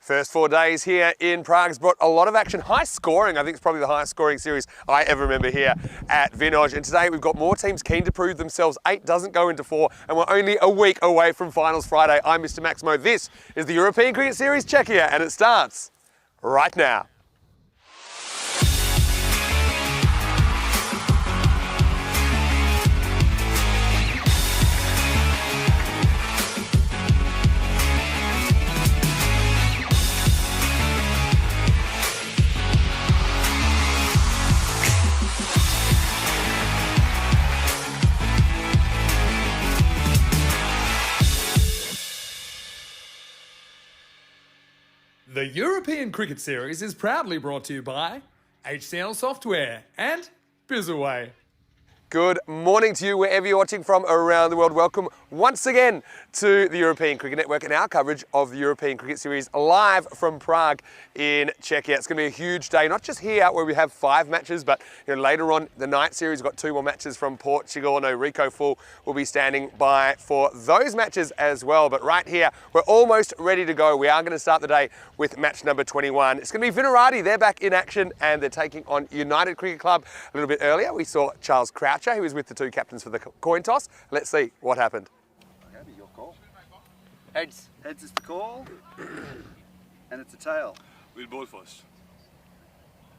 First 4 days here in Prague has brought a lot of action, high scoring. I think it's probably the highest scoring series I ever remember here at Vinoj. And today we've got more teams keen to prove themselves. 8 doesn't go into 4, and we're only a week away from Finals Friday. I'm Mr. Maximo. This is the European Cricket Series Czechia, and it starts right now. The European Cricket Series is proudly brought to you by HCL Software and Bizzaway. Good morning to you wherever you're watching from around the world. Welcome once again to the European Cricket Network and our coverage of the European Cricket Series live from Prague in Czechia. It's going to be a huge day, not just here where we have 5 matches, but later on the night series we've got 2 more matches from Portugal. No, Rico Full will be standing by for those matches as well. But right here, we're almost ready to go. We are going to start the day with match number 21. It's going to be Vinarati. They're back in action and they're taking on United Cricket Club. A little bit earlier, we saw Charles Croucher, who was with the 2 captains for the coin toss. Let's see what happened. Okay, your call. Heads. Heads is the call. And it's a tail. We'll bowl first.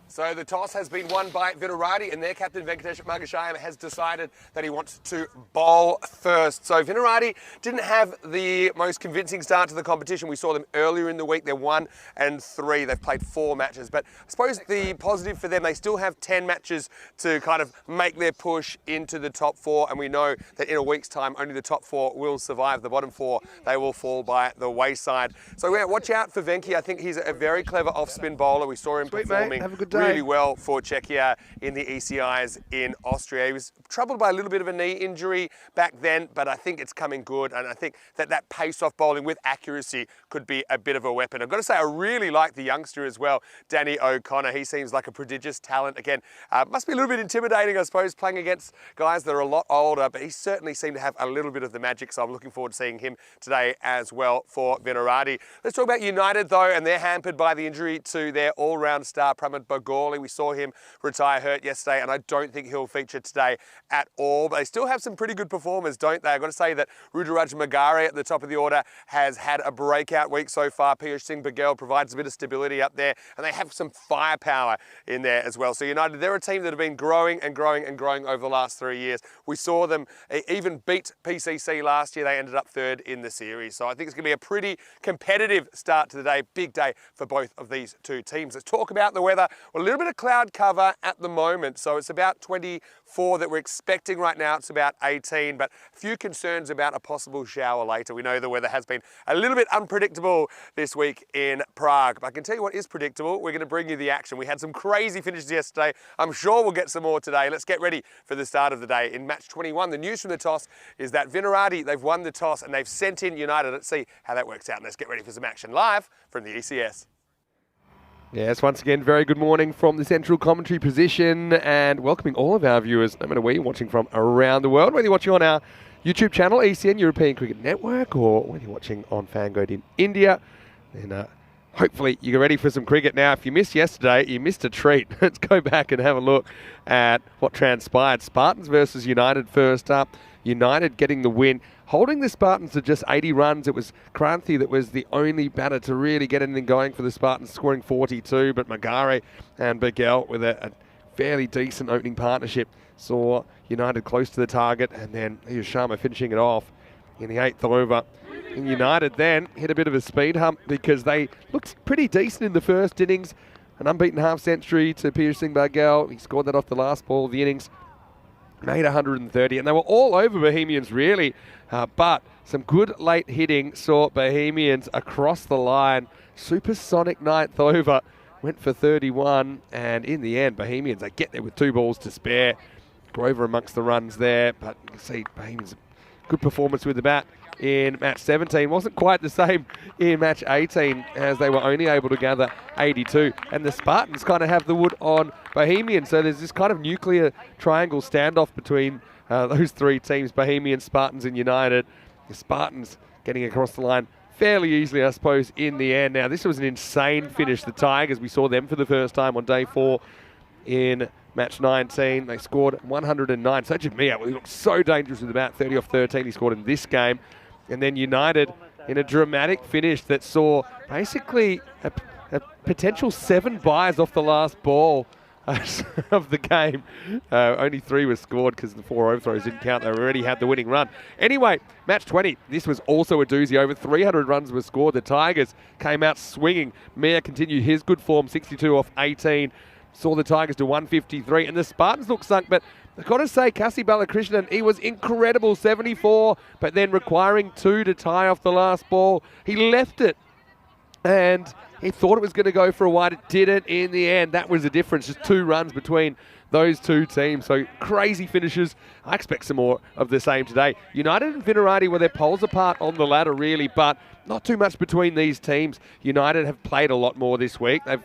So the toss has been won by Vinarati, and their captain Venkatesh Magashayam has decided that he wants to bowl first. So Vinarati didn't have the most convincing start to the competition. We saw them earlier in the week. They're 1 and 3. They've played 4 matches. But I suppose the positive for them, they still have 10 matches to kind of make their push into the top 4. And we know that in a week's time, only the top 4 will survive. The bottom 4, they will fall by the wayside. So yeah, watch out for Venki. I think he's a very clever off-spin bowler. We saw him performing Have a good day. really well for Czechia in the ECIs in Austria. He was troubled by a little bit of a knee injury back then, but I think it's coming good, and I think that pace-off bowling with accuracy could be a bit of a weapon. I've got to say, I really like the youngster as well, Danny O'Connor. He seems like a prodigious talent. Again, must be a little bit intimidating, I suppose, playing against guys that are a lot older, but he certainly seemed to have a little bit of the magic, so I'm looking forward to seeing him today as well for Vinarati. Let's talk about United, though, and they're hampered by the injury to their all-round star, Pramod Bagorli. We saw him retire hurt yesterday, and I don't think he'll feature today at all. But they still have some pretty good performers, don't they? I've got to say that Rudraj Magare at the top of the order has had a breakout week so far. Piyush Singh Bagel provides a bit of stability up there, and they have some firepower in there as well. So United, they're a team that have been growing and growing and growing over the last 3 years. We saw them even beat PCC last year. They ended up 3rd in the series. So I think it's going to be a pretty competitive start to the day. Big day for both of these 2 teams. Let's talk about the weather. Well, a little bit of cloud cover at the moment, so it's about 24 that we're expecting right now. It's about 18, but a few concerns about a possible shower later. We know the weather has been a little bit unpredictable this week in Prague, but I can tell you what is predictable. We're going to bring you the action. We had some crazy finishes yesterday. I'm sure we'll get some more today. Let's get ready for the start of the day. In match 21, the news from the toss is that Vinarati, they've won the toss and they've sent in United. Let's see how that works out. And let's get ready for some action live from the ECS. Yes, once again, very good morning from the central commentary position and welcoming all of our viewers, no matter where you're watching from around the world, whether you're watching on our YouTube channel, ECN, European Cricket Network, or whether you're watching on Fangird in India. And hopefully you're ready for some cricket. Now, if you missed yesterday, you missed a treat. Let's go back and have a look at what transpired. Spartans versus United first up. United getting the win, holding the Spartans to just 80 runs. It was Kranthi that was the only batter to really get anything going for the Spartans, scoring 42, but Magare and Bagel with a fairly decent opening partnership saw United close to the target, and then here's Sharma finishing it off in the 8th over. And United then hit a bit of a speed hump because they looked pretty decent in the first innings. An unbeaten half-century to Piyush Singh Bagel. He scored that off the last ball of the innings. Made 130, and they were all over Bohemians really, but some good late hitting saw Bohemians across the line. Supersonic 9th over, went for 31, and in the end Bohemians, they get there with 2 balls to spare. Grover amongst the runs there, but you can see Bohemians, good performance with the bat in match 17. Wasn't quite the same in match 18 as they were only able to gather 82. And the Spartans kind of have the wood on Bohemian. So there's this kind of nuclear triangle standoff between those 3 teams, Bohemian, Spartans and United. The Spartans getting across the line fairly easily, I suppose, in the end. Now, this was an insane finish. The Tigers, we saw them for the first time on day 4 in match 19. They scored 109. Sajid Mia, he looked so dangerous with about 30 off 13 he scored in this game. And then United in a dramatic finish that saw basically a potential 7 buys off the last ball of the game. Only 3 were scored because the 4 overthrows didn't count. They already had the winning run. Anyway, match 20. This was also a doozy. Over 300 runs were scored. The Tigers came out swinging. Mia continued his good form, 62 off 18. Saw the Tigers to 153. And the Spartans looked sunk, but I've got to say, Kasi Balakrishnan, he was incredible, 74, but then requiring 2 to tie off the last ball. He left it, and he thought it was going to go for a wide. It didn't in the end. That was the difference, just 2 runs between those 2 teams. So crazy finishes. I expect some more of the same today. United and Vinarati, well, they're poles apart on the ladder, really, but not too much between these teams. United have played a lot more this week. They've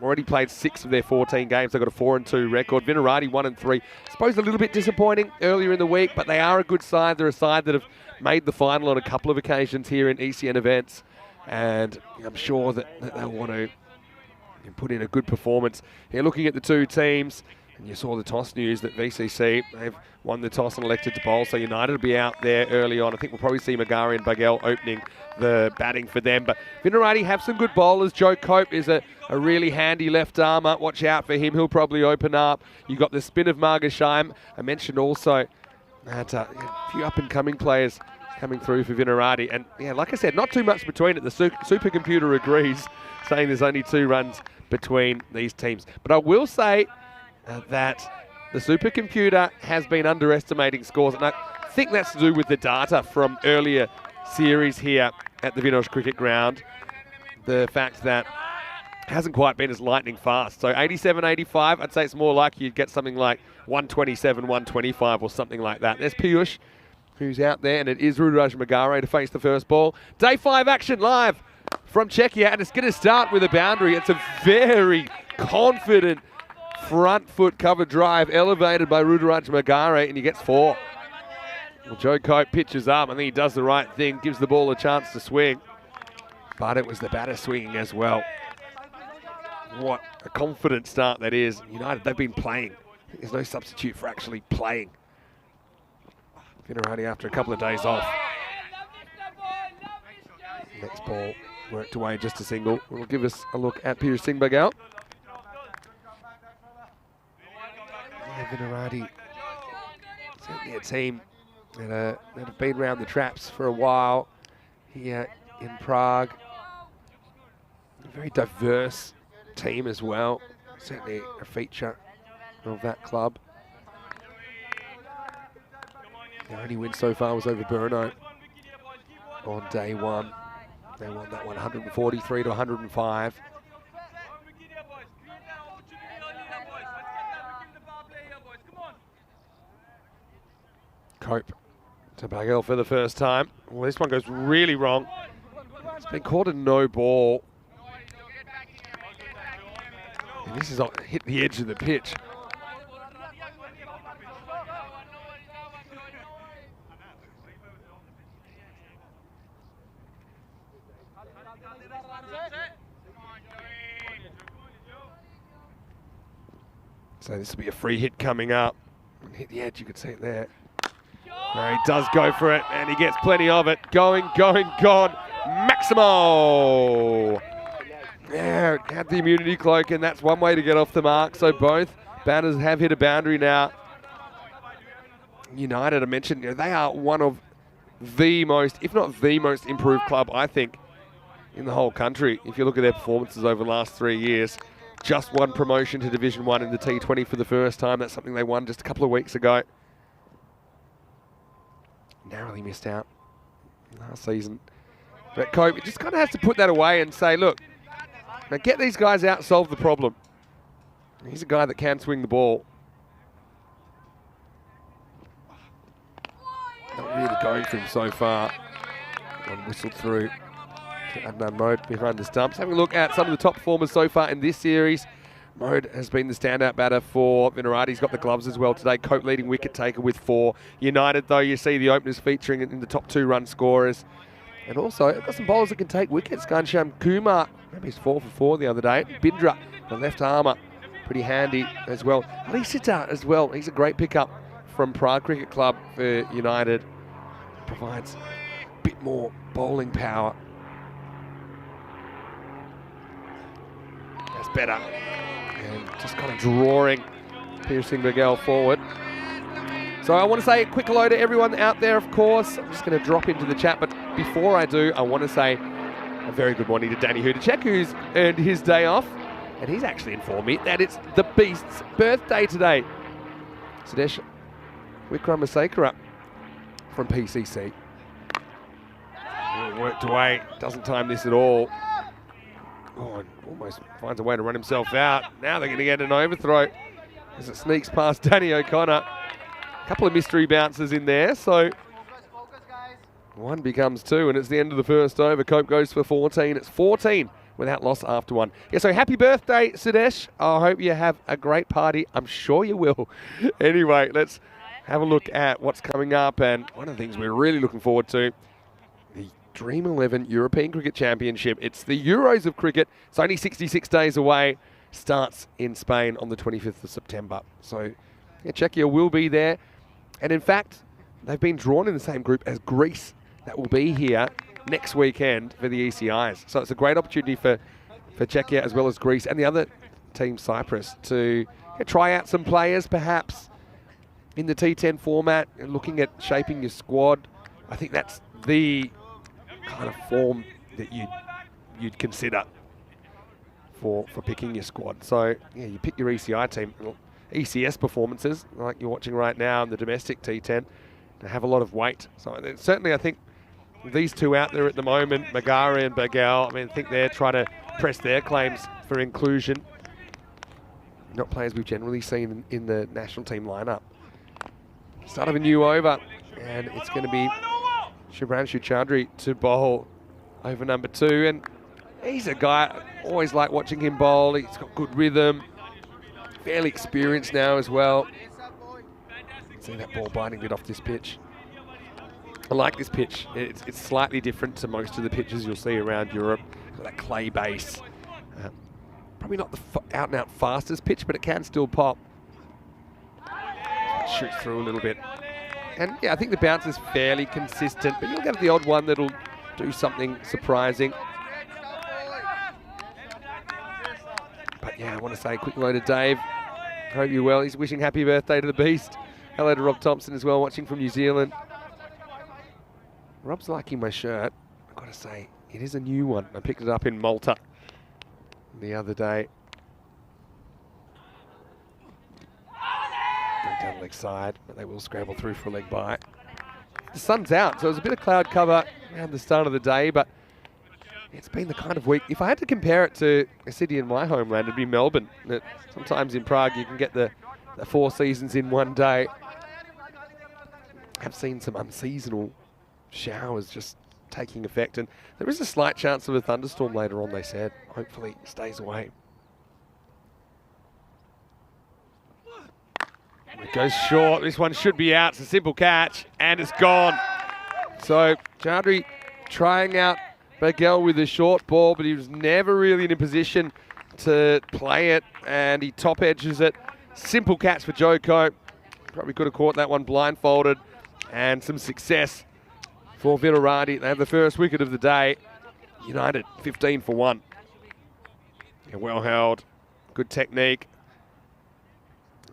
already played 6 of their 14 games. They've got a 4-2 record. Vinarati 1-3. I suppose a little bit disappointing earlier in the week, but they are a good side. They're a side that have made the final on a couple of occasions here in ECN events. And I'm sure that they'll want to put in a good performance. Here, looking at the 2 teams, and you saw the toss news that VCC, they've won the toss and elected to bowl, so United will be out there early on. I think we'll probably see Magari and Bagel opening the batting for them. But Vinarati have some good bowlers. Joe Cope is a really handy left armer. Watch out for him. He'll probably open up. You've got the spin of Margashaim. I mentioned also that a few up-and-coming players coming through for Vinarati. And yeah, like I said, not too much between it. The supercomputer agrees, saying there's only 2 runs between these teams. But I will say that the supercomputer has been underestimating scores. And I think that's to do with the data from earlier series here at the Vinosh Cricket Ground. The fact that it hasn't quite been as lightning fast. So 87, 85, I'd say it's more likely you'd get something like 127, 125 or something like that. There's Piyush, who's out there, and it is Rudraj Magare to face the first ball. Day 5 action live from Czechia, and it's going to start with a boundary. It's a very confident front foot cover drive elevated by Rudraj Magare, and he gets 4. Well, Joe Cope pitches up. I think he does the right thing, gives the ball a chance to swing. But it was the batter swinging as well. What a confident start that is. United, they've been playing. There's no substitute for actually playing. Vinarati after a couple of days off. Next ball worked away, just a single. We'll give us a look at Piyush Singh Bagal. Yeah, Vinarati, certainly a team that have been around the traps for a while here in Prague. A very diverse team as well. Certainly a feature of that club. Their only win so far was over Brno on day 1. They won that 143 to 105. Cope to Bagel for the first time. Well, this one goes really wrong. It's been called a no ball. And this is hit the edge of the pitch. So this will be a free hit coming up. Hit the edge, you could see it there. No, he does go for it, and he gets plenty of it. Going, gone. Maximo! Yeah, had the immunity cloak, and that's one way to get off the mark. So both batters have hit a boundary now. United, I mentioned, they are one of the most, if not the most improved club, I think, in the whole country. If you look at their performances over the last 3 years, just won promotion to Division 1 in the T20 for the first time. That's something they won just a couple of weeks ago. Narrowly missed out last season. But Cope just kind of has to put that away and say, look, now get these guys out, solve the problem. He's a guy that can swing the ball. Not really going for him so far. One whistled through to Adnan Mode behind the stumps. Having a look at some of the top performers so far in this series. Mode has been the standout batter for Vinarati. He's got the gloves as well today. Cope leading wicket taker with 4. United, though, you see the openers featuring in the top 2 run scorers. And also, I've got some bowlers that can take wickets. Ghanshyam Kumar, maybe he's 4 for 4 the other day. Bindra, the left armour, pretty handy as well. Ali Sitar as well, he's a great pickup from Prague Cricket Club for United. Provides a bit more bowling power. That's better. And just kind of drawing Piercing Miguel forward. So I want to say a quick hello to everyone out there, of course. I'm just going to drop into the chat, but before I do, I want to say a very good morning to Danny Hudacek, who's earned his day off. And he's actually informed me that it's the Beast's birthday today. Sudesh Wickramasekara from PCC. Worked away, doesn't time this at all. Oh, and almost finds a way to run himself out. Now they're going to get an overthrow as it sneaks past Danny O'Connor. A couple of mystery bounces in there, so one becomes 2, and it's the end of the first over. Cope goes for 14. It's 14 without loss after 1. Yeah, so happy birthday, Sudesh. I hope you have a great party. I'm sure you will. Anyway, let's have a look at what's coming up, and one of the things we're really looking forward to, the Dream 11 European Cricket Championship. It's the Euros of cricket. It's only 66 days away. Starts in Spain on the 25th of September. So yeah, Czechia will be there. And in fact, they've been drawn in the same group as Greece. That will be here next weekend for the ECIs. So it's a great opportunity for Czechia as well as Greece and the other team, Cyprus, to try out some players perhaps in the T10 format and looking at shaping your squad. I think that's the kind of form that you'd consider for picking your squad. So yeah, you pick your ECI team. ECS performances like you're watching right now in the domestic T10 to have a lot of weight. So certainly I think these two out there at the moment, Magara and Bagel, I think they're trying to press their claims for inclusion. Not players we've generally seen in the national team lineup. Start of a new over, and it's going to be Shubhranshu Chaudhary to bowl over number 2. And he's a guy, I always like watching him bowl. He's got good rhythm, fairly experienced now as well. See that ball biting it off this pitch. I like this pitch. It's slightly different to most of the pitches you'll see around Europe. Got that clay base. Probably not the out-and-out fastest pitch, but it can still pop. Shoots through a little bit. And yeah, I think the bounce is fairly consistent, but you'll get the odd one that'll do something surprising. But yeah, I want to say a quick hello to Dave. Hope you're well. He's wishing happy birthday to the Beast. Hello to Rob Thompson as well, watching from New Zealand. Rob's liking my shirt. I've got to say, it is a new one. I picked it up in Malta the other day. Going down the leg side, but they will scramble through for a leg bite. The sun's out, so there's a bit of cloud cover around the start of the day, but it's been the kind of week. If I had to compare it to a city in my homeland, it'd be Melbourne. Sometimes in Prague you can get the 4 seasons in one day. I've seen some unseasonal showers just taking effect, and there is a slight chance of a thunderstorm later on, they said. Hopefully it stays away. It goes short. This one should be out. It's a simple catch, and it's gone. So Chaudhary trying out Bagel with a short ball, but he was never really in a position to play it, and he top edges it. Simple catch for Joko. Probably could have caught that one blindfolded, and some success for Virarati. They have the first wicket of the day. United 15 for 1. Yeah, well held, good technique.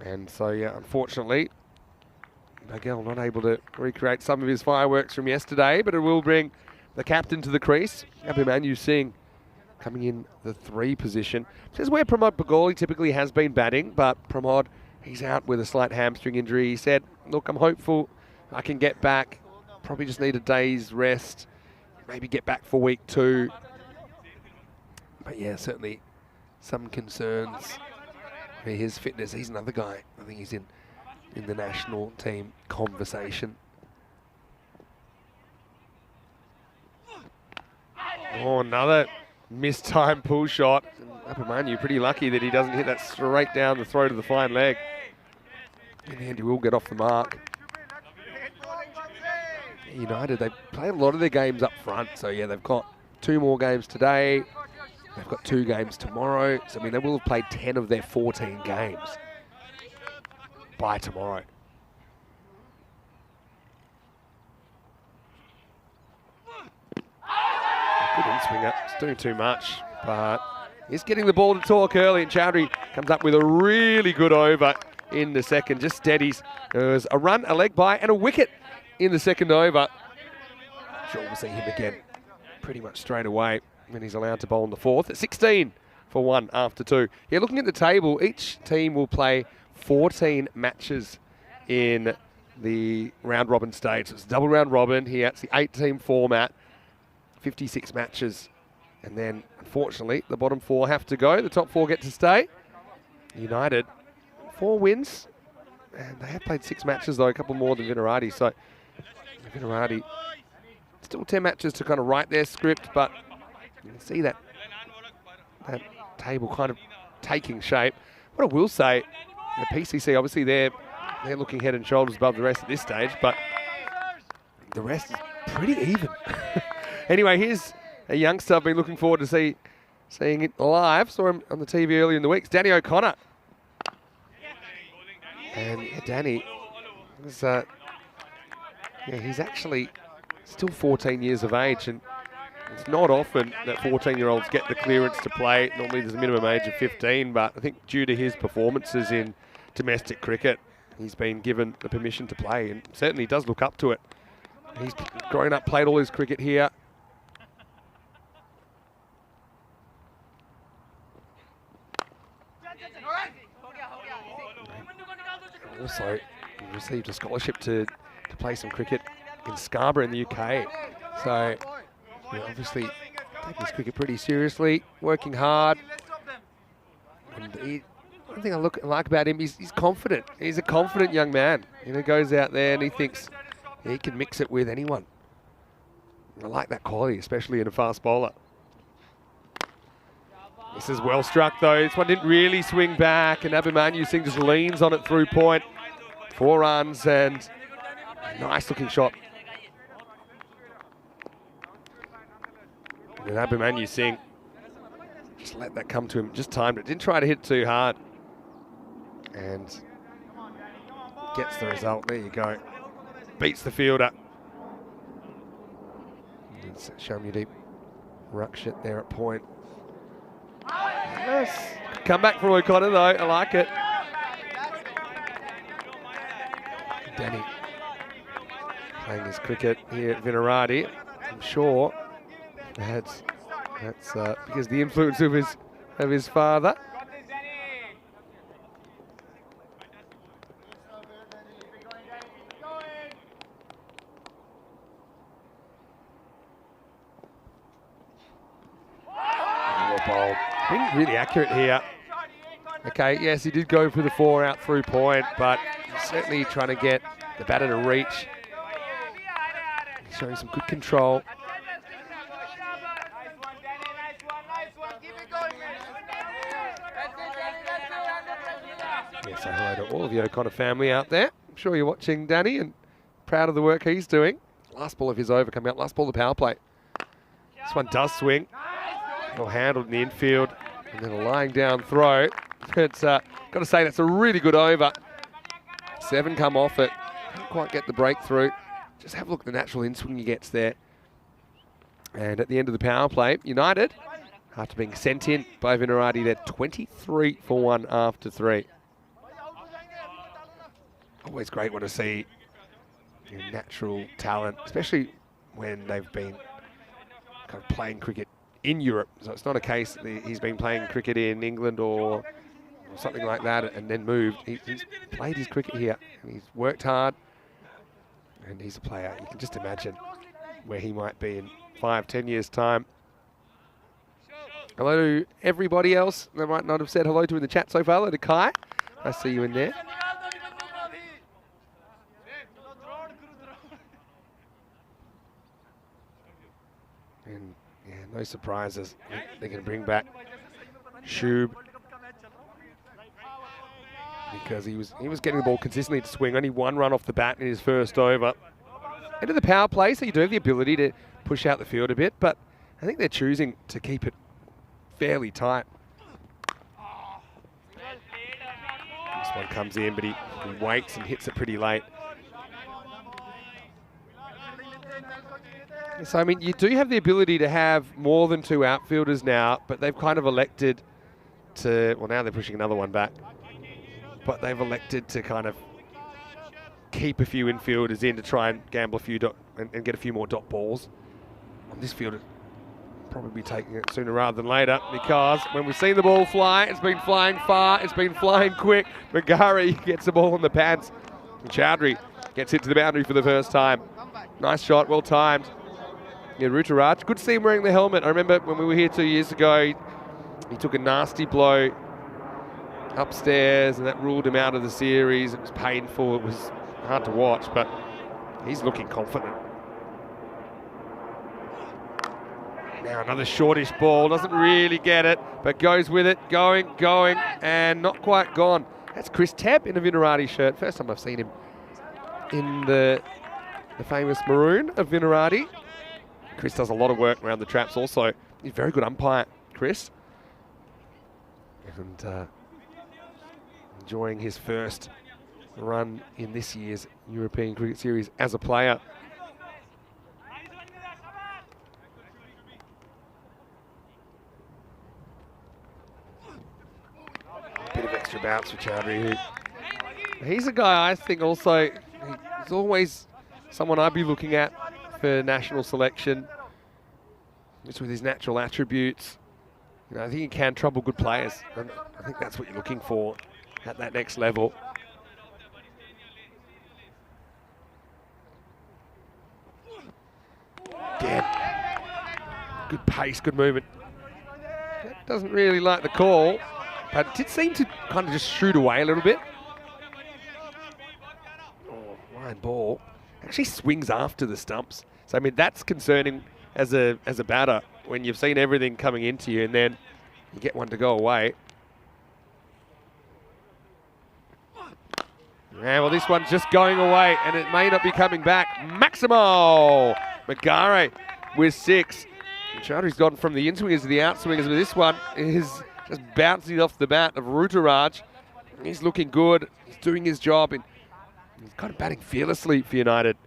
And so, yeah, unfortunately, Bagel not able to recreate some of his fireworks from yesterday, but it will bring the captain to the crease. Abhimanyu Singh coming in the 3 position. This is where Pramod Pagoli typically has been batting, but Pramod, he's out with a slight hamstring injury. He said, look, I'm hopeful I can get back. Probably just need a day's rest. Maybe get back for week 2. But yeah, certainly some concerns for his fitness. He's another guy. I think he's in the national team conversation. Oh, another mistimed pull shot. Abhimanyu pretty lucky that he doesn't hit that straight down the throat of the fine leg. In the end, he will get off the mark. United, they play a lot of their games up front. So, yeah, they've got 2 more games today. They've got 2 games tomorrow. So, I mean, they will have played 10 of their 14 games by tomorrow. Good in-swinger. It's doing too much, but he's getting the ball to talk early, and Chowdhury comes up with a really good over in the second. Just steadies. There was a run, a leg by, and a wicket in the second over. Sure, we'll see him again pretty much straight away when he's allowed to bowl in the fourth. At 16 for 1 after 2. Yeah, looking at the table, each team will play 14 matches in the round-robin stage. So it's a double round-robin here. It's the 8-team format. 56 matches, and then unfortunately the bottom 4 have to go. The top 4 get to stay. United 4 wins, and they have played 6 matches though, a couple more than Vinarati. So Vinarati still 10 matches to kind of write their script, but you can see that table kind of taking shape. What I will say, the PCC obviously they're looking head and shoulders above the rest at this stage, but the rest is pretty even. Anyway, here's a youngster I've been looking forward to seeing it live. Saw him on the TV earlier in the week. It's Danny O'Connor. And yeah, Danny was, he's actually still 14 years of age, and it's not often that 14-year-olds get the clearance to play. Normally there's a minimum age of 15, but I think due to his performances in domestic cricket, he's been given the permission to play, and certainly does look up to it. He's grown up, played all his cricket here. Also received a scholarship to play some cricket in Scarborough in the UK. So, obviously taking his cricket pretty seriously, working hard. And one thing I like about him, he's confident. He's a confident young man. Goes out there and he thinks he can mix it with anyone. I like that quality, especially in a fast bowler. This is well struck though. This one didn't really swing back, and Abhimanyu Singh just leans on it through point. 4 runs and a nice looking shot. And Abhimanyu Singh just let that come to him, just timed it. Didn't try to hit too hard. And gets the result. There you go. Beats the fielder. It's Shamyudeep Rakshit there at point. Yes. Come back from O'Connor though, I like it. Danny playing his cricket here at Vinarati. I'm sure that's because the influence of his father. Been really accurate here. Okay, yes, he did go for the 4 out through point, but he's certainly trying to get the batter to reach. He's showing some good control. Yeah, say hello to all of the O'Connor family out there. I'm sure you're watching Danny and proud of the work he's doing. Last ball of his over coming out, last ball of the power play. This one does swing. Well handled in the infield, and then a lying down throw. It's got to say that's a really good over. 7 come off it. Can't quite get the breakthrough. Just have a look at the natural in-swing he gets there. And at the end of the power play, United, after being sent in by Vinarati, they're 23 for 1 after 3. Always great when I see natural talent, especially when they've been kind of playing cricket in Europe. So it's not a case that he's been playing cricket in England or something like that and then moved. He's played his cricket here and he's worked hard, and he's a player. You can just imagine where he might be in 5-10 years time. Hello to everybody else that might not have said hello to in the chat so far. Hello to Kai. I see you in there. And yeah, no surprises. They're going to bring back Shub because he was getting the ball consistently to swing. Only 1 run off the bat in his first over. into the power play, so you do have the ability to push out the field a bit, but I think they're choosing to keep it fairly tight. This one comes in, but he waits and hits it pretty late. So, I mean, you do have the ability to have more than 2 outfielders now, but they've kind of elected to, well, now they're pushing another one back, but they've elected to kind of keep a few infielders in to try and gamble a few and get a few more dot balls. On this field, probably be taking it sooner rather than later, because when we've seen the ball fly, it's been flying far, it's been flying quick. McGarry gets the ball in the pants. And Chowdhury gets hit to the boundary for the first time. Nice shot, well timed. Yeah, Rutaraj, good to see him wearing the helmet. I remember when we were here 2 years ago, he took a nasty blow upstairs and that ruled him out of the series. It was painful, it was hard to watch, but he's looking confident. Now another shortish ball, doesn't really get it, but goes with it, going, and not quite gone. That's Chris Tabb in a Vinarati shirt. First time I've seen him in the famous maroon of Vinarati. Chris does a lot of work around the traps also. He's a very good umpire, Chris. And enjoying his first run in this year's European Cricket Series as a player. Bit of extra bounce for Chowdhury. He's a guy I think also, he's always someone I'd be looking at for national selection, just with his natural attributes. You know, I think he can trouble good players, and I think that's what you're looking for at that next level. Again, good pace, good movement. Doesn't really like the call, but it did seem to kind of just shoot away a little bit. Oh, line ball. Actually swings after the stumps. So, I mean, that's concerning as a batter when you've seen everything coming into you and then you get one to go away. Yeah, well, this one's just going away and it may not be coming back. Maximo McGarry with 6. Chowdhury's gone from the in-swingers to the out-swingers, but this one is just bouncing off the bat of Rutaraj. He's looking good. He's doing his job. And he's kind of batting fearlessly for United.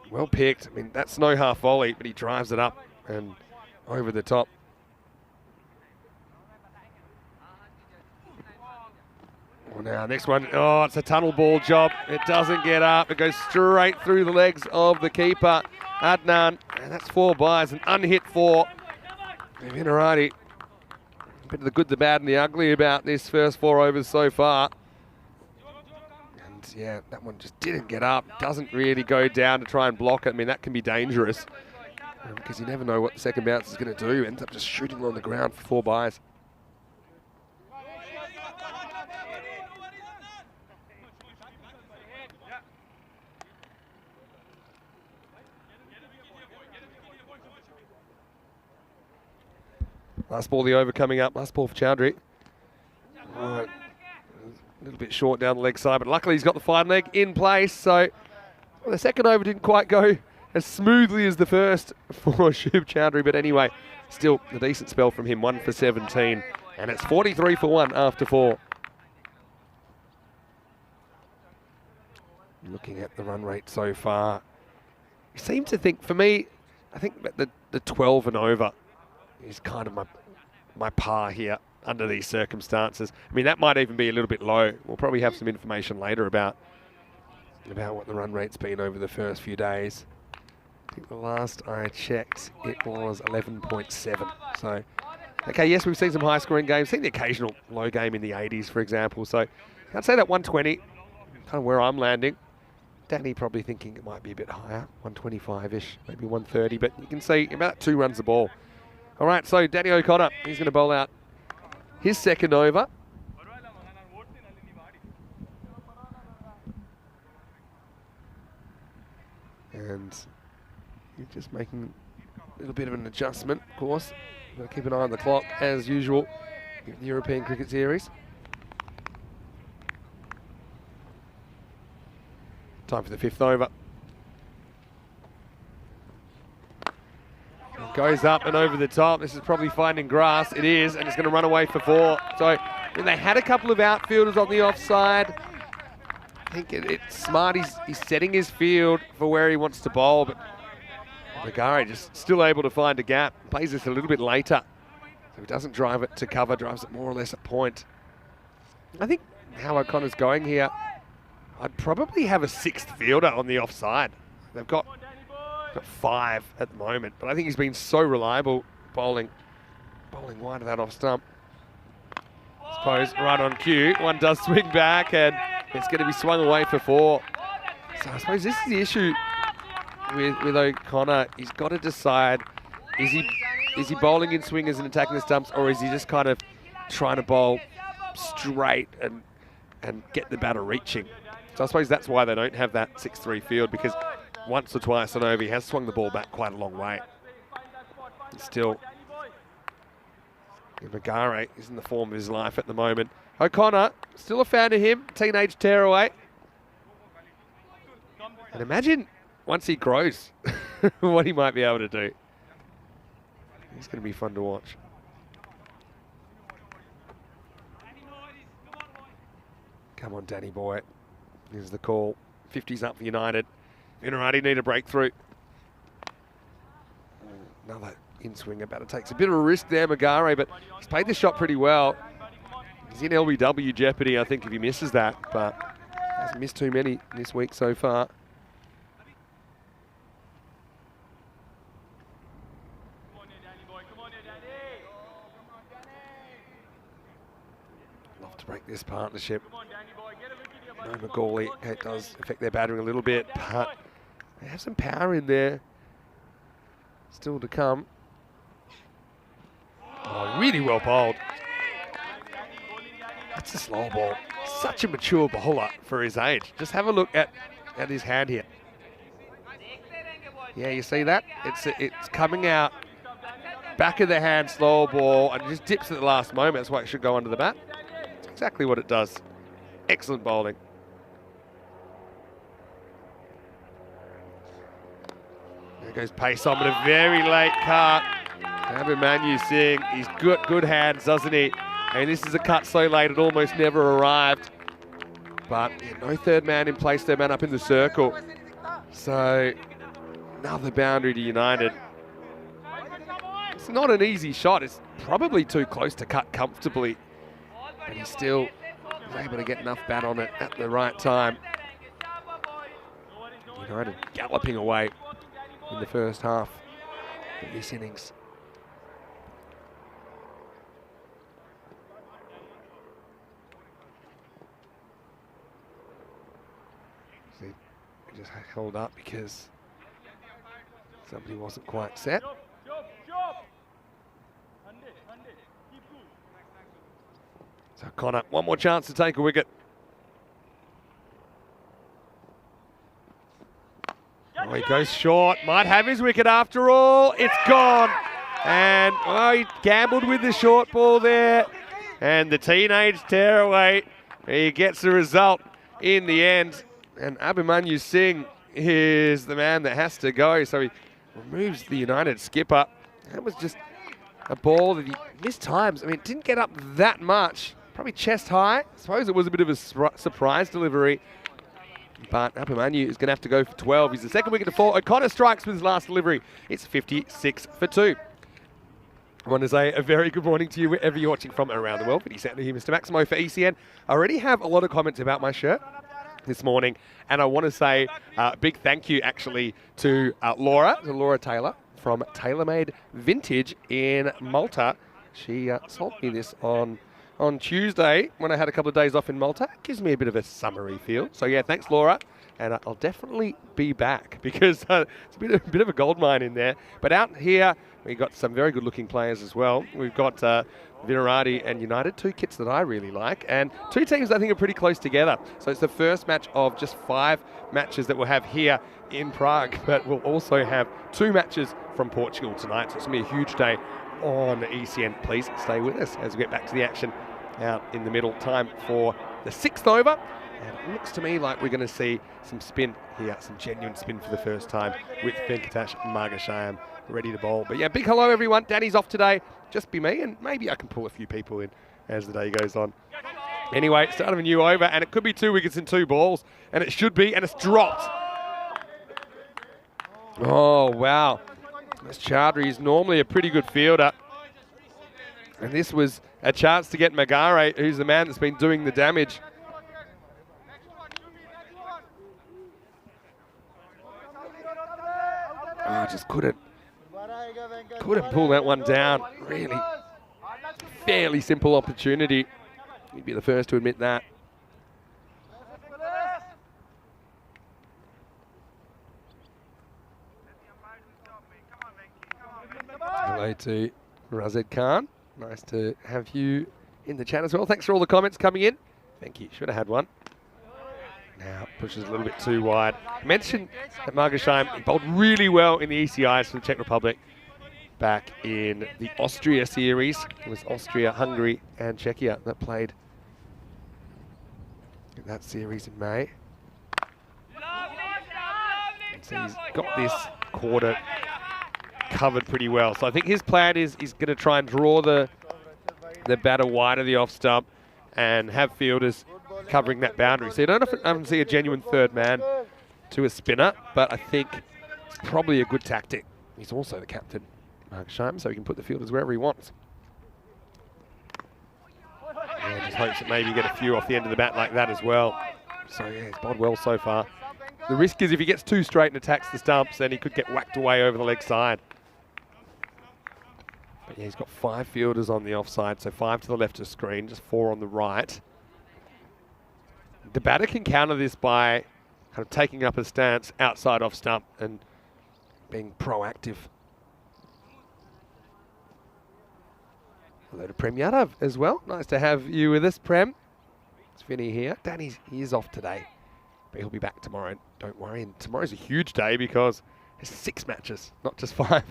Well picked. I mean, that's no half volley, but he drives it up and over the top. Well, now, next one. Oh, it's a tunnel ball job. It doesn't get up. It goes straight through the legs of the keeper, Adnan. And that's 4 byes, an unhit 4. Vinarati. A bit of the good, the bad, and the ugly about this first 4 overs so far. And yeah, that one just didn't get up. Doesn't really go down to try and block it. I mean, that can be dangerous because you never know what the second bounce is going to do. Ends up just shooting along the ground for 4 byes. Last ball of the over coming up. Last ball for Chowdhury. Right. A little bit short down the leg side, but luckily he's got the fine leg in place. So well, the second over didn't quite go as smoothly as the first for Shub Chowdhury. But anyway, still a decent spell from him. 1 for 17. And it's 43 for 1 after 4. Looking at the run rate so far, you seem to think, for me, I think that the 12 and over is kind of my par here under these circumstances. I mean, that might even be a little bit low. We'll probably have some information later about what the run rate's been over the first few days. I think the last I checked, it was 11.7. So, okay, yes, we've seen some high-scoring games. Seen the occasional low game in the 80s, for example. So, I'd say that 120, kind of where I'm landing. Danny probably thinking it might be a bit higher, 125-ish, maybe 130. But you can see about 2 runs a ball. All right, so Danny O'Connor, he's going to bowl out his second over. And he's just making a little bit of an adjustment, of course. Got to keep an eye on the clock, as usual, in the European Cricket Series. Time for the 5th over. Goes up and over the top. This is probably finding grass. It is, and it's going to run away for 4. So they had a couple of outfielders on the offside. I think it's smart. He's setting his field for where he wants to bowl, but Magare just still able to find a gap. Plays this a little bit later. So he doesn't drive it to cover, drives it more or less at point. I think how O'Connor's going here, I'd probably have a 6th fielder on the offside. They've got 5 at the moment, but I think he's been so reliable bowling wide of that off stump. I suppose right on cue, one does swing back and it's going to be swung away for 4. So I suppose this is the issue with O'Connor. He's got to decide, is he bowling in swingers and attacking the stumps, or is he just kind of trying to bowl straight and get the batter reaching? So I suppose that's why they don't have that 6-3 field, because once or twice on over, he has swung the ball back quite a long way. And still, Magare is in the form of his life at the moment. O'Connor, still a fan of him, teenage tearaway. And imagine once he grows, what he might be able to do. He's going to be fun to watch. Come on, Danny boy. Here's the call. 50's up for United. Inarati need a breakthrough. Another in-swinger batter takes a bit of a risk there, Magare, but he's played this shot pretty well. He's in LBW jeopardy, I think, if he misses that, but hasn't missed too many this week so far. Love to break this partnership. No Macaulay, it does affect their battering a little bit, but they have some power in there still to come. Oh, really well bowled. That's a slow ball. Such a mature bowler for his age. Just have a look at his hand here. Yeah, you see that? It's coming out back of the hand, slow ball, and just dips at the last moment. That's why it should go under the bat. That's exactly what it does. Excellent bowling. There goes pace on, but a very late cut. Abhimanyu Singh, he's got good hands, doesn't he? And this is a cut so late it almost never arrived. But yeah, no 3rd man in place, 3rd man up in the circle. So another boundary to United. It's not an easy shot. It's probably too close to cut comfortably. But he still was able to get enough bat on it at the right time. United galloping away in the first half of this innings. See, he just held up because somebody wasn't quite set. So Connor, one more chance to take a wicket. Oh, he goes short, might have his wicket after all. It's gone. And oh, he gambled with the short ball there. And the teenage tearaway, he gets the result in the end. And Abhimanyu Singh is the man that has to go. So he removes the United skipper. That was just a ball that he missed times. I mean, it didn't get up that much. Probably chest high. I suppose it was a bit of a surprise delivery. But Abhimanyu is going to have to go for 12. He's the 2nd wicket to fall. O'Connor strikes with his last delivery. It's 56 for 2. I want to say a very good morning to you wherever you're watching from around the world. But he's here, Mr. Maximo for ECN. I already have a lot of comments about my shirt this morning. And I want to say a big thank you actually to Laura Taylor from TaylorMade Vintage in Malta. She sold me this on Tuesday when I had a couple of days off in Malta. It gives me a bit of a summery feel. So yeah, thanks Laura. And I'll definitely be back because it's a bit of a gold mine in there. But out here, we've got some very good looking players as well. We've got Vinarati and United, 2 kits that I really like. And 2 teams I think are pretty close together. So it's the first match of just 5 matches that we'll have here in Prague. But we'll also have 2 matches from Portugal tonight. So it's going to be a huge day on ECN. Please stay with us as we get back to the action out in the middle. Time for the 6th over. And it looks to me like we're going to see some spin here, some genuine spin for the first time with Venkatesh Margashayam ready to bowl. But yeah, big hello everyone. Danny's off today. Just be me, and maybe I can pull a few people in as the day goes on. Anyway, start of a new over, and it could be 2 wickets and 2 balls, and it should be, and it's dropped. Oh, wow. This Chaudhary is normally a pretty good fielder. And this was a chance to get Magare, who's the man that's been doing the damage. Oh, just couldn't pull that one down. Really fairly simple opportunity. You'd be the first to admit that. Hello to Razed Khan. Nice to have you in the chat as well. Thanks for all the comments coming in. Thank you. Should have had one. Now pushes a little bit too wide. I mentioned that Margashayam bowled really well in the ECIs for the Czech Republic back in the Austria series. It was Austria, Hungary and Czechia that played in that series in May. So he's got this quarter covered pretty well. So I think his plan is he's going to try and draw the batter wide of the off stump and have fielders covering that boundary. So you don't often see a genuine third man to a spinner, but I think it's probably a good tactic. He's also the captain, Margashayam, so he can put the fielders wherever he wants. Yeah, just hopes that maybe you get a few off the end of the bat like that as well. So yeah, he's bowled well so far. The risk is if he gets too straight and attacks the stumps, then he could get whacked away over the leg side. But yeah, he's got 5 fielders on the offside, so 5 to the left of screen, just 4 on the right. The batter can counter this by kind of taking up a stance outside off stump and being proactive. Hello to Prem Yadav as well. Nice to have you with us, Prem. It's Vinny here. Danny, he is off today, but he'll be back tomorrow. Don't worry. And tomorrow's a huge day because there's 6 matches, not just 5.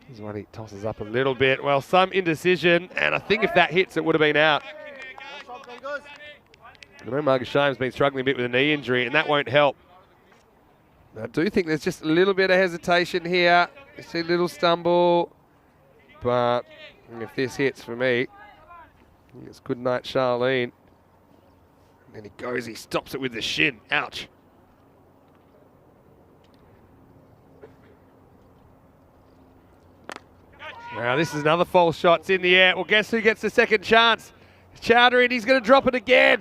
This is when he tosses up a little bit. Well, some indecision, and I think if that hits, it would have been out. I know Margashayam's been struggling a bit with a knee injury, and that won't help. I do think there's just a little bit of hesitation here. You see a little stumble, but if this hits for me, it's good night, Charlene. And then he goes, he stops it with the shin. Ouch. Now this is another false shot. It's in the air. Well, guess who gets the second chance? Chaudhary, and he's going to drop it again.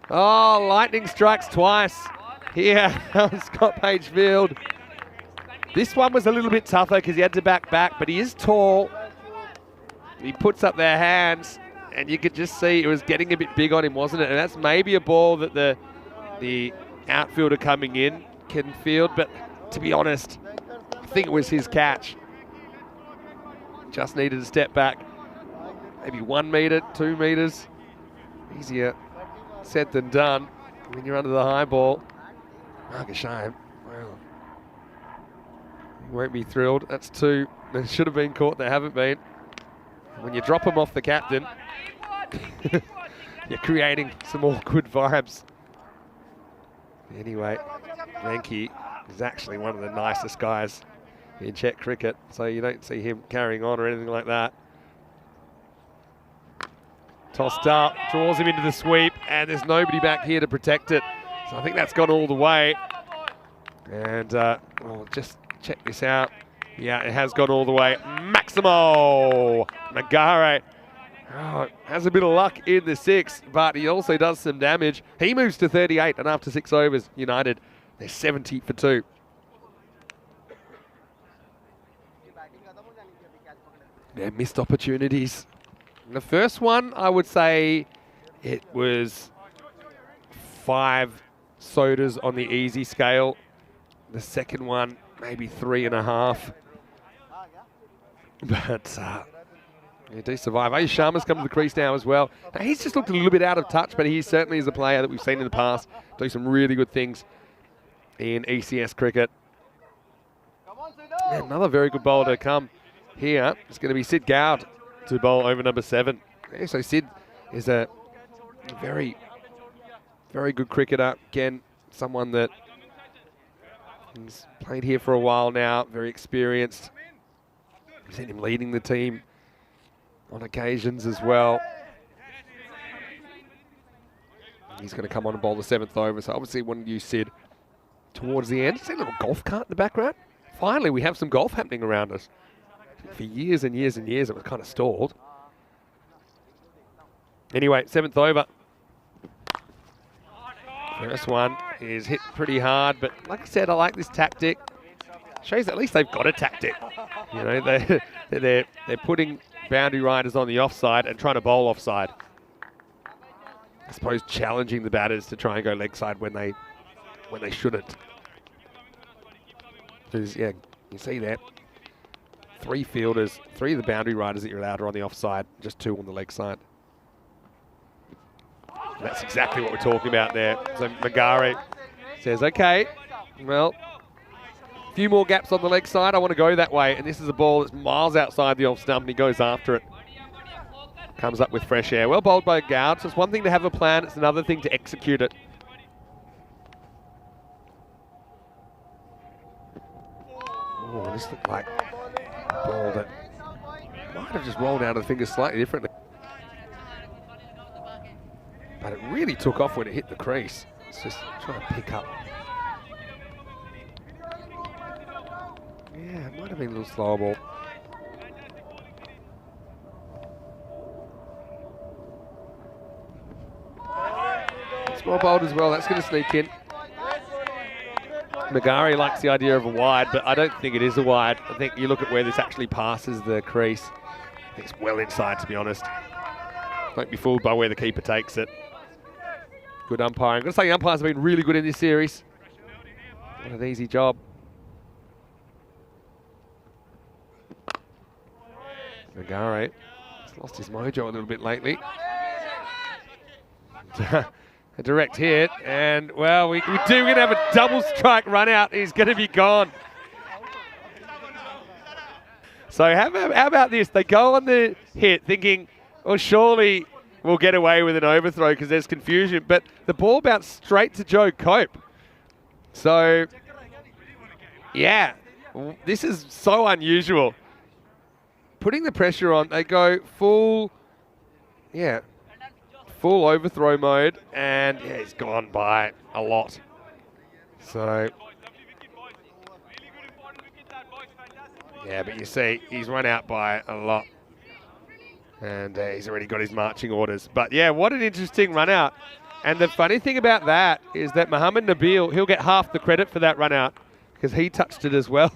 Oh, lightning strikes twice here on Scott Pagefield. This one was a little bit tougher because he had to back, but he is tall. He puts up their hands, and you could just see it was getting a bit big on him, wasn't it? And that's maybe a ball that the outfielder coming in can field, but to be honest, I think it was his catch. Just needed to step back, maybe 1 metre, 2 metres. Easier said than done when you're under the high ball. Margashayam, well, he won't be thrilled. That's 2 that should have been caught, they haven't been. When you drop them off the captain, you're creating some awkward vibes. Anyway, Venki is actually one of the nicest guys in Czech cricket, so you don't see him carrying on or anything like that. Tossed up, draws him into the sweep, and there's nobody back here to protect it. So I think that's gone all the way. And we'll just check this out. Yeah, it has gone all the way. Maximo Magare has a bit of luck in the 6th, but he also does some damage. He moves to 38, and after 6 overs, United, they're 70 for 2. Yeah, missed opportunities. The first one, I would say it was 5 sodas on the easy scale. The second one, maybe 3.5. But you do survive. Ayush Sharma's come to the crease now as well. Now, he's just looked a little bit out of touch, but he certainly is a player that we've seen in the past do some really good things in ECS cricket. And another very good bowler to come here. It's going to be Sid Goud to bowl over number 7. Yeah, so Sid is a very, very good cricketer. Again, someone that he's played here for a while now, very experienced. We've seen him leading the team on occasions as well. He's going to come on and bowl the 7th over. So obviously wanted to use Sid towards the end. See a little golf cart in the background. Finally, we have some golf happening around us. For years and years and years, it was kind of stalled. Anyway, 7th over. First one is hit pretty hard, but like I said, I like this tactic. Shows at least they've got a tactic. You know, they're putting boundary riders on the offside and trying to bowl offside. I suppose challenging the batters to try and go leg side when they shouldn't. Because yeah, you see that 3 fielders, 3 of the boundary riders that you're allowed are on the offside, just 2 on the leg side. And that's exactly what we're talking about there. So Magari says, okay, well, a few more gaps on the leg side. I want to go that way. And this is a ball that's miles outside the off stump, and he goes after it. Comes up with fresh air. Well bowled by Goud. So it's one thing to have a plan, it's another thing to execute it. Oh, this looked like a ball that might have just rolled out of the fingers slightly differently. But it really took off when it hit the crease. It's just trying to pick up. Yeah, it might have been a little slower ball. It's well bowled as well. That's going to sneak in. Magari likes the idea of a wide, but I don't think it is a wide. I think you look at where this actually passes the crease. I think it's well inside, to be honest. Don't be fooled by where the keeper takes it. Good umpiring. I'm going to say the umpires have been really good in this series. What an easy job. Magari has lost his mojo a little bit lately. A direct hit, and well, we're going to have a double strike run out. He's going to be gone. So how about this? They go on the hit thinking, well, surely we'll get away with an overthrow because there's confusion, but the ball bounced straight to Joe Cope. So, yeah, this is so unusual. Putting the pressure on, they go full overthrow mode, and yeah, he's gone by a lot. So, yeah, but you see, he's run out by a lot. And he's already got his marching orders. But yeah, what an interesting run out. And the funny thing about that is that Mohammad Nabil, he'll get half the credit for that run out because he touched it as well.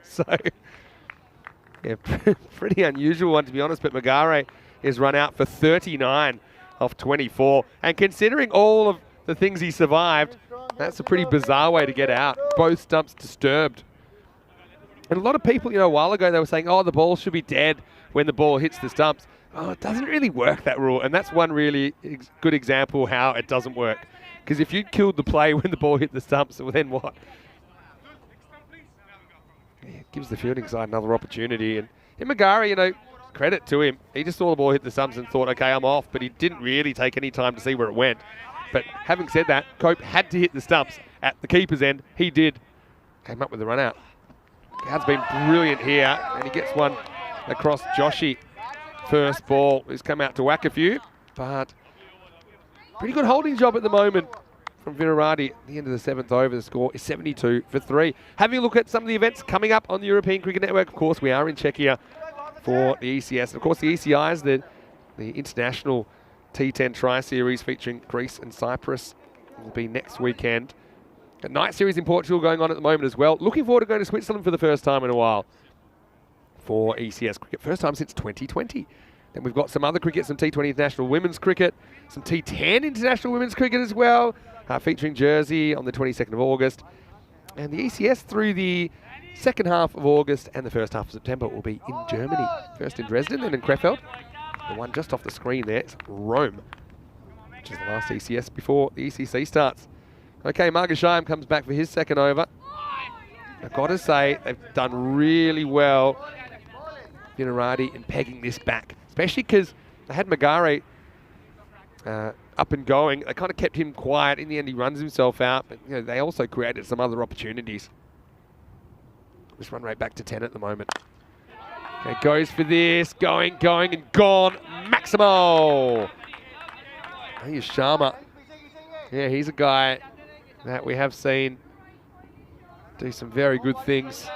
So, yeah, pretty unusual one to be honest. But Magari is run out for 39 off 24. And considering all of the things he survived, that's a pretty bizarre way to get out. Both stumps disturbed. And a lot of people, a while ago, they were saying, oh, the ball should be dead when the ball hits the stumps. Oh, it doesn't really work, that rule. And that's one really good example how it doesn't work. Because if you killed the play when the ball hit the stumps, well, then what? Yeah, it gives the fielding side another opportunity. And Magari, credit to him. He just saw the ball hit the stumps and thought, okay, I'm off. But he didn't really take any time to see where it went. But having said that, Cope had to hit the stumps at the keeper's end. He did. Came up with the run out. Cowd's been brilliant here, and he gets one across Joshi. First ball. He's come out to whack a few, but pretty good holding job at the moment from Virarati. At the end of the 7th over, the score is 72 for 3. Having a look at some of the events coming up on the European Cricket Network. Of course, we are in Czechia for the ECS. And of course, the ECIs, the International T10 Tri-Series featuring Greece and Cyprus will be next weekend. A night series in Portugal going on at the moment as well. Looking forward to going to Switzerland for the first time in a while for ECS cricket. First time since 2020. Then we've got some other cricket, some T20 International Women's Cricket, some T10 International Women's Cricket as well, featuring Jersey on the 22nd of August. And the ECS through the second half of August and the first half of September will be in Germany. First in Dresden, then in Krefeld. The one just off the screen there is Rome, which is the last ECS before the ECC starts. Okay, Margashayam comes back for his second over. I've got to say, they've done really well, Vinarati, in pegging this back. Especially because they had Magari up and going. They kind of kept him quiet. In the end, he runs himself out, but they also created some other opportunities. This run rate back to 10 at the moment. Okay, goes for this, going, and gone. Maximo! Here's Sharma. Yeah, he's a guy that we have seen do some very good things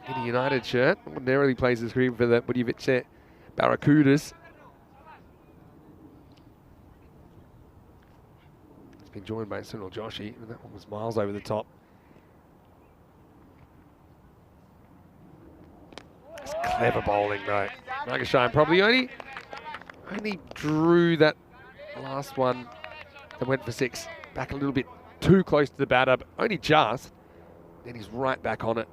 in a United shirt. Ordinarily plays the screen for the Budivice Barracudas. It's been joined by Sunil Joshi, and that one was miles over the top. It's clever bowling though. Margashine probably only drew that last one that went for 6 back a little bit too close to the batter, but only just. Then he's right back on it.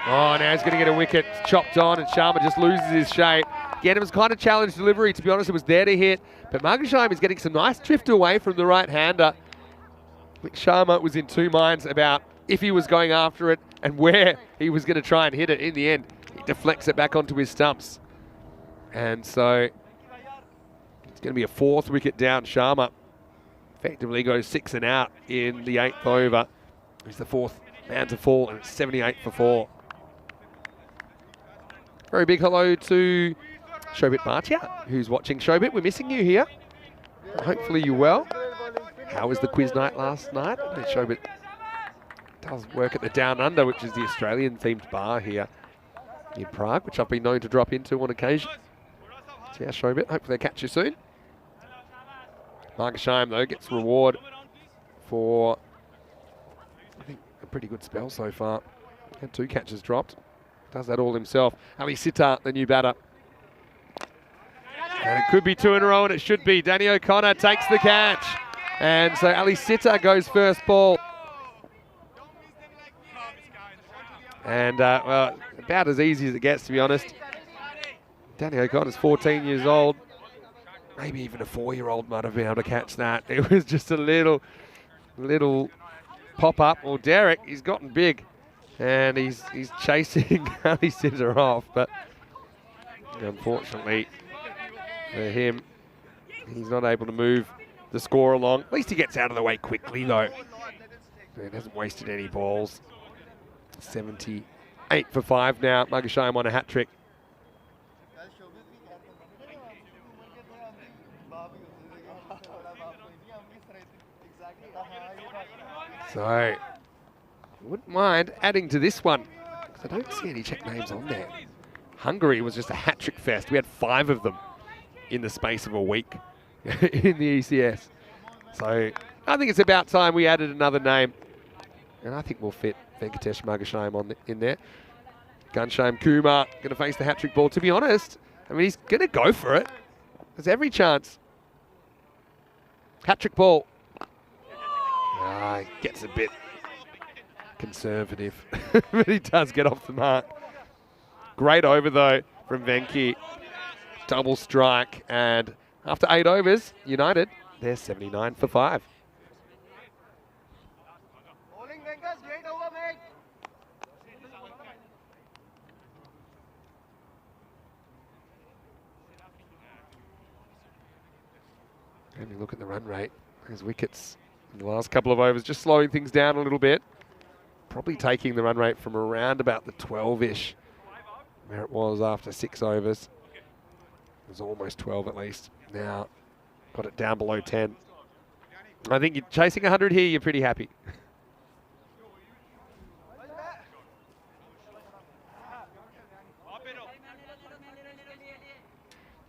Oh, now he's going to get a wicket. It's chopped on, and Sharma just loses his shape. Again, it was kind of challenge delivery. To be honest, it was there to hit. But Margashine is getting some nice drift away from the right-hander. I think Sharma was in 2 minds about if he was going after it and where he was going to try and hit it. In the end, he deflects it back onto his stumps. And so it's going to be a 4th wicket down. Sharma effectively goes 6 and out in the 8th over. He's the 4th man to fall, and it's 78 for 4. Very big hello to Shobit Bhatia, who's watching. Shobit, we're missing you here. Hopefully you're well. How was the quiz night last night? Shobit does work at the Down Under, which is the Australian-themed bar here in Prague, which I've been known to drop into on occasion. So yeah, Shobit, hopefully I'll catch you soon. Margashine, though, gets reward for, I think, a pretty good spell so far. Had 2 catches dropped. Does that all himself. Ali Sitar, the new batter. And it could be 2 in a row, and it should be. Danny O'Connor takes the catch. And so Ali Sitar goes first ball. And, well, about as easy as it gets, to be honest. Danny O'Connor's 14 years old. Maybe even a 4-year-old might have been able to catch that. It was just a little pop-up. Well, Derek, he's gotten big. And he's chasing Ali Sitar off. But unfortunately for him, he's not able to move the score along. At least he gets out of the way quickly, though. He hasn't wasted any balls. 78 for 5 now. Margashine on a hat-trick. So, I wouldn't mind adding to this one, because I don't see any Czech names on there. Hungary was just a hat-trick fest. We had 5 of them in the space of a week in the ECS. So, I think it's about time we added another name. And I think we'll fit Venkatesh Margashine in there. Ghanshyam Kumar going to face the hat-trick ball. To be honest, I mean, he's going to go for it. There's every chance. Hat-trick ball. Gets a bit conservative, but he does get off the mark. Great over, though, from Venki. Double strike, and after 8 overs, United, they're 79 for 5. Having a look at the run rate. There's wickets in the last couple of overs, just slowing things down a little bit. Probably taking the run rate from around about the 12-ish, where it was after 6 overs. It was almost 12 at least. Now, got it down below 10. I think you're chasing 100 here, you're pretty happy.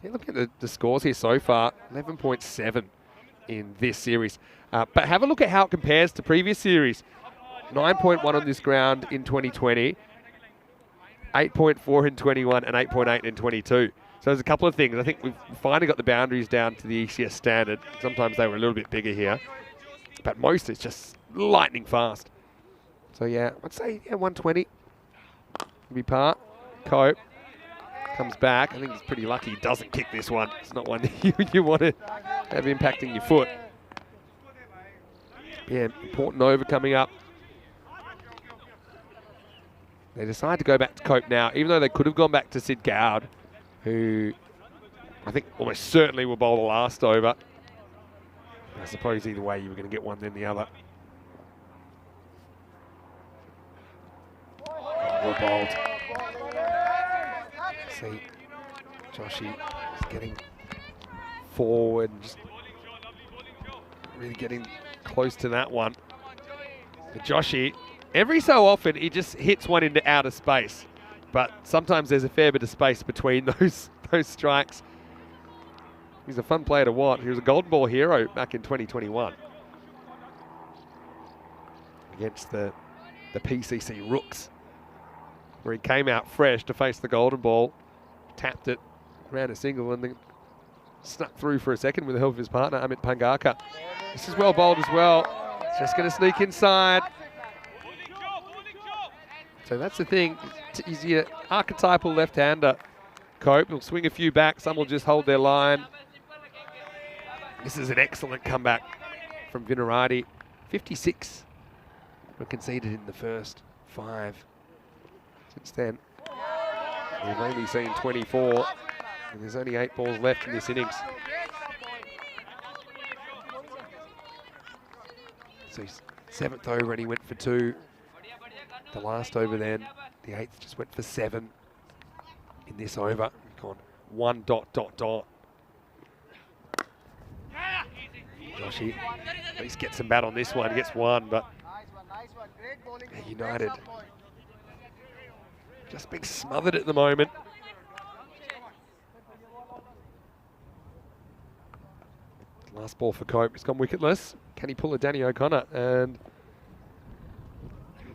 Yeah, look at the scores here so far, 11.7 in this series. But have a look at how it compares to previous series. 9.1 on this ground in 2020, 8.4 in 21, and 8.8 in 22. So there's a couple of things. I think we've finally got the boundaries down to the ECS standard. Sometimes they were a little bit bigger here, but most is just lightning fast. So yeah, I'd say 120 would be par. Cope comes back. I think he's pretty lucky he doesn't kick this one. It's not one that you want to have impacting your foot. Yeah, important over coming up. They decide to go back to Cope now, even though they could have gone back to Sid Gowd, who I think almost certainly will bowl the last over. I suppose either way you were going to get one then the other. Well bowled. See, Joshy is getting forward, just really getting close to that one. But Joshy, every so often he just hits one into outer space, but sometimes there's a fair bit of space between those strikes. He's a fun player to watch. He was a Golden Ball hero back in 2021 against the PCC Rooks, where he came out fresh to face the Golden Ball, tapped it, ran a single, and then snuck through for a second with the help of his partner, Amit Pangaka. This is well bowled as well. It's just going to sneak inside. So that's the thing. He's your archetypal left-hander. Cope will swing a few back. Some will just hold their line. This is an excellent comeback from Vinarati. 56 were conceded in the first 5. Since then, we've only seen 24, and there's only 8 balls left in this innings. So 7th over and he went for 2. The last over then, the 8th just went for 7 in this over. We've gone 1 ... Joshy at least gets some bat on this one, gets 1, but United just being smothered at the moment. Last ball for Cope, it's gone wicketless. Can he pull a Danny O'Connor and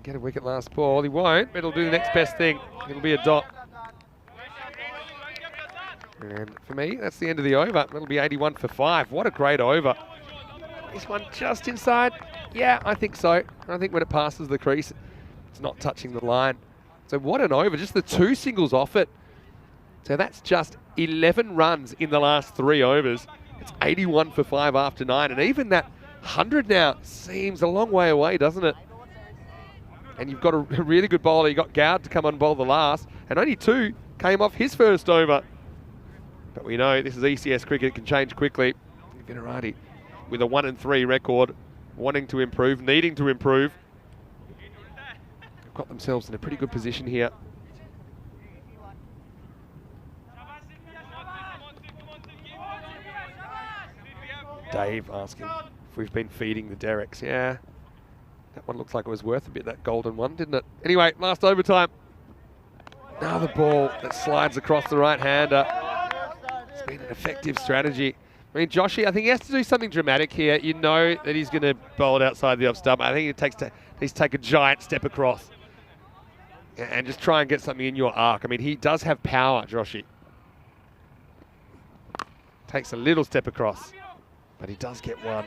get a wicket last ball? He won't, but it'll do the next best thing. It'll be a dot. And for me, that's the end of the over. It'll be 81 for 5. What a great over. This one just inside. Yeah, I think so. I think when it passes the crease, it's not touching the line. So what an over, just the 2 singles off it. So that's just 11 runs in the last 3 overs. It's 81 for 5 after 9. And even that 100 now seems a long way away, doesn't it? And you've got a really good bowler. You got Gowd to come on and bowl the last. And only 2 came off his first over. But we know this is ECS cricket. It can change quickly. Vinarati with a 1-3 record, wanting to improve, needing to improve. They've got themselves in a pretty good position here. Dave asking if we've been feeding the Derricks. Yeah, that one looks like it was worth a bit, that golden one, didn't it? Anyway, last overtime. Another ball that slides across the right-hander. It's been an effective strategy. I mean, Joshy, I think he has to do something dramatic here. You know that he's going to bowl it outside the off stump. I think he needs to take a giant step across and just try and get something in your arc. I mean, he does have power, Joshy. Takes a little step across, but he does get one.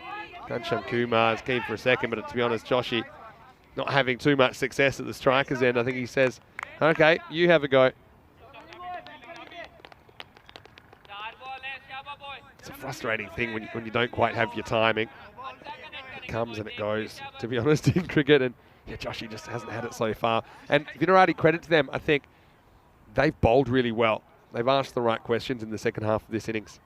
Ghanshyam Kumar is keen for a second, but to be honest, Joshy not having too much success at the striker's end. I think he says, okay, you have a go. It's a frustrating thing when you don't quite have your timing. It comes and it goes, to be honest, in cricket. And yeah, Joshy just hasn't had it so far. And Vinarati, credit to them, I think they've bowled really well. They've asked the right questions in the second half of this innings.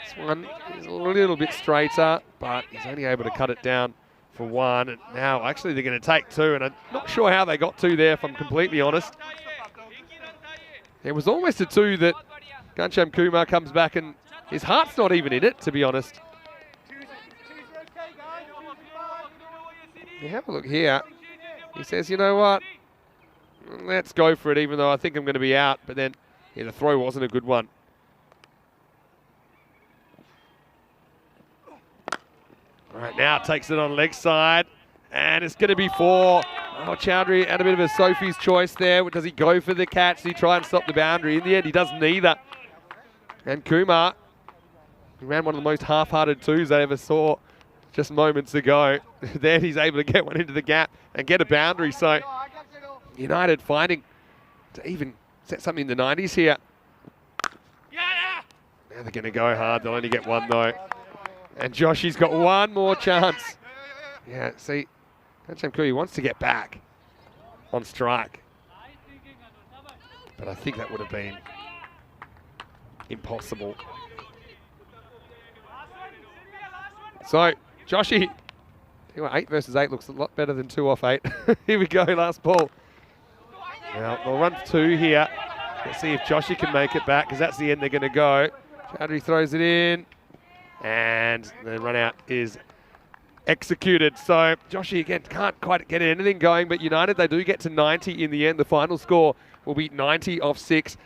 This one is a little bit straighter, but he's only able to cut it down for 1. And now, actually, they're going to take 2. And I'm not sure how they got 2 there, if I'm completely honest. It was almost a 2 that Ghanshyam Kumar comes back and his heart's not even in it, to be honest. You have a look here. He says, you know what? Let's go for it, even though I think I'm going to be out. But then, yeah, the throw wasn't a good one. All right, now takes it on leg side. And it's going to be 4. Oh, Chowdhury had a bit of a Sophie's choice there. Does he go for the catch? Does he try and stop the boundary? In the end, he does neither. And Kumar, he ran one of the most half-hearted 2s I ever saw just moments ago. Then he's able to get one into the gap and get a boundary. So United finding to even set something in the 90s here. Now they're going to go hard. They'll only get 1 though. And Joshy's got 1 more chance. Yeah, see, Kanchamkui wants to get back on strike. But I think that would have been impossible. So, Joshy, 8 versus 8 looks a lot better than 2 off 8. Here we go, last ball. Now, they'll run for 2 here. Let's see if Joshy can make it back, because that's the end they're going to go. Chowdhury throws it in, and the run out is executed. So Joshy again can't quite get anything going, but United, they do get to 90 in the end. The final score will be 90 off 6.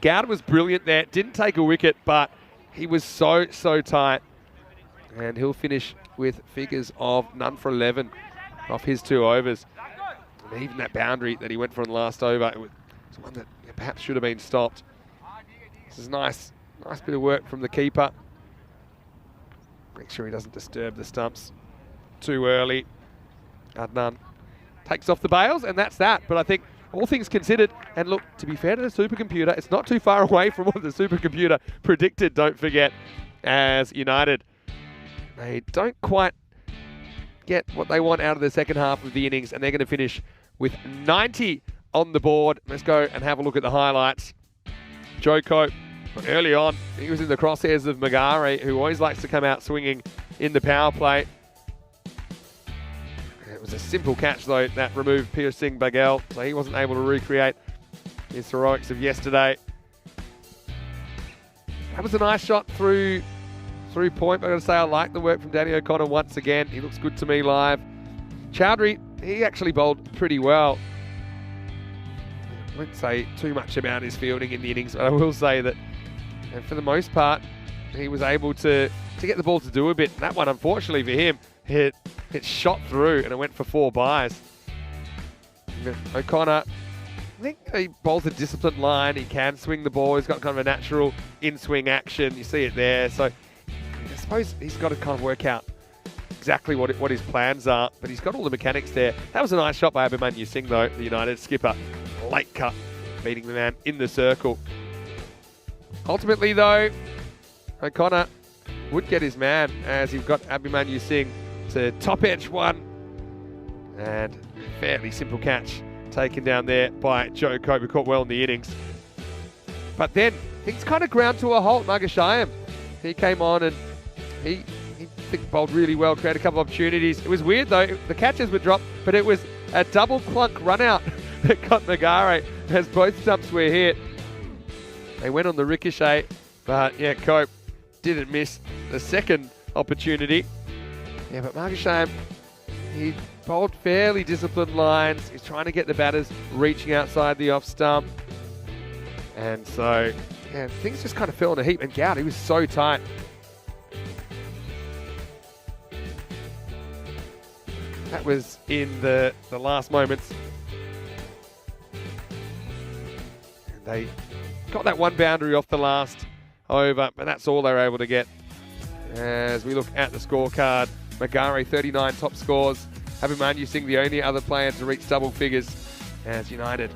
Gowd was brilliant there. Didn't take a wicket, but he was so tight. And he'll finish with figures of none for 11 off his 2 overs. And even that boundary that he went for in the last over, it was one that perhaps should have been stopped. This is nice bit of work from the keeper. Make sure he doesn't disturb the stumps too early. Adnan takes off the bails, and that's that. But I think all things considered, and look, to be fair to the supercomputer, it's not too far away from what the supercomputer predicted, don't forget, as United. They don't quite get what they want out of the second half of the innings, and they're going to finish with 90 on the board. Let's go and have a look at the highlights. Joko, early on, he was in the crosshairs of Magari, who always likes to come out swinging in the power play. It was a simple catch, though, that removed Peer Singh Baghel, so he wasn't able to recreate his heroics of yesterday. That was a nice shot through point, but I've got to say I like the work from Danny O'Connor once again. He looks good to me live. Chowdhury, he actually bowled pretty well. I won't say too much about his fielding in the innings, but I will say that for the most part, he was able to get the ball to do a bit. That one, unfortunately for him, it shot through and it went for 4 byes. O'Connor, I think he bowls a disciplined line. He can swing the ball. He's got kind of a natural in-swing action. You see it there. So I suppose he's got to kind of work out exactly what his plans are, but he's got all the mechanics there. That was a nice shot by Abhimanyu Singh, though, the United skipper. Late cut, beating the man in the circle. Ultimately, though, O'Connor would get his man as he's got Abhimanyu Singh to top edge one. And fairly simple catch taken down there by Joe Cope, who caught well in the innings. But then things kind of ground to a halt. Magashayam, he came on and he bowled really well, created a couple of opportunities. It was weird though, the catches were dropped, but it was a double clunk run out that got Magare as both stumps were hit. They went on the ricochet, but yeah, Cope didn't miss the second opportunity. Yeah, but Magashayam, he bowled fairly disciplined lines. He's trying to get the batters reaching outside the off stump. And so, yeah, things just kind of fell in a heap. And Gowd, he was so tight. That was in the last moments. And they got that one boundary off the last over, and that's all they were able to get. As we look at the scorecard, Magare 39 top scores. Abhimanyu Singh the only other player to reach double figures as United.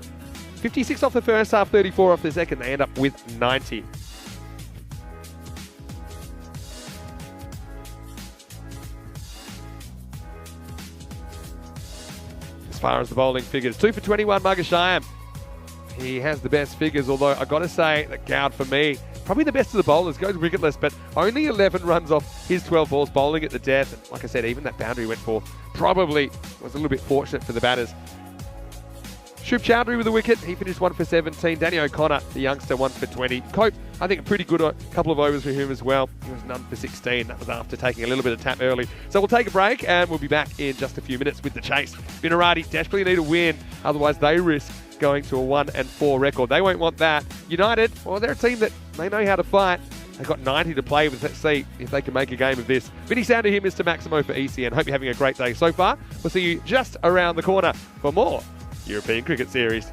56 off the first half, 34 off the second. They end up with 90. As far as the bowling figures, 2 for 21 Magashayam. He has the best figures, although I've got to say that Gowd, for me, probably the best of the bowlers, goes wicketless, but only 11 runs off his 12 balls, bowling at the death. And like I said, even that boundary went for probably was a little bit fortunate for the batters. Shub Chowdhury with a wicket. He finished 1 for 17. Danny O'Connor, the youngster, 1 for 20. Cope, I think a pretty good couple of overs for him as well. He was none for 16. That was after taking a little bit of tap early. So we'll take a break and we'll be back in just a few minutes with the chase. Binarati desperately need a win. Otherwise, they risk going to a 1-4 record. They won't want that. United, well, they're a team that they know how to fight. They've got 90 to play with. Let's see if they can make a game of this. Vinny Sounder here, Mr. Maximo for ECN. Hope you're having a great day so far. We'll see you just around the corner for more European Cricket Series.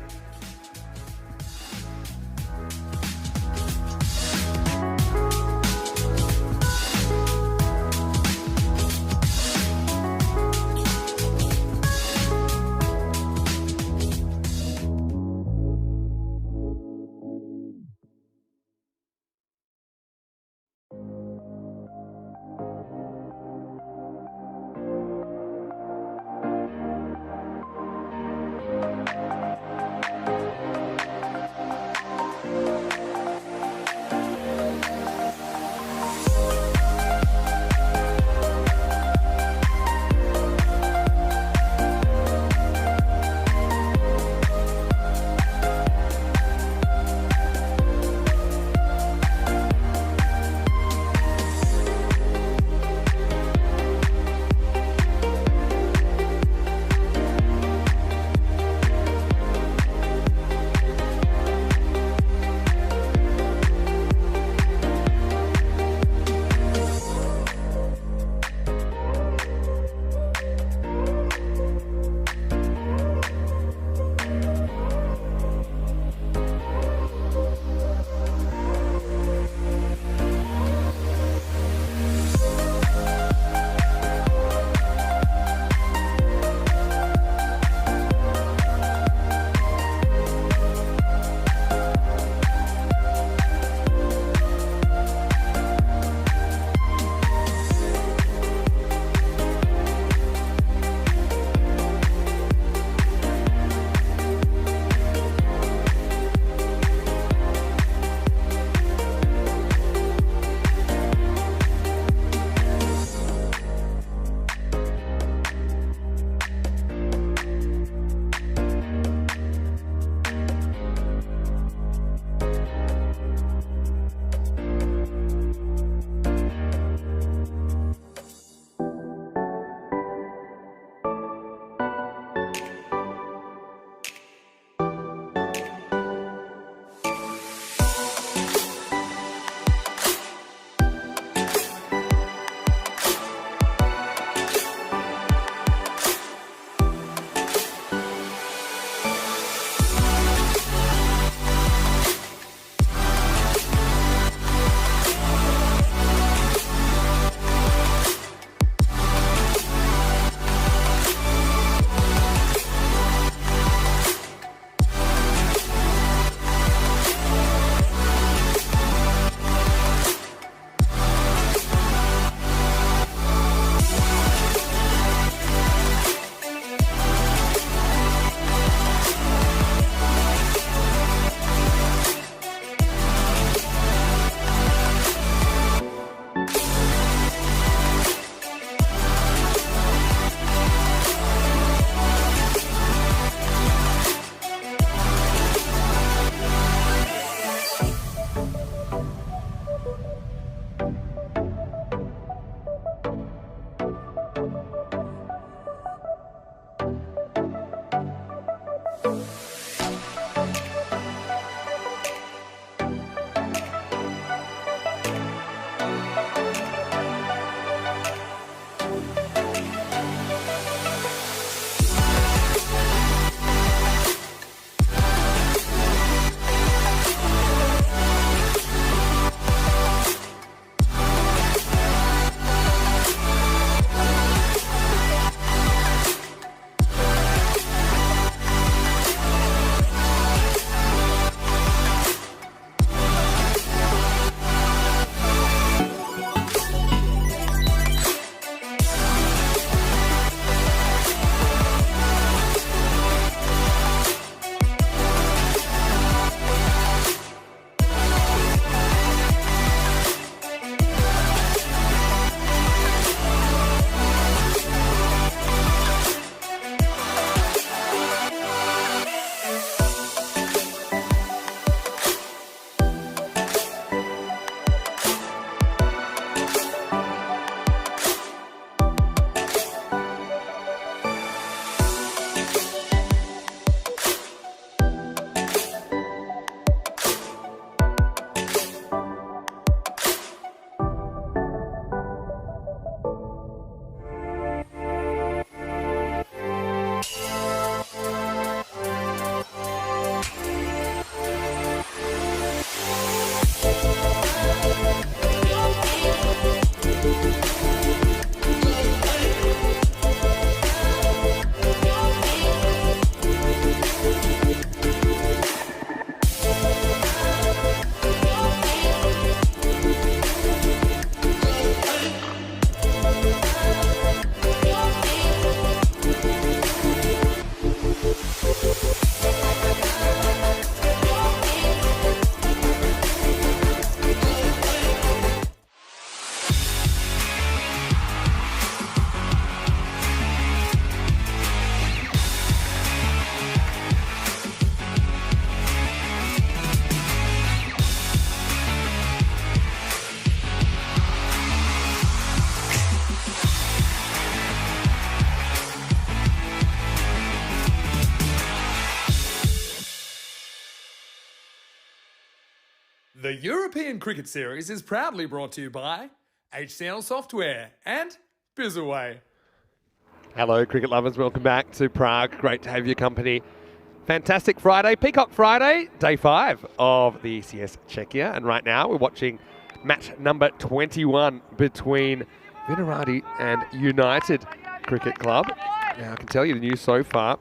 The European Cricket Series is proudly brought to you by HCN Software and Bizaway. Hello, cricket lovers. Welcome back to Prague. Great to have your company. Fantastic Friday, Peacock Friday, day 5 of the ECS Czechia. And right now we're watching match number 21 between Vinorati and United Cricket Club. Now, I can tell you the news so far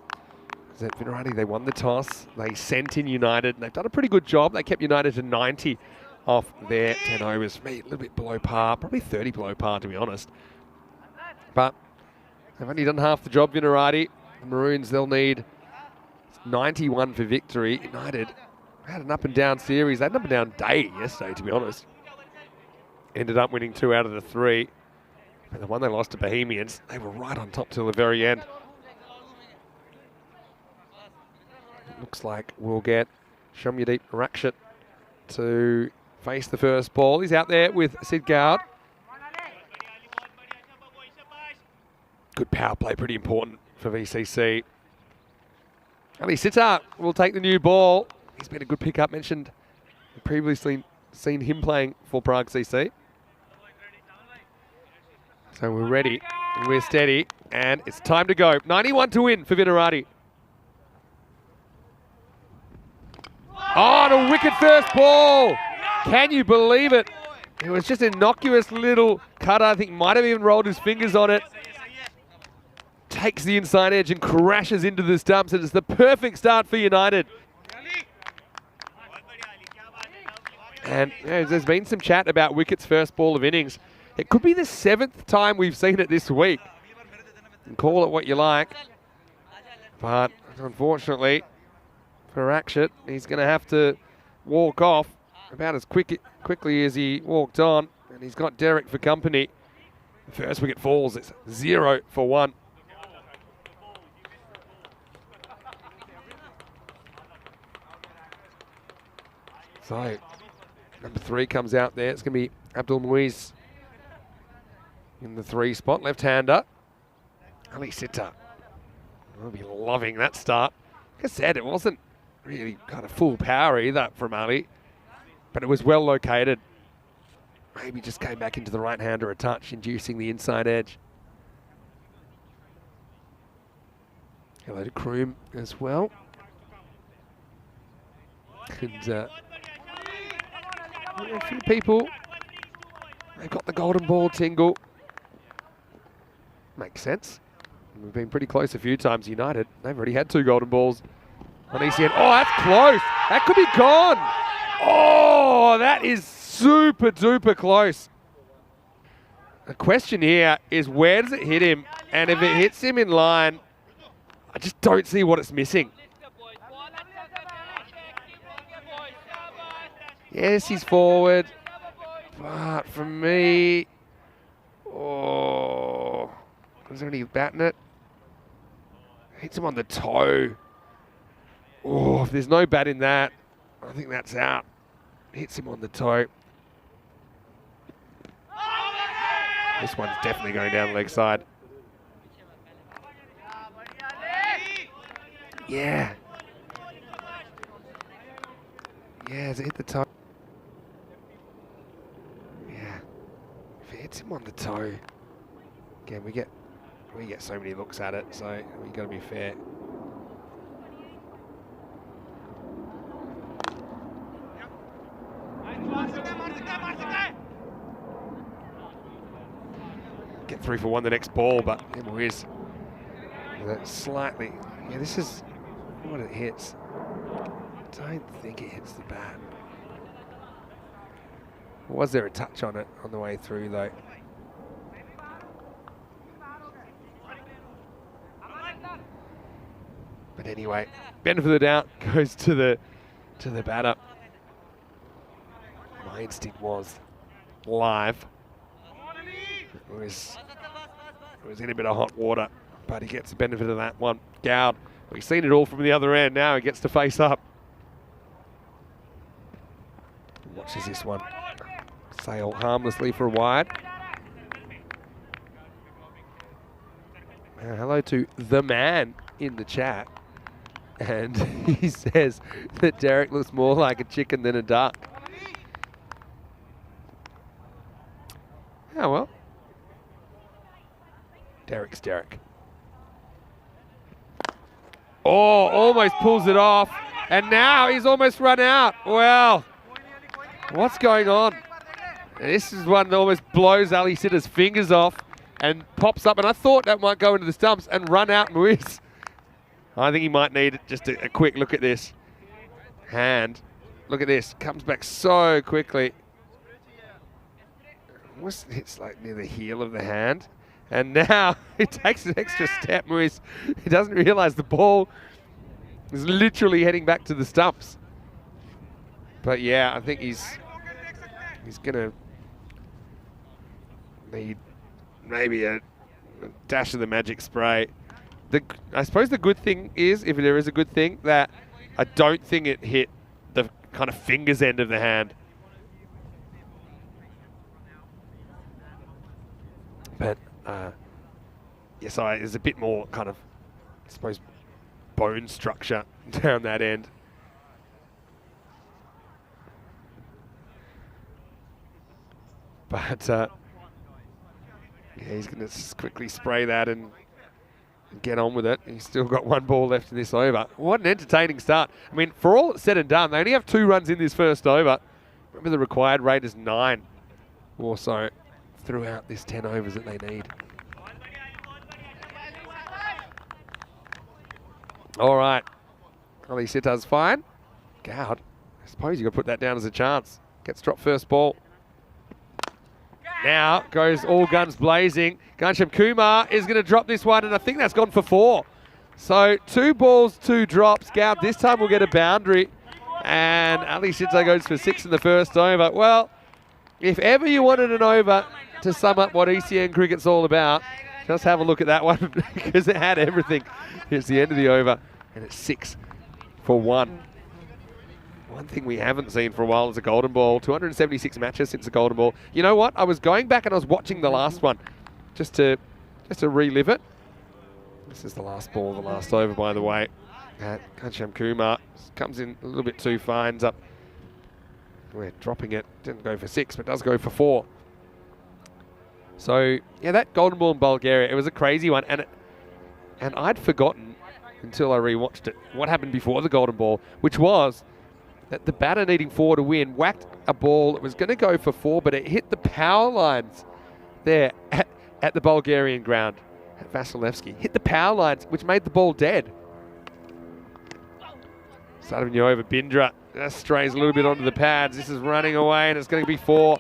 is that Vinorati, they won the toss. They sent in United. And they've done a pretty good job. They kept United to 90 off their 10 overs. For me, a little bit below par, probably 30 below par, to be honest. But they've only done half the job, Vinorati. The Maroons, they'll need 91 for victory. United had an up-and-down series. They had an up-and-down day yesterday, to be honest. Ended up winning 2 out of the 3. But the one they lost to Bohemians, they were right on top till the very end. Looks like we'll get Shamyadeep Rakshit to face the first ball. He's out there with Sid Gowd. Good power play, pretty important for VCC. Ali Sitar will take the new ball. He's been a good pickup, mentioned previously seen him playing for Prague CC. So we're ready, we're steady, and it's time to go. 91 to win for Vinorati. Oh, and a wicket first ball. Can you believe it? It was just an innocuous little cutter. I think might have even rolled his fingers on it. Takes the inside edge and crashes into the stumps. It is the perfect start for United. And there's been some chat about Wicket's first ball of innings. It could be the 7th time we've seen it this week. And call it what you like. But unfortunately for Rakshit, he's going to have to walk off about as quickly as he walked on. And he's got Derek for company. The first wicket falls. It's 0 for 1. So, number 3 comes out there. It's going to be Abdul Muiz in the 3 spot. Left-hander. Ali Sitar. I'll be loving that start. Like I said, it wasn't really kind of full power either from Ali, but it was well located. Maybe just came back into the right-hander a touch, inducing the inside edge. Hello to Kroom as well. And a few people, they've got the golden ball tingle. Makes sense. We've been pretty close a few times. United, they've already had 2 golden balls on ECN. Oh, that's close. That could be gone. Oh, that is super duper close. The question here is, where does it hit him? And if it hits him in line, I just don't see what it's missing. Yes, he's forward, but for me, oh, is there any batting it? Hits him on the toe. Oh, if there's no bat in that, I think that's out. Hits him on the toe. This one's definitely going down the leg side. Yeah. Yeah, has it hit the toe? Yeah. If it hits him on the toe, again, we get so many looks at it, so we got to be fair. Get 3 for 1 the next ball, but it is that slightly. Yeah, this is what it hits. I don't think it hits the bat. Was there a touch on it on the way through though? But anyway, benefit of the doubt goes to the batter. My instinct was live. It was in a bit of hot water, but he gets the benefit of that one. Gowd, we've seen it all from the other end. Now he gets to face up. Watches this one sail harmlessly for a wide. Hello to the man in the chat. And he says that Derek looks more like a chicken than a duck. Oh, well. Derek's Derek. Oh, almost pulls it off. And now he's almost run out. Well, what's going on? This is one that almost blows Ali Sitter's fingers off and pops up. And I thought that might go into the stumps and run out Muiz. I think he might need just a quick look at this. Hand. Look at this. Comes back so quickly. It's like near the heel of the hand. And now he takes an extra step, Muiz. He doesn't realise the ball is literally heading back to the stumps. But yeah, I think he's going to need maybe a dash of the magic spray. I suppose the good thing is, if there is a good thing, that I don't think it hit the kind of fingers end of the hand. But yes, there's a bit more kind of, I suppose, bone structure down that end. But yeah, he's going to quickly spray that and get on with it. He's still got one ball left in this over. What an entertaining start. I mean, for all that's said and done, they only have 2 runs in this first over. Remember, the required rate is 9 or so throughout this 10 overs that they need. All right. Ali Sitter's fine. God, I suppose you've got to put that down as a chance. Gets dropped first ball. Now goes all guns blazing. Ghanshyam Kumar is going to drop this one, and I think that's gone for 4. So 2 balls, 2 drops. Goud this time will get a boundary. And Ali Sitter goes for 6 in the first over. Well, if ever you wanted an over to sum up what ECN cricket's all about, just have a look at that one because it had everything. It's the end of the over, and it's 6 for 1. One thing we haven't seen for a while is a golden ball. 276 matches since the golden ball. You know what? I was going back and I was watching the last one just to relive it. This is the last ball, the last over, by the way. Ghanshyam Kumar comes in a little bit too far, ends up, we're dropping it. Didn't go for 6, but does go for 4. So, yeah, that golden ball in Bulgaria, it was a crazy one. And I'd forgotten, until I rewatched it, what happened before the golden ball, which was that the batter needing 4 to win whacked a ball that was going to go for 4, but it hit the power lines there at the Bulgarian ground. At Vasilevsky. Hit the power lines, which made the ball dead. Start of a new over. Bindra strays a little bit onto the pads. This is running away, and it's going to be 4.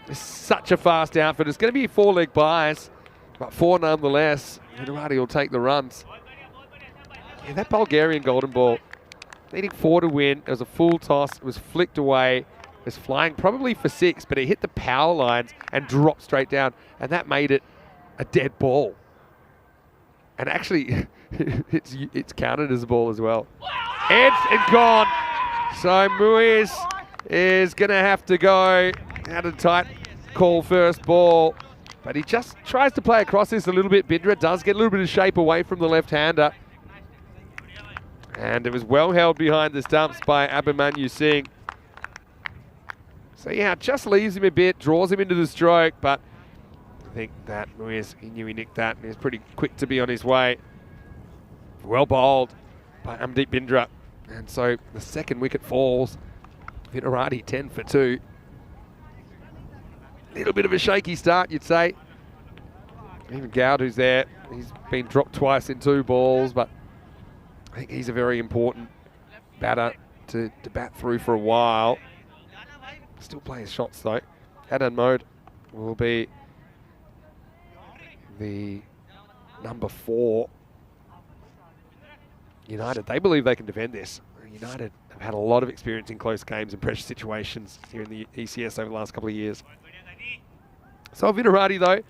It's such a fast outfit. It's going to be 4-leg buys, but 4 nonetheless. Hirati will take the runs. Yeah, that Bulgarian golden ball, needing 4 to win. It was a full toss. It was flicked away. It was flying probably for 6, but it hit the power lines and dropped straight down, and that made it a dead ball. And actually, it's counted as a ball as well. It's gone. So Muiz is going to have to go out of tight call first ball. But he just tries to play across this a little bit. Bindra does get a little bit of shape away from the left-hander. And it was well held behind the stumps by Abhimanyu Singh. So yeah, just leaves him a bit, draws him into the stroke, but I think that Muiz, he knew he nicked that, and he was pretty quick to be on his way. Well bowled by Amdeep Bindra. And so the second wicket falls. Hirati 10 for 2. Little bit of a shaky start, you'd say. Even Goud, who's there, he's been dropped twice in 2 balls, but I think he's a very important batter to bat through for a while. Still playing shots though. Adnan Mode will be the number 4. United, they believe they can defend this. United have had a lot of experience in close games and pressure situations here in the ECS over the last couple of years. So Hirati though,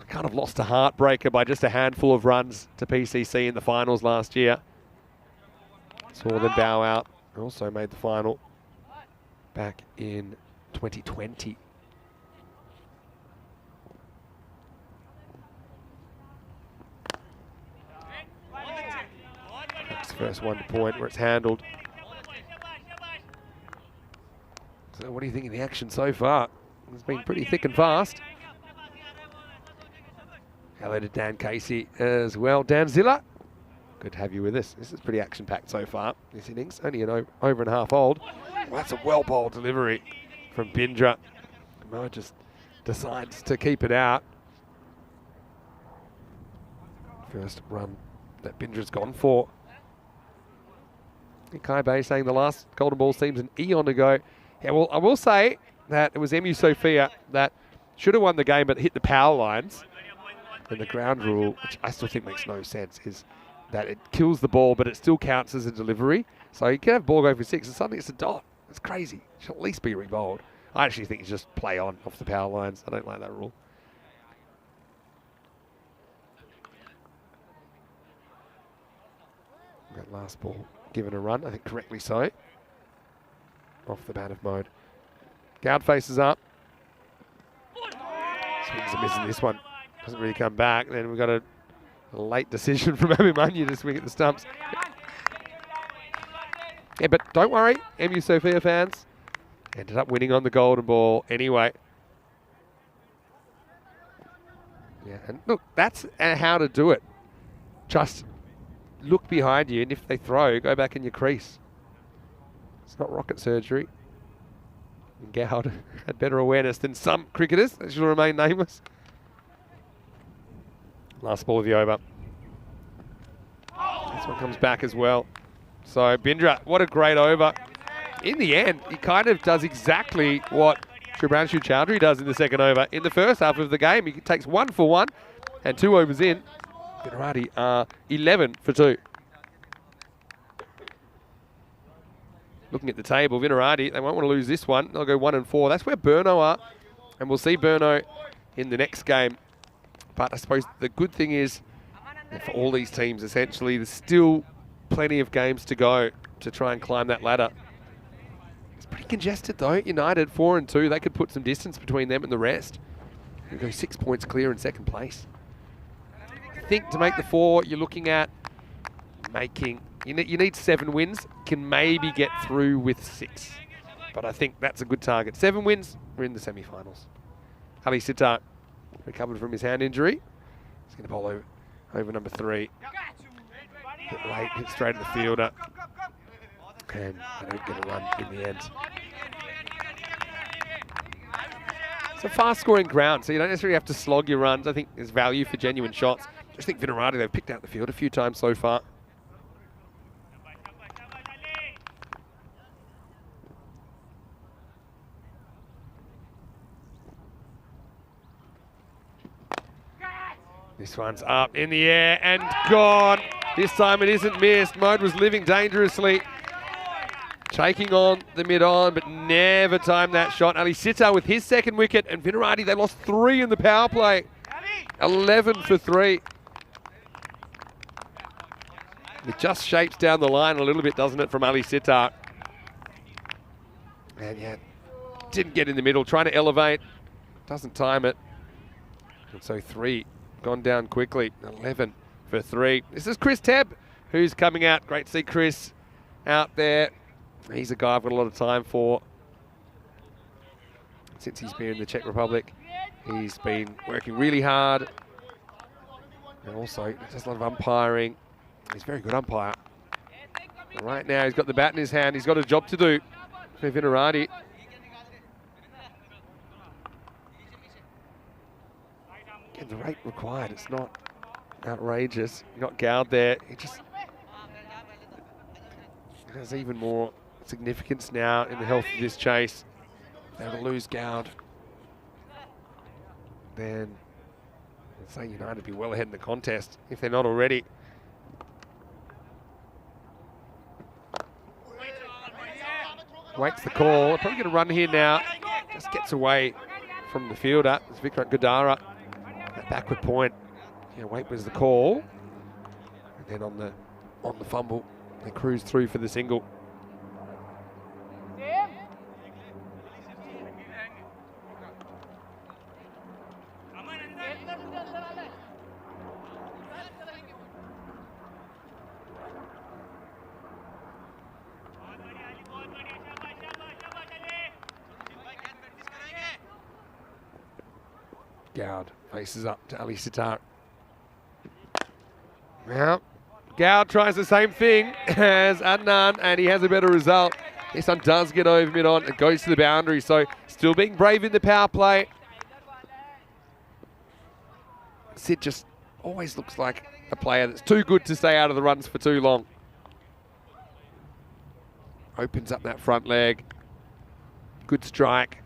kind of lost a heartbreaker by just a handful of runs to PCC in the finals last year. Saw them bow out. Also made the final back in 2020. That's the first one to point where it's handled. So what do you think of the action so far? It's been pretty thick and fast. Hello to Dan Casey as well. Dan Zilla, good to have you with us. This is pretty action-packed so far, this innings. Only an over and a half old. Well, that's a well-bowled delivery from Bindra. Mo just decides to keep it out. First run that Bindra's gone for. Kai Bay saying the last golden ball seems an eon ago. Yeah, well, I will say that it was MU Sophia that should have won the game but hit the power lines. And the ground rule, which I still think makes no sense, is that it kills the ball but it still counts as a delivery. So you can have ball go for 6 and suddenly it's a dot. It's crazy. It should at least be re-bowled. I actually think you just play on off the power lines. I don't like that rule. That last ball given a run, I think correctly so. Off the bat of Mode. Gowd faces up. Swings and misses this one. Doesn't really come back. Then we've got a late decision from Abimanyu to swing at the stumps. Yeah, but don't worry, MU Sophia fans. Ended up winning on the golden ball anyway. Yeah, and look, that's how to do it. Just look behind you, and if they throw, go back in your crease. It's not rocket surgery. And Gowd had better awareness than some cricketers that should remain nameless. Last ball of the over. This one comes back as well. So Bindra, what a great over. In the end, he kind of does exactly what Shubhranshu Chowdhury does in the second over. In the first half of the game, he takes 1 for 1 and 2 overs in. Vinarati are 11 for 2. Looking at the table, Vinarati, they won't want to lose this one. They'll go 1 and 4. That's where Burno are. And we'll see Burno in the next game. But I suppose the good thing is, for all these teams, essentially, there's still plenty of games to go to try and climb that ladder. It's pretty congested, though. United, 4 and 2. They could put some distance between them and the rest. They go 6 points clear in second place. I think to make the 4, you're looking at making... You need 7 wins. Can maybe get through with 6. But I think that's a good target. 7 wins, we're in the semi-finals. Ali Sitar recovered from his hand injury. He's going to bowl over number 3. Hit late, hit straight at the fielder. And they don't get a run in the end. It's a fast-scoring ground, so you don't necessarily have to slog your runs. I think there's value for genuine shots. I just think Vinarati, they've picked out the field a few times so far. This one's up in the air and gone. This time it isn't missed. Mode was living dangerously. Taking on the mid-on, but never timed that shot. Ali Sitar with his second wicket, and Vinarati, they lost 3 in the power play. 11 for 3. It just shapes down the line a little bit, doesn't it, from Ali Sitar? And yeah, didn't get in the middle, trying to elevate. Doesn't time it. And so 3 gone down quickly. 11 for 3. This is Chris Tebb, who's coming out. Great to see Chris out there. He's a guy I've got a lot of time for. Since he's been in the Czech Republic, he's been working really hard. And also, does a lot of umpiring. He's a very good umpire. And right now, he's got the bat in his hand. He's got a job to do for Vinarati. Again, the rate required, it's not outrageous. You got Gowd there. It has even more significance now in the health of this chase. If they were to lose Gowd, then I'd say United would be well ahead in the contest, if they're not already. Waits the call. Probably going to run here now. Just gets away from the fielder. It's Vikrant Gadara. That backward point. Yeah, Wait was the call. And then on the fumble, they cruise through for the single. Gowd faces up to Ali Sitar. Well, Gowd tries the same thing as Adnan, and he has a better result. This one does get over mid-on and goes to the boundary, so still being brave in the power play. Sid just always looks like a player that's too good to stay out of the runs for too long. Opens up that front leg. Good strike.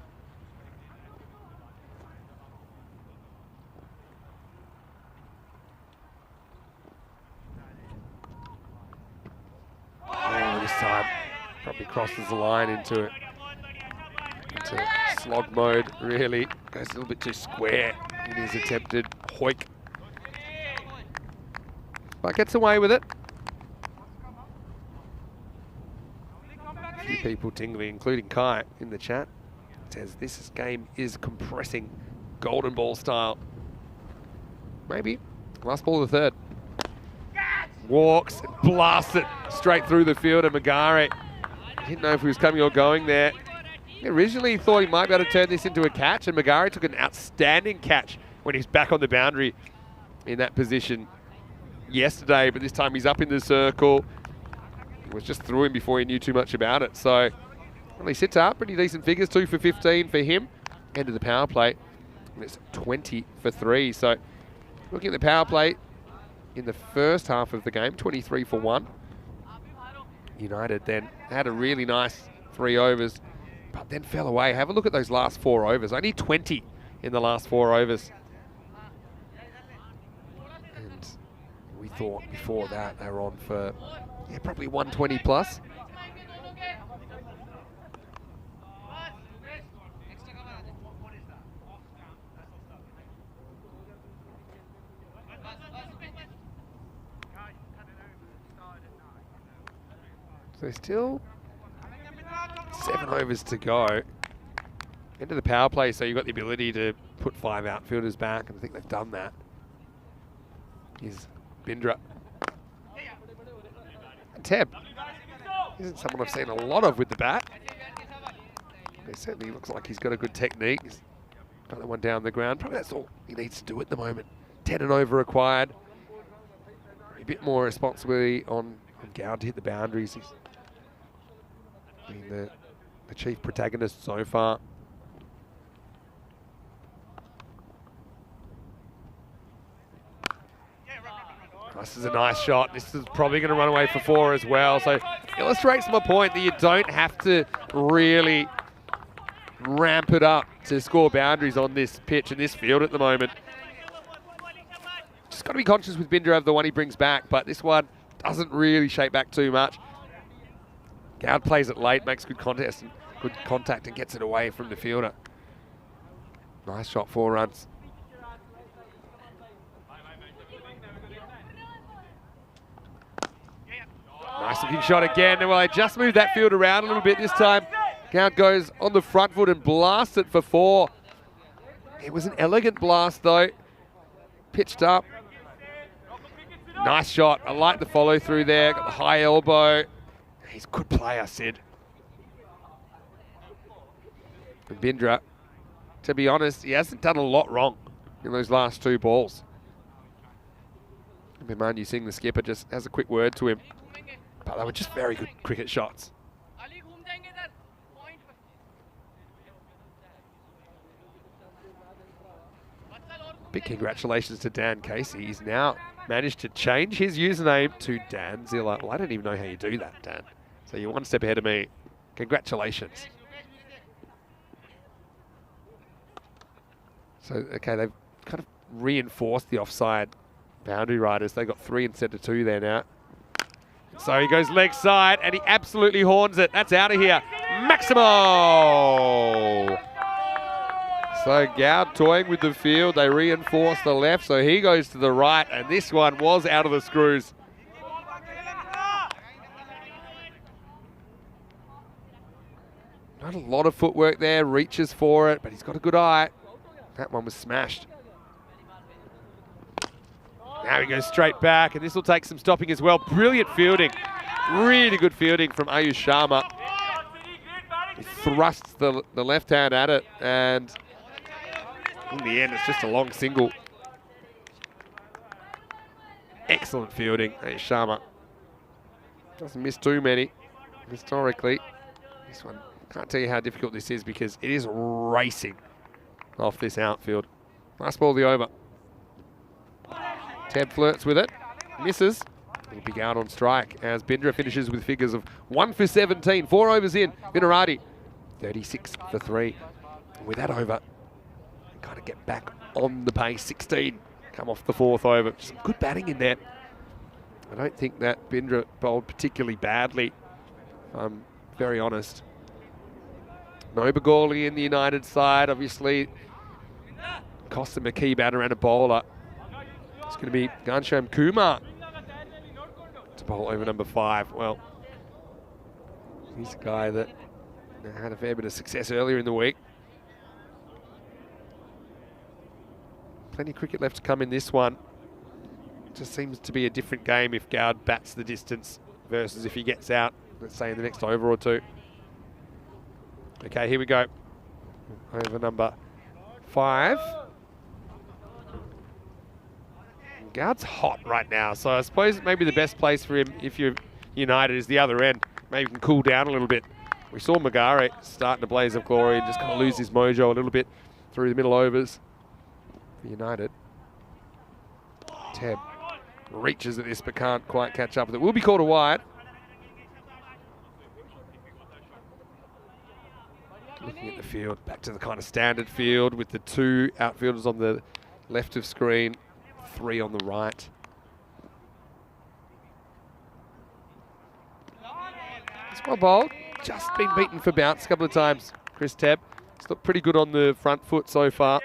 Oh, this time probably crosses the line into slog mode, really. Goes a little bit too square in his attempted hoik. But gets away with it. A few people tingling, including Kai in the chat. Says this game is compressing golden ball style. Maybe. Last ball of the third. Walks and blasts it straight through the field, and Magari didn't know if he was coming or going there. He originally thought he might be able to turn this into a catch, and Magari took an outstanding catch when he's back on the boundary in that position yesterday, but this time he's up in the circle. It was just through him before he knew too much about it. So, well, he sits up, pretty decent figures, 2 for 15 for him. End of the power play, and it's 20 for 3. So, looking at the power play in the first half of the game, 23 for 1. United then had a really nice 3 overs, but then fell away. Have a look at those last 4 overs. Only 20 in the last 4 overs. And we thought before that they were on for probably 120 plus. So still 7 overs to go. Into the power play, so you've got the ability to put 5 outfielders back, and I think they've done that. Here's Bindra. And Teb isn't someone I've seen a lot of with the bat. He certainly looks like he's got a good technique. He's got that one down the ground. Probably that's all he needs to do at the moment. 10 and over required. A bit more responsibility on Gowd to hit the boundaries. He's been the chief protagonist so far. This is a nice shot. This is probably going to run away for 4 as well. So illustrates my point that you don't have to really ramp it up to score boundaries on this pitch and this field at the moment. Just got to be conscious with Binder of the one he brings back, but this one doesn't really shape back too much. Gowd plays it late, makes good contact and gets it away from the fielder. Nice shot, 4 runs. Nice looking shot again. Well, they just moved that field around a little bit this time. Gowd goes on the front foot and blasts it for 4. It was an elegant blast though. Pitched up. Nice shot. I like the follow through there. Got the high elbow. He's a good player, Sid. And Bindra, to be honest, he hasn't done a lot wrong in those last 2 balls. Bhimanyu Singh, the skipper, just has a quick word to him. But they were just very good cricket shots. Big congratulations to Dan Casey. He's now managed to change his username to Danzilla. Well, I don't even know how you do that, Dan. So you're one step ahead of me. Congratulations. So, okay, they've kind of reinforced the offside boundary riders. They've got 3 instead of 2 there now. So he goes leg side, and he absolutely horns it. That's out of here. Maximo! So Gowd toying with the field. They reinforce the left, so he goes to the right, and this one was out of the screws. Not a lot of footwork there, reaches for it, but he's got a good eye. That one was smashed. Now he goes straight back, and this will take some stopping as well. Brilliant fielding. Really good fielding from Ayush Sharma. He thrusts the left hand at it, and in the end, it's just a long single. Excellent fielding. Hey, Sharma doesn't miss too many historically. This one, can't tell you how difficult this is because it is racing off this outfield. Last ball of the over. Tab flirts with it, misses. He'll be out on strike as Bindra finishes with figures of 1 for 17. 4 overs in. Vinarati 36 for 3. And with that over, kind of get back on the pace. 16 come off the 4th over. Some good batting in there. I don't think that Bindra bowled particularly badly, if I'm very honest. No Begorley in the United side, obviously. Cost them a key batter and a bowler. It's going to be Ghanshyam Kumar to bowl over number 5. Well, he's a guy that had a fair bit of success earlier in the week. Plenty of cricket left to come in this one. Just seems to be a different game if Gowd bats the distance versus if he gets out, let's say in the next over or two. Okay, here we go. Over number 5. Gowd's hot right now, so I suppose maybe the best place for him, if you're United, is the other end. Maybe he can cool down a little bit. We saw Magare starting to blaze of glory and just kind of lose his mojo a little bit through the middle overs for United. Tab reaches at this but can't quite catch up with it. Will be called a wide. Looking at the field, back to the kind of standard field with the 2 outfielders on the left of screen, 3 on the right. It's well bowled. Just been beaten for bounce a couple of times. Chris Tab. He's looked pretty good on the front foot so far.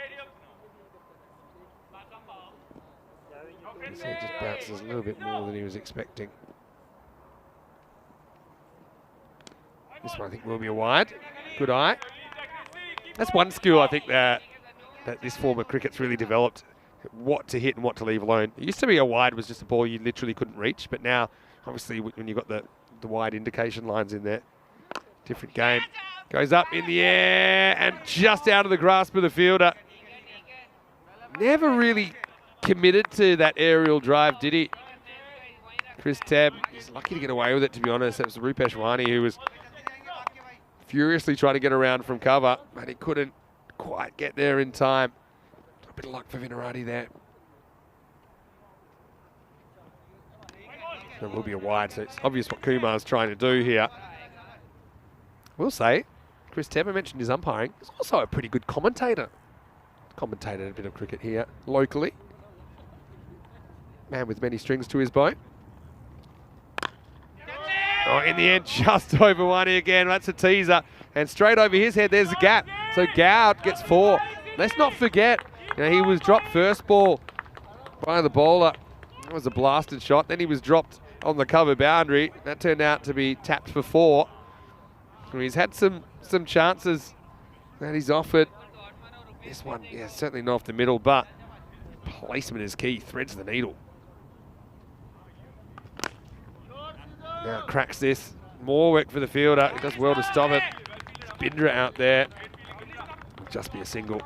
He just bounces a little bit more than he was expecting. This one I think will be a wide. Good eye. That's one skill I think that this form of cricket's really developed. What to hit and what to leave alone. It used to be a wide was just a ball you literally couldn't reach, but now, obviously, when you've got the wide indication lines in there, different game. Goes up in the air and just out of the grasp of the fielder. Never really committed to that aerial drive, did he? Chris Tab, he's lucky to get away with it, to be honest. That was Rupesh Wani who was furiously trying to get around from cover, but he couldn't quite get there in time. A bit of luck for Vinarati there. There will be a wide, so it's obvious what Kumar's trying to do here. We'll say, Chris Tebber mentioned his umpiring. He's also a pretty good commentator. Commentated a bit of cricket here locally. Man with many strings to his bow. Oh, in the end, just over one again. That's a teaser. And straight over his head, there's a gap. So Gowd gets 4. Let's not forget, he was dropped first ball by the bowler. That was a blasted shot. Then he was dropped on the cover boundary. That turned out to be tapped for 4. And he's had some chances that he's offered. This one, yeah, certainly not off the middle, but placement is key. Threads the needle. Now cracks this. More work for the fielder. He does well to stop it. Bindra out there. It'll just be a single.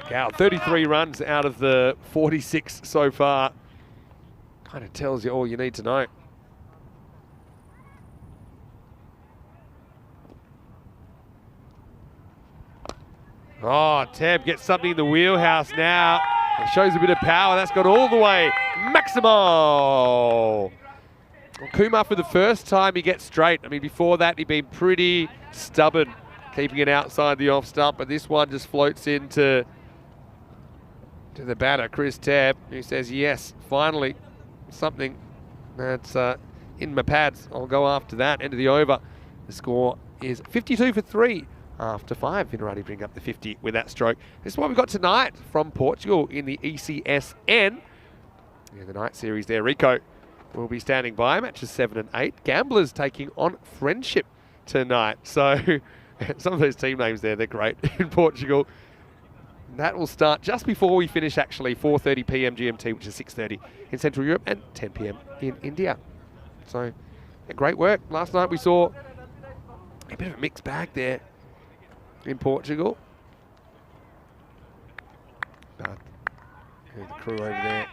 Gowd, 33 runs out of the 46 so far. Kind of tells you all you need to know. Oh, Tab gets something in the wheelhouse now. It shows a bit of power. That's got all the way. Maximal. Well, Kumar, for the first time, he gets straight. I mean, before that, he'd been pretty stubborn, keeping it outside the off stump. But this one just floats into the batter, Chris Tab, who says, yes, finally, something that's in my pads. I'll go after that. End of the over. The score is 52 for 3. After 5, Vinarati bring up the 50 with that stroke. This is what we've got tonight from Portugal in the ECN. Yeah, the night series there. Rico will be standing by. Matches 7 and 8. Gamblers taking on Friendship tonight. So some of those team names there, they're great in Portugal. That will start just before we finish, actually, 4:30 p.m. GMT, which is 6:30 in Central Europe, and 10 p.m. in India. So yeah, great work. Last night we saw a bit of a mixed bag there in Portugal. But the crew over there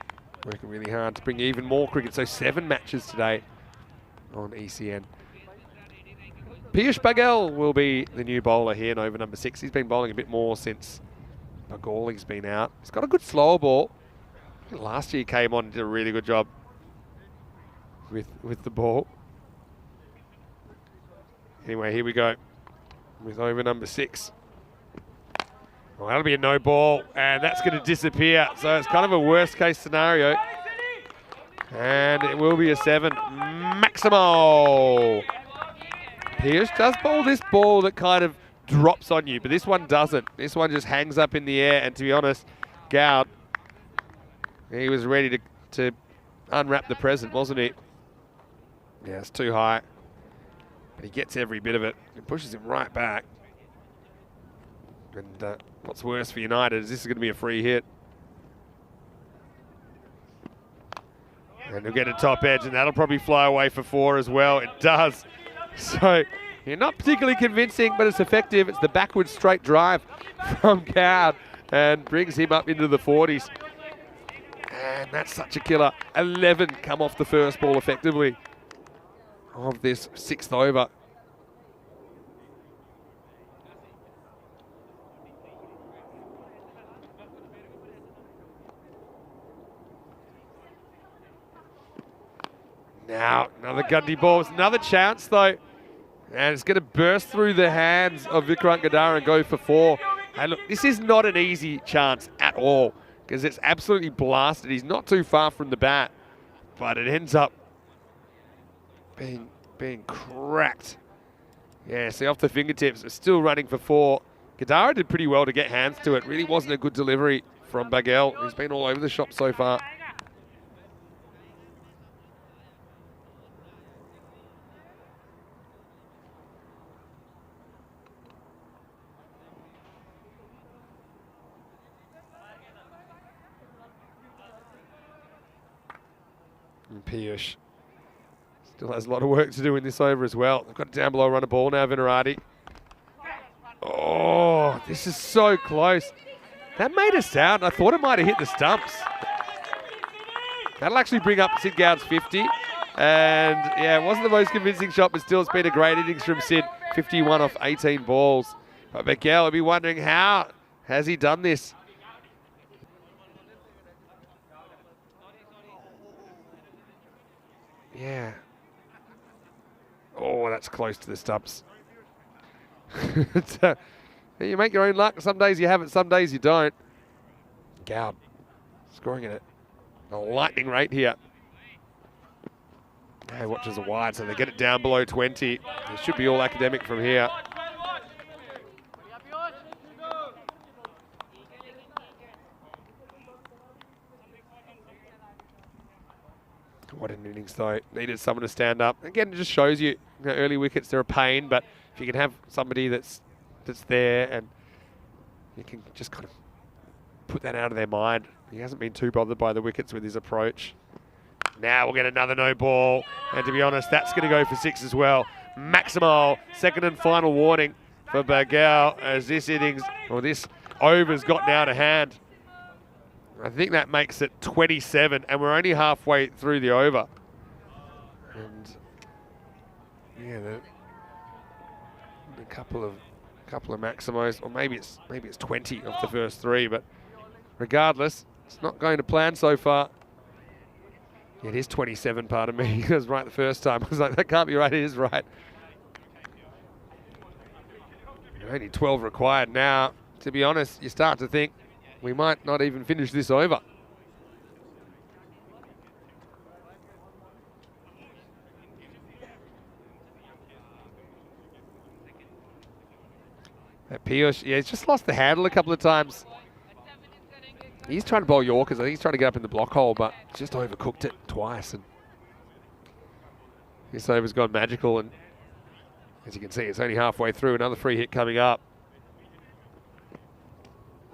Working really hard to bring even more cricket. So 7 matches today on ECN. Piyush Baghel will be the new bowler here in over number 6. He's been bowling a bit more since Bagali's been out. He's got a good slower ball. Last year he came on and did a really good job with the ball. Anyway, here we go with over number 6. Well, that'll be a no ball, and that's going to disappear. So it's kind of a worst case scenario. And it will be a 7. Maximo. Piyush does bowl this ball that kind of drops on you, but this one doesn't. This one just hangs up in the air, and to be honest, Goud, he was ready to unwrap the present, wasn't he? Yeah, it's too high. But he gets every bit of it. It pushes him right back. And what's worse for United is this is going to be a free hit. And he'll get a top edge, and that'll probably fly away for 4 as well. It does. So, you're not particularly convincing, but it's effective. It's the backwards straight drive from Cowd and brings him up into the 40s. And that's such a killer. 11 come off the first ball effectively of this 6th over. Now, another Gundy ball. It's another chance, though. And it's going to burst through the hands of Vikrant Gadara and go for 4. And look, this is not an easy chance at all because it's absolutely blasted. He's not too far from the bat, but it ends up being cracked. Yeah, see, off the fingertips. It's still running for 4. Gadara did pretty well to get hands to it. Really wasn't a good delivery from Baghel. He's been all over the shop so far. And Piyush still has a lot of work to do in this over as well. They've got down below run a ball now, Vinarati. Oh, this is so close. That made a sound. I thought it might have hit the stumps. That'll actually bring up Sid Gowd's 50. And yeah, it wasn't the most convincing shot, but still it's been a great innings from Sid. 51 off 18 balls. But Baghel will be wondering, how has he done this? Yeah. Oh, that's close to the stumps. You make your own luck. Some days you have it, some days you don't. Goud scoring it at a lightning rate here. Hey, watches are wide, so they get it down below 20. It should be all academic from here. What an innings, though. Needed someone to stand up. Again, it just shows you, early wickets, they're a pain, but if you can have somebody that's there and you can just kind of put that out of their mind. He hasn't been too bothered by the wickets with his approach. Now we'll get another no ball. And to be honest, that's going to go for 6 as well. Maximal, second and final warning for Baghel as this innings, or this over's gotten out of hand. I think that makes it 27, and we're only halfway through the over. And yeah, a couple of Maximos, or maybe it's 20 of the first 3, but regardless, it's not going to plan so far. Yeah, it is 27, pardon me. It was right the first time. I was like, that can't be right. It is right. Only 12 required now. To be honest, you start to think we might not even finish this over. Piyush, yeah, he's just lost the handle a couple of times. He's trying to bowl Yorkers. I think he's trying to get up in the block hole, but just overcooked it twice. And this over's gone magical, and as you can see, it's only halfway through. Another free hit coming up.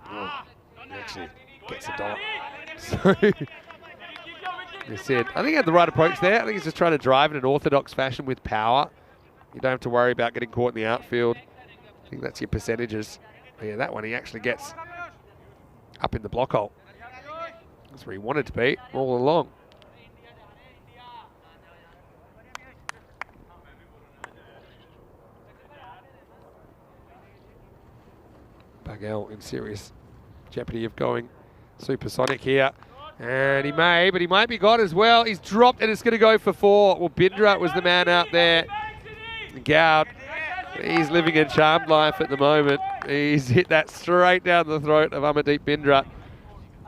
Oh, he actually gets a dollar. So, he said, I think he had the right approach there. I think he's just trying to drive in an orthodox fashion with power. You don't have to worry about getting caught in the outfield. I think that's your percentages. But yeah, that one he actually gets up in the block hole. That's where he wanted to be all along. Bagel in serious jeopardy of going supersonic here. And he may, but he might be gone as well. He's dropped and it's going to go for 4. Well, Bindra was the man out there. Goud, he's living a charmed life at the moment. He's hit that straight down the throat of Amardeep Bindra.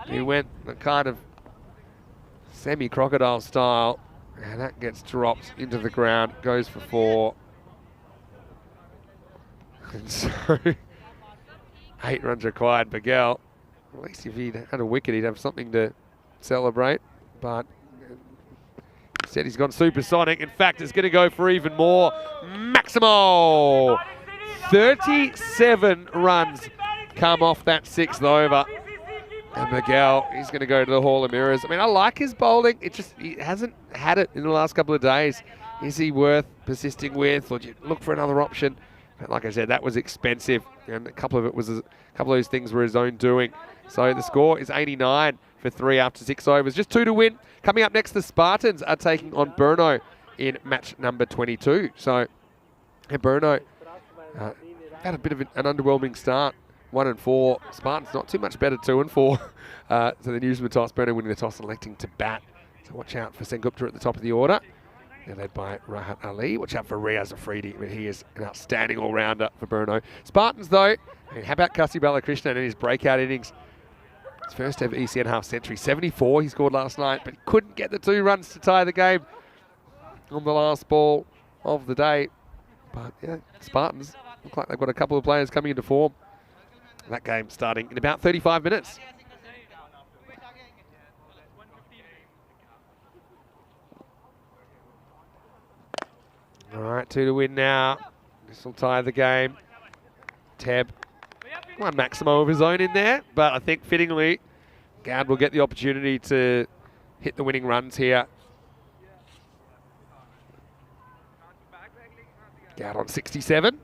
He went a kind of semi-crocodile style. And that gets dropped into the ground, goes for 4. And so 8 runs required. Bagel, at least if he'd had a wicket, he'd have something to celebrate. But instead, he's gone supersonic. In fact, it's going to go for even more. Maximo! 37 runs come off that 6th over. And Miguel, he's going to go to the Hall of Mirrors. I mean, I like his bowling. He hasn't had it in the last couple of days. Is he worth persisting with, or do you look for another option? But like I said, that was expensive, and a couple of those things were his own doing. So the score is 89 for 3 after 6 overs. Just 2 to win. Coming up next, the Spartans are taking on Brno in match number 22. So, yeah, Brno had a bit of an underwhelming start. 1 and 4. Spartans not too much better, 2 and 4. So the news of the toss, Brno winning the toss and electing to bat. So watch out for Sengupta at the top of the order. They're led by Rahat Ali. Watch out for Riaz Afridi. I mean, he is an outstanding all-rounder for Brno. Spartans, though, I mean, how about Kasi Balakrishnan in his breakout innings? His first ever ECN half-century. 74 he scored last night, but he couldn't get the 2 runs to tie the game on the last ball of the day. But, yeah, Spartans look like they've got a couple of players coming into form. That game starting in about 35 minutes. All right, 2 to win now. This will tie the game. Teb, one Maximo of his own in there, but I think fittingly, Goud will get the opportunity to hit the winning runs here. Goud on 67.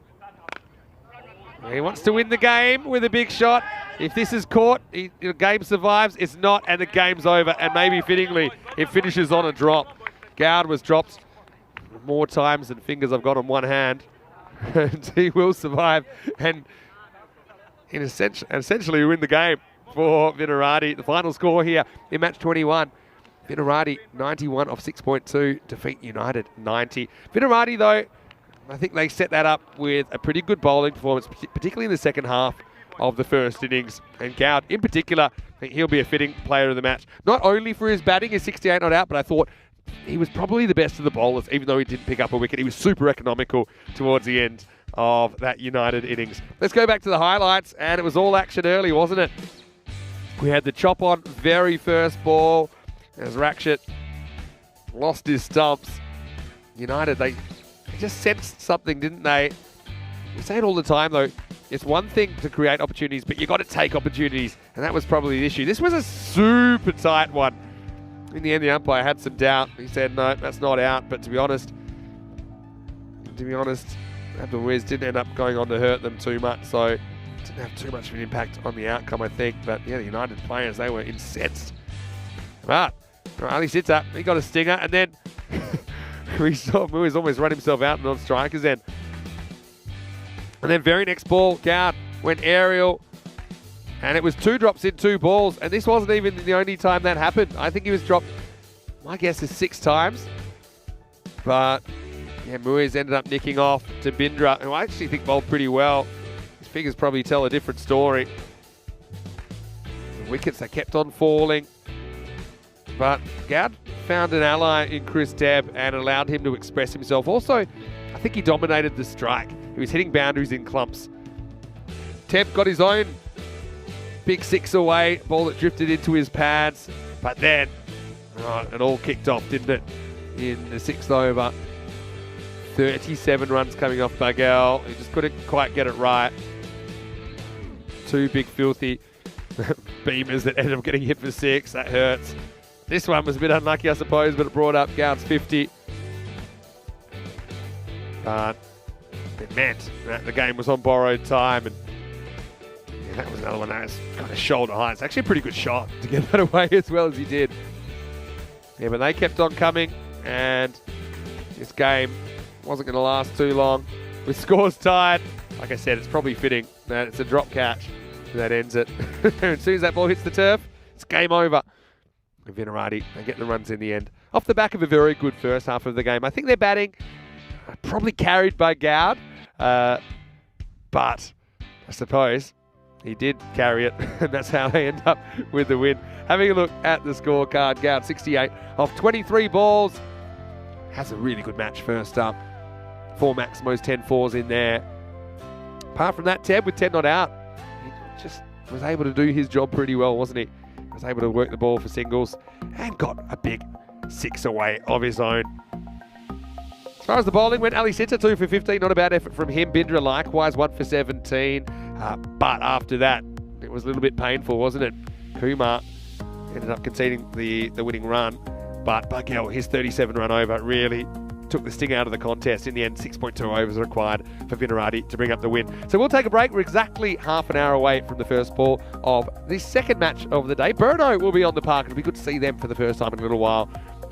He wants to win the game with a big shot. If this is caught, the game survives. It's not, and the game's over. And maybe fittingly, it finishes on a drop. Goud was dropped more times than fingers I've got on one hand. And he will survive and essentially win the game for Vinarati. The final score here in match 21. Vinarati 91 off 6.2, defeat United 90. Vinarati, though, I think they set that up with a pretty good bowling performance, particularly in the second half of the first innings. And Goud, in particular, I think he'll be a fitting player of the match. Not only for his batting, his 68 not out, but I thought he was probably the best of the bowlers, even though he didn't pick up a wicket. He was super economical towards the end of that United innings. Let's go back to the highlights, and it was all action early, wasn't it? We had the chop on very first ball as Rakshit lost his stumps. United, they just sensed something, didn't they? We say it all the time, though. It's one thing to create opportunities, but you got to take opportunities, and that was probably the issue. This was a super tight one. In the end, the umpire had some doubt. He said, no, that's not out. But to be honest, Abdul Wiz didn't end up going on to hurt them too much, so it didn't have too much of an impact on the outcome, I think. But yeah, the United players, they were incensed. But Ali Sitta, he got a stinger, and then we saw Muiz almost run himself out on strikers end. And then very next ball, Goud went aerial, and it was 2 drops in 2 balls, and this wasn't even the only time that happened. I think he was dropped, my guess is 6 times. But yeah, Muiz ended up nicking off to Bindra, who I actually think bowled pretty well. His figures probably tell a different story. The wickets, they kept on falling. But Goud found an ally in Chris Tebb and allowed him to express himself. Also, I think he dominated the strike. He was hitting boundaries in clumps. Tebb got his own big 6 away, ball that drifted into his pads. But then, it all kicked off, didn't it? In the 6th over. 37 runs coming off Bagel. He just couldn't quite get it right. 2 big filthy beamers that ended up getting hit for 6. That hurts. This one was a bit unlucky, I suppose, but it brought up Goud's 50. But it meant that the game was on borrowed time, and That was another one that was kind of shoulder high. It's actually a pretty good shot to get that away as well as he did. Yeah, but they kept on coming, and this game wasn't going to last too long. With scores tied, like I said, it's probably fitting that it's a drop catch that ends it. As soon as that ball hits the turf, it's game over. And Vinarati, they get the runs in the end. Off the back of a very good first half of the game. I think they're batting probably carried by Gowd, but I suppose he did carry it, and that's how they end up with the win. Having a look at the scorecard, Gowd 68 off 23 balls. Has a really good match first up. 4 Maximos, 10 fours in there. Apart from that, Ted with 10 not out, he just was able to do his job pretty well, wasn't he? Was able to work the ball for singles and got a big 6 away of his own. As far as the bowling went, Ali Sitter 2 for 15, not a bad effort from him. Bindra likewise 1 for 17, but after that it was a little bit painful, wasn't it? Kumar ended up conceding the winning run, but Buggell, his 37 run over, really took the sting out of the contest. In the end, 6.2 overs required for Vinarati to bring up the win. So we'll take a break. We're exactly half an hour away from the first ball of the second match of the day. Burno will be on the park. It'll be good to see them for the first time in a little while.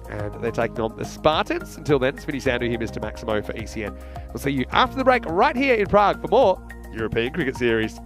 And they're taking on the Spartans. Until then, it's Vinny Sandu here, Mr. Maximo for ECN. We'll see you after the break right here in Prague for more European Cricket Series.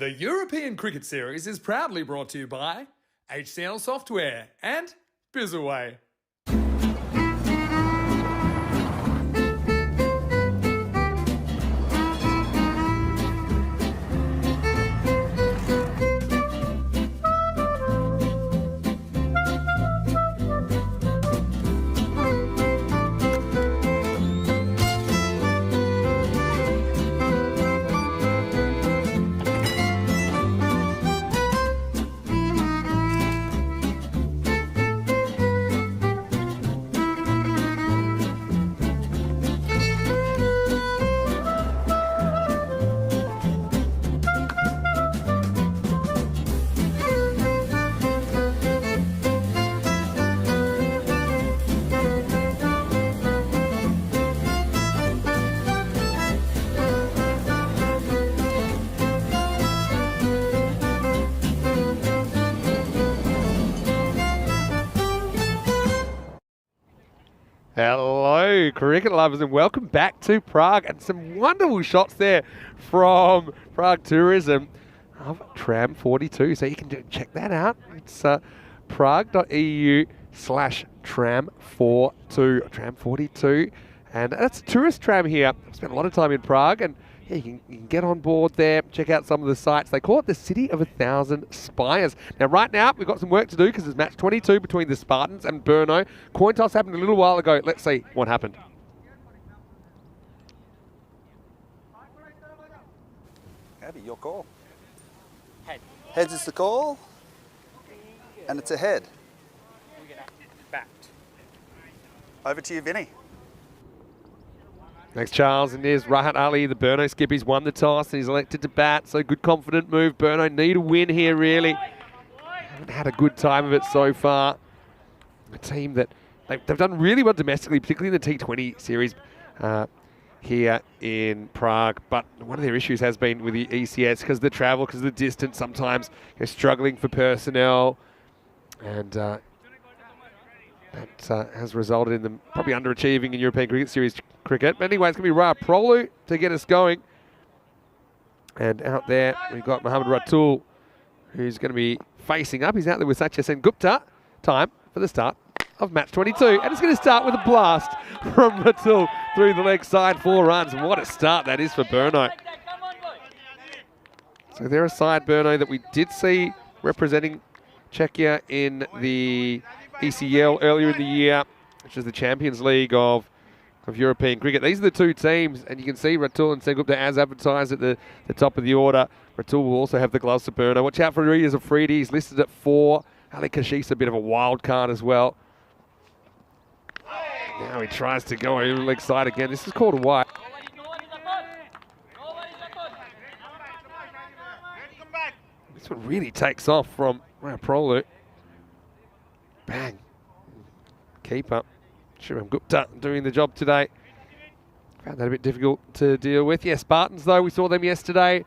The European Cricket Series is proudly brought to you by HCL Software and Bizaway. Hello, cricket lovers, and welcome back to Prague. And some wonderful shots there from Prague Tourism of Tram 42. So you can check that out. It's prague.eu/tram42. Tram 42. And that's a tourist tram here. I've spent a lot of time in Prague, and yeah, you can get on board there, check out some of the sites. They call it the City of 1,000 Spires. Now, right now, we've got some work to do because it's match 22 between the Spartans and Brno. Coin toss happened a little while ago. Let's see what happened. Abby, your call. Head. Heads is the call. And it's a head. Backed. Over to you, Vinny. Thanks, Charles. And there's Rahat Ali, the Brno skipper. He's won the toss and he's elected to bat. So good, confident move. Brno need a win here, really. Haven't had a good time of it so far. A team that they've done really well domestically, particularly in the T20 series here in Prague. But one of their issues has been with the ECS because of the travel, because of the distance. Sometimes they're struggling for personnel. And that has resulted in them probably underachieving in European Cricket Series cricket. But anyway, it's going to be Prolu to get us going. And out there, we've got Mohammad Ratul, who's going to be facing up. He's out there with Satya Sen Gupta. Time for the start of match 22. And it's going to start with a blast from Ratul through the leg side, 4 runs. What a start that is for Brno. So they're a side, Brno, that we did see representing Czechia in the ECL earlier in the year, which is the Champions League of European cricket. These are the two teams, and you can see Ratul and Sengupta as advertised at the top of the order. Ratul will also have the gloves for Brno. Watch out for Riaz Afridi. He's listed at 4. Ali Kashis, a bit of a wild card as well. Now he tries to go over the leg side again. This is called a wide. This one really takes off from Prolu. Bang. Keeper. Shivam Gupta doing the job today. Found that a bit difficult to deal with. Yeah, Spartans, though, we saw them yesterday.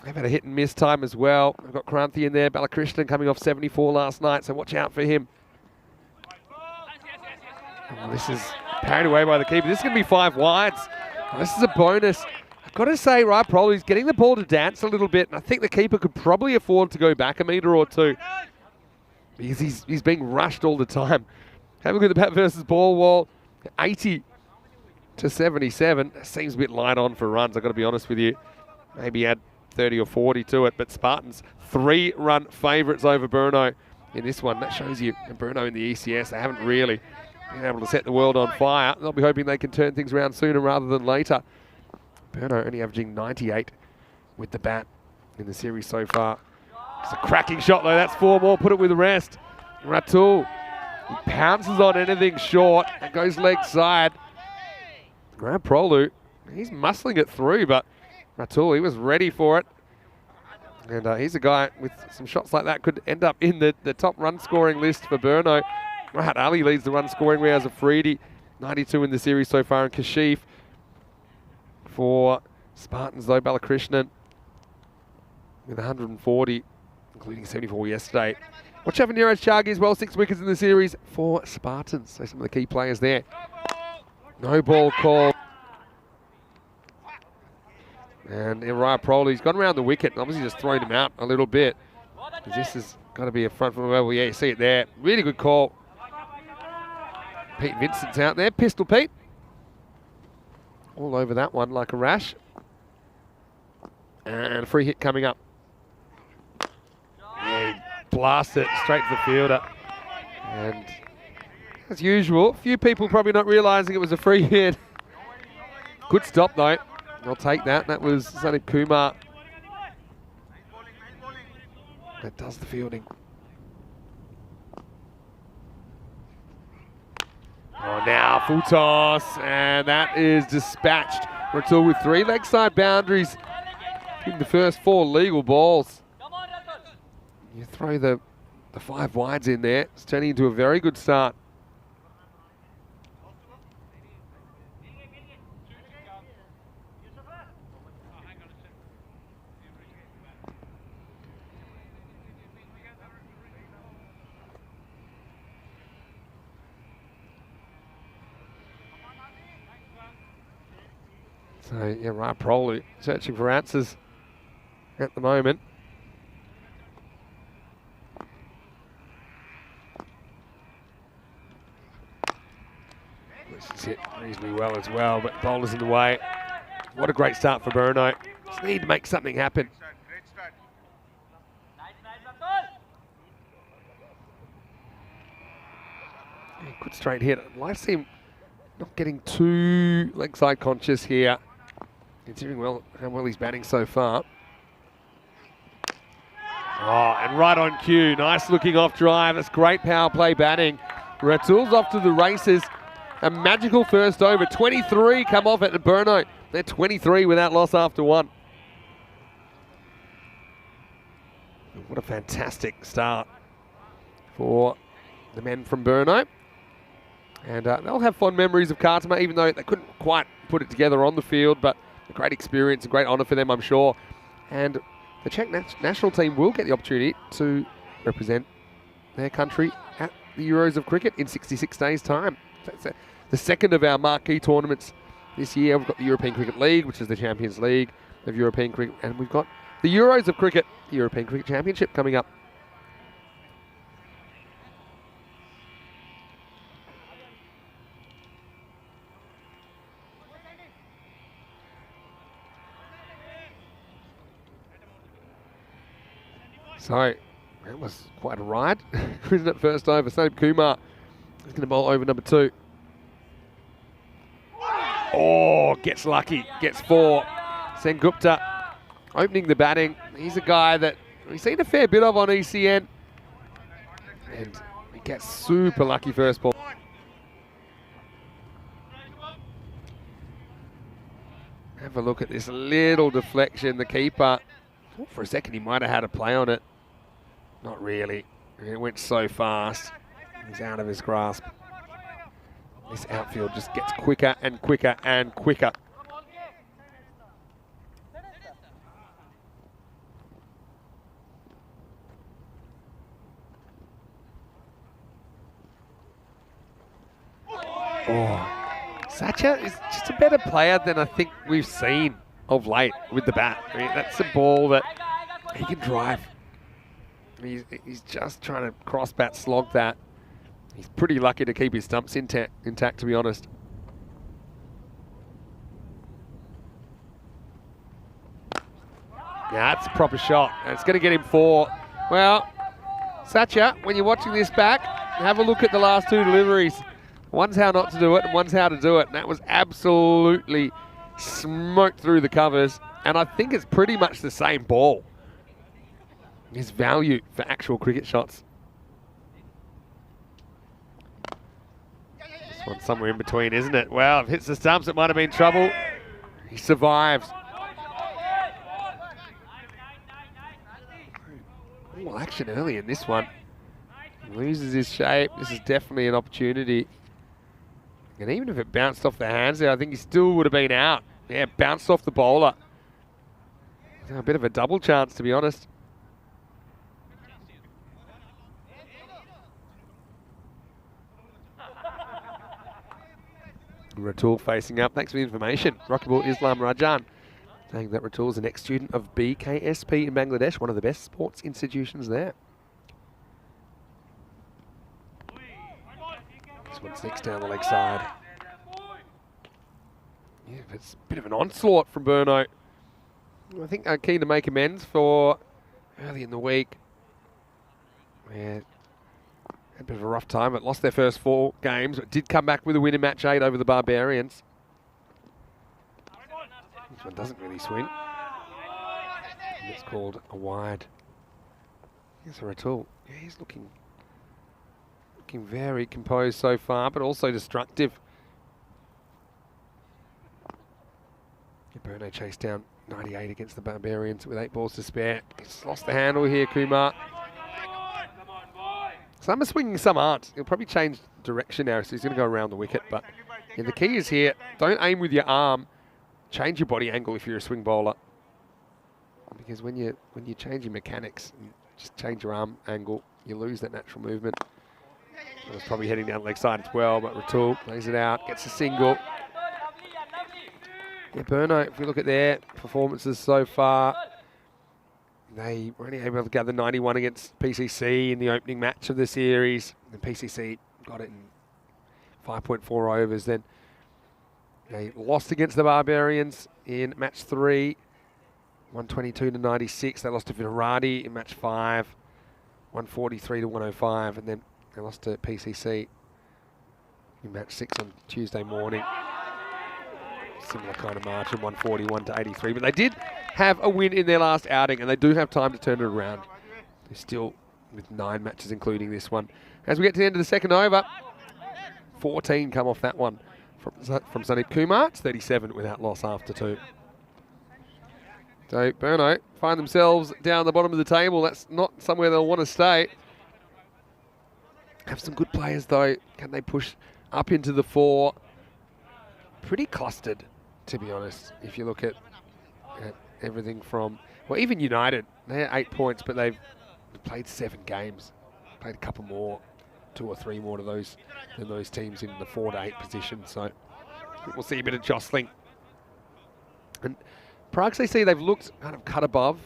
They've had a hit and miss time as well. I've got Kranthi in there. Balakrishnan coming off 74 last night, so watch out for him. Oh, this is parried away by the keeper. This is going to be 5 wides. Oh, this is a bonus. I've got to say, right, probably he's getting the ball to dance a little bit, and I think the keeper could probably afford to go back a metre or two because he's being rushed all the time. Have a look at the bat versus ball wall. 80 to 77. Seems a bit light on for runs, I've got to be honest with you. Maybe add 30 or 40 to it. But Spartans, 3-run favourites over Brno in this one. That shows you Brno in the ECS, they haven't really been able to set the world on fire. They'll be hoping they can turn things around sooner rather than later. Brno only averaging 98 with the bat in the series so far. It's a cracking shot though. That's 4 more. Put it with the rest. Ratul. He pounces on anything short and goes leg side. Prolu, he's muscling it through, but Ratul, he was ready for it. And he's a guy with some shots like that could end up in the top run scoring list for Brno. Rahat Ali leads the run scoring, Riaz Afridi, 92 in the series so far, and Kashif for Spartans though, Balakrishnan with 140, including 74 yesterday. Watch out for Neeraj Chagi as well, 6 wickets in the series for Spartans. So some of the key players there. No ball call. And Uriah Proley's gone around the wicket and obviously just thrown him out a little bit. This has got to be a front from level. Yeah, you see it there. Really good call. Pete Vincent's out there. Pistol Pete. All over that one like a rash. And a free hit coming up. Yeah, he blasts it straight to the fielder. And as usual, a few people probably not realising it was a free hit. Good stop though. I'll take that. That was Sonny Kumar. That does the fielding. Oh, now full toss, and that is dispatched. Ratul with 3 leg side boundaries in the first 4 legal balls. You throw the 5 wides in there. It's turning into a very good start. So, yeah, right, probably searching for answers at the moment. This is hit reasonably well as well, but bowler's in the way. What a great start for Burno. Just need to make something happen. Yeah, good straight hit. I'd like to see him not getting too leg side conscious here, considering how well he's batting so far. Oh, and right on cue. Nice looking off drive. That's great power play batting. Ratul's off to the races. A magical first over. 23 come off at the Burno. They're 23 without loss after 1. What a fantastic start for the men from Burno. And they'll have fond memories of Kartama, even though they couldn't quite put it together on the field. But a great experience, a great honour for them, I'm sure. And the Czech national team will get the opportunity to represent their country at the Euros of Cricket in 66 days' time. That's the second of our marquee tournaments this year. We've got the European Cricket League, which is the Champions League of European Cricket. And we've got the Euros of Cricket, the European Cricket Championship, coming up. So, that was quite a ride, isn't it? First over, Sonny Kumar is going to bowl over number 2. Oh, gets lucky, gets 4. Sen Gupta opening the batting. He's a guy that we've seen a fair bit of on ECN. And he gets super lucky first ball. Have a look at this little deflection. The keeper, for a second, he might have had a play on it. Not really. It went so fast. He's out of his grasp. This outfield just gets quicker and quicker and quicker. Oh, Sacha is just a better player than I think we've seen of late with the bat. I mean, that's a ball that he can drive. He's just trying to cross bat slog that. He's pretty lucky to keep his stumps intact, to be honest. Yeah, that's a proper shot. And it's going to get him 4. Well, Sacha, when you're watching this back, have a look at the last 2 deliveries. One's how not to do it, and one's how to do it. And that was absolutely smoked through the covers. And I think it's pretty much the same ball. His value for actual cricket shots. This one's somewhere in between, isn't it? Well, if it hits the stumps, it might have been trouble. He survives. Well, action early in this one. He loses his shape. This is definitely an opportunity. And even if it bounced off the hands there, I think he still would have been out. Yeah, bounced off the bowler. A bit of a double chance, to be honest. Ratul facing up. Thanks for the information. Rockable Islam Rajan. saying that Ratul is an ex-student of BKSP in Bangladesh, one of the best sports institutions there. This one sneaks down the leg side. Yeah, it's a bit of an onslaught from Burno. I think they're keen to make amends for early in the week. Yeah, had a bit of a rough time, but lost their first 4 games, but did come back with a win in match 8 over the Barbarians. This one doesn't really swing. And it's called a wide. Here's Ratul. Yeah, he's looking very composed so far, but also destructive. Burno chased down 98 against the Barbarians with 8 balls to spare. He's lost the handle here, Kumar. Some are swinging, some aren't. He'll probably change direction now, so he's going to go around the wicket. But yeah, the key is here, don't aim with your arm. Change your body angle if you're a swing bowler. Because when you change your mechanics, and just change your arm angle, you lose that natural movement. It was probably heading down the leg side as well, but Ratul plays it out, gets a single. Yeah, Burno, if we look at their performances so far, they were only able to gather 91 against PCC in the opening match of the series. And PCC got it in 5.4 overs. Then they lost against the Barbarians in match 3, 122 to 96. They lost to Virati in match 5, 143 to 105. And then they lost to PCC in match 6 on Tuesday morning. Similar kind of margin, 141 to 83. But they did have a win in their last outing, and they do have time to turn it around. They're still with 9 matches, including this one. As we get to the end of the second over, 14 come off that one from Sandeep Kumar. It's 37 without loss after 2. So Burno find themselves down the bottom of the table. That's not somewhere they'll want to stay. Have some good players though. Can they push up into the 4? Pretty clustered, to be honest, if you look at everything from, well, even United, they had 8 points, but they've played 7 games, played a couple more, 2 or 3 more to those than those teams in the 4 to 8 position. So we'll see a bit of jostling. And Prague CC, they've looked kind of cut above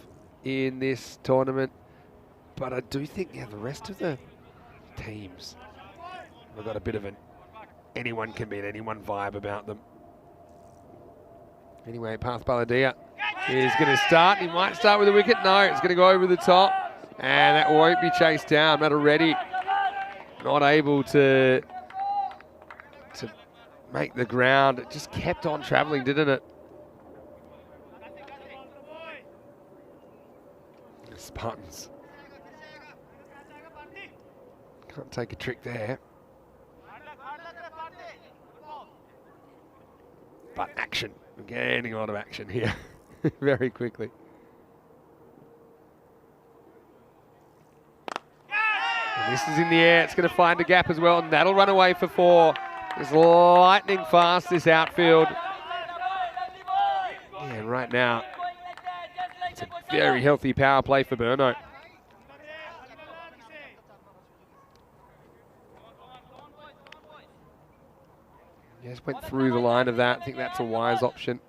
in this tournament, but I do think, yeah, the rest of the teams have got a bit of an anyone can beat anyone vibe about them. Anyway, Path Baladia is going to start. He might start with a wicket. No, it's going to go over the top. And that won't be chased down. Matareddy not able to make the ground. It just kept on travelling, didn't it? Spartans can't take a trick there. But action. We're getting a lot of action here very quickly. And this is in the air. It's going to find a gap as well, and that'll run away for 4. It's lightning fast, this outfield. Yeah, right now, it's a very healthy power play for Burno. Just went through the line of that. I think that's a wise option.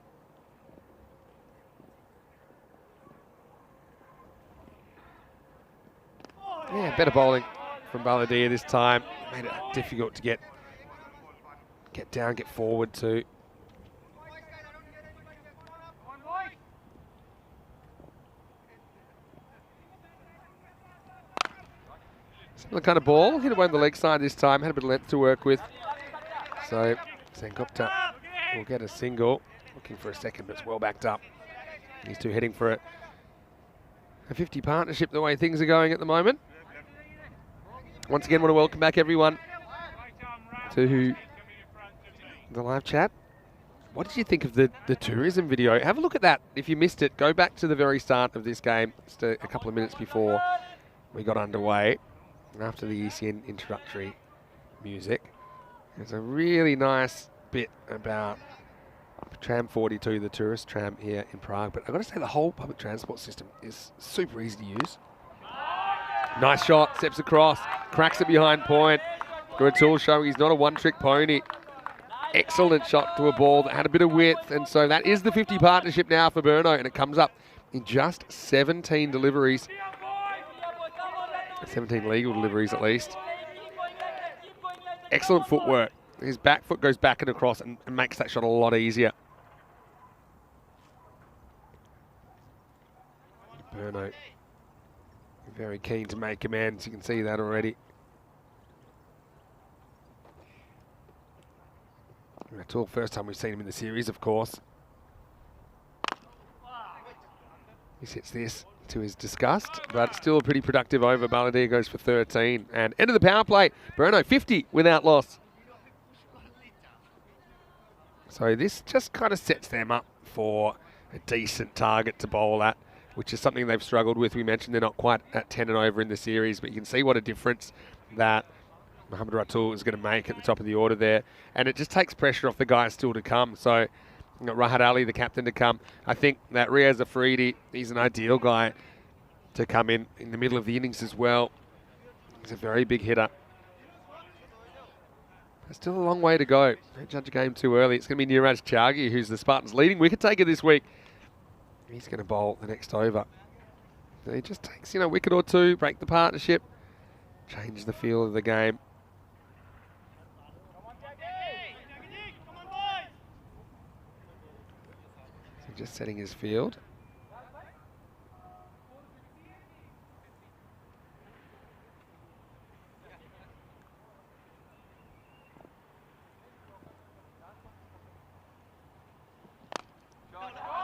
Yeah, better bowling from Baladia this time. Made it difficult to get down, get forward to. Similar kind of ball. Hit it on the leg side this time. Had a bit of length to work with. So Sengupta will get a single. Looking for a second, but it's well backed up. These two heading for a 50 partnership the way things are going at the moment. Once again, want to welcome back everyone to the live chat. What did you think of the tourism video? Have a look at that. If you missed it, go back to the very start of this game, just a couple of minutes before we got underway, after the ECN introductory music. There's a really nice bit about Tram 42, the tourist tram here in Prague. But I've got to say, the whole public transport system is super easy to use. Nice shot, steps across, cracks it behind point. Ratul showing he's not a one-trick pony. Excellent shot to a ball that had a bit of width, and so that is the 50 partnership now for Burno, and it comes up in just 17 deliveries. 17 legal deliveries at least. Excellent footwork. His back foot goes back and across and makes that shot a lot easier. Burno very keen to make amends. You can see that already. That's all first time we've seen him in the series, of course. He hits this to his disgust, but still a pretty productive over. Balladeer goes for 13. And end of the power play. Burno 50 without loss. So this just kind of sets them up for a decent target to bowl at, which is something they've struggled with. We mentioned they're not quite at 10 and over in the series, but you can see what a difference that Mohammad Ratul is going to make at the top of the order there. And it just takes pressure off the guys still to come. So you've got Rahat Ali, the captain, to come. I think that Riaz Afridi, he's an ideal guy to come in the middle of the innings as well. He's a very big hitter. There's still a long way to go. Don't judge a game too early. It's going to be Niraj Chagi, who's the Spartans' leading wicket taker this week. He's going to bowl the next over. So he just takes, a wicket or two, break the partnership, change the feel of the game. So just setting his field.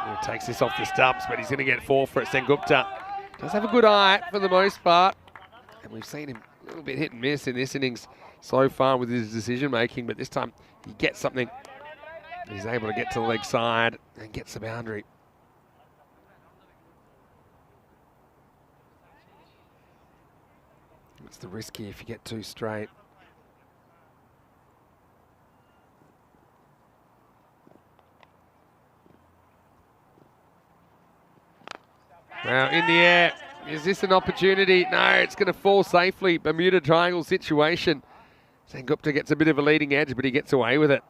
He takes this off the stumps, but he's going to get 4 for it. Sengupta does have a good eye for the most part. And we've seen him a little bit hit and miss in this innings so far with his decision making, but this time he gets something. He's able to get to the leg side and gets the boundary. It's the risky if you get too straight. Well, in the air, is this an opportunity? No, it's going to fall safely. Bermuda Triangle situation. Sengupta gets a bit of a leading edge, but he gets away with it.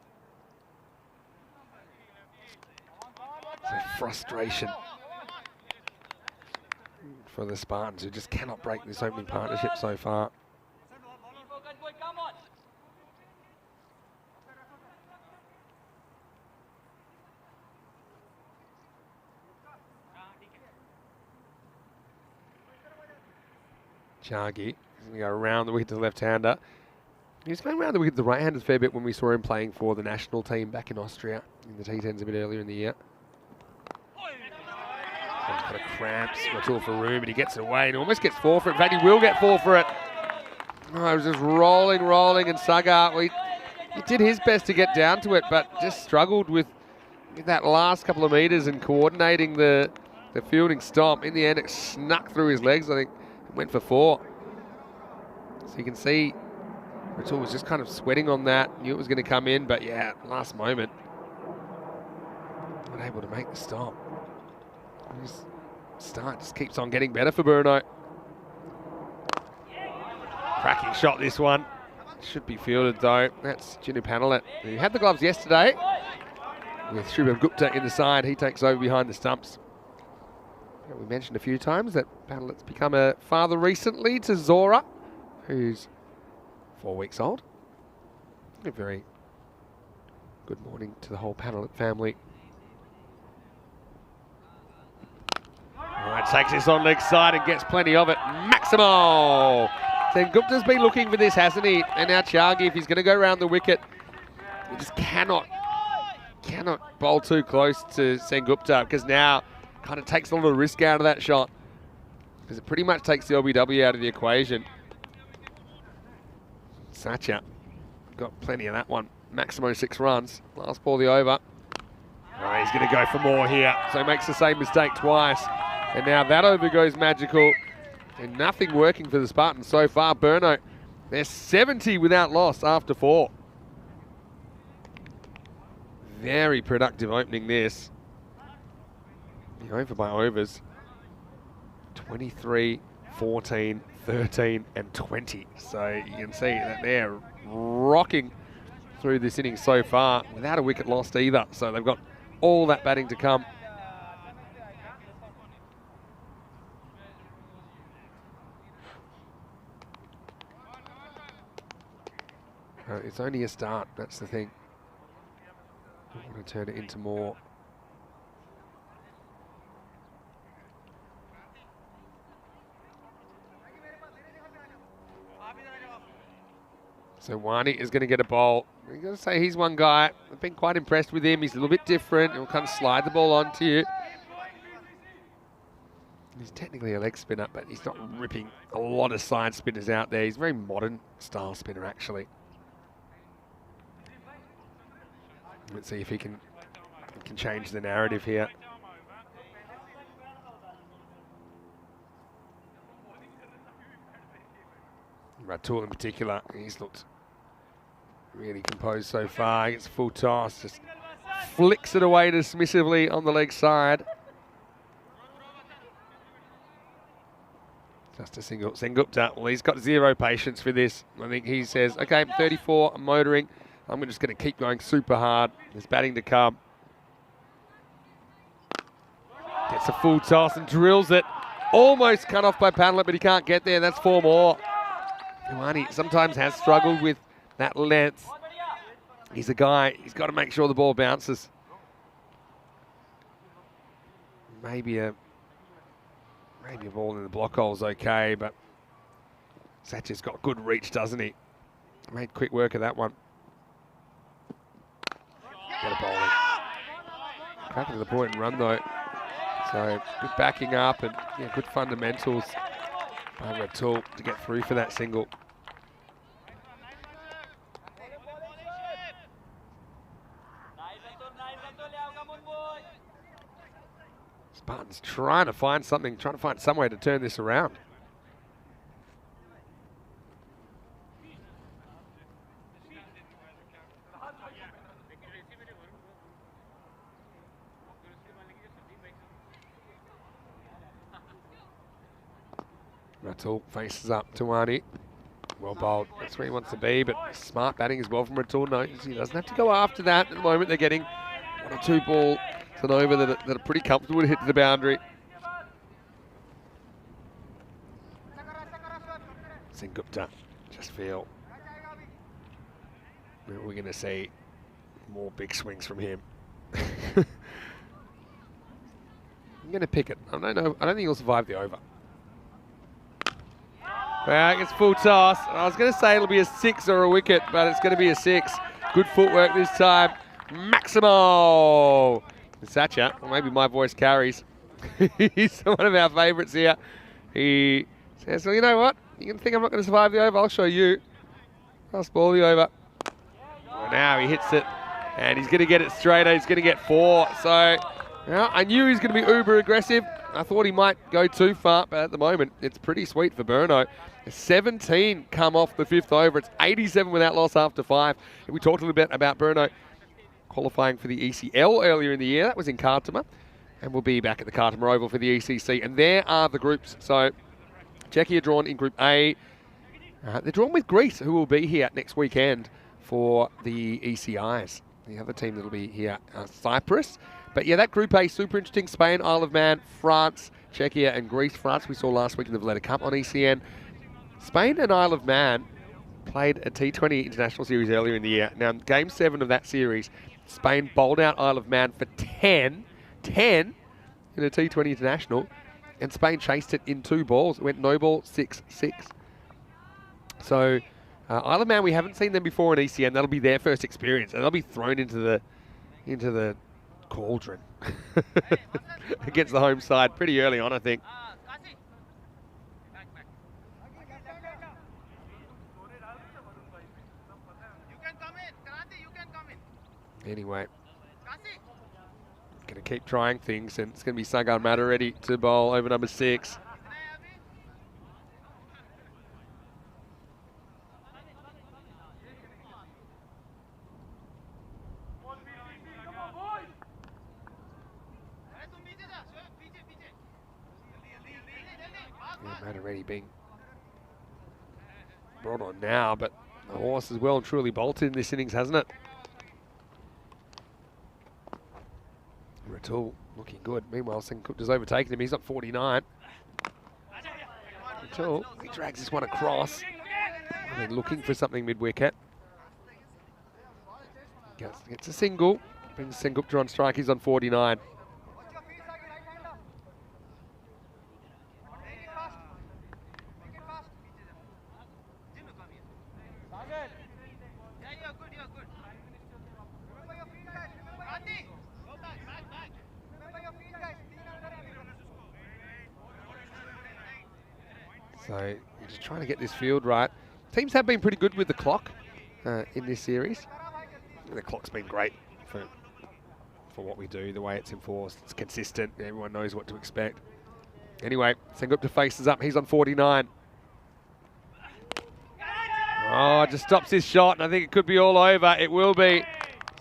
So frustration for the Spartans, who just cannot break this opening partnership so far. Chagi is going to go around the wicket to the left-hander. He was going around the wicket to the right-hander a fair bit when we saw him playing for the national team back in Austria in the T10s a bit earlier in the year. He's got a cramps, Ratul for room, but he gets it away and almost gets 4 for it. In fact, he will get 4 for it. Oh, it was just rolling, and Sagar, he did his best to get down to it, but just struggled with that last couple of metres and coordinating the fielding stomp. In the end, it snuck through his legs, I think. Went for 4. So you can see Ratul was just kind of sweating on that. Knew it was going to come in, but yeah, last moment. Not able to make the stop. His start just keeps on getting better for Burno. Cracking shot this one. Should be fielded though. That's Jinu Panalet, who had the gloves yesterday. With Shubham Gupta in the side, he takes over behind the stumps. We mentioned a few times that Panalet's become a father recently to Zora, who's 4 weeks old. A very good morning to the whole Panalet family. All right, takes this on leg side and gets plenty of it. Maximo! Sengupta's been looking for this, hasn't he? And now Chagi, if he's going to go around the wicket, he just cannot bowl too close to Sengupta, because now kind of takes a lot of risk out of that shot, because it pretty much takes the LBW out of the equation. Sacha got plenty of that one. Maximo 6 runs. Last ball of the over. Oh, he's going to go for more here. So he makes the same mistake twice. And now that over goes magical. And nothing working for the Spartans so far. Burno, they're 70 without loss after 4. Very productive opening this. Over by overs. 23, 14, 13 and 20. So you can see that they're rocking through this inning so far without a wicket lost either. So they've got all that batting to come. It's only a start, that's the thing. I want to turn it into more. So Wani is going to get a bowl. You've got to say he's one guy. I've been quite impressed with him. He's a little bit different. He'll kind of slide the ball onto you. He's technically a leg spinner, but he's not ripping a lot of side spinners out there. He's a very modern style spinner, actually. Let's see if he can change the narrative here. Ratul in particular, he's looked really composed so far. Gets a full toss, just flicks it away dismissively on the leg side. Just a single. Sengupta, well, he's got zero patience for this. I think he says, okay, I'm 34, I'm motoring. I'm just going to keep going super hard. There's batting to come. Gets a full toss and drills it. Almost cut off by Padlet, but he can't get there. That's 4 more. Ioane sometimes has struggled with that length. He's a guy, he's got to make sure the ball bounces. Maybe a ball in the block hole is okay, but Satch's got good reach, doesn't he? Made quick work of that one. Got a bowling. Cracking to the point and run though. So good backing up and yeah, good fundamentals by Ratul to get through for that single. Spartans trying to find something, trying to find some way to turn this around. Ratul faces up to Wani. Well bowled. That's where he wants to be, but smart batting as well from Ratul. No, he doesn't have to go after that. At the moment, they're getting 1 or 2 balls and over that are pretty comfortable to hit to the boundary. Sengupta, just feel we're going to see more big swings from him. I'm going to pick it. I don't think he'll survive the over. Well, it's full toss. I was going to say it'll be a 6 or a wicket, but it's going to be a 6. Good footwork this time. Maximo! Sacha, or maybe my voice carries. He's one of our favourites here. He says, well, you know what? You can think I'm not going to survive the over? I'll show you. I'll spoil the over. Well, now he hits it, and he's going to get it straight. He's going to get 4. So, well, I knew he was going to be uber aggressive. I thought he might go too far, but at the moment, it's pretty sweet for Burno. 17 come off the 5th over. It's 87 without loss after 5. And we talked a little bit about Burno qualifying for the ECL earlier in the year. That was in Khartoum. And we'll be back at the Khartoum Oval for the ECC. And there are the groups. So, Czechia drawn in Group A. They're drawn with Greece, who will be here next weekend for the ECIs. The other team that will be here, Cyprus. But yeah, that Group A, super interesting. Spain, Isle of Man, France, Czechia and Greece. France we saw last week in the Valletta Cup on ECN. Spain and Isle of Man played a T20 international series earlier in the year. Now, Game 7 of that series, Spain bowled out Isle of Man for 10 in a T20 international, and Spain chased it in 2 balls. It went no ball, 6-6. So, Isle of Man, we haven't seen them before in ECN. That'll be their first experience, and they'll be thrown into the cauldron against the home side pretty early on, I think. Anyway, going to keep trying things, and it's going to be Sagar Mata ready to bowl over number 6. Yeah, Mata ready being brought on now, but The horse has well and truly bolted in this innings, hasn't it? Ratul looking good. Meanwhile, Sengupta's has overtaken him. He's on 49. Ratul, he drags this one across. I mean, looking for something mid-wicket. Gets a single. Brings Sengupta on strike. He's on 49. So you're just trying to get this field right. Teams have been pretty good with the clock in this series. The clock's been great for what we do, the way it's enforced. It's consistent. Everyone knows what to expect. Anyway, Sengupta faces up. He's on 49. Oh, just stops his shot, and I think it could be all over. It will be.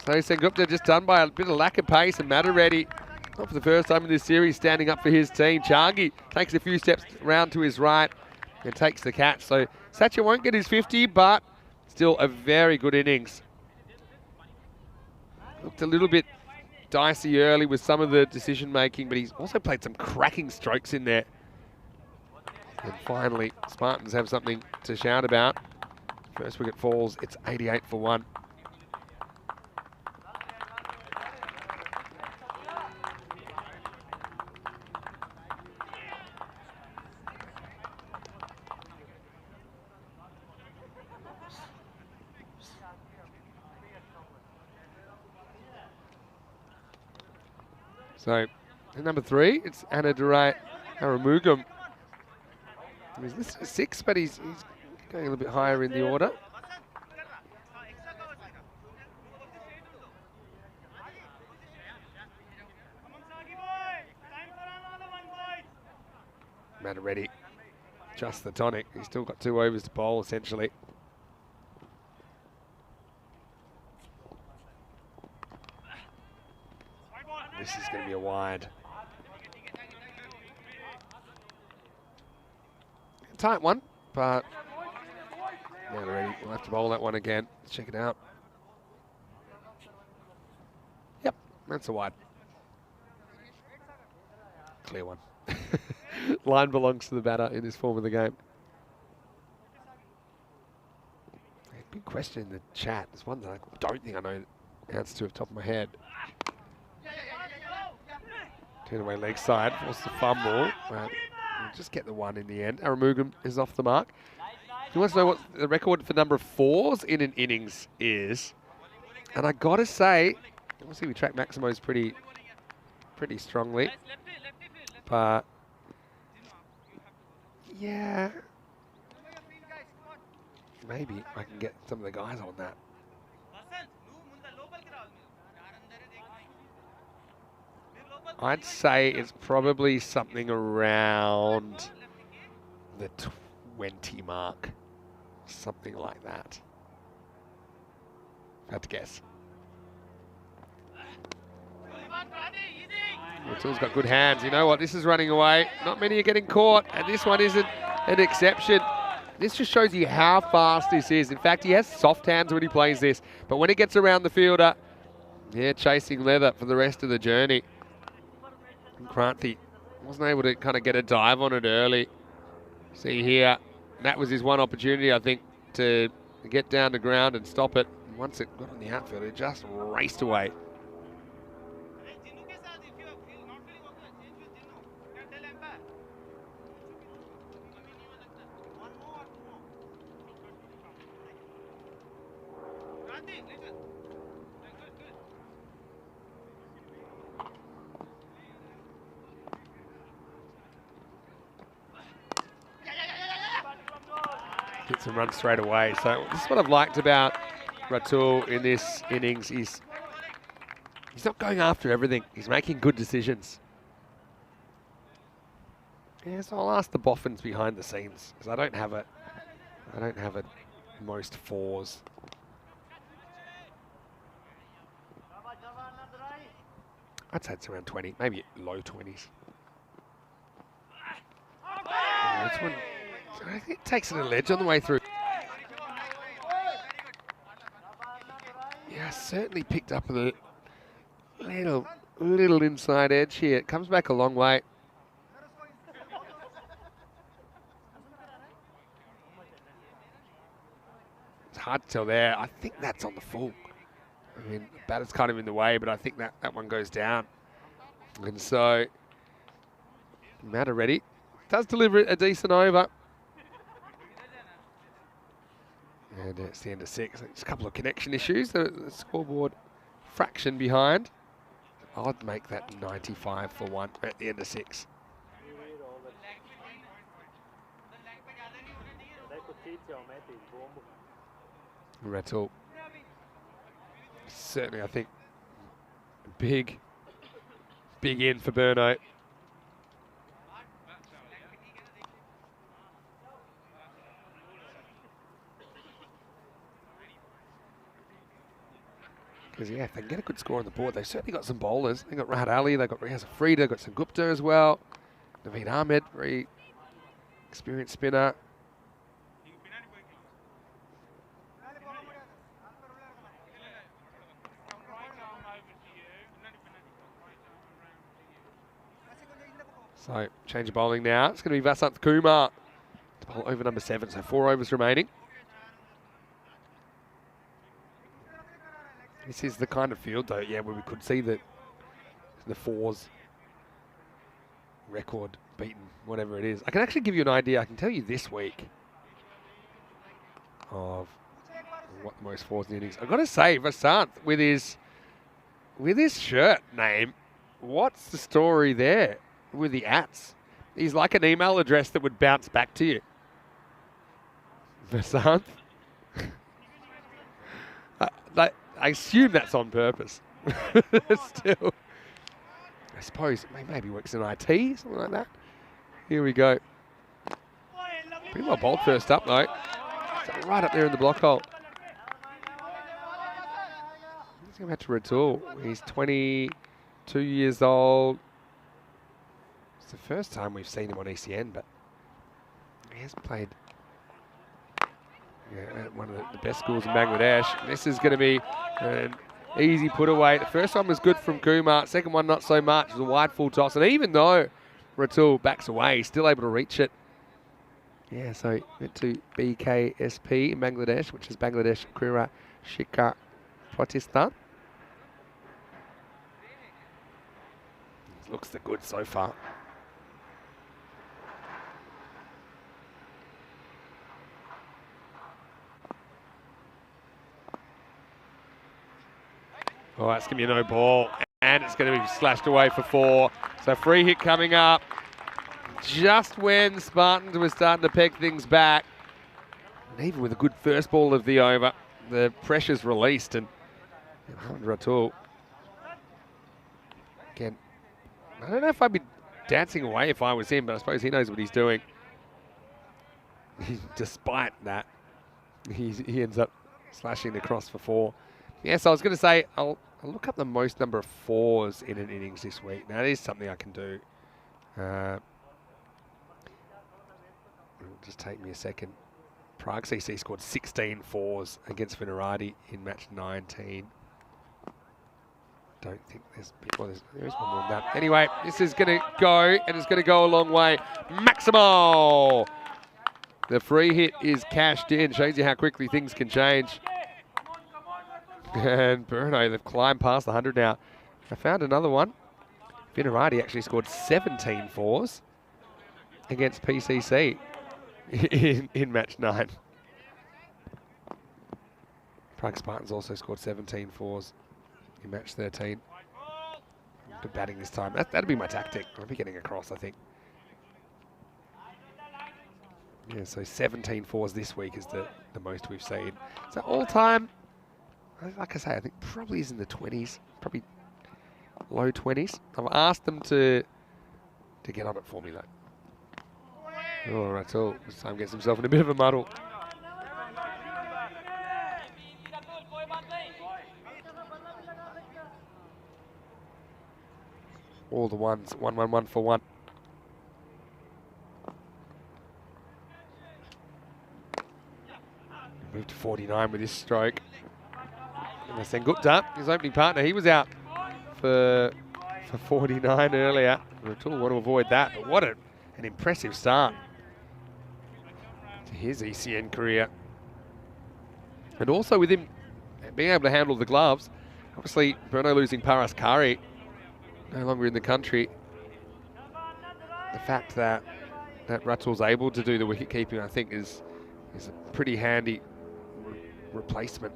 So Sengupta just done by a bit of lack of pace, and Matareddy, not for the first time in this series, standing up for his team. Changi takes a few steps round to his right and takes the catch. So Satya won't get his 50, but still a very good innings. Looked a little bit dicey early with some of the decision making, but he's also played some cracking strokes in there. And finally, Spartans have something to shout about. First wicket falls, it's 88 for 1. So, at number 3, it's Anadurai Aramugam. He's listed at 6, but he's going a little bit higher in the order. Matareddy, just the tonic. He's still got 2 overs to bowl, essentially. This is going to be a wide. Tight one, but Matareddy will have to bowl that one again. Let's check it out. Yep, that's a wide. Clear one. Line belongs to the batter in this form of the game. Big question in the chat. There's one that I don't think I know the answer to off the top of my head. Turn away leg side, force the fumble, but we'll just get the one in the end. Aramugam is off the mark. He wants to know what the record for number of 4s in an innings is. And I gotta say, obviously we track Maximo's pretty strongly. But yeah, maybe I can get some of the guys on that. I'd say it's probably something around the 20 mark. Something like that. Had to guess. Ratul's got good hands. You know what? This is running away. Not many are getting caught, and this one isn't an exception. This just shows you how fast this is. In fact, he has soft hands when he plays this, but when it gets around the fielder, yeah, chasing leather for the rest of the journey. And Kranthi wasn't able to kind of get a dive on it early. See here, that was his one opportunity, I think, to get down to ground and stop it. And once it got on the outfield, it just raced away. Gets a run straight away. So this is what I've liked about Ratul in this innings. He's not going after everything. He's making good decisions. Yeah, so I'll ask the boffins behind the scenes because I don't have a most 4s. I'd say it's around 20, maybe low 20s. This one, I think it takes a little edge on the way through. certainly picked up a little inside edge here. It comes back a long way. It's hard to tell there. I think that's on the full. I mean, the batter's kind of in the way, but I think that one goes down. And so, Matter ready. Does deliver a decent over. And it's the end of 6. Just a couple of connection issues. The scoreboard fraction behind. I'd make that 95 for 1 at the end of 6. Rattle. Certainly, I think, big in for Burno. Because, yeah, if they can get a good score on the board, they've certainly got some bowlers. They've got Rahat Ali, they've got Riaz Afrida, they've got some Gupta as well. Naveed Ahmed, very experienced spinner. So, change of bowling now. It's going to be Vasant Kumar to bowl over number 7, so 4 overs remaining. This is the kind of field, though, yeah, where we could see the 4s record beaten, whatever it is. I can actually give you an idea. I can tell you this week of what the most 4s in the innings. I've got to say, Vasant, with his shirt name, what's the story there with the ats? He's like an email address that would bounce back to you. Vasant. I assume that's on purpose. Still, I suppose maybe works in IT, something like that. Here we go. Pretty well bowled first up though. So right up there in the block hole. He's going back to Ratul. He's 22 years old. It's the first time we've seen him on ECN, but he has played at one of the best schools in Bangladesh. This is going to be an easy put away. The first one was good from Kumar. Second one not so much. It was a wide full toss. And even though Ratul backs away, he's still able to reach it. Yeah, so went to BKSP in Bangladesh, which is Bangladesh Krira Shikha Pratishthan. Looks the good so far. Oh, that's going to be a no ball, and it's going to be slashed away for 4. So free hit coming up just when Spartans were starting to peg things back. And even with a good first ball of the over, the pressure's released, and Ratul, again, I don't know if I'd be dancing away if I was him, but I suppose he knows what he's doing. Despite that, he ends up slashing across for 4. Yes, I was going to say, I'll look up the most number of 4s in an innings this week. Now, that is something I can do. It'll just take me a second. Prague CC scored 16 4s against Vinarati in match 19. Don't think there's one more than that. Anyway, this is going to go, and it's going to go a long way. Maximal! The free hit is cashed in. Shows you how quickly things can change. And Burno, they've climbed past the 100 now. I found another one. Vinarati actually scored 17 4s against PCC in match 9. Prague Spartans also scored 17 4s in match 13. Good batting this time. That'd be my tactic. I'll be getting across, I think. Yeah, so 17 4s this week is the most we've seen. So all time, like I say, I think probably is in the 20s, probably low 20s. I've asked them to get on it for me though. Oh, Ratul this time gets himself in a bit of a muddle. All the ones, 1-1-1 for 1. Move to 49 with this stroke. Sengupta, his opening partner, he was out for 49 earlier. Ratul want to avoid that, but what an impressive start to his ECN career. And also with him being able to handle the gloves, obviously Bruno losing Paras Kari, no longer in the country. The fact that Ratul's able to do the wicket keeping, I think, is a pretty handy replacement.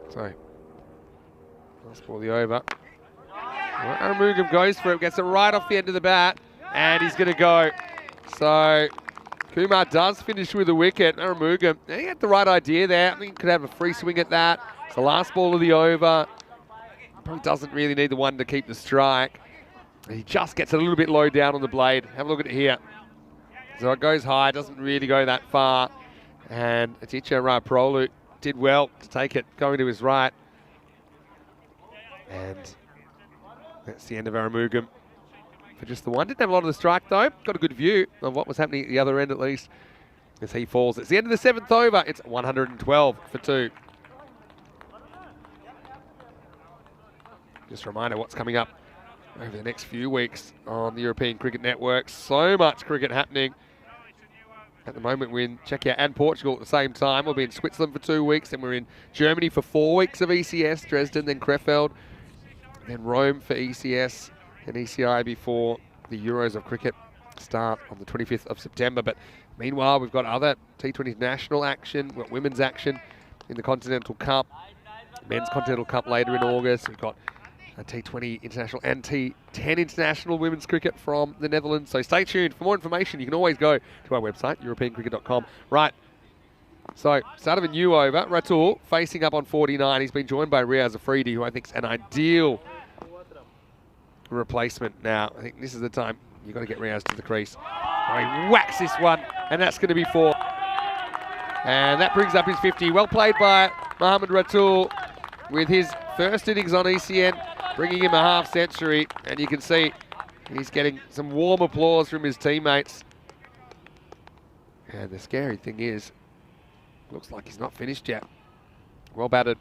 So, last ball of the over. Aramugam goes for it, gets it right off the end of the bat, and he's going to go. So, Kumar does finish with a wicket. Aramugam, he had the right idea there. I think he could have a free swing at that. It's the last ball of the over. Probably doesn't really need the one to keep the strike. He just gets a little bit low down on the blade. Have a look at it here. So it goes high, doesn't really go that far. And Aditya Raprolu did well to take it going to his right. And that's the end of Aramugam for just the one. Didn't have a lot of the strike though. Got a good view of what was happening at the other end at least as he falls. It's the end of the 7th over. It's 112 for 2. Just a reminder what's coming up over the next few weeks on the European Cricket Network. So much cricket happening. At the moment, we're in Czechia and Portugal at the same time. We'll be in Switzerland for 2 weeks, then we're in Germany for 4 weeks of ECS, Dresden, then Krefeld, then Rome for ECS and ECI before the Euros of cricket start on the 25th of September. But meanwhile, we've got other T20 national action, we've got women's action in the Continental Cup, men's Continental Cup later in August. We've got a T20 international and T10 international women's cricket from the Netherlands. So stay tuned. For more information, you can always go to our website, europeancricket.com. Right, so start of a new over. Ratul facing up on 49. He's been joined by Riaz Afridi, who I think is an ideal replacement now. I think this is the time you've got to get Riaz to the crease. Oh, he whacks this one, and that's going to be 4. And that brings up his 50. Well played by Mohammad Ratul with his first innings on ECN, bringing him a half century, and you can see he's getting some warm applause from his teammates. And the scary thing is, looks like he's not finished yet. Well batted.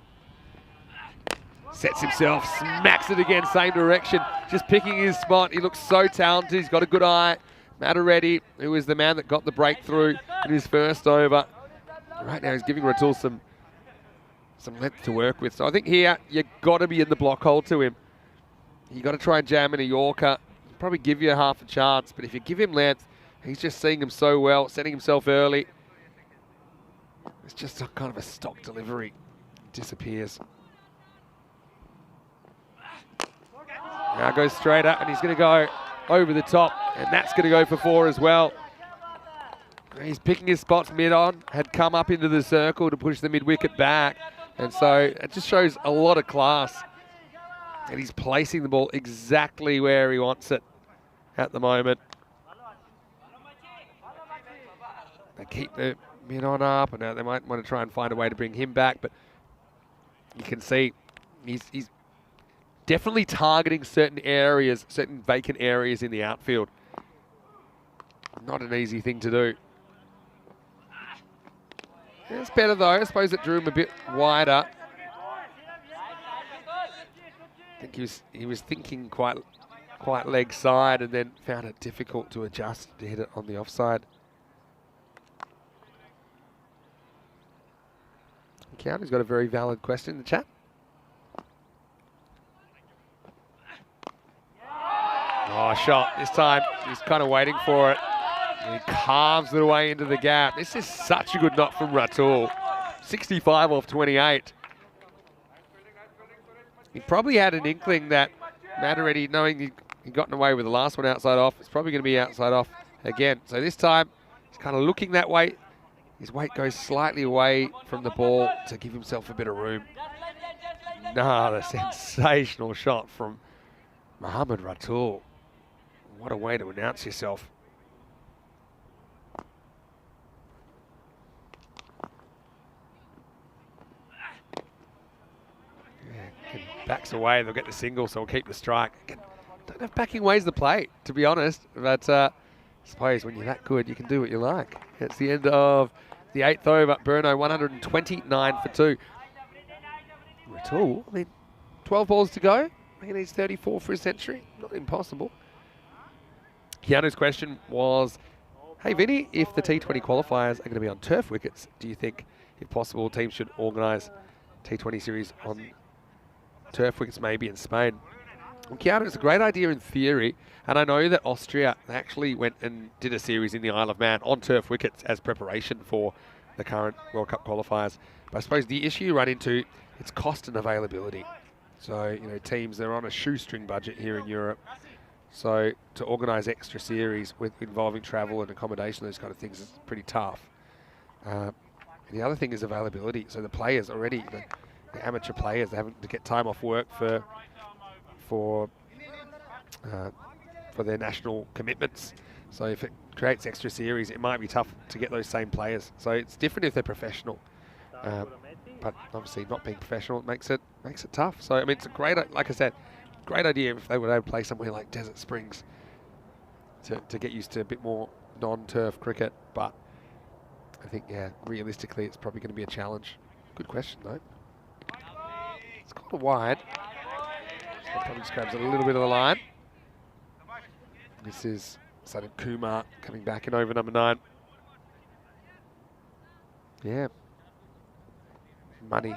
Sets himself, smacks it again, same direction, just picking his spot. He looks so talented, he's got a good eye. Matareddy, who is the man that got the breakthrough in his first over. Right now he's giving Ratul some length to work with. So I think here, you've got to be in the block hole to him. You've got to try and jam in a Yorker. He'll probably give you a half a chance, but if you give him length, he's just seeing him so well, setting himself early. It's just a kind of a stock delivery. Disappears. Now goes straight up, and he's going to go over the top, and that's going to go for 4 as well. He's picking his spots mid-on, had come up into the circle to push the mid-wicket back, and so it just shows a lot of class. And he's placing the ball exactly where he wants it at the moment. They keep the mid-on up, and now they might want to try and find a way to bring him back, but you can see he's definitely targeting certain areas, certain vacant areas in the outfield. Not an easy thing to do. It's better though. I suppose it drew him a bit wider. I think he was thinking quite leg side, and then found it difficult to adjust to hit it on the offside. County's got a very valid question in the chat. Oh, shot this time. He's kind of waiting for it. And he carves it away into the gap. This is such a good knock from Ratul. 65 off 28. He probably had an inkling that Matareddy, knowing he'd gotten away with the last one outside off, it's probably going to be outside off again. So this time, he's kind of looking that way. His weight goes slightly away from the ball to give himself a bit of room. Another sensational shot from Mohammad Ratul. What a way to announce yourself. Yeah, backs away, they'll get the single, so we'll keep the strike. Again, don't have backing ways to play, to be honest. But suppose when you're that good, you can do what you like. It's the end of the 8th over. Burno 129 for 2. Ratul, I mean, 12 balls to go. He needs 34 for a century. Not impossible. Keanu's question was, hey Vinny, if the T20 qualifiers are going to be on turf wickets, do you think, if possible, teams should organise T20 series on turf wickets, maybe in Spain? Well, Keanu, it's a great idea in theory, and I know that Austria actually went and did a series in the Isle of Man on turf wickets as preparation for the current World Cup qualifiers. But I suppose the issue you run into, it's cost and availability. So, you know, teams, they're on a shoestring budget here in Europe. So to organise extra series with involving travel and accommodation, those kind of things, is pretty tough. The other thing is availability. So the players already, the amateur players, they're having to get time off work for their national commitments. So if it creates extra series, it might be tough to get those same players. So it's different if they're professional. But obviously not being professional makes it tough. So I mean, it's a great, like I said, great idea if they were able to play somewhere like Desert Springs to get used to a bit more non-turf cricket. But I think, yeah, realistically, it's probably going to be a challenge. Good question, though. It's kind of wide. So probably just grabs a little bit of the line. This is Sadim Kumar coming back in over number 9. Yeah. Money.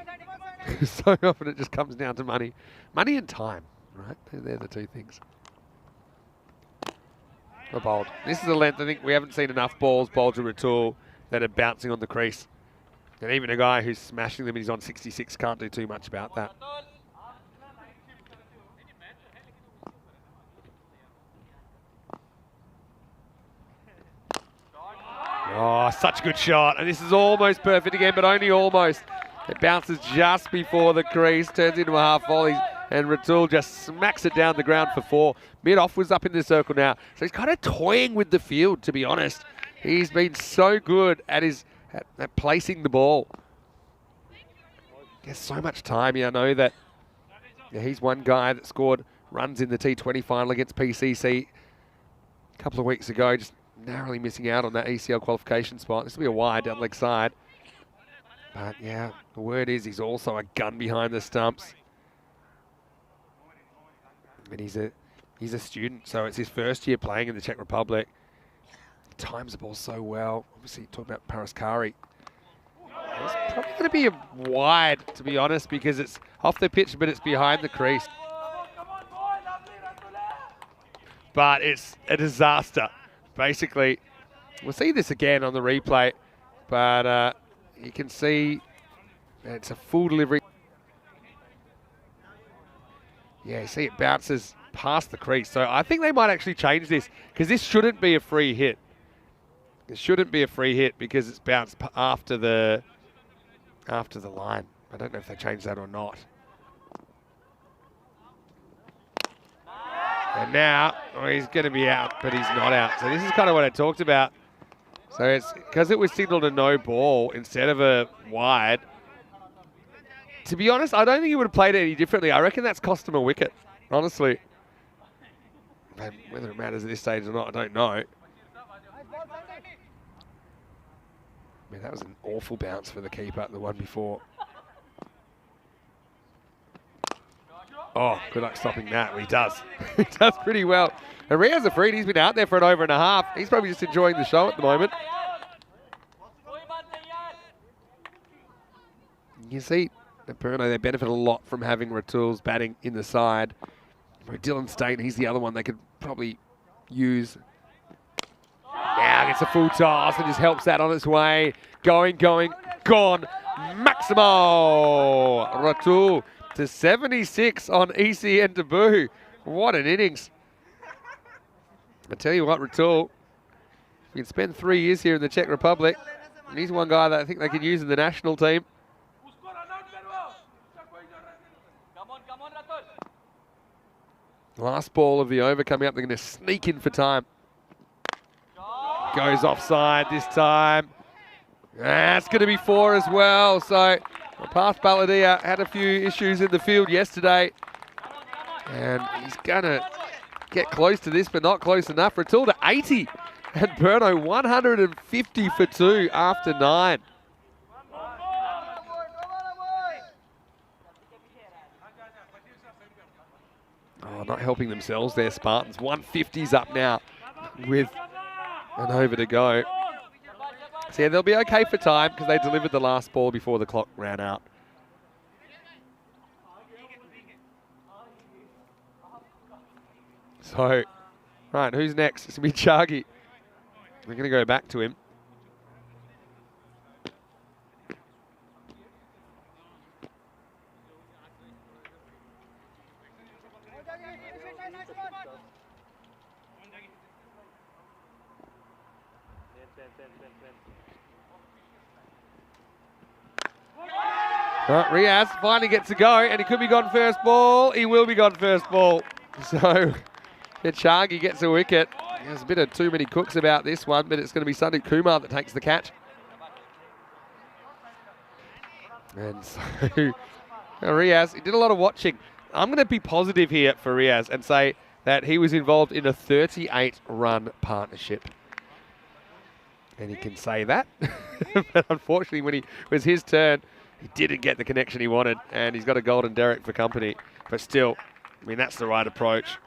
So often it just comes down to money. Money and time, right? They're the two things. A bowled. This is a length I think we haven't seen enough balls bowled to Ratul that are bouncing on the crease. And even a guy who's smashing them and he's on 66 can't do too much about that. Oh, such a good shot. And this is almost perfect again, but only almost. It bounces just before the crease, turns into a half volley, and Ratul just smacks it down the ground for 4. Mid-off was up in the circle now. So he's kind of toying with the field, to be honest. He's been so good at at placing the ball. He has so much time. Yeah, I know that he's one guy that scored runs in the T20 final against PCC a couple of weeks ago, just narrowly missing out on that ECL qualification spot. This will be a wide down leg side. But yeah, the word is he's also a gun behind the stumps. And he's a student, so it's his first year playing in the Czech Republic. He times the ball so well. Obviously, talking about Paraskari. It's probably going to be a wide, to be honest, because it's off the pitch, but it's behind the crease. But it's a disaster. Basically, we'll see this again on the replay, but you can see it's a full delivery. Yeah, you see it bounces past the crease. So I think they might actually change this, because this shouldn't be a free hit. It shouldn't be a free hit because it's bounced after the line. I don't know if they changed that or not. And now, he's going to be out, but he's not out. So this is kind of what I talked about. So it's because it was signalled a no ball instead of a wide. To be honest, I don't think he would have played it any differently. I reckon that's cost him a wicket, honestly. And whether it matters at this stage or not, I don't know. Man, that was an awful bounce for the keeper, the one before. Oh, good luck stopping that. Well, he does. He does pretty well. And Riaz Afreed, he's been out there for an over and a half. He's probably just enjoying the show at the moment. You see, Burno, they benefit a lot from having Ratul's batting in the side. For Dylan Stain, he's the other one they could probably use. Now gets a full toss and just helps that on its way. Going, gone. Maximo Ratul to 76 on ECN debut. What an innings. I tell you what, Ratul, you can spend 3 years here in the Czech Republic, and he's one guy that I think they can use in the national team. Last ball of the over coming up. They're going to sneak in for time. Goes offside this time. That's going to be 4 as well. So Path Baladia had a few issues in the field yesterday. And he's going to get close to this, but not close enough. Ratul to 80 And Burno 150 for 2 after 9. Oh, not helping themselves there, Spartans. 150's up now with an over to go. So yeah, they'll be okay for time because they delivered the last ball before the clock ran out. So, right, who's next? It's going to be Chagi. We're going to go back to him. Riaz finally gets a go, and he could be gone first ball. He will be gone first ball. So, Chagi gets a wicket. There's a bit of too many cooks about this one, but it's going to be Sandeep Kumar that takes the catch. And so, Riaz, he did a lot of watching. I'm going to be positive here for Riaz and say that he was involved in a 38-run partnership. And he can say that. But unfortunately, when it was his turn, he didn't get the connection he wanted, and he's got a golden derrick for company. But still, I mean, that's the right approach.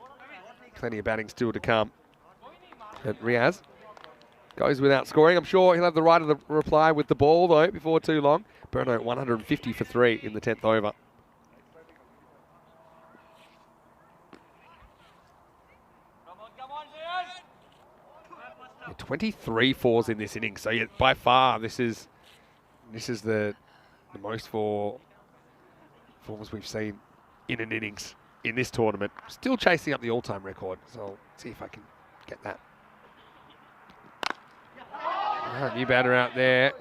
Plenty of batting still to come. And Riaz goes without scoring. I'm sure he'll have the right of the reply with the ball, though, before too long. Burno 150 for 3 in the 10th over. Yeah, 23 fours in this inning. So yeah, by far, this is the most fours we've seen in an innings in this tournament. Still chasing up the all-time record, so I'll see if I can get that. New batter out there.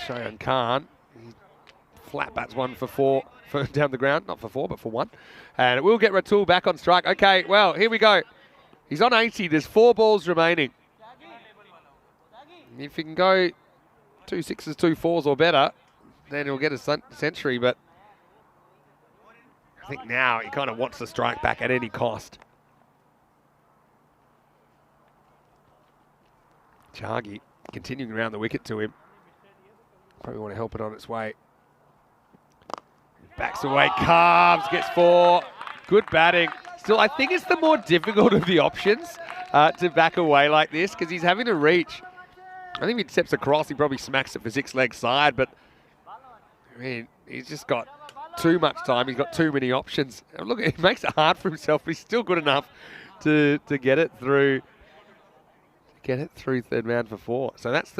Shayan Khan. He flat bats 1 for 4 for down the ground. Not for 4, but for 1. And it will get Ratul back on strike. Okay, well, here we go. He's on 80. There's 4 balls remaining. If he can go 2 6s, 2 4s or better, then he'll get a century. But I think now he kind of wants to strike back at any cost. Chagi continuing around the wicket to him. Probably want to help it on its way. Backs away, carves, gets 4. Good batting. Still, I think it's the more difficult of the options to back away like this because he's having to reach. I think if he steps across, he probably smacks it for 6-leg side, but I mean, he's just got too much time. He's got too many options. And look, he makes it hard for himself, but he's still good enough to get it through. Get it through third man for 4. So that's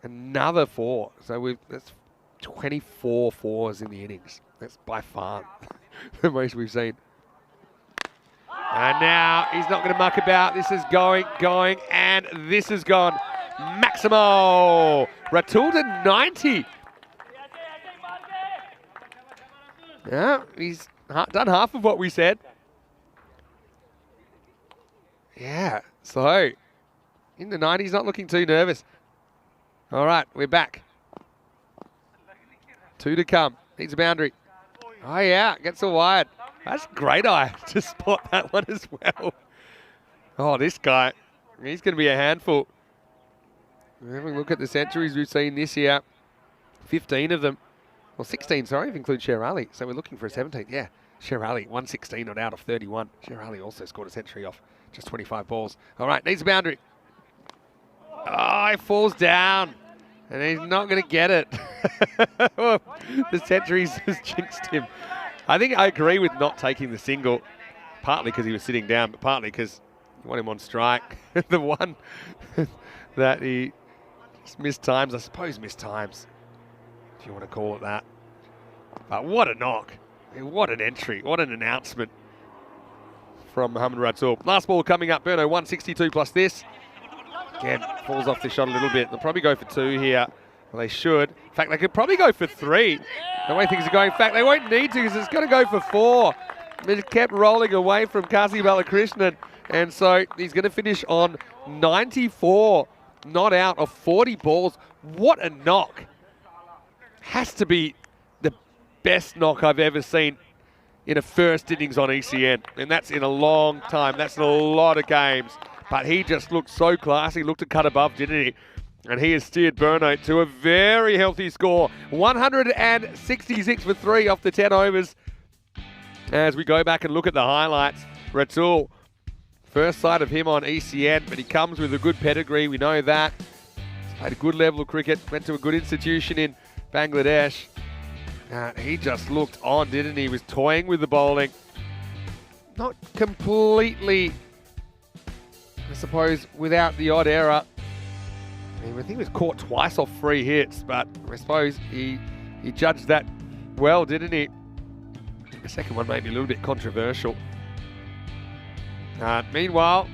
another 4. So that's 24 fours in the innings. That's by far the most we've seen. And now he's not going to muck about. This is going, and this is gone. Maximo Ratul to 90. Yeah, he's done half of what we said. Yeah, so in the 90s, not looking too nervous. All right, we're back. 2 to come. Needs a boundary. Oh, yeah, gets a wide. That's a great eye to spot that one as well. Oh, this guy, he's going to be a handful. Having a look at the centuries we've seen this year. 15 of them. Well, 16, sorry, if you include Sher Ali. So we're looking for a 17th. Yeah, Sher Ali, 116 not out of 31. Sher Ali also scored a century off just 25 balls. All right, needs a boundary. Oh, he falls down. And he's not going to get it. The centuries has jinxed him. I think I agree with not taking the single, partly because he was sitting down, but partly because you want him on strike. The one that he just missed times, I suppose missed times, if you want to call it that. But what a knock. What an entry. What an announcement from Mohamed Ratul. Last ball coming up, Burno 162 plus this. Again, falls off the shot a little bit. They'll probably go for 2 here. Well, they should. In fact, they could probably go for 3. The way things are going. In fact, they won't need to because it's going to go for 4. It kept rolling away from Kasi Balakrishnan. And so he's going to finish on 94 not out of 40 balls. What a knock. Has to be the best knock I've ever seen in a first innings on ECN, and that's in a long time. That's in a lot of games. But he just looked so classy, looked to cut above, didn't he? And he has steered Burno to a very healthy score. 166 for 3 off the 10 overs. As we go back and look at the highlights, Ratul, first sight of him on ECN, but he comes with a good pedigree, we know that. He's played a good level of cricket, went to a good institution in Bangladesh. He just looked on, didn't he? He was toying with the bowling. Not completely, I suppose, without the odd error. I think he was caught twice off 3 hits, but I suppose he judged that well, didn't he? The second one may be a little bit controversial. Meanwhile,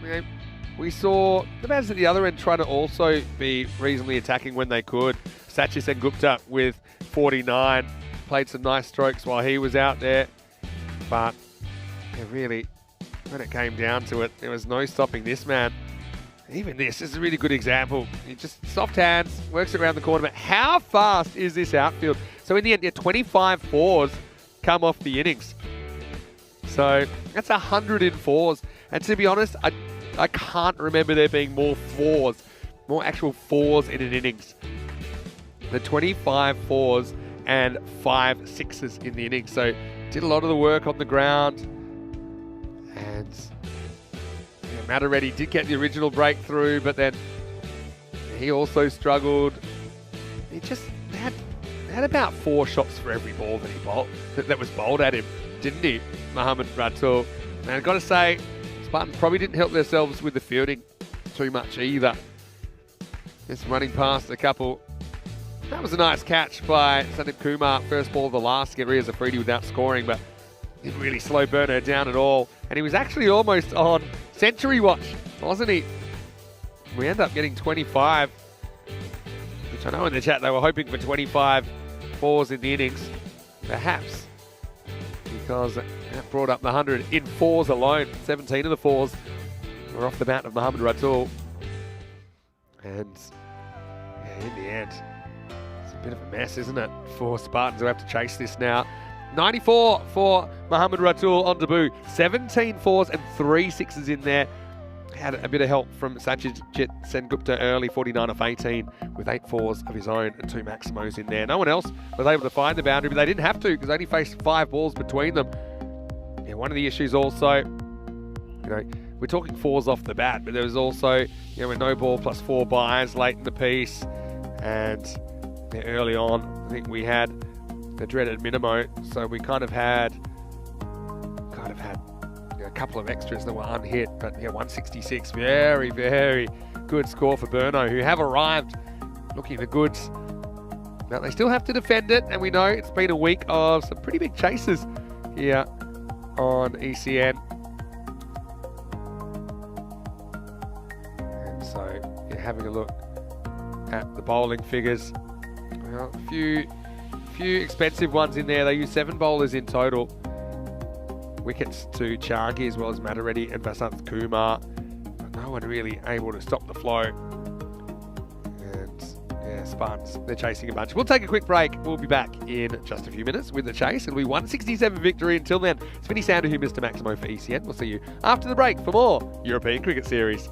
we saw the batters at the other end try to also be reasonably attacking when they could. Sachin and Gupta with 49 played some nice strokes while he was out there, but really, when it came down to it, there was no stopping this man. Even this is a really good example. He just soft hands, works around the corner. But how fast is this outfield? So in the end, 25 fours come off the innings. So that's 100 fours. And to be honest, I can't remember there being more actual fours in an innings. The 25 fours and 5 sixes in the innings. So did a lot of the work on the ground. And Matareddy did get the original breakthrough, but then he also struggled. He just had about 4 shots for every ball that he bowled, that was bowled at him, didn't he, Mohammad Ratul? And I've got to say, Spartans probably didn't help themselves with the fielding too much either. Just running past a couple. That was a nice catch by Sandeep Kumar, first ball of the last, to get Riaz Afridi without scoring, but didn't really slow Burno down at all. And he was actually almost on century watch, wasn't he? We end up getting 25, which I know in the chat they were hoping for 25 fours in the innings, perhaps, because that brought up the 100 in fours alone. 17 of the fours were off the bat of Mohammad Ratul. And in the end, it's a bit of a mess, isn't it, for Spartans who have to chase this now. 94 for Mohammad Ratul on debut. 17 fours and 3 sixes in there. Had a bit of help from Sachin Sengupta early, 49 off 18, with 8 fours of his own and 2 Maximos in there. No one else was able to find the boundary, but they didn't have to because they only faced 5 balls between them. Yeah, one of the issues also, we're talking fours off the bat, but there was also, a no ball plus 4 buys late in the piece. And early on, I think we had the dreaded Minimo, so we kind of had a couple of extras that were unhit, but 166, very, very good score for Burno, who have arrived looking the goods. Now they still have to defend it, and we know it's been a week of some pretty big chases here on ECN. And so, having a look at the bowling figures, well, a few expensive ones in there. They used 7 bowlers in total. Wickets to Chargi as well as Matareddy and Vasant Kumar. But no one really able to stop the flow. And Spartans, they're chasing a bunch. We'll take a quick break. We'll be back in just a few minutes with the chase. It'll be 167 victory. Until then, it's Vinny Sander here, Mr. Maximo for ECN. We'll see you after the break for more European Cricket Series.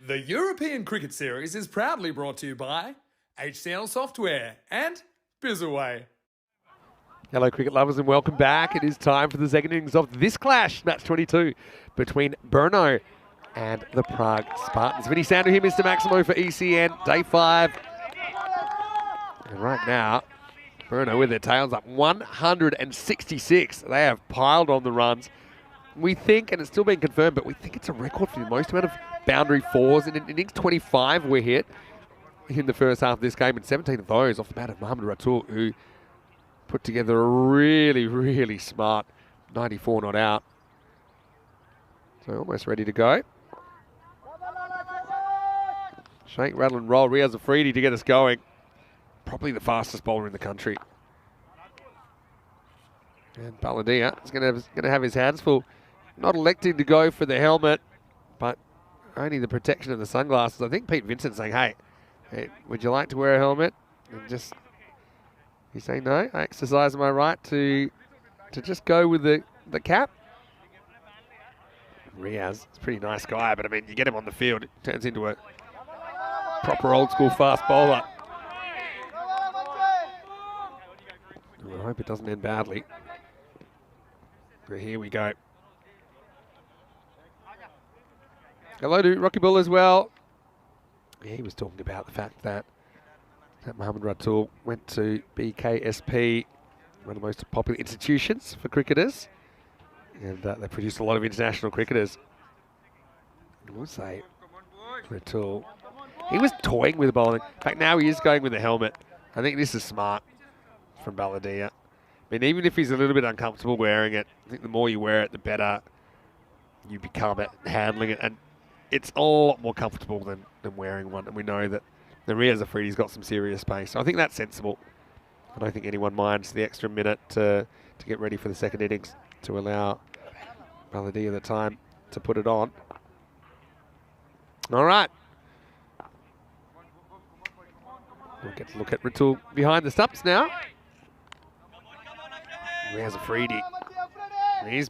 The European Cricket Series is proudly brought to you by HCL Software and Bizaway. Hello, cricket lovers, and welcome back. It is time for the second innings of this clash, match 22, between Brno and the Prague Spartans. Vinny Sandu here, Mr. Maximo for ECN, day 5. And right now, Brno with their tails up 166. They have piled on the runs. We think, and it's still being confirmed, but we think it's a record for the most amount of boundary fours in an innings. 25 were hit in the first half of this game, and 17 of those off the bat of Mohamed Ratul, who put together a really, really smart 94 not out. So almost ready to go. Shake, rattle and roll. Riaz Afridi to get us going. Probably the fastest bowler in the country. And Baladia is going to have his hands full. Not electing to go for the helmet, but only the protection of the sunglasses. I think Pete Vincent saying, hey, would you like to wear a helmet? And just, he's saying, no, I exercise my right to just go with the cap. Riaz is a pretty nice guy, but I mean, you get him on the field, it turns into a proper old school fast bowler. I hope it doesn't end badly. But here we go. Hello to Rocky Bull as well. Yeah, he was talking about the fact that Mohamed Ratul went to BKSP, one of the most popular institutions for cricketers. And they produced a lot of international cricketers. I will say, Ratul, he was toying with the bowling. In fact, now he is going with the helmet. I think this is smart from Baladia. I mean, even if he's a little bit uncomfortable wearing it, I think the more you wear it, the better you become at handling it. And it's a lot more comfortable than wearing one. And we know that the Riaz Afridi's got some serious pace. So I think that's sensible. I don't think anyone minds the extra minute to get ready for the second innings to allow Baladia the time to put it on. All right. We'll get to look at Ratul behind the stumps now. Riaz Afridi. He's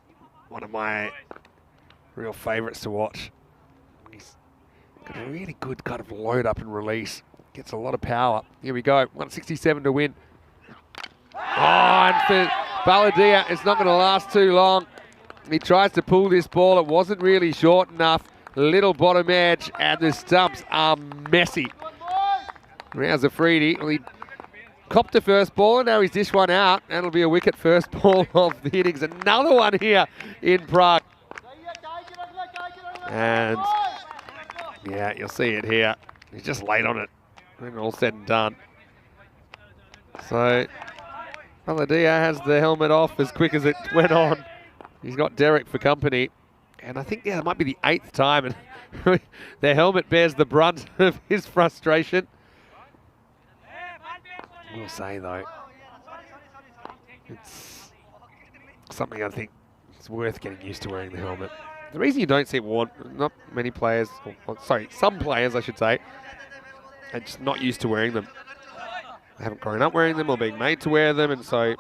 one of my real favourites to watch. He's got a really good kind of load up and release. Gets a lot of power. Here we go, 167 to win. Oh, and for Baladia, it's not going to last too long. He tries to pull this ball. It wasn't really short enough. Little bottom edge, and the stumps are messy. Riaz Afridi, well, he copped the first ball, and now he's dished one out. And it'll be a wicket first ball of the innings. Another one here in Prague. And yeah, you'll see it here. He's just late on it when all said and done. So Baladia has the helmet off as quick as it went on. He's got Derek for company. And I think, yeah, it might be the 8th time. And the helmet bears the brunt of his frustration. We'll say, though, it's something I think it's worth getting used to wearing the helmet. The reason you don't see it worn, not many players, or sorry, some players I should say, are just not used to wearing them. They haven't grown up wearing them or being made to wear them, and so yeah,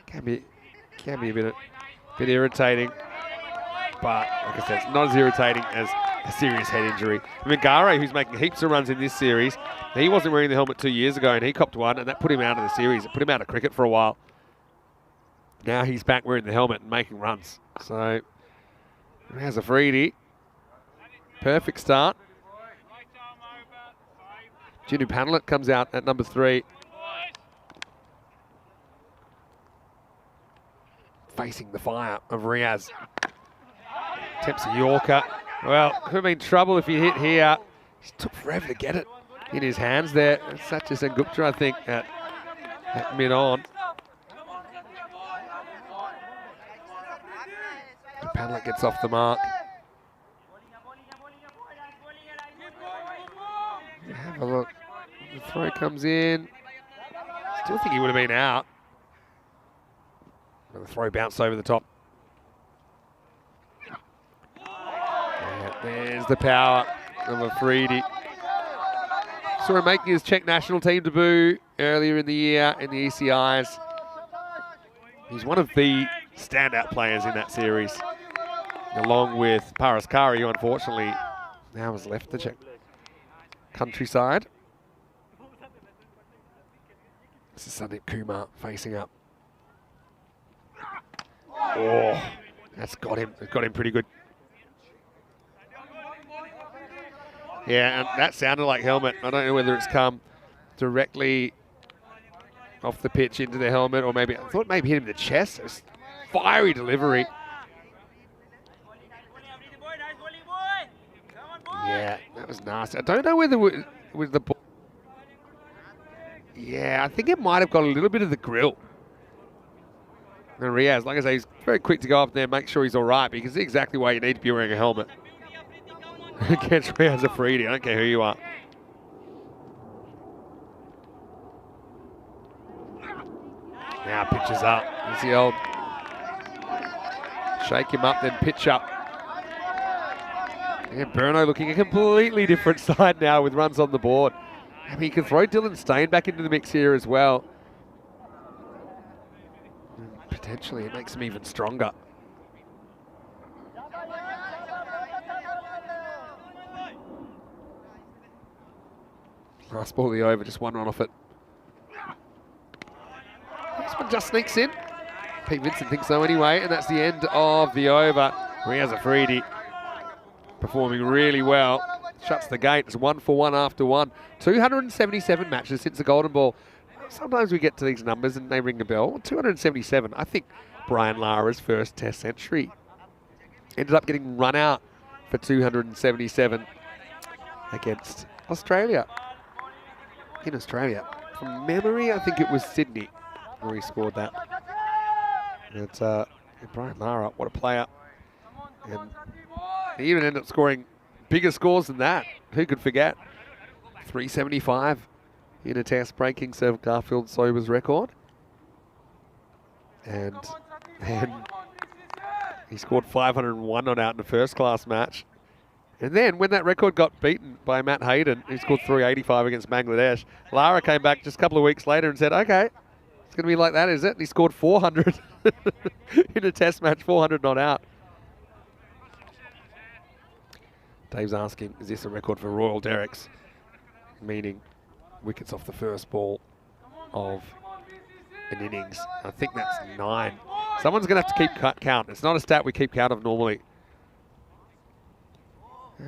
can be a bit irritating. But like I said, it's not as irritating as a serious head injury. Mingare, who's making heaps of runs in this series, he wasn't wearing the helmet 2 years ago, and he copped one, and that put him out of the series. It put him out of cricket for a while. Now he's back wearing the helmet and making runs. So Riaz Afridi, perfect start. Jinu Panelet comes out at number 3. Facing the fire of Riaz. Attempts a Yorker. Well, could have been trouble if he hit here. He took forever to get it in his hands there. Satya Sengupta, I think, at mid-on. Panelet gets off the mark. Have a look. The throw comes in. Still think he would have been out. The throw bounced over the top. Yeah, there's the power of Afridi. Saw him making his Czech national team debut earlier in the year in the ECIs. He's one of the standout players in that series, along with Paraskari, who unfortunately now has left the Czech countryside. This is Sandeep Kumar facing up. Oh, that's got him. It's got him pretty good. Yeah, and that sounded like helmet. I don't know whether it's come directly off the pitch into the helmet, or maybe I thought maybe hit him in the chest. It was fiery delivery. Yeah, that was nasty. I don't know whether it was the ball. Yeah, I think it might have got a little bit of the grill. And Riaz, like I say, he's very quick to go up there and make sure he's all right, because it's exactly why you need to be wearing a helmet. Against Riaz Afridi, I don't care who you are. Now pitches up. There's the old shake him up, then pitch up. And Burno looking a completely different side now with runs on the board. I mean, he can throw Dylan Stain back into the mix here as well. And potentially it makes him even stronger. Last ball of the over, just one run off it. This one just sneaks in. Pete Vincent thinks so anyway, and that's the end of the over. Riaz Afridi performing really well. Shuts the gate. It's 1 for 1 after 1. 277 matches since the Golden Ball. Sometimes we get to these numbers and they ring a bell. 277. I think Brian Lara's first Test century ended up getting run out for 277 against Australia. In Australia. From memory, I think it was Sydney where he scored that. It's Brian Lara, what a player. And he even ended up scoring bigger scores than that. Who could forget? 375 in a Test, breaking Sir Garfield Sober's record. And then he scored 501 not out in a first-class match. And then when that record got beaten by Matt Hayden, who scored 385 against Bangladesh, Lara came back just a couple of weeks later and said, okay, it's going to be like that, is it? And he scored 400 in a Test match, 400 not out. Dave's asking, is this a record for Royal Derricks? Meaning wickets off the first ball of an innings. I think that's 9. Someone's going to have to keep count. It's not a stat we keep count of normally.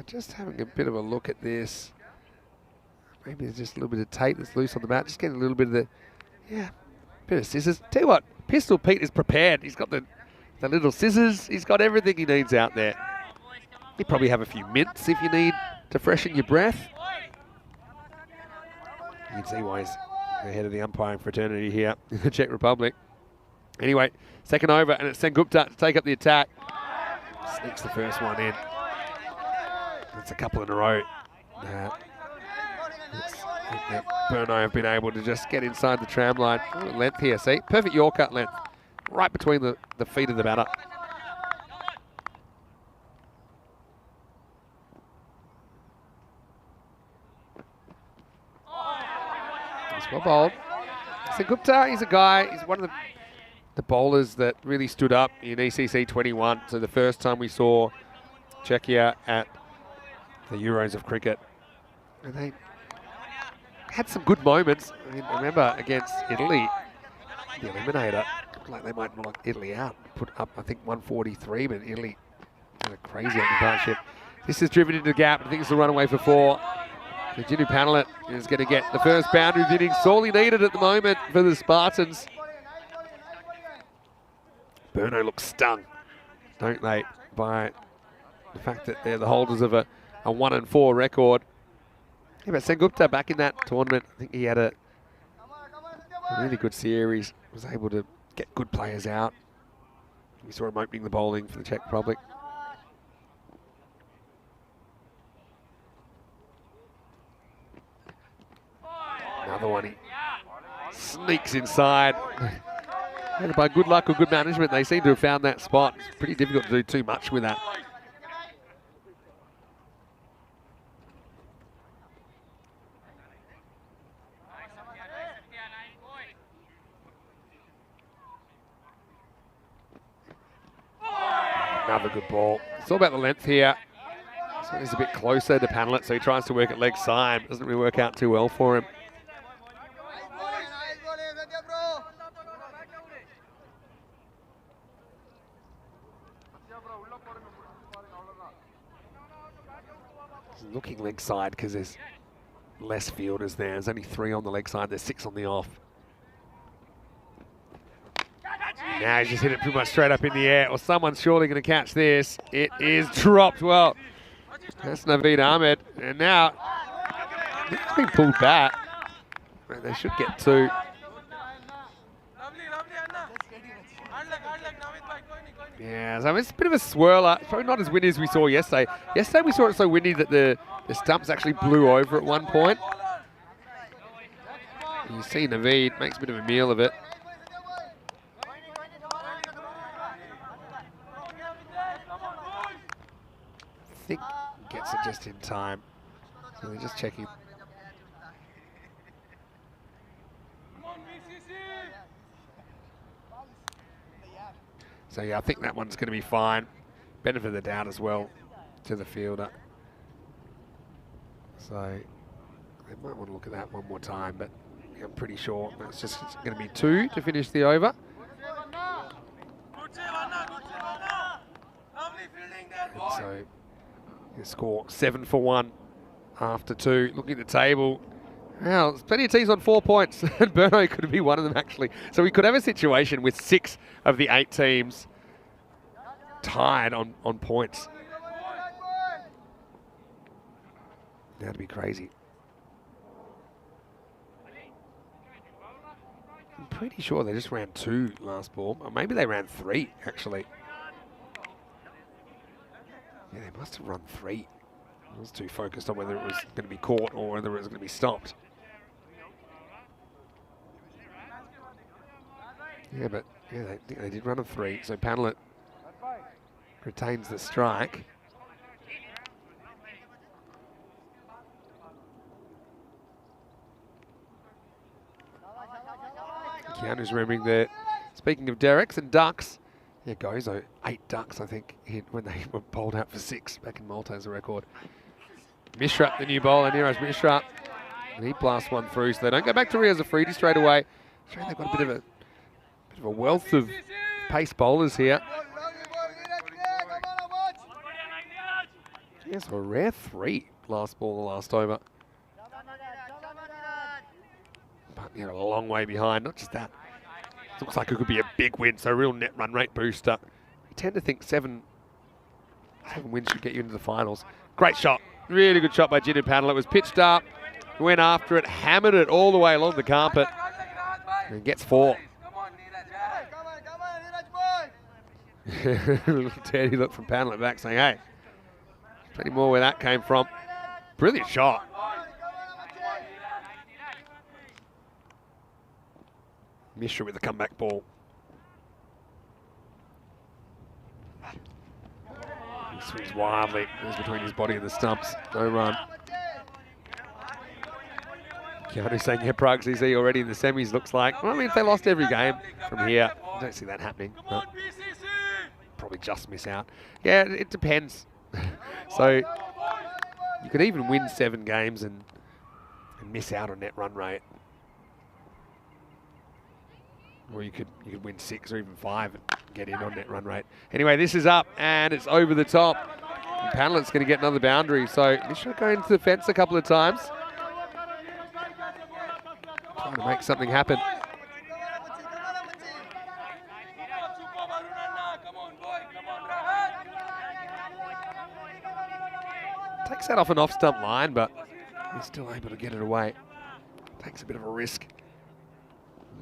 Just having a bit of a look at this. Maybe there's just a little bit of tape that's loose on the mat. Just getting a little bit of the, bit of scissors. Tell you what, Pistol Pete is prepared. He's got the little scissors. He's got everything he needs out there. You probably have a few mints if you need to freshen your breath. You can see why he's the head of the umpiring fraternity here in the Czech Republic. Anyway, second over, and it's Sengupta to take up the attack. Sneaks the first one in. That's a couple in a row. Burno have been able to just get inside the tram line. Length here, see? Perfect Yorker length. Right between the feet of the batter. Well bowled. Sengupta, he's a guy, he's one of the bowlers that really stood up in ECC 21. So the first time we saw Czechia at the Euros of cricket. And they had some good moments. I mean, remember against Italy, the eliminator, looked like they might knock Italy out. Put up, I think, 143, but Italy had a crazy opening partnership. This is driven into the gap. I think it's a runaway for 4. Virginia Panelet is going to get the first boundary of the innings, sorely needed at the moment for the Spartans. Burno looks stung, don't they, by the fact that they're the holders of a 1-4 record. Yeah, but Sengupta back in that tournament, I think he had a really good series, was able to get good players out. We saw him opening the bowling for the Czech Republic. Another one, he sneaks inside. And by good luck or good management, they seem to have found that spot. It's pretty difficult to do too much with that. Another good ball. It's all about the length here. So he's a bit closer to Panlet, so he tries to work at leg side. Doesn't really work out too well for him. He's looking leg side because there's less fielders there. There's only 3 on the leg side. There's 6 on the off. Now he's just hit it pretty much straight up in the air. Well, someone's surely going to catch this. It is dropped. Well, that's Naveed Ahmed. And now it's been pulled back. They should get 2. Yeah, so it's a bit of a swirler. Probably not as windy as we saw yesterday. Yesterday we saw it so windy that the stumps actually blew over at one point. You see Naveed makes a bit of a meal of it. I think he gets it just in time. So they're just checking. So yeah, I think that one's going to be fine. Benefit of the doubt as well to the fielder. So they might want to look at that one more time, but I'm pretty sure that's just going to be 2 to finish the over. And so you score 7 for 1 after 2. Looking at the table, well, there's plenty of teams on 4 points, and Burno could be one of them actually. So we could have a situation with 6 of the 8 teams tied on points. That'd be crazy. I'm pretty sure they just ran 2 last ball. Or maybe they ran 3, actually. Yeah, they must have run 3. I was too focused on whether it was going to be caught or whether it was going to be stopped. Yeah, but yeah, they did run a 3. So Panlet retains the strike. Keanu's remembering that, speaking of derricks and ducks, yeah, Gozo, 8 ducks, I think, hit when they were bowled out for 6 back in Malta as a record. Mishra, the new bowler, Niraj Mishra, and he blasts one through, so they don't go back to Riaz Afridi straight away. Sure, they've got a bit of a wealth of pace bowlers here. Yes, a rare 3 last ball, the last over. But you know, a long way behind. Not just that. It looks like it could be a big win, so a real net run rate booster. You tend to think 7 wins should get you into the finals. Great shot. Really good shot by Jiddu Panel. It was pitched up, went after it, hammered it all the way along the carpet, and gets 4. Little dirty look from Panel at back saying, hey, plenty more where that came from. Brilliant shot. Mishra with the comeback ball. He swings wildly. Goes between his body and the stumps. No run. Keanu saying, yeah, Prague's easy already in the semis, looks like. Well, I mean, if they lost every game from here, I don't see that happening. But probably just miss out. Yeah, it depends. So you could even win 7 games and miss out on net run rate. Or you could win 6 or even 5 and get in on net run rate. Anyway, this is up and it's over the top. And Panlet's going to get another boundary. So Mishra going into the fence a couple of times. Trying to make something happen. Takes that off an off-stump line, but he's still able to get it away. Takes a bit of a risk.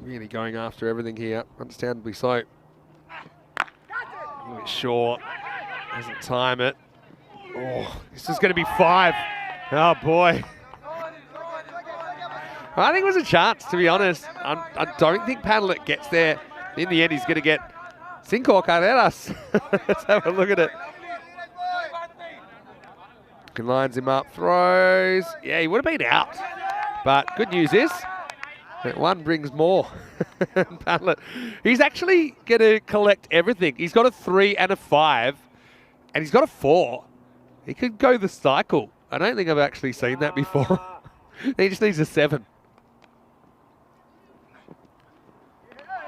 Really going after everything here, understandably so. A little bit short, doesn't time it. Oh, this is going to be 5. Oh boy. I think it was a chance, to be honest. I don't think Panlet gets there. In the end, he's going to get 5 carreras. Let's have a look at it. He lines him up, throws. Yeah, he would have been out. But good news is, that one brings more. Panlet, he's actually going to collect everything. He's got a 3 and a 5, and he's got a 4. He could go the cycle. I don't think I've actually seen that before. He just needs a 7.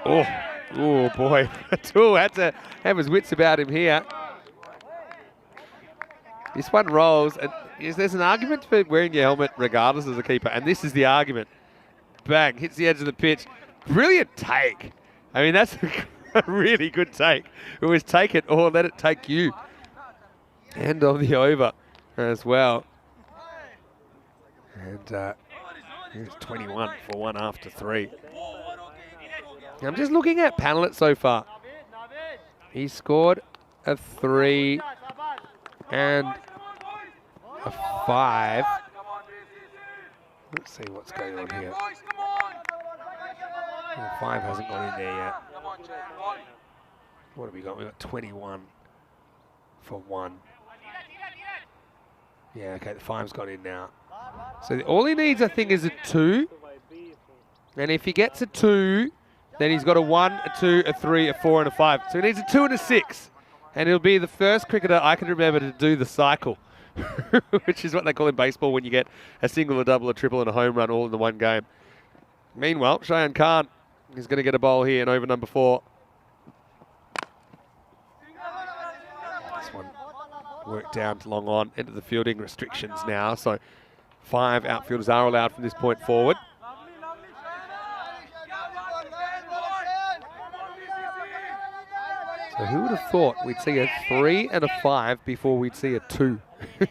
Oh boy. Tool had to have his wits about him here. This one rolls, and there's an argument for wearing your helmet regardless as a keeper, and this is the argument. Bang, hits the edge of the pitch. Brilliant take. I mean, that's a really good take. It was take it or let it take you. End of the over as well. And here's 21 for 1 after 3. I'm just looking at Panellet so far. He scored a 3 and a 5. Let's see what's going on here. The 5 hasn't gone in there yet. What have we got? We've got 21 for 1. Yeah, okay, the 5's gone in now. So all he needs, I think, is a 2. And if he gets a 2, then he's got a 1, a 2, a 3, a 4, and a 5. So he needs a 2 and a 6. And he'll be the first cricketer I can remember to do the cycle, which is what they call in baseball when you get a single, a double, a triple, and a home run all in the one game. Meanwhile, Cheyenne Khan is going to get a bowl here in over number 4. This one worked down to long on, into the fielding restrictions now. So 5 outfielders are allowed from this point forward. So who would have thought we'd see a 3 and a 5 before we'd see a 2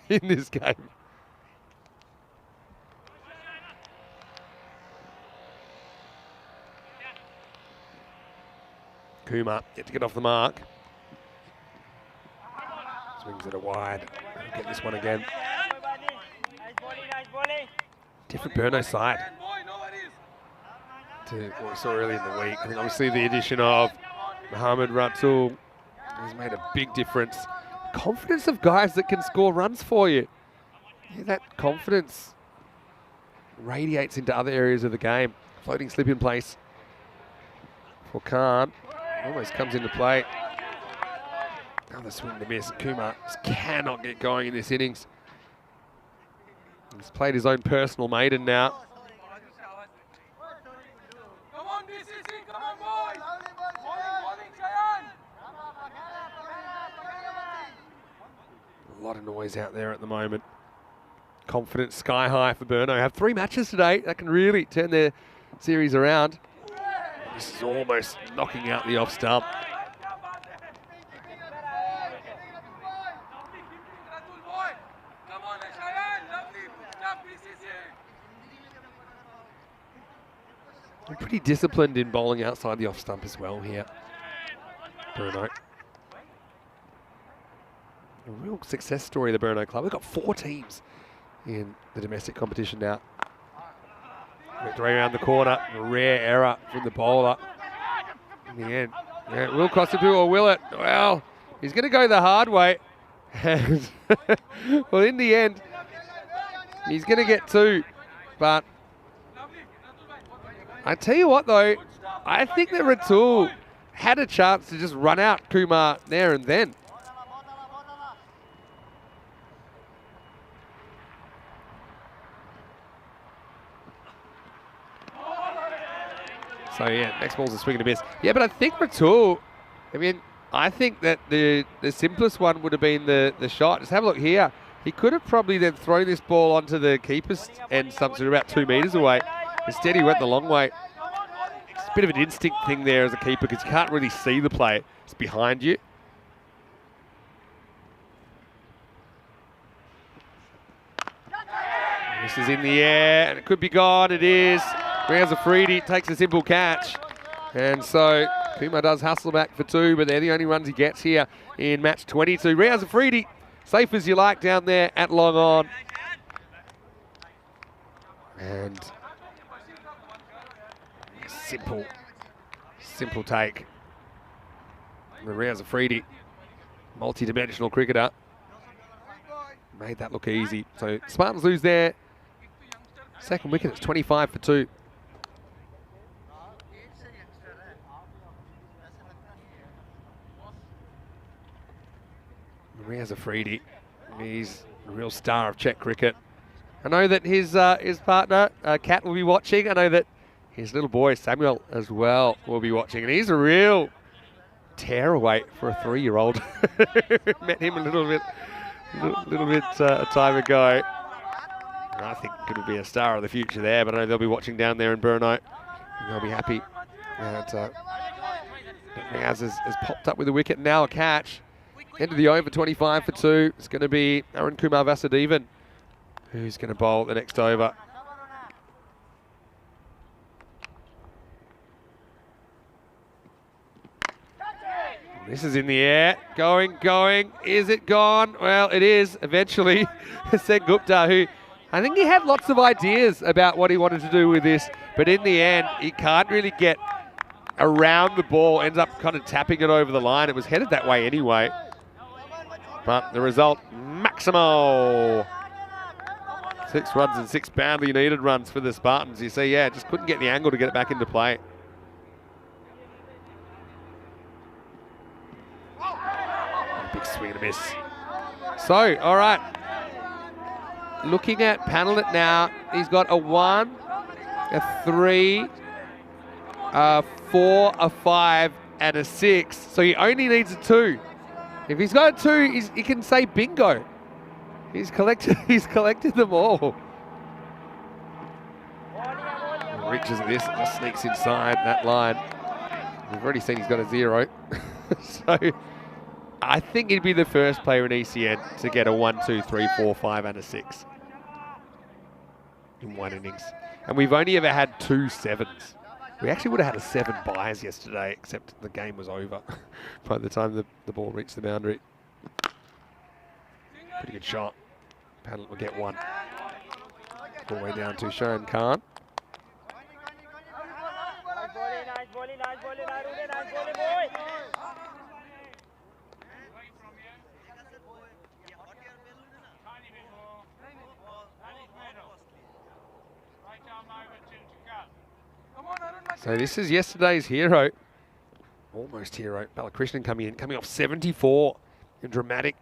in this game? Kumar yet to get off the mark. Swings it a wide. Get this one again. Different Burno side to what we saw early in the week. I think obviously the addition of Mohamed Ratul has made a big difference. Confidence of guys that can score runs for you. Yeah, that confidence radiates into other areas of the game. Floating slip in place for Khan. Almost comes into play. Another swing to miss. Kumar just cannot get going in this innings. He's played his own personal maiden now. A lot of noise out there at the moment. Confidence sky high for Burno. Have 3 matches today that can really turn their series around. This is almost knocking out the off stump. They're pretty disciplined in bowling outside the off stump as well here. Burno. A real success story of the Burno Club. We've got 4 teams in the domestic competition now. Worked right around the corner. A rare error from the bowler. In the end, yeah, it will cost a 2 or will it? Well, he's going to go the hard way. And well, in the end, he's going to get 2. But I tell you what, though, I think that Ratul had a chance to just run out Kumar there and then. So yeah, next ball's a swing and a miss. Yeah, but I think Ratul, I mean, I think that the simplest one would have been the shot. Just have a look here. He could have probably then thrown this ball onto the keeper's end, something about 2 metres away. Instead, he went the long way. It's a bit of an instinct thing there as a keeper because you can't really see the play. It's behind you. This is in the air, and it could be gone. It is. Riaz Afridi takes a simple catch. And so Kumar does hustle back for 2, but they're the only runs he gets here in match 22. Riaz Afridi, safe as you like down there at long on. And simple take. The Riaz Afridi, multi-dimensional cricketer, made that look easy. So Spartans lose there. Second wicket, it's 25 for 2. Riaz Afridi He's a real star of Czech cricket. I know that his partner, Kat, will be watching. I know that his little boy, Samuel, as well, will be watching. And he's a real tearaway for a 3-year-old. Met him a little bit a time ago. And I think going to be a star of the future there, but I know they'll be watching down there in Brno. And they'll be happy. And Riaz has popped up with a wicket, now a catch. End of the over, 25 for 2. It's going to be Arun Kumar Vasudevan who's going to bowl the next over. This is in the air, going. Is it gone? Well, it is eventually. Sen Gupta, who I think he had lots of ideas about what he wanted to do with this, but in the end, he can't really get around the ball, ends up kind of tapping it over the line. It was headed that way anyway. But the result, Maximo. 6 runs and 6 badly needed runs for the Spartans. You see, yeah, just couldn't get the angle to get it back into play. Big swing and a miss. So, all right. Looking at Panellet now, he's got a 1, a 3, a 4, a 5, and a 6. So he only needs a 2. If he's got a 2, he can say bingo. He's collected them all. Reaches this and just sneaks inside that line. We've already seen he's got a 0. So I think he'd be the first player in ECN to get a 1, 2, 3, 4, 5 and a 6 in one innings. And we've only ever had 2 7s. We actually would have had a 7 buys yesterday, except the game was over by the time the ball reached the boundary. Pretty good shot. Panel will get 1. All the way down to Shahan Khan. So this is yesterday's hero. Almost hero. Balakrishnan coming off 74 in dramatic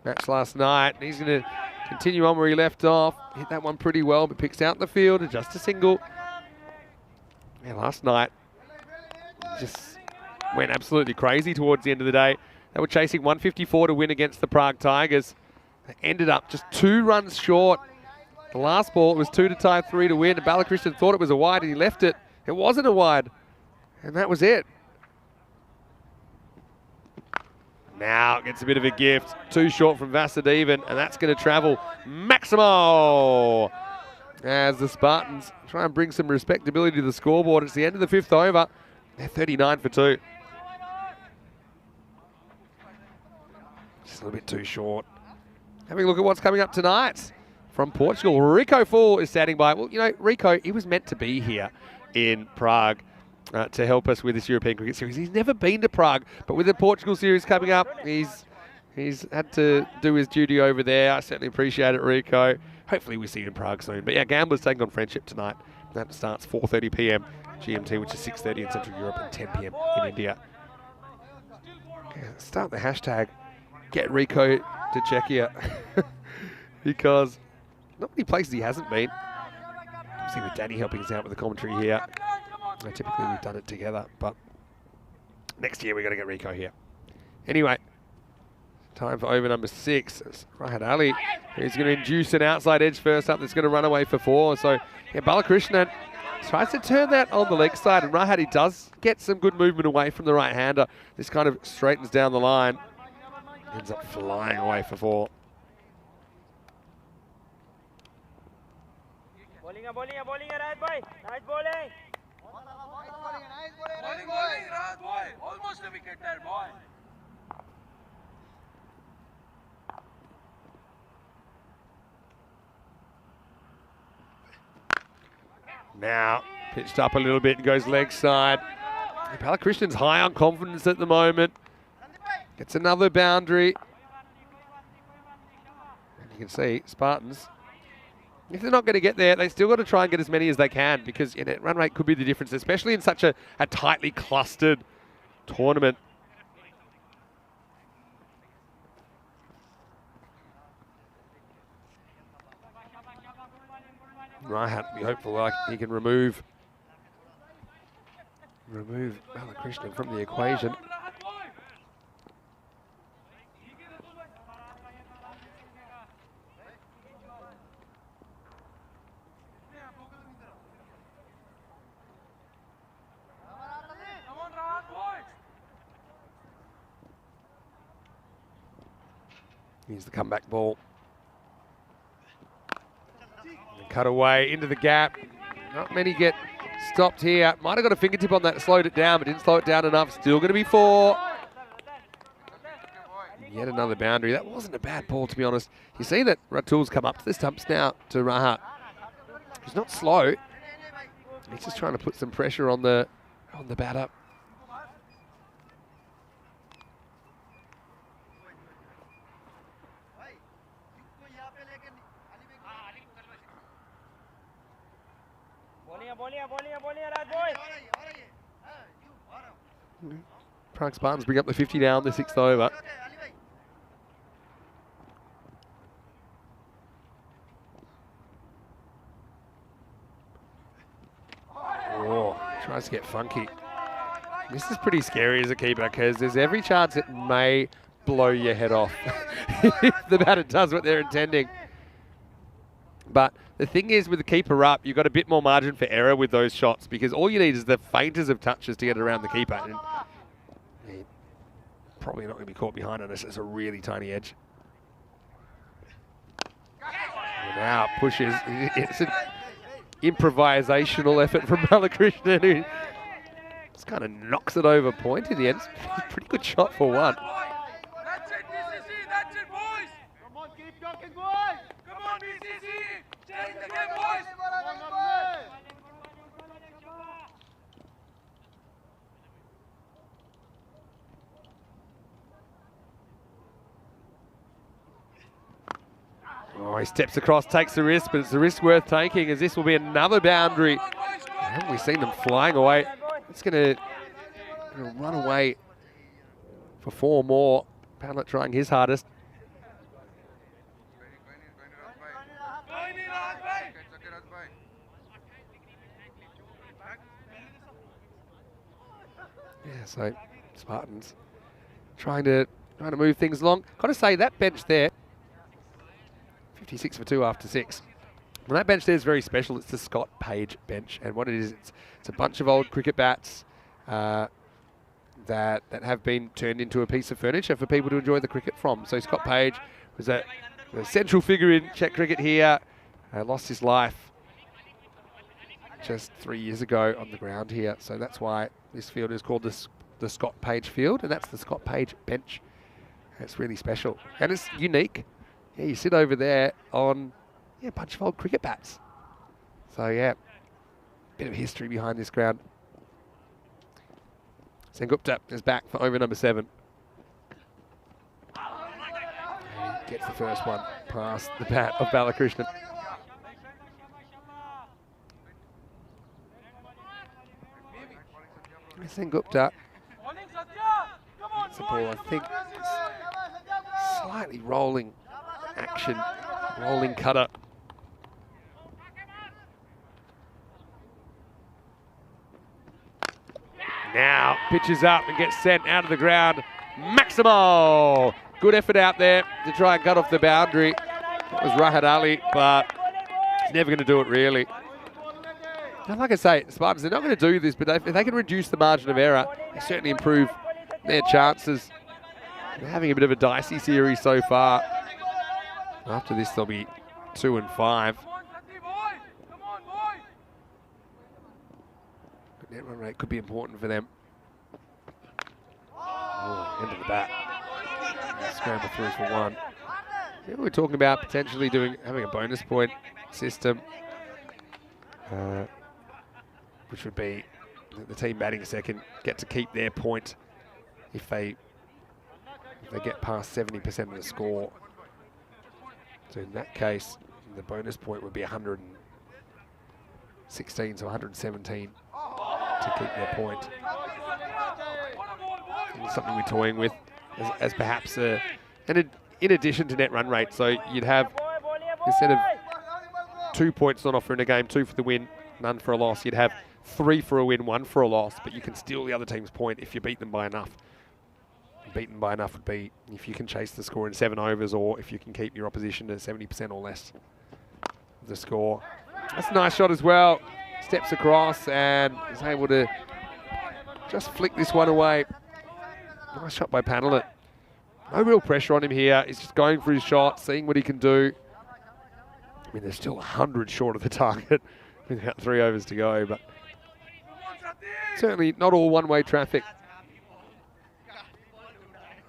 match last night. And he's going to continue on where he left off. Hit that one pretty well, but picks out the field, adjusts a single. Yeah, last night just went absolutely crazy towards the end of the day. They were chasing 154 to win against the Prague Tigers. They ended up just 2 runs short. The last ball, it was 2 to tie, 3 to win. And Balakrishnan thought it was a wide and he left it. It wasn't a wide. And that was it. Now gets a bit of a gift. 2 short from Vasudevan, and that's going to travel Maximo as the Spartans try and bring some respectability to the scoreboard. It's the end of the 5th over. They're 39 for 2. Just a little bit too short. Having a look at what's coming up tonight from Portugal. Rico Full is standing by. Well, you know, Rico, he was meant to be here in Prague to help us with this European Cricket Series. He's never been to Prague, but with the Portugal Series coming up, he's had to do his duty over there. I certainly appreciate it, Rico. Hopefully we see you in Prague soon. But yeah, Gamblers taking on Friendship tonight. That starts 4:30 p.m. GMT, which is 6:30 in Central Europe and 10 p.m. in India. Yeah, start the hashtag Get Rico to Czechia because not many places he hasn't been. See with Danny helping us out with the commentary here. Typically we've done it together, but next year we're going to get Rico here. Anyway, time for over number 6. It's Rahat Ali, who's going to induce an outside edge first up that's going to run away for 4. So yeah, Balakrishnan tries to turn that on the leg side, and Rahat, he does get some good movement away from the right-hander. This kind of straightens down the line. Ends up flying away for 4. Bowling, right boy. Nice bowling. Bowling, right boy. Almost a wicket there, boy. Now, pitched up a little bit and goes leg side. Balakrishnan's high on confidence at the moment. Gets another boundary. And you can see, Spartans, if they're not going to get there, they still got to try and get as many as they can because run rate could be the difference, especially in such a tightly clustered tournament. Rahat be hopeful like he can remove Balakrishnan from the equation. Here's the comeback ball. Cut away into the gap. Not many get stopped here. Might have got a fingertip on that, slowed it down, but didn't slow it down enough. Still going to be 4. Yet another boundary. That wasn't a bad ball, to be honest. You see that Ratul's come up to the stumps now to Rahat. He's not slow. He's just trying to put some pressure on the batter. Prague Spartans bring up the 50 now in the 6th over. Oh, tries to get funky. This is pretty scary as a keeper because there's every chance it may blow your head off if the batter does what they're intending. But the thing is, with the keeper up, you've got a bit more margin for error with those shots because all you need is the faintest of touches to get around the keeper. And probably not going to be caught behind unless it's a really tiny edge. And now pushes. It's an improvisational effort from Balakrishnan, who just kind of knocks it over point in the end. It's a pretty good shot for 1. That's it, BCC. That's it, boys. Come on, keep talking, boys. Come on, BCC. Change the game, boys. Oh, he steps across, takes the risk, but it's a risk worth taking as this will be another boundary. Haven't we seen them flying away? It's going to run away for 4 more. Padlet trying his hardest. Yeah, so Spartans trying to move things along. Got to say that bench there, 56 for 2 after 6. Well, that bench there is very special. It's the Scott Page bench, and what it is, it's a bunch of old cricket bats that have been turned into a piece of furniture for people to enjoy the cricket from. So Scott Page was a central figure in Czech cricket here. Lost his life just 3 years ago on the ground here. So that's why this field is called the Scott Page field, and that's the Scott Page bench. It's really special, and it's unique. Yeah, you sit over there on a bunch of old cricket bats. So yeah, bit of history behind this ground. Sengupta is back for over number 7. And he gets the first one past the bat of Balakrishnan. Sengupta. It's a ball, I think, slightly rolling action, rolling cutter. Now pitches up and gets sent out of the ground. Maximal! Good effort out there to try and cut off the boundary. That was Rahat Ali, but he's never going to do it really. And like I say, Spartans, they're not going to do this, but if they can reduce the margin of error, they certainly improve their chances. They're having a bit of a dicey series so far. After this, they'll be 2 and 5. Net run rate could be important for them. Oh, end of the bat. Scramble through for 1. Yeah, we're talking about potentially having a bonus point system, which would be the team batting second get to keep their point if they get past 70% of the score. So in that case, the bonus point would be 116, so 117 to keep their point. And something we're toying with as perhaps in addition to net run rate. So you'd have, instead of 2 points on offer in a game, 2 for the win, none for a loss. You'd have 3 for a win, 1 for a loss, but you can steal the other team's point if you beat them by enough. Beaten by enough would be if you can chase the score in 7 overs, or if you can keep your opposition to 70% or less of the score. That's a nice shot as well. Steps across and is able to just flick this one away. Nice shot by Panelet. No real pressure on him here. He's just going for his shot, seeing what he can do. I mean, they're still 100 short of the target with about 3 overs to go, but certainly not all one-way traffic.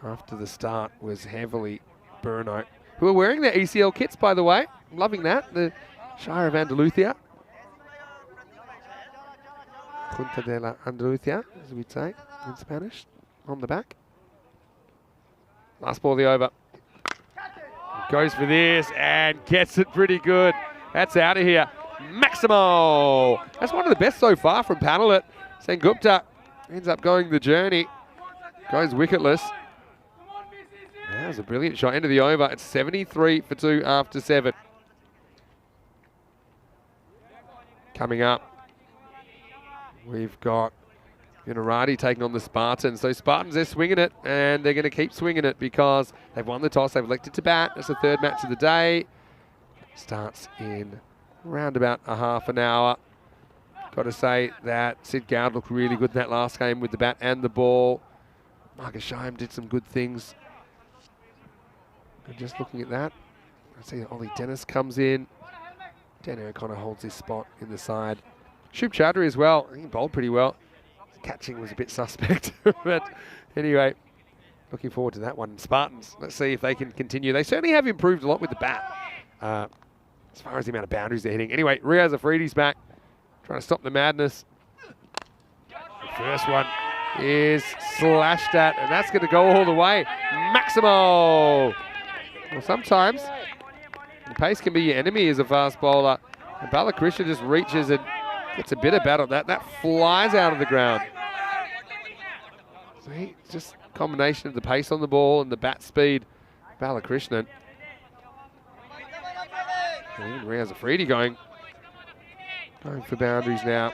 After the start was heavily Burno, who are wearing their ECL kits, by the way. I'm loving that. The Shire of Andalusia. Junta de la Andalusia, as we'd say in Spanish, on the back. Last ball of the over. Goes for this and gets it pretty good. That's out of here. Maximo! That's one of the best so far from Panelet. Sengupta ends up going the journey. Goes wicketless. That was a brilliant shot. End of the over. It's 73 for 2 after 7. Coming up, we've got Unarati taking on the Spartans. So Spartans, they're swinging it, and they're going to keep swinging it because they've won the toss. They've elected to bat. That's the 3rd match of the day. Starts in around about a half an hour. Got to say that Sid Gowd looked really good in that last game with the bat and the ball. Marcus Scheim did some good things. And just looking at that, I see that Ollie Dennis comes in. Dan O'Connor holds his spot in the side. Shub Chowdhury as well. I think he bowled pretty well. His catching was a bit suspect. But anyway, looking forward to that one. Spartans, let's see if they can continue. They certainly have improved a lot with the bat as far as the amount of boundaries they're hitting. Anyway, Riaz Afridi's back, trying to stop the madness. The first one is slashed at, and that's going to go all the way. Maximo! Well, sometimes the pace can be your enemy as a fast bowler. And Balakrishna just reaches and gets a bit of bat on that. That flies out of the ground. See, just a combination of the pace on the ball and the bat speed. Balakrishnan. And even Riaz Afridi going for boundaries now.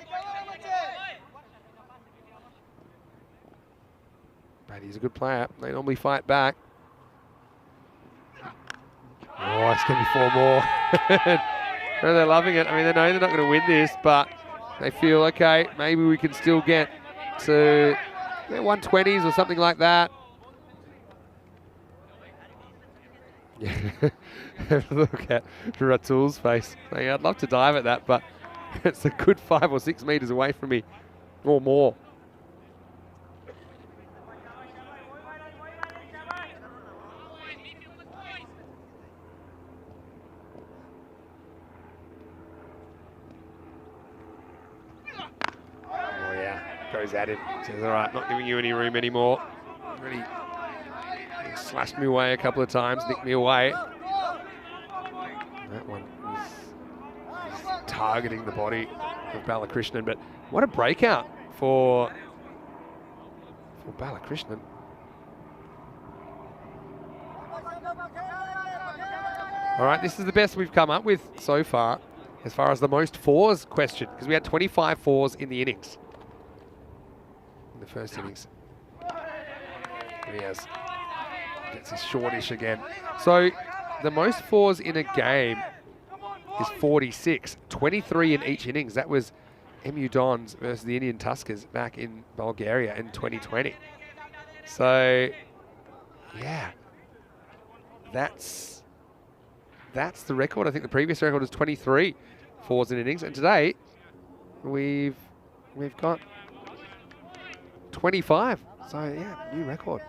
But he's a good player. They normally fight back. Oh, it's going to be 4 more. No, they're loving it. I mean, they know they're not going to win this, but they feel, okay, maybe we can still get to 120s or something like that. Yeah. Look at Ratul's face. I'd love to dive at that, but it's a good 5 or 6 meters away from me, or more. Goes at him, says, all right, not giving you any room anymore. Really slashed me away a couple of times, nicked me away. That one is targeting the body of Balakrishnan, but what a breakout for Balakrishnan. All right, this is the best we've come up with so far as the most 4s question, because we had 25 4s in the innings. The first innings. Riaz gets his shortish again. So the most 4s in a game is 46, 23 in each innings. That was MU Dons versus the Indian Tuskers back in Bulgaria in 2020. So yeah, that's the record. I think the previous record was 23 4s in innings, and today we've got 25. So yeah, new record.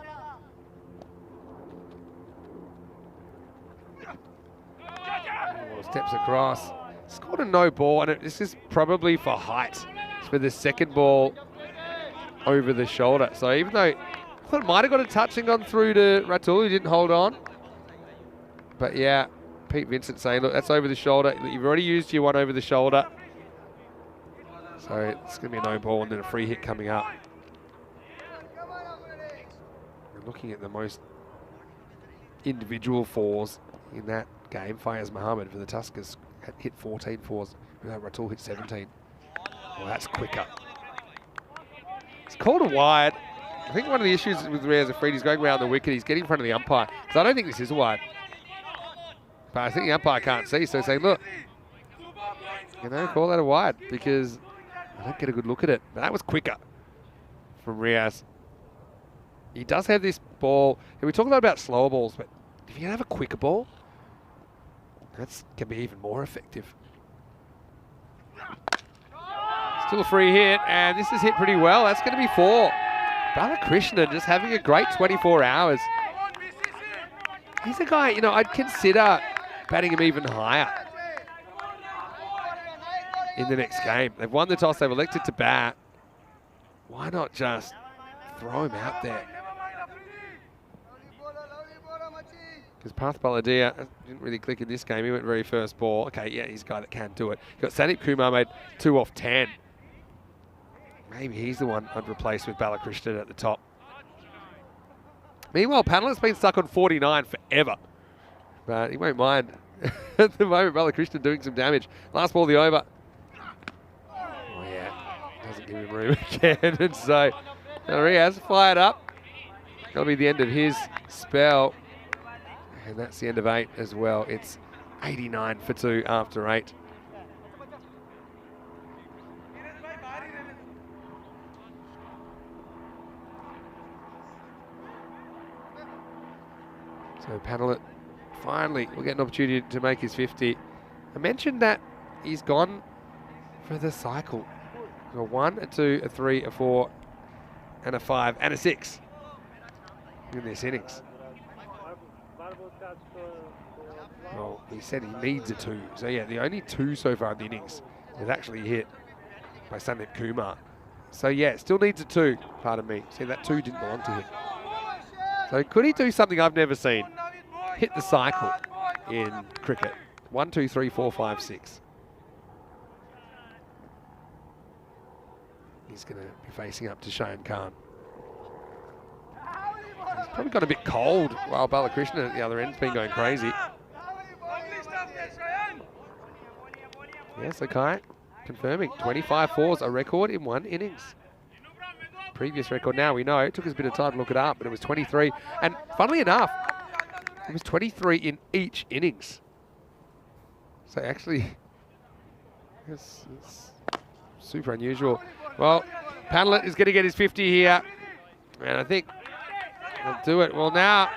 Steps across. Scored a no ball, and this is probably for height. It's for the second ball over the shoulder. So even though I thought it might have got a touch and gone through to Ratul, who didn't hold on. But yeah, Pete Vincent saying, look, that's over the shoulder. You've already used your one over the shoulder. So it's going to be a no ball and then a free hit coming up. Looking at the most individual 4s in that game, Fayez Muhammad for the Tuskers had hit 14 fours. Ratul hit 17. Well, that's quicker. It's called a wide. I think one of the issues with Riaz Afridi's going around the wicket, he's getting in front of the umpire. Because I don't think this is a wide. But I think the umpire can't see, so say, look, call that a wide because I don't get a good look at it. But that was quicker from Riaz. He does have this ball. And we talk a lot about slower balls, but if you have a quicker ball, that can be even more effective. Still a free hit, and this is hit pretty well. That's going to be 4. Balakrishnan just having a great 24 hours. He's a guy, I'd consider batting him even higher in the next game. They've won the toss, they've elected to bat. Why not just throw him out there? Because Path Baladia didn't really click in this game. He went very first ball. Okay, yeah, he's a guy that can do it. Got Sandeep Kumar made 2 off 10. Maybe he's the one I'd replace with Balakrishnan at the top. Meanwhile, Panel's been stuck on 49 forever. But he won't mind. At the moment, Balakrishnan doing some damage. Last ball of the over. Oh, yeah. Doesn't give him room again. And so, Riaz fired up. That'll be the end of his spell. And that's the end of 8 as well. It's 89 for 2 after 8. So Panelet finally will get an opportunity to make his 50. I mentioned that he's gone for the cycle. A 1, a 2, a 3, a 4, and a 5, and a 6 in this innings. Well, he said he needs a 2. So yeah, the only 2 so far in the innings is actually hit by Sandeep Kumar. So yeah, still needs a 2, pardon me. See, that 2 didn't belong to him. So could he do something I've never seen? Hit the cycle in cricket. 1, 2, 3, 4, 5, 6. He's going to be facing up to Shayan Khan. He's probably got a bit cold while Balakrishnan at the other end's been going crazy. Yes, okay. Confirming 25 fours, a record in 1 innings. Previous record now we know. It took us a bit of time to look it up, but it was 23. And funnily enough, it was 23 in each innings. So actually, it's super unusual. Well, Panelet is going to get his 50 here. And I think he'll do it. Well, now,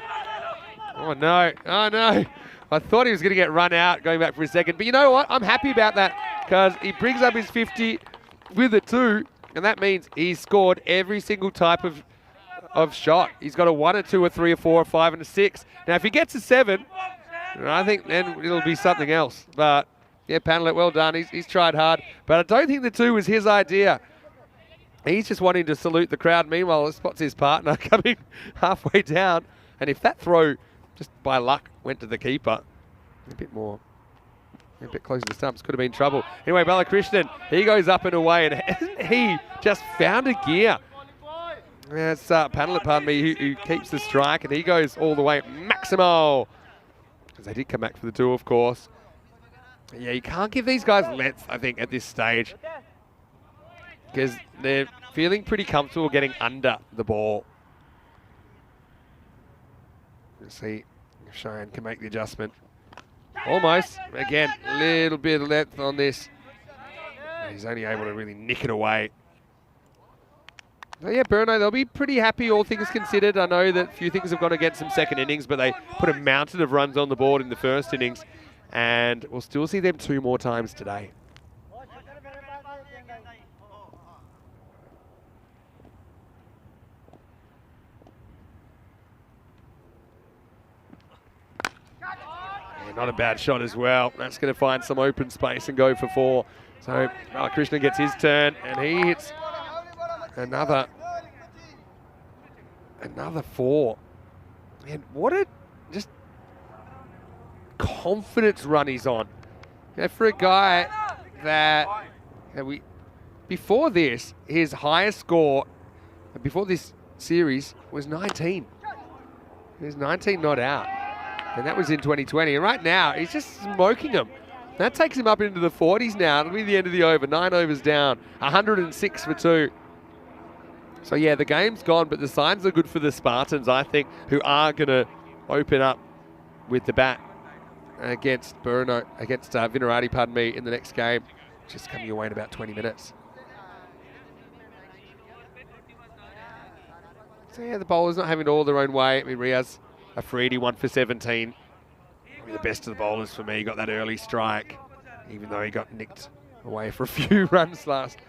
oh no, oh no. I thought he was going to get run out going back for a second. But you know what? I'm happy about that because he brings up his 50 with a 2. And that means he's scored every single type of shot. He's got a 1, a 2, a 3, a 4, a 5, and a 6. Now, if he gets a 7, I think then it'll be something else. But, yeah, Panelet, well done. He's tried hard. But I don't think the 2 was his idea. He's just wanting to salute the crowd. Meanwhile, he spots his partner coming halfway down. And if that throw, just by luck, went to the keeper, a bit closer to the stumps, could have been trouble. Anyway, Balakrishnan, he goes up and away, and hasn't he just found a gear? That's Panelet, pardon me, who keeps the strike, and he goes all the way. Maximo! Because they did come back for the 2, of course. Yeah, you can't give these guys length, I think, at this stage. Because they're feeling pretty comfortable getting under the ball. Let's see if Cheyenne can make the adjustment. Almost. Again, a little bit of length on this. He's only able to really nick it away. So yeah, Bruno, they'll be pretty happy, all things considered. I know that a few things have gone against them second innings, but they put a mountain of runs on the board in the first innings. And we'll still see them 2 more times today. Not a bad shot as well. That's going to find some open space and go for 4. So Krishna gets his turn and he hits another 4. And what a just confidence run he's on. You know, for a guy that before this, his highest score before this series was 19. He was 19 not out. And that was in 2020. And right now, he's just smoking them. That takes him up into the 40s now. It'll be the end of the over. 9 overs down. 106 for 2. So yeah, the game's gone, but the signs are good for the Spartans, I think, who are going to open up with the bat against Vinarati, pardon me, in the next game. Just coming away in about 20 minutes. So yeah, the bowlers not having it all their own way. I mean, Riaz Afridi, 1 for 17. Probably the best of the bowlers for me. Got that early strike, even though he got nicked away for a few runs last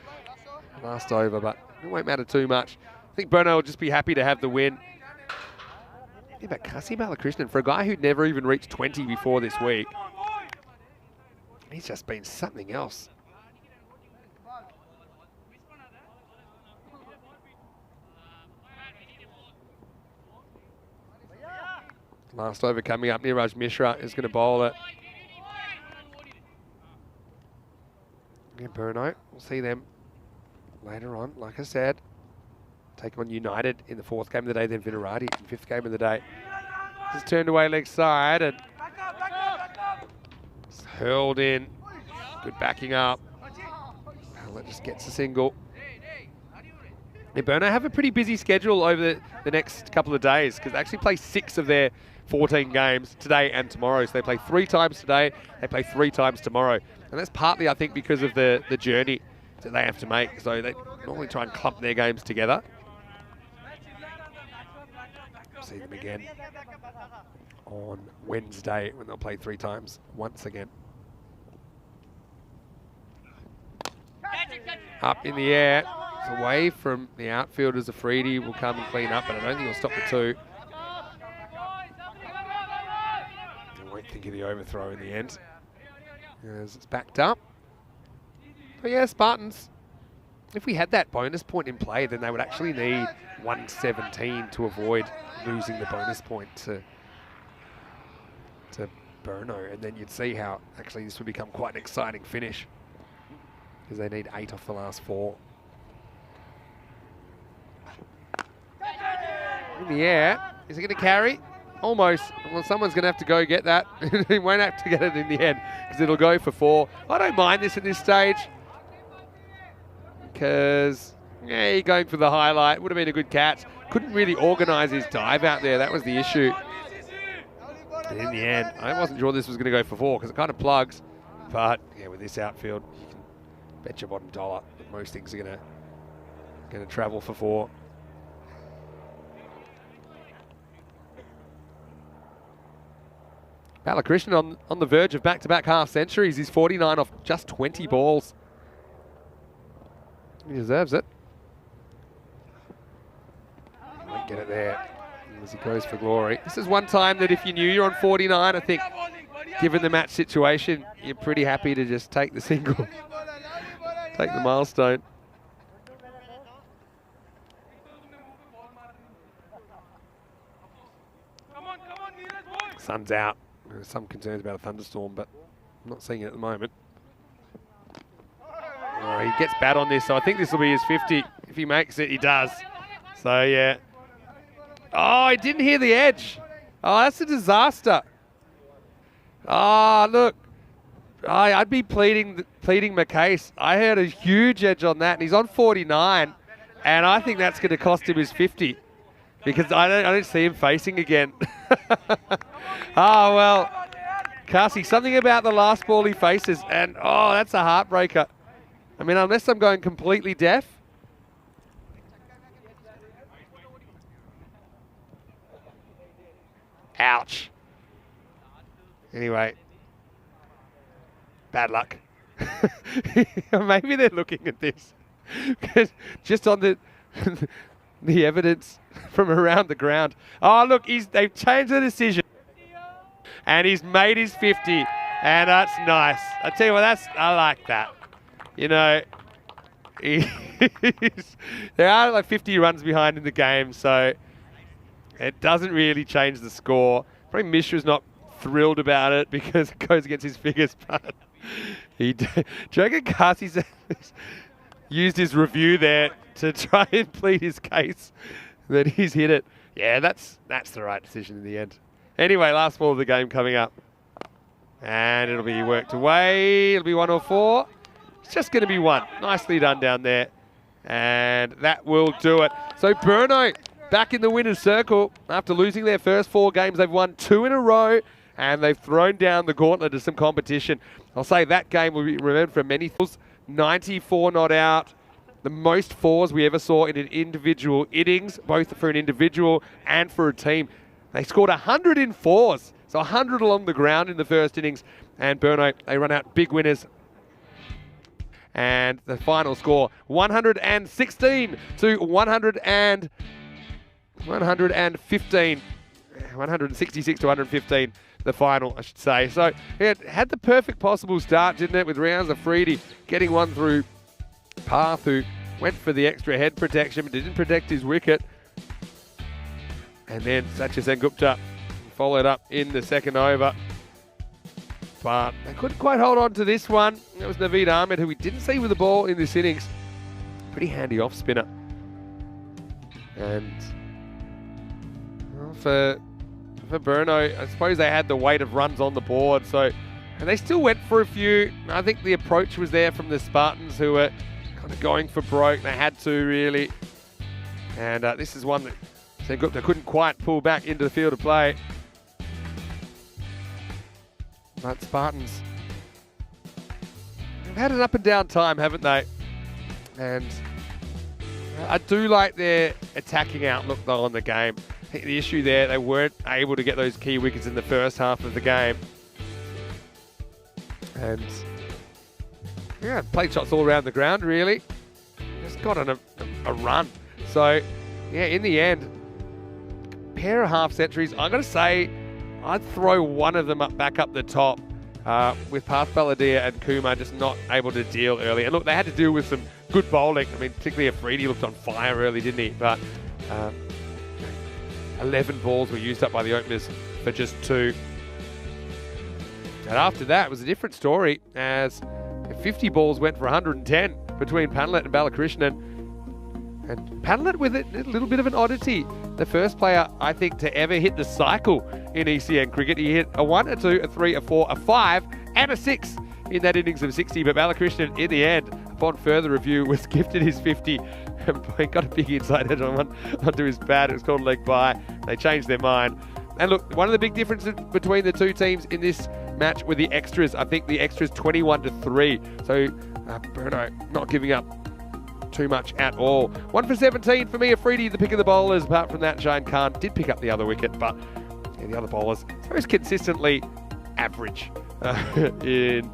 over, but it won't matter too much. I think Burno will just be happy to have the win. Yeah, but Kasi Balakrishnan, for a guy who'd never even reached 20 before this week, he's just been something else. Last over coming up. Niraj Mishra is going to bowl it. And Burno, we'll see them later on. Like I said, take on United in the 4th game of the day, then Vinarati in the 5th game of the day. Just turned away leg side and it's hurled in. Good backing up. That just gets a single. Yeah, Burno have a pretty busy schedule over the next couple of days because they actually play 6 of their 14 games today and tomorrow. So they play 3 times today, they play 3 times tomorrow. And that's partly, I think, because of the journey that they have to make. So they normally try and clump their games together. See them again on Wednesday when they'll play 3 times once again. Up in the air. It's away from the outfielders. Afridi will come and clean up, but I don't think he'll stop the 2. I won't think of the overthrow in the end, as it's backed up. But yeah, Spartans, if we had that bonus point in play, then they would actually need 117 to avoid losing the bonus point to Burno, and then you'd see how actually this would become quite an exciting finish because they need 8 off the last 4. In the air, is it going to carry? Almost. Well, someone's going to have to go get that. He won't have to get it in the end because it'll go for 4. I don't mind this at this stage because, yeah, you're going for the highlight. Would have been a good catch. Couldn't really organise his dive out there. That was the issue. And in the end, I wasn't sure this was going to go for 4 because it kind of plugs. But, yeah, with this outfield, you can bet your bottom dollar that most things are going to travel for 4. Balakrishnan on the verge of back-to-back half centuries. He's 49 off just 20 balls. He deserves it. He won't get it there as he goes for glory. This is one time that if you knew you're on 49, I think, given the match situation, you're pretty happy to just take the single. Take the milestone. Sun's out. There's some concerns about a thunderstorm, but I'm not seeing it at the moment. Oh, he gets bat on this, so I think this will be his 50. If he makes it, he does. So, yeah. Oh, he didn't hear the edge. Oh, that's a disaster. Oh, look. I'd be pleading my case. I heard a huge edge on that, and he's on 49, and I think that's going to cost him his 50 because I don't see him facing again. Oh, well, Kasi, something about the last ball he faces, and oh, that's a heartbreaker. I mean, unless I'm going completely deaf. Ouch. Anyway, bad luck. Maybe they're looking at this just on the evidence from around the ground. Oh, look, they've changed the decision. And he's made his 50. And that's nice. I tell you what, I like that. You know, there are like 50 runs behind in the game, so it doesn't really change the score. Probably Mishra's not thrilled about it because it goes against his figures, but Joker Kasi's used his review there to try and plead his case that he's hit it. Yeah, that's the right decision in the end. Anyway, last ball of the game coming up. And it'll be worked away. It'll be 1 or 4. It's just going to be 1. Nicely done down there. And that will do it. So Burno back in the winner's circle. After losing their first 4 games, they've won 2 in a row. And they've thrown down the gauntlet of some competition. I'll say that game will be remembered for many things. 94 not out. The most 4s we ever saw in an individual innings, both for an individual and for a team. They scored 100 in 4s. So 100 along the ground in the first innings. And Burno, they run out big winners. And the final score, 116 to 115. 166 to 115, the final, I should say. So it had the perfect possible start, didn't it, with Rounds Afridi getting one through Path, who went for the extra head protection, but didn't protect his wicket. And then Satya Sengupta followed up in the second over. But they couldn't quite hold on to this one. That was Naveed Ahmed, who we didn't see with the ball in this innings. Pretty handy off spinner. And well, for Burno, I suppose they had the weight of runs on the board. So, and they still went for a few. I think the approach was there from the Spartans, who were kind of going for broke. They had to, really. And this is one that Sengupta couldn't quite pull back into the field of play. But Spartans have had an up and down time, haven't they? And I do like their attacking outlook, though, on the game. I think the issue there, they weren't able to get those key wickets in the first half of the game. And yeah, played shots all around the ground, really. Just got on a run. So yeah, in the end, pair of half centuries. I'm going to say I'd throw one of them back up the top with Path Baladia and Kumar just not able to deal early. And look, they had to deal with some good bowling. I mean, particularly Afridi looked on fire early, didn't he? But 11 balls were used up by the openers for just 2. And after that, it was a different story, as 50 balls went for 110 between Panalet and Balakrishnan. And Panalet with a little bit of an oddity. The first player, I think, to ever hit the cycle in ECN cricket. He hit a 1, a 2, a 3, a 4, a 5, and a 6 in that innings of 60. But Balakrishnan, in the end, upon further review, was gifted his 50. And got a big inside head onto his bat. It was called leg by. They changed their mind. And look, one of the big differences between the two teams in this match were the extras. I think the extras 21-3. So Burno not giving up too much at all. 1 for 17 for me. Afridi, the pick of the bowlers. Apart from that, Shane Khan did pick up the other wicket, but yeah, the other bowlers most consistently average in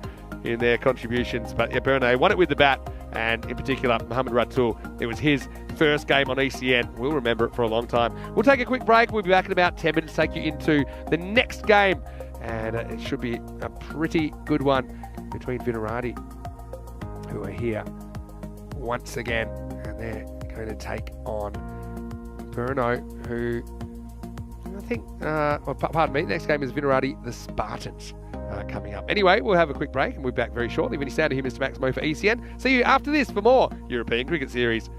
their contributions. But yeah, Burno won it with the bat, and in particular, Mohammad Ratul. It was his first game on ECN. We'll remember it for a long time. We'll take a quick break. We'll be back in about 10 minutes, take you into the next game. And it should be a pretty good one between Vinarati, who are here once again. And they're going to take on Burno, who I think, pardon me, next game is Vinarati, the Spartans. Coming up. Anyway, we'll have a quick break and we'll be back very shortly. Vinny Sounder here, Mr. Maximo for ECN. See you after this for more European Cricket Series.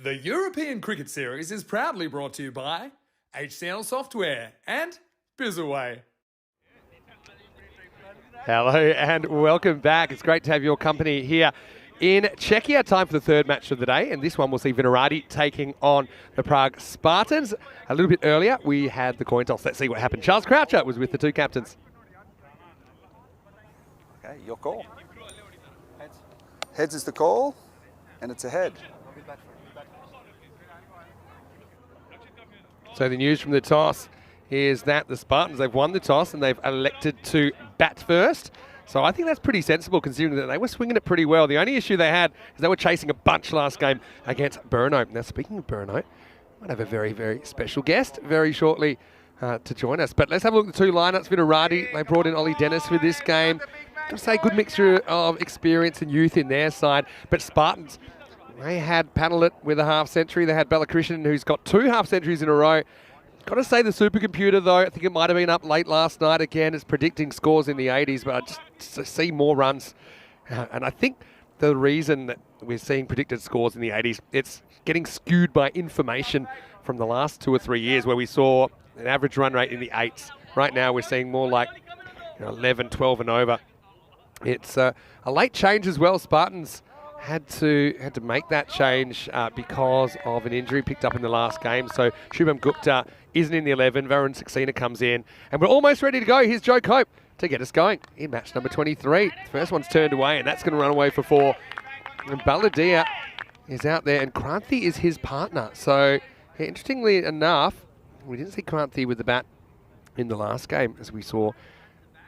The European Cricket Series is proudly brought to you by HCL Software and Bizaway. Hello and welcome back. It's great to have your company here in Czechia. Time for the third match of the day, and this one will see Vinarati taking on the Prague Spartans. A little bit earlier, we had the coin toss. Let's see what happened. Charles Croucher was with the two captains. Okay, your call. Heads. Heads is the call, and it's a head. So the news from the toss is that the Spartans, they've won the toss and they've elected to bat first. So I think that's pretty sensible considering that they were swinging it pretty well. The only issue they had is they were chasing a bunch last game against Brno. Now speaking of Brno, we might have a very, very special guest very shortly to join us. But let's have a look at the two lineups. Vinarati, they brought in Ollie Dennis for this game. Got to say, good mixture of experience and youth in their side. But Spartans, they had Panelit with a half century. They had Balakrishnan, who's got 2 half centuries in a row. Got to say the supercomputer, though, I think it might have been up late last night again. It's predicting scores in the 80s, but I just see more runs. And I think the reason that we're seeing predicted scores in the 80s, it's getting skewed by information from the last 2 or 3 years where we saw an average run rate in the 8s. Right now we're seeing more like 11, 12 and over. It's a late change as well. Spartans had to make that change because of an injury picked up in the last game. So Shubham Gupta isn't in the 11. Varun Saxena comes in. And we're almost ready to go. Here's Joe Cope to get us going in match number 23. The first one's turned away, and that's going to run away for 4. And Baladia is out there, and Kranthi is his partner. So interestingly enough, we didn't see Kranthi with the bat in the last game, as we saw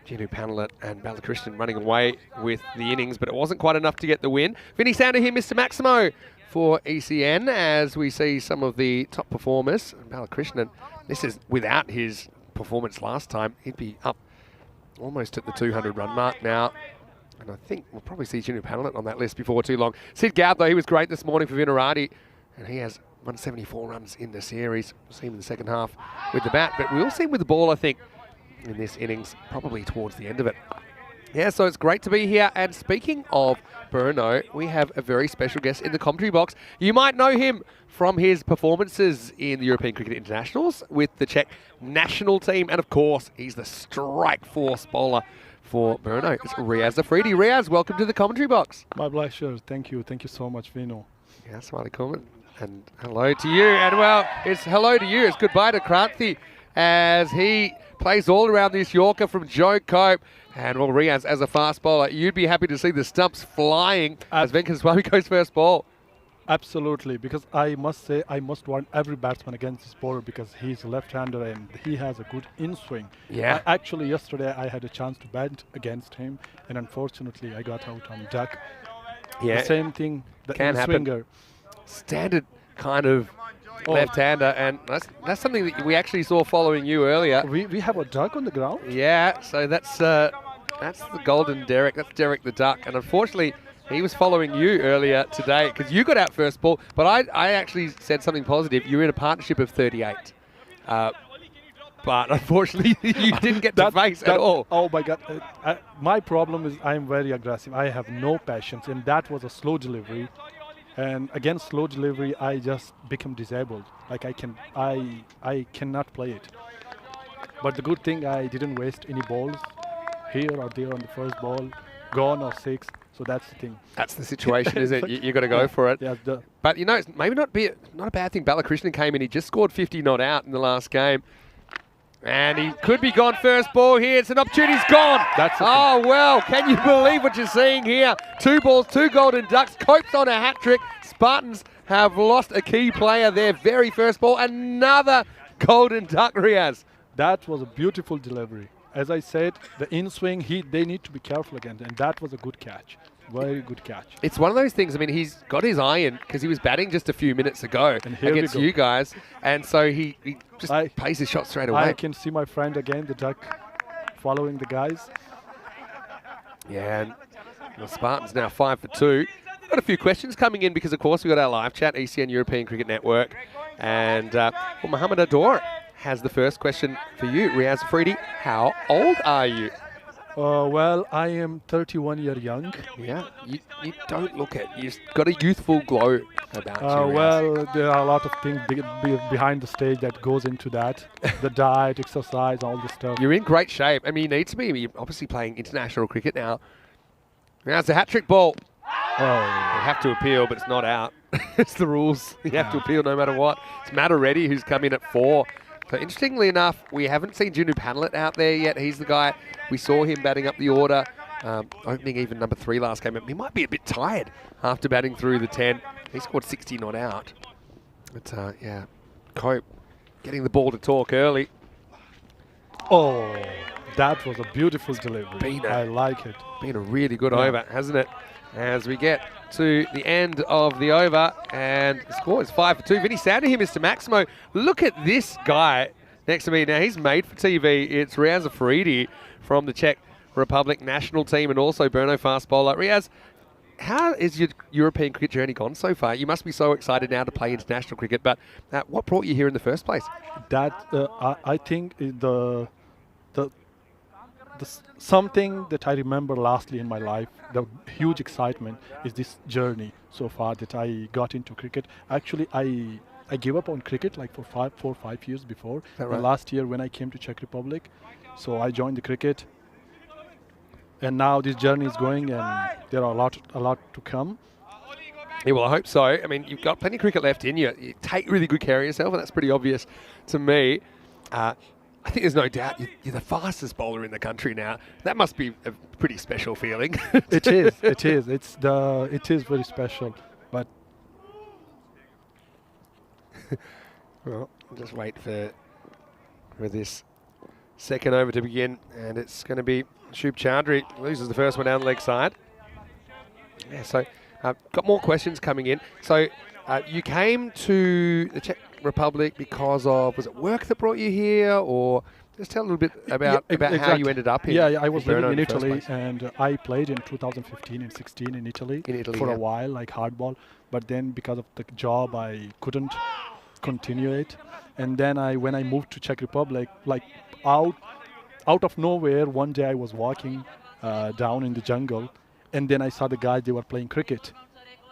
Jinu Panelit and Balakrishnan running away with the innings, but it wasn't quite enough to get the win. Vinny Sander here, Mr. Maximo for ECN, as we see some of the top performers. Balakrishnan, this is without his performance last time. He'd be up almost at the 200 run mark now. And I think we'll probably see Jinu Panelit on that list before too long. Sid Gabb, though, he was great this morning for Vinarati, and he has 174 runs in the series. We'll see him in the second half with the bat, but we'll see him with the ball, I think, in this innings, probably towards the end of it. Yeah, so it's great to be here. And speaking of Brno, we have a very special guest in the commentary box. You might know him from his performances in the European Cricket Internationals with the Czech national team. And of course, he's the strike force bowler for Brno. It's Riaz Afridi. Riaz, welcome to the commentary box. My pleasure. Thank you. Thank you so much, Vino. Yeah, smiley comment. And hello to you. And well, it's hello to you. It's goodbye to Kranthi as he plays all around this Yorker from Joe Cope. And well, Riaz, as a fast bowler, you'd be happy to see the stumps flying as Venkateswamy goes first ball. Absolutely, because I must say I must warn every batsman against this bowler because he's a left-hander and he has a good in-swing. Yeah. Actually, yesterday I had a chance to bat against him, and unfortunately I got out on duck. Yeah. The same thing, the Can in-swinger. Standard kind of left-hander, and that's something that we actually saw following you earlier. We have a duck on the ground? Yeah, so that's the golden Derek. That's Derek the duck, and unfortunately he was following you earlier today because you got out first ball, but I actually said something positive. You were in a partnership of 38. But unfortunately, you didn't get to face at all. Oh my God. My problem is I'm very aggressive. I have no patience, and that was a slow delivery. And against slow delivery, I just become disabled. Like I cannot play it. But the good thing, I didn't waste any balls here or there on the first ball, gone or 6. So that's the thing. That's the situation, isn't it? You got to go for it. Yeah, but you know, it's maybe not a bad thing. Balakrishnan came in. He just scored 50 not out in the last game. And he could be gone first ball here. It's an opportunity. He's gone. Oh, well, can you believe what you're seeing here? 2 balls, 2 golden ducks. Cope's on a hat trick. Spartans have lost a key player their very first ball. Another golden duck, Riaz. That was a beautiful delivery. As I said, the in-swing, they need to be careful again. And that was a good catch. Very good catch. It's one of those things, I mean, he's got his eye in because he was batting just a few minutes ago against you guys. And so he just plays his shot straight away. I can see my friend again, the duck, following the guys. Yeah, and the Spartans now 5 for 2. We've got a few questions coming in because, of course, we've got our live chat, ECN European Cricket Network. And Mohammed Ador has the first question for you. Riaz Afridi, how old are you? Well, I am 31 year young. Yeah, you don't look it. You've got a youthful glow about you. Riaz. Well, there are a lot of things behind the stage that goes into that. The diet, exercise, all this stuff. You're in great shape. I mean, you need to be. You're obviously playing international cricket now. Now it's a hat-trick ball. Oh, You have to appeal, but it's not out. It's the rules. You have to appeal no matter what. It's Matt Reddy who's come in at 4. So interestingly enough, we haven't seen Junu Panlet out there yet. He's the guy. We saw him batting up the order, opening even number 3 last game. He might be a bit tired after batting through the 10. He scored 60 not out. But yeah, Cope getting the ball to talk early. oh, that was a beautiful delivery. I like it. Been a really good over, hasn't it? As we get to the end of the over, and the score is 5 for 2. Vinny Sander here, Mr. Maximo. Look at this guy next to me. Now, he's made for TV. It's Riaz Afridi from the Czech Republic national team and also Brno fast bowler. Riaz, how is your European cricket journey gone so far? You must be so excited now to play international cricket, but what brought you here in the first place? That I think something that I remember lastly in my life, the huge excitement is this journey so far that I got into cricket. Actually, I gave up on cricket like for 4 or 5 years before. Right? And last year when I came to Czech Republic, so I joined the cricket. And now this journey is going, and there are a lot to come. Yeah, well, I hope so. I mean, you've got plenty of cricket left in you. You take really good care of yourself, and that's pretty obvious to me. I think there's no doubt you're the fastest bowler in the country now. That must be a pretty special feeling. It is. It is. It is very special. But well, I'll just wait for this second over to begin, and it's going to be Shub Chowdhury loses the first one down the leg side. Yeah, so got more questions coming in. So you came to the Czech Republic because of, was it work that brought you here, or just tell a little bit about how you ended up here? Yeah, I was living in Italy, and I played in 2015 and 16 in Italy for a while, like hardball. But then because of the job, I couldn't continue it. And then when I moved to Czech Republic, like out of nowhere, one day I was walking down in the jungle, and then I saw the guys, they were playing cricket.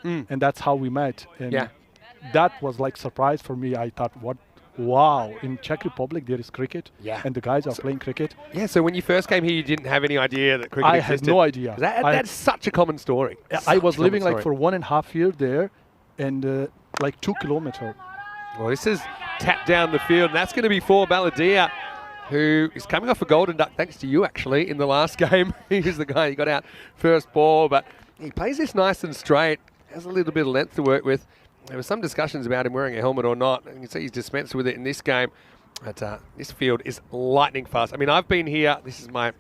And that's how we met. And that was like surprise for me. I thought, wow, in Czech Republic there is cricket, and the guys are playing cricket. Yeah, so when you first came here, you didn't have any idea that cricket existed? I had no idea. That's such a common story. I was living like for 1.5 years there, and like 2 kilometers. Well, this is tapped down the field, and that's going to be for Baladia, who is coming off a golden duck, thanks to you actually, in the last game. He was the guy who got out first ball, but he plays this nice and straight, has a little bit of length to work with. There were some discussions about him wearing a helmet or not, and you can see he's dispensed with it in this game. But this field is lightning fast. I mean, I've been here, this is my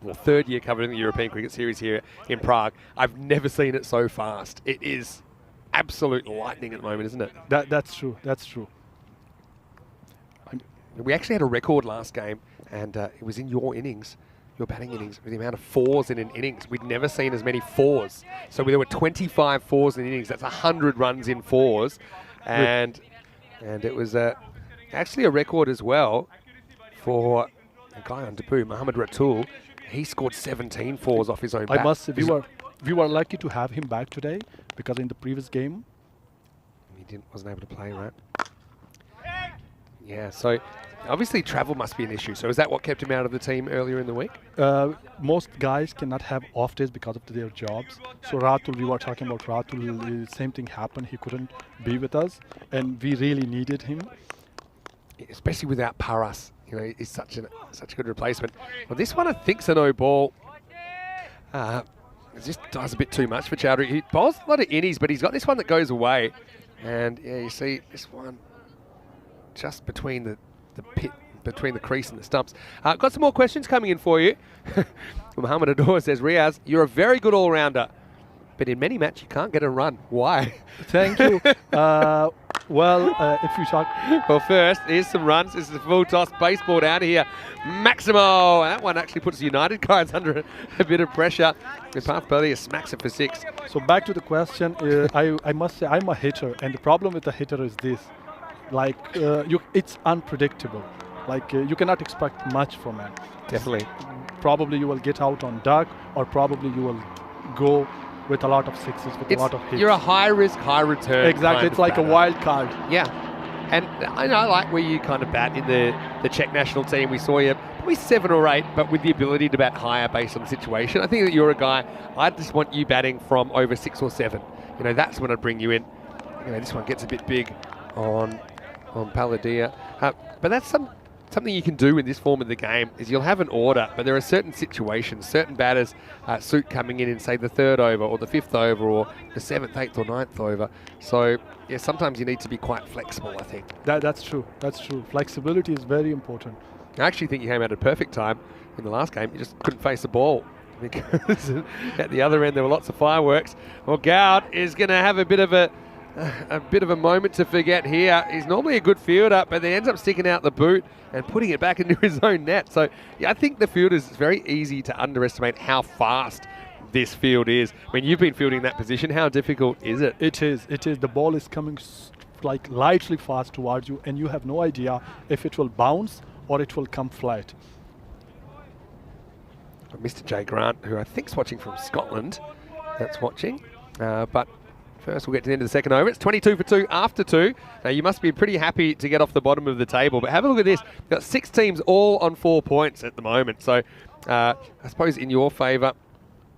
3rd year covering the European Cricket Series here in Prague. I've never seen it so fast. It is absolute lightning at the moment, isn't it? That's true. That's true. We actually had a record last game, and it was in your innings, your batting innings, with the amount of 4s in an innings. We'd never seen as many 4s. So there were 25 4s in innings. That's 100 runs in 4s. And it was actually a record as well for a guy on debut, Mohammad Ratul. He scored 17 4s off his own bat. I must say, we were lucky to have him back today, because in the previous game he wasn't able to play, right? Yeah, so obviously travel must be an issue. So is that what kept him out of the team earlier in the week? Most guys cannot have off days because of their jobs. So Ratul, we were talking about Ratul, the same thing happened. He couldn't be with us, and we really needed him. Especially without Paras. You know, he's such a good replacement. Well, this one I think's a no ball. It just does a bit too much for Chowdhury. He bowls a lot of innies, but he's got this one that goes away. And yeah, you see this one just between the pit, between the crease and the stumps. Got some more questions coming in for you. Mohammed Ador says, Riaz, you're a very good all-rounder, but in many matches you can't get a run. Why? Thank you. If you talk... Well, first, here's some runs. This is a full toss baseball out of here. Maximo! That one actually puts the United guys under a bit of pressure. The path Baladia smacks it for 6. So back to the question, I must say I'm a hitter, and the problem with the hitter is this. Like, it's unpredictable. Like, you cannot expect much from him. Definitely. probably you will get out on duck, or probably you will go with a lot of sixes, with a lot of hits. You're a high risk, high return. Exactly, it's like a wild card. Yeah. And I know, like where you kind of bat in the Czech national team, we saw you probably 7 or 8, but with the ability to bat higher based on the situation. I think that you're a guy, I just want you batting from over 6 or 7. You know, that's when I'd bring you in. You know, this one gets a bit big on Palladia. But that's something you can do in this form of the game is you'll have an order, but there are certain situations, certain batters suit coming in say the 3rd over or the 5th over or the 7th, 8th or 9th over. So yeah, sometimes you need to be quite flexible, I think. That's true. That's true. Flexibility is very important. I actually think you came out at a perfect time in the last game. You just couldn't face the ball because at the other end there were lots of fireworks. Well, Goud is going to have a bit of a moment to forget here. He's normally a good fielder, but then ends up sticking out the boot and putting it back into his own net. So yeah, I think the fielders, it's very easy to underestimate how fast this field is. When you've been fielding that position, how difficult is it? It is. The ball is coming like lightly fast towards you, and you have no idea if it will bounce or it will come flat. Mr. J. Grant, who I think's watching from Scotland, that's watching. But first, we'll get to the end of the second over. It's 22 for 2 after 2. Now, you must be pretty happy to get off the bottom of the table. But have a look at this. We've got 6 teams all on 4 points at the moment. So, I suppose in your favour.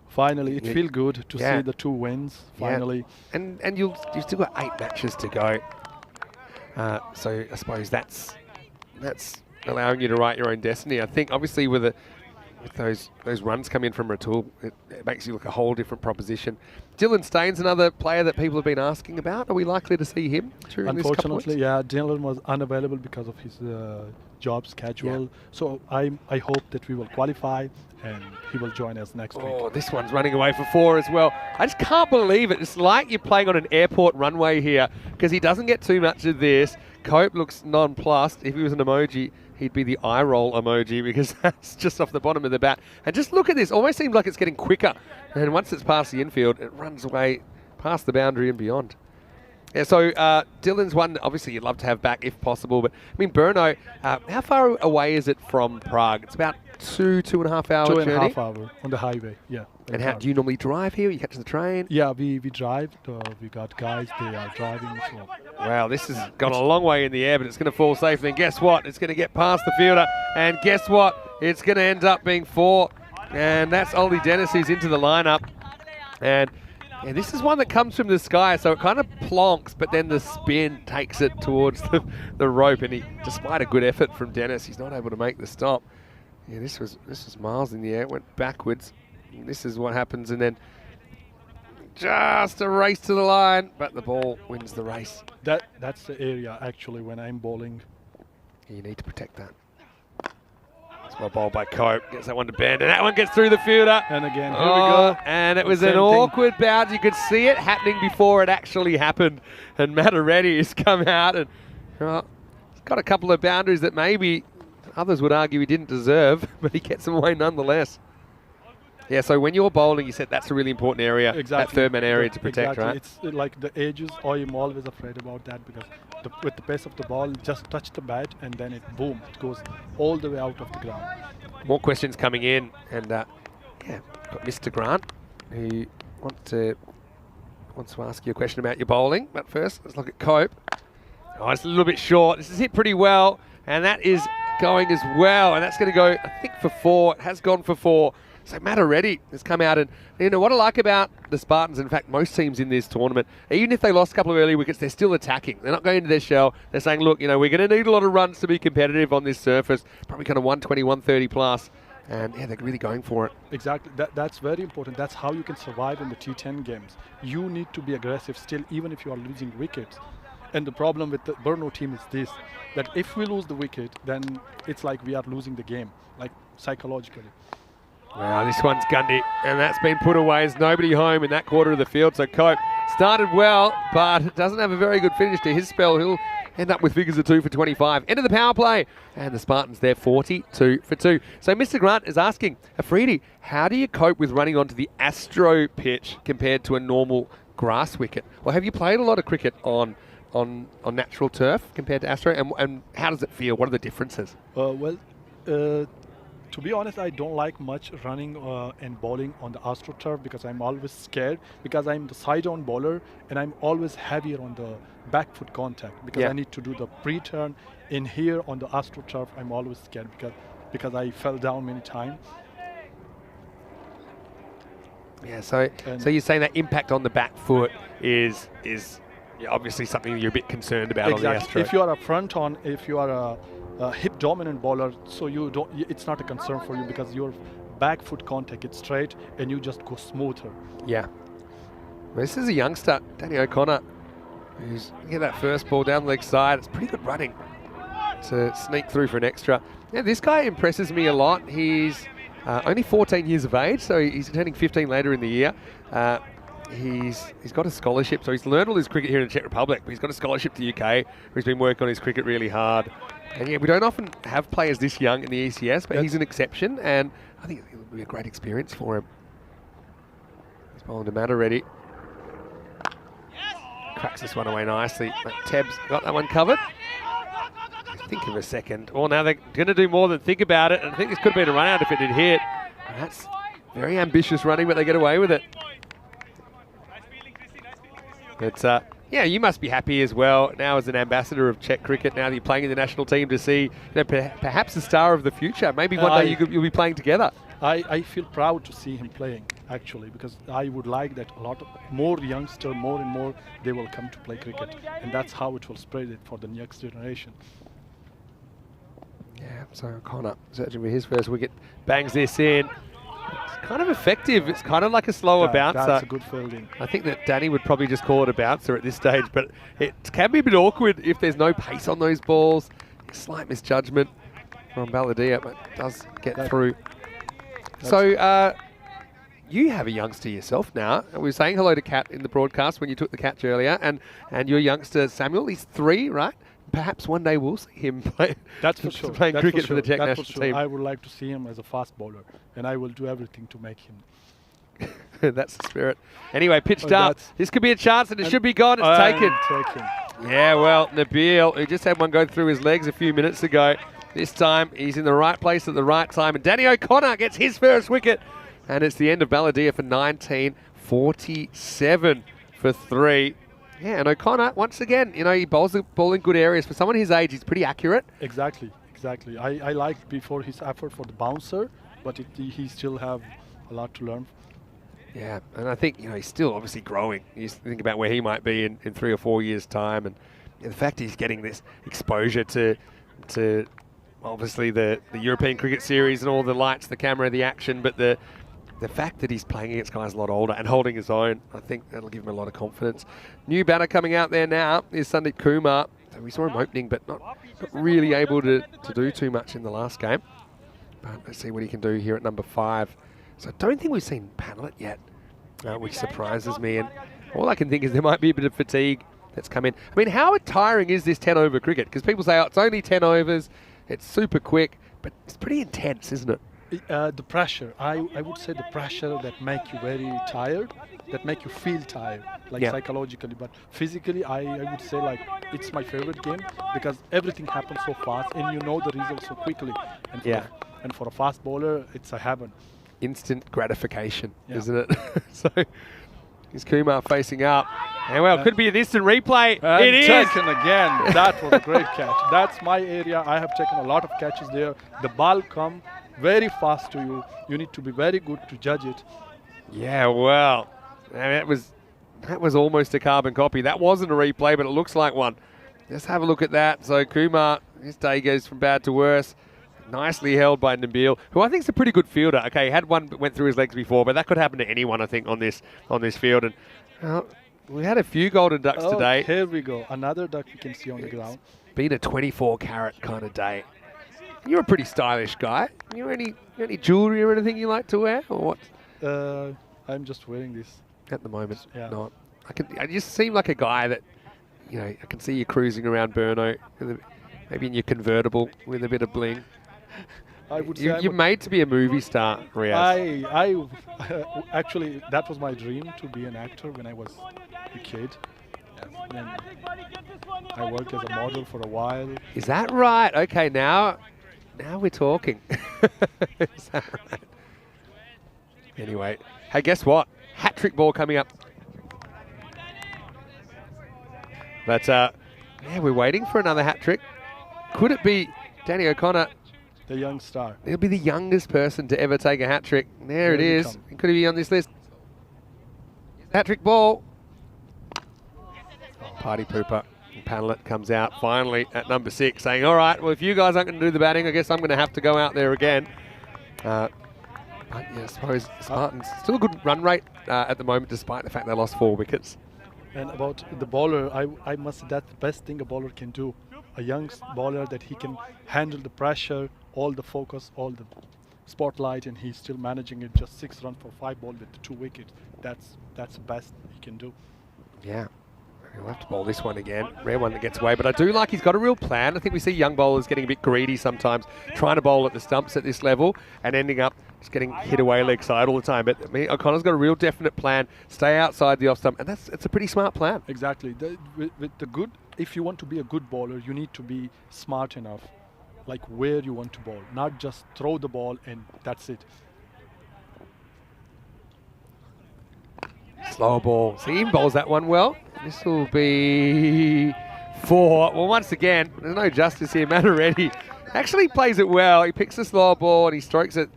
Finally, it feels good to see the 2 wins, finally. Yeah. And you've still got 8 matches to go. So, I suppose that's allowing you to write your own destiny. I think, obviously, with those runs come in from Ratul, it makes you look a whole different proposition. Dylan Staines, another player that people have been asking about. Are we likely to see him during this couple of weeks? Unfortunately, yeah, Dylan was unavailable because of his job schedule. Yeah. So I hope that we will qualify and he will join us next week. Oh, this one's running away for 4 as well. I just can't believe it. It's like you're playing on an airport runway here because he doesn't get too much of this. Cope looks nonplussed. If he was an emoji, he'd be the eye roll emoji because that's just off the bottom of the bat. And just look at this. Almost seems like it's getting quicker. And once it's past the infield, it runs away past the boundary and beyond. Yeah, so Dylan's one, obviously you'd love to have back if possible. But, I mean, Brno, how far away is it from Prague? It's about 2.5 hour journey? 2.5 hours on the highway, yeah. And how do you normally drive here? You catch the train? Yeah, we drive. We got guys, they are driving. So. Wow, this has gone a long way in the air, but it's going to fall safe. And guess what? It's going to get past the fielder. And guess what? It's going to end up being 4. And that's Ollie Dennis who's into the lineup. And yeah, this is one that comes from the sky, so it kind of plonks, but then the spin takes it towards the rope. And despite a good effort from Dennis, he's not able to make the stop. Yeah, this was miles in the air. It went backwards. And this is what happens, and then just a race to the line, but the ball wins the race. That's the area, actually, when I'm bowling. You need to protect that. That's well bowled by Cope. Gets that one to bend, and that one gets through the fielder. And again, here we go. And it was an awkward bounce. You could see it happening before it actually happened. And Mataretti has come out and he's got a couple of boundaries that maybe others would argue he didn't deserve, but he gets them away nonetheless. Yeah, so when you're bowling, you said that's a really important area, that third man area to protect, right? It's like the edges, I'm always afraid about that because with the pace of the ball, just touch the bat and then it goes all the way out of the ground. More questions coming in, and got Mr. Grant, who wants to ask you a question about your bowling. But first, let's look at Cope. Oh, it's a little bit short. This is hit pretty well, and that is going as well, and that's going to go, I think, for 4. It has gone for 4. So Mataretti has come out, and you know what I like about the Spartans, in fact most teams in this tournament, even if they lost a couple of early wickets, they're still attacking. They're not going into their shell. They're saying, look, you know, we're going to need a lot of runs to be competitive on this surface, probably kind of 120, 130 plus, and yeah, they're really going for it. Exactly, that's very important. That's how you can survive in the T10 games. You need to be aggressive still, even if you are losing wickets. And the problem with the Brno team is this, that if we lose the wicket, then it's like we are losing the game, like psychologically. Wow, this one's Gundy, and that's been put away. There's nobody home in that quarter of the field, so Cope started well, but doesn't have a very good finish to his spell. He'll end up with figures of 2 for 25. End of the power play, and the Spartans there 42 for 2. So Mr. Grant is asking, Afridi, how do you cope with running onto the Astro pitch compared to a normal grass wicket? Well, have you played a lot of cricket on natural turf compared to Astro, and how does it feel? What are the differences? To be honest, I don't like much running and bowling on the AstroTurf because I'm always scared because I'm the side-on bowler and I'm always heavier on the back foot contact because I need to do the pre-turn. In here on the AstroTurf, I'm always scared because I fell down many times. Yeah, so you're saying that impact on the back foot is obviously something you're a bit concerned about on the Astro. If you are a front on, if you are a hip dominant bowler, so you don't, it's not a concern for you because your back foot contact is straight and you just go smoother. Yeah. This is a youngster, Danny O'Connor, who's get that first ball down the leg side. It's pretty good running to sneak through for an extra. Yeah, this guy impresses me a lot. He's only 14 years of age, so he's turning 15 later in the year. He's got a scholarship, so he's learned all his cricket here in the Czech Republic, but he's got a scholarship to the UK, where he's been working on his cricket really hard. And yeah, we don't often have players this young in the ECS, but he's an exception, and I think it'll be a great experience for him. He's bowling to Matter ready. Cracks this one away nicely. But Teb's got that one covered. Think of a second. Well, now they're going to do more than think about it, and I think this could have been a run out if it did hit. And that's very ambitious running, but they get away with it. But yeah, you must be happy as well now as an ambassador of Czech cricket. Now that you're playing in the national team, to see perhaps the star of the future. Maybe one day you'll be playing together. I feel proud to see him playing actually because I would like that a lot of more youngsters, more and more, they will come to play cricket, and that's how it will spread it for the next generation. Yeah, so O'Connor searching for his first wicket, bangs this in. It's kind of effective. It's kind of like a slower bouncer. That's a good fielding. I think that Danny would probably just call it a bouncer at this stage, but it can be a bit awkward if there's no pace on those balls. Slight misjudgment from Balladia, but does get through. So you have a youngster yourself now. We were saying hello to Kat in the broadcast when you took the catch earlier, and your youngster Samuel, he's 3, right? Perhaps one day we'll see him play. That's for sure. Playing cricket for the Czech national team. I would like to see him as a fast bowler, and I will do everything to make him. That's the spirit. Anyway, pitched up. This could be a chance, and it should be gone. It's taken. Yeah, well, Nabil, who just had one go through his legs a few minutes ago. This time, he's in the right place at the right time, and Danny O'Connor gets his first wicket, and it's the end of Balladia for 1947 for 3. Yeah, and O'Connor, once again, you know, he bowls the ball in good areas. For someone his age, he's pretty accurate. Exactly. I liked before his effort for the bouncer, but he still have a lot to learn. Yeah, and I think, you know, he's still obviously growing. You think about where he might be in 3 or 4 years' time, and the fact he's getting this exposure to obviously the European Cricket Series and all the lights, the camera, the action, but the fact that he's playing against guys a lot older and holding his own, I think that'll give him a lot of confidence. New batter coming out there now is Sandeep Kumar. So we saw him opening, but not really able to do too much in the last game. But let's see what he can do here at number 5. So I don't think we've seen Panellet yet, which surprises me. And all I can think is there might be a bit of fatigue that's come in. I mean, how tiring is this 10-over cricket? Because people say, oh, it's only 10 overs, it's super quick, but it's pretty intense, isn't it? The pressure, I would say the pressure that make you very tired, that make you feel tired, like psychologically, but physically I would say like it's my favorite game because everything happens so fast and you know the results so quickly. And for a fast bowler, it's a heaven. Instant gratification, isn't it? So is Kumar facing up. And well, could be a distant replay. It is. Taken again. That was a great catch. That's my area. I have taken a lot of catches there. The ball come very fast to you. You need to be very good to judge it. Yeah, well, that was almost a carbon copy. That wasn't a replay, but it looks like one. Let's have a look at that. So Kumar, his day goes from bad to worse. Nicely held by Nabil, who I think is a pretty good fielder. Okay, he had one that went through his legs before, but that could happen to anyone, I think, on this field. And we had a few golden ducks today. Here we go. Another duck we can see on the ground. Been a 24-carat kind of day. You're a pretty stylish guy. You any jewelry or anything you like to wear, or what? I'm just wearing this at the moment. Yeah. Not. I just seem like a guy that, you know, I can see you cruising around Brno, maybe in your convertible with a bit of bling. I would say you're made to be a movie star, Riaz. I actually, that was my dream to be an actor when I was a kid. Then I worked as a model for a while. Is that right? Okay, now Now we're talking. Is that right? Anyway, hey, guess what? Hat-trick ball coming up. But, yeah, we're waiting for another hat-trick. Could it be Danny O'Connor? The young star. He'll be the youngest person to ever take a hat-trick. There it Here we is. come. Could he be on this list? Hat-trick ball. Party pooper. And Panlet comes out finally at number 6 saying, all right, well, if you guys aren't going to do the batting, I guess I'm going to have to go out there again. But yeah, I suppose Spartans still a good run rate at the moment, despite the fact they lost 4 wickets. And about the bowler, I must say that's the best thing a bowler can do. A young bowler that he can handle the pressure, all the focus, all the spotlight, and he's still managing it. Just 6 runs for 5 balls with 2 wickets. That's the best he can do. Yeah. He'll have to bowl this one again. Rare one that gets away. But I do like he's got a real plan. I think we see young bowlers getting a bit greedy sometimes, trying to bowl at the stumps at this level and ending up just getting hit away leg side all the time. But I mean, O'Connor's got a real definite plan. Stay outside the off stump. And it's a pretty smart plan. Exactly. With the good, if you want to be a good bowler, you need to be smart enough, like where you want to bowl, not just throw the ball and that's it. Slow ball. See, he bowls that one well. This will be 4. Well, once again, there's no justice here. Mataretti actually plays it well. He picks the slow ball and he strokes it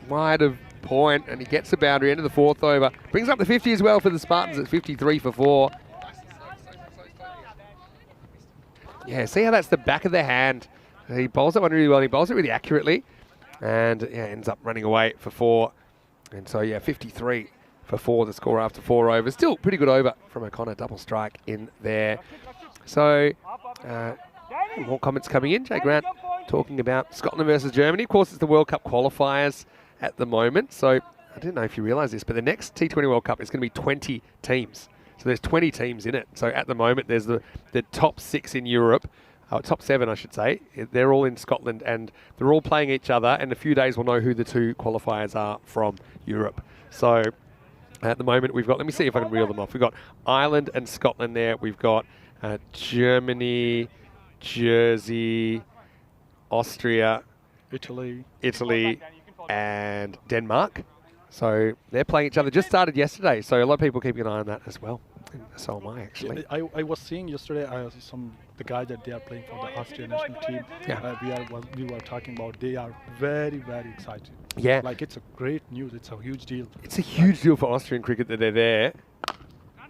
wide of point and he gets the boundary into the 4th over. Brings up the 50 as well for the Spartans at 53 for 4. Yeah, see how that's the back of the hand. He bowls that one really well. He bowls it really accurately and yeah, ends up running away for 4. And so, yeah, 53 for 4, the score after 4 overs. Still pretty good over from O'Connor, double strike in there. So, more comments coming in. Jay Grant talking about Scotland versus Germany. Of course, it's the World Cup qualifiers at the moment. So, I didn't know if you realise this, but the next T20 World Cup is going to be 20 teams. So there's 20 teams in it. So at the moment, there's the top 6 in Europe. Top 7, I should say. They're all in Scotland and they're all playing each other. In a few days, we'll know who the 2 qualifiers are from Europe. So at the moment, we've got, let me see if I can reel them off. We've got Ireland and Scotland there. We've got Germany, Jersey, Austria, Italy, and Denmark. So they're playing each other. Just started yesterday. So a lot of people keeping an eye on that as well. And so am I, actually. I was seeing yesterday the guy that they are playing for the Austrian national team. Yeah. We were talking about. They are very, very excited. Yeah. Like it's a great news. It's a huge deal. It's a huge deal for Austrian cricket that they're there.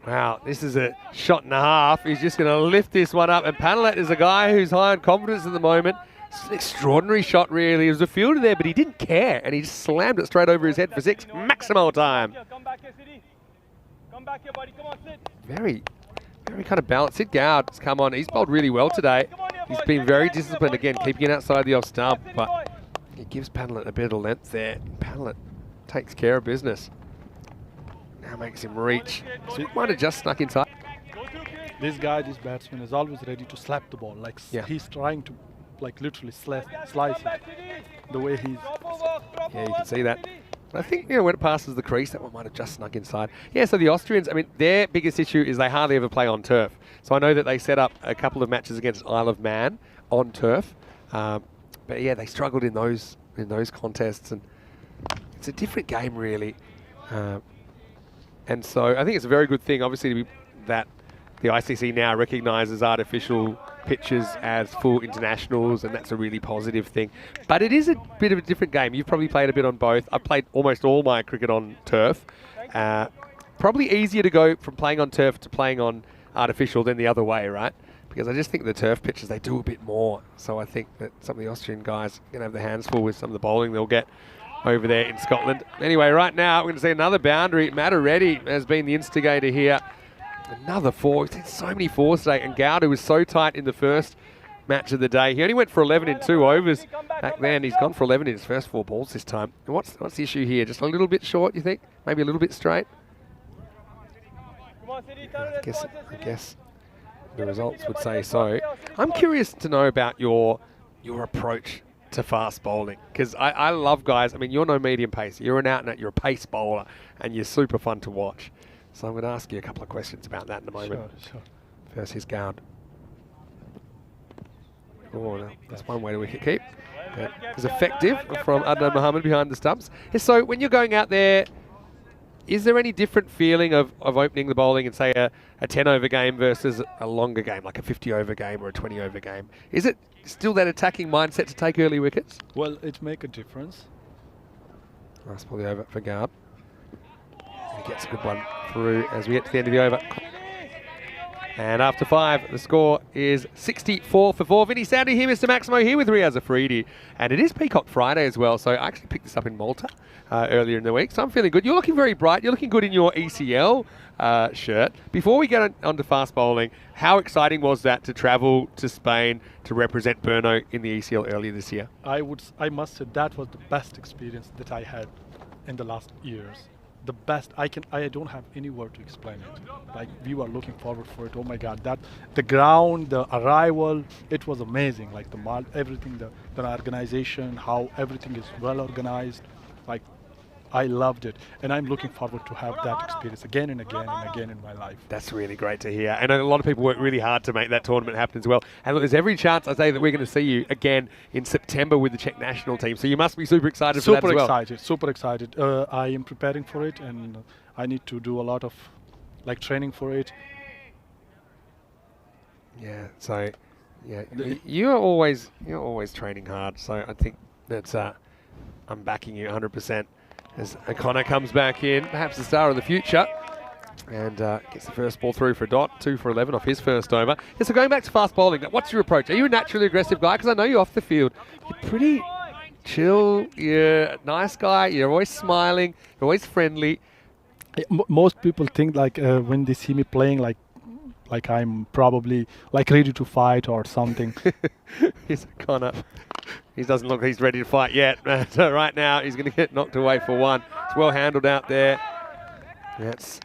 Wow, this is a shot and a half. He's just going to lift this one up. And Panelet is a guy who's high on confidence at the moment. It's an extraordinary shot, really. There was a fielder there, but he didn't care. And he just slammed it straight over his head for 6. Maximal time. Come back here, Siddy. Come back here, buddy. Come on, sit. Very kind of balanced. Sid Gowd's come on. He's bowled really well today. He's been very disciplined, again, keeping it outside the off stump. But he gives Panelet a bit of length there. Panelet takes care of business. Now makes him reach. So he might have just snuck inside. This batsman is always ready to slap the ball. Like he's trying to, like literally slice it. The way he's. Yeah, you can see that. But I think, when it passes the crease, that one might have just snuck inside. Yeah, so the Austrians, I mean, their biggest issue is they hardly ever play on turf. So I know that they set up a couple of matches against Isle of Man on turf. But yeah, they struggled in those contests, and it's a different game, really. And so I think it's a very good thing, obviously, that the ICC now recognises artificial pitches as full internationals, and that's a really positive thing. But it is a bit of a different game. You've probably played a bit on both. I've played almost all my cricket on turf. Probably easier to go from playing on turf to playing on artificial than the other way, right? Because I just think the turf pitches, they do a bit more. So I think that some of the Austrian guys are going to have their hands full with some of the bowling they'll get over there in Scotland. Anyway, right now, we're going to see another boundary. Mataretti has been the instigator here. Another 4. We've seen so many 4s today, and Gowda was so tight in the first match of the day. He only went for 11 in 2 overs back then. He's gone for 11 in his first 4 balls this time. And what's the issue here? Just a little bit short, you think? Maybe a little bit straight? I guess the results would say so. I'm curious to know about your approach to fast bowling, because I love guys. I mean, you're no medium pace. You're an out and out. You're a pace bowler, and you're super fun to watch. So I'm going to ask you a couple of questions about that in a moment. Sure. First, here's Gowd. Oh, no, that's one way to wicket keep. It was effective from Adnan Mohammed behind the stumps. So when you're going out there, is there any different feeling of opening the bowling in, say, a 10-over game versus a longer game, like a 50-over game or a 20-over game? Is it still that attacking mindset to take early wickets? Well, it make a difference. Nice pull the over for Garb. He gets a good one through as we get to the end of the over. And after 5, the score is 64 for 4. Vinny Sandy here, Mr. Maximo here with Riaz Afridi. And it is Peacock Friday as well, so I actually picked this up in Malta earlier in the week, so I'm feeling good. You're looking very bright. You're looking good in your ECL shirt. Before we get on to fast bowling, how exciting was that to travel to Spain to represent Brno in the ECL earlier this year? I must say that was the best experience that I had in the last years. The best. I don't have any word to explain it. Like, we were looking forward for it. Oh my God, that the ground, the arrival, it was amazing. Like everything, the organization, how everything is well organized. Like, I loved it, and I'm looking forward to have that experience again and again and again in my life. That's really great to hear. And a lot of people worked really hard to make that tournament happen as well. And look, there's every chance, I say, that we're going to see you again in September with the Czech national team. So you must be super excited for that as well. Super excited. I am preparing for it, and I need to do a lot of training for it. Yeah. So, yeah, you're always training hard. So I think that's I'm backing you 100%. As O'Connor comes back in, perhaps the star of the future, and gets the first ball through for a dot, 2 for 11 off his first over. Yeah, so going back to fast bowling, what's your approach? Are you a naturally aggressive guy? Because I know you off the field, you're pretty chill, you're a nice guy, you're always smiling, you're always friendly. Most people think when they see me playing like I'm probably ready to fight or something. Here's O'Connor. He doesn't look he's ready to fight yet. So right now he's going to get knocked away for 1. It's well handled out there. That's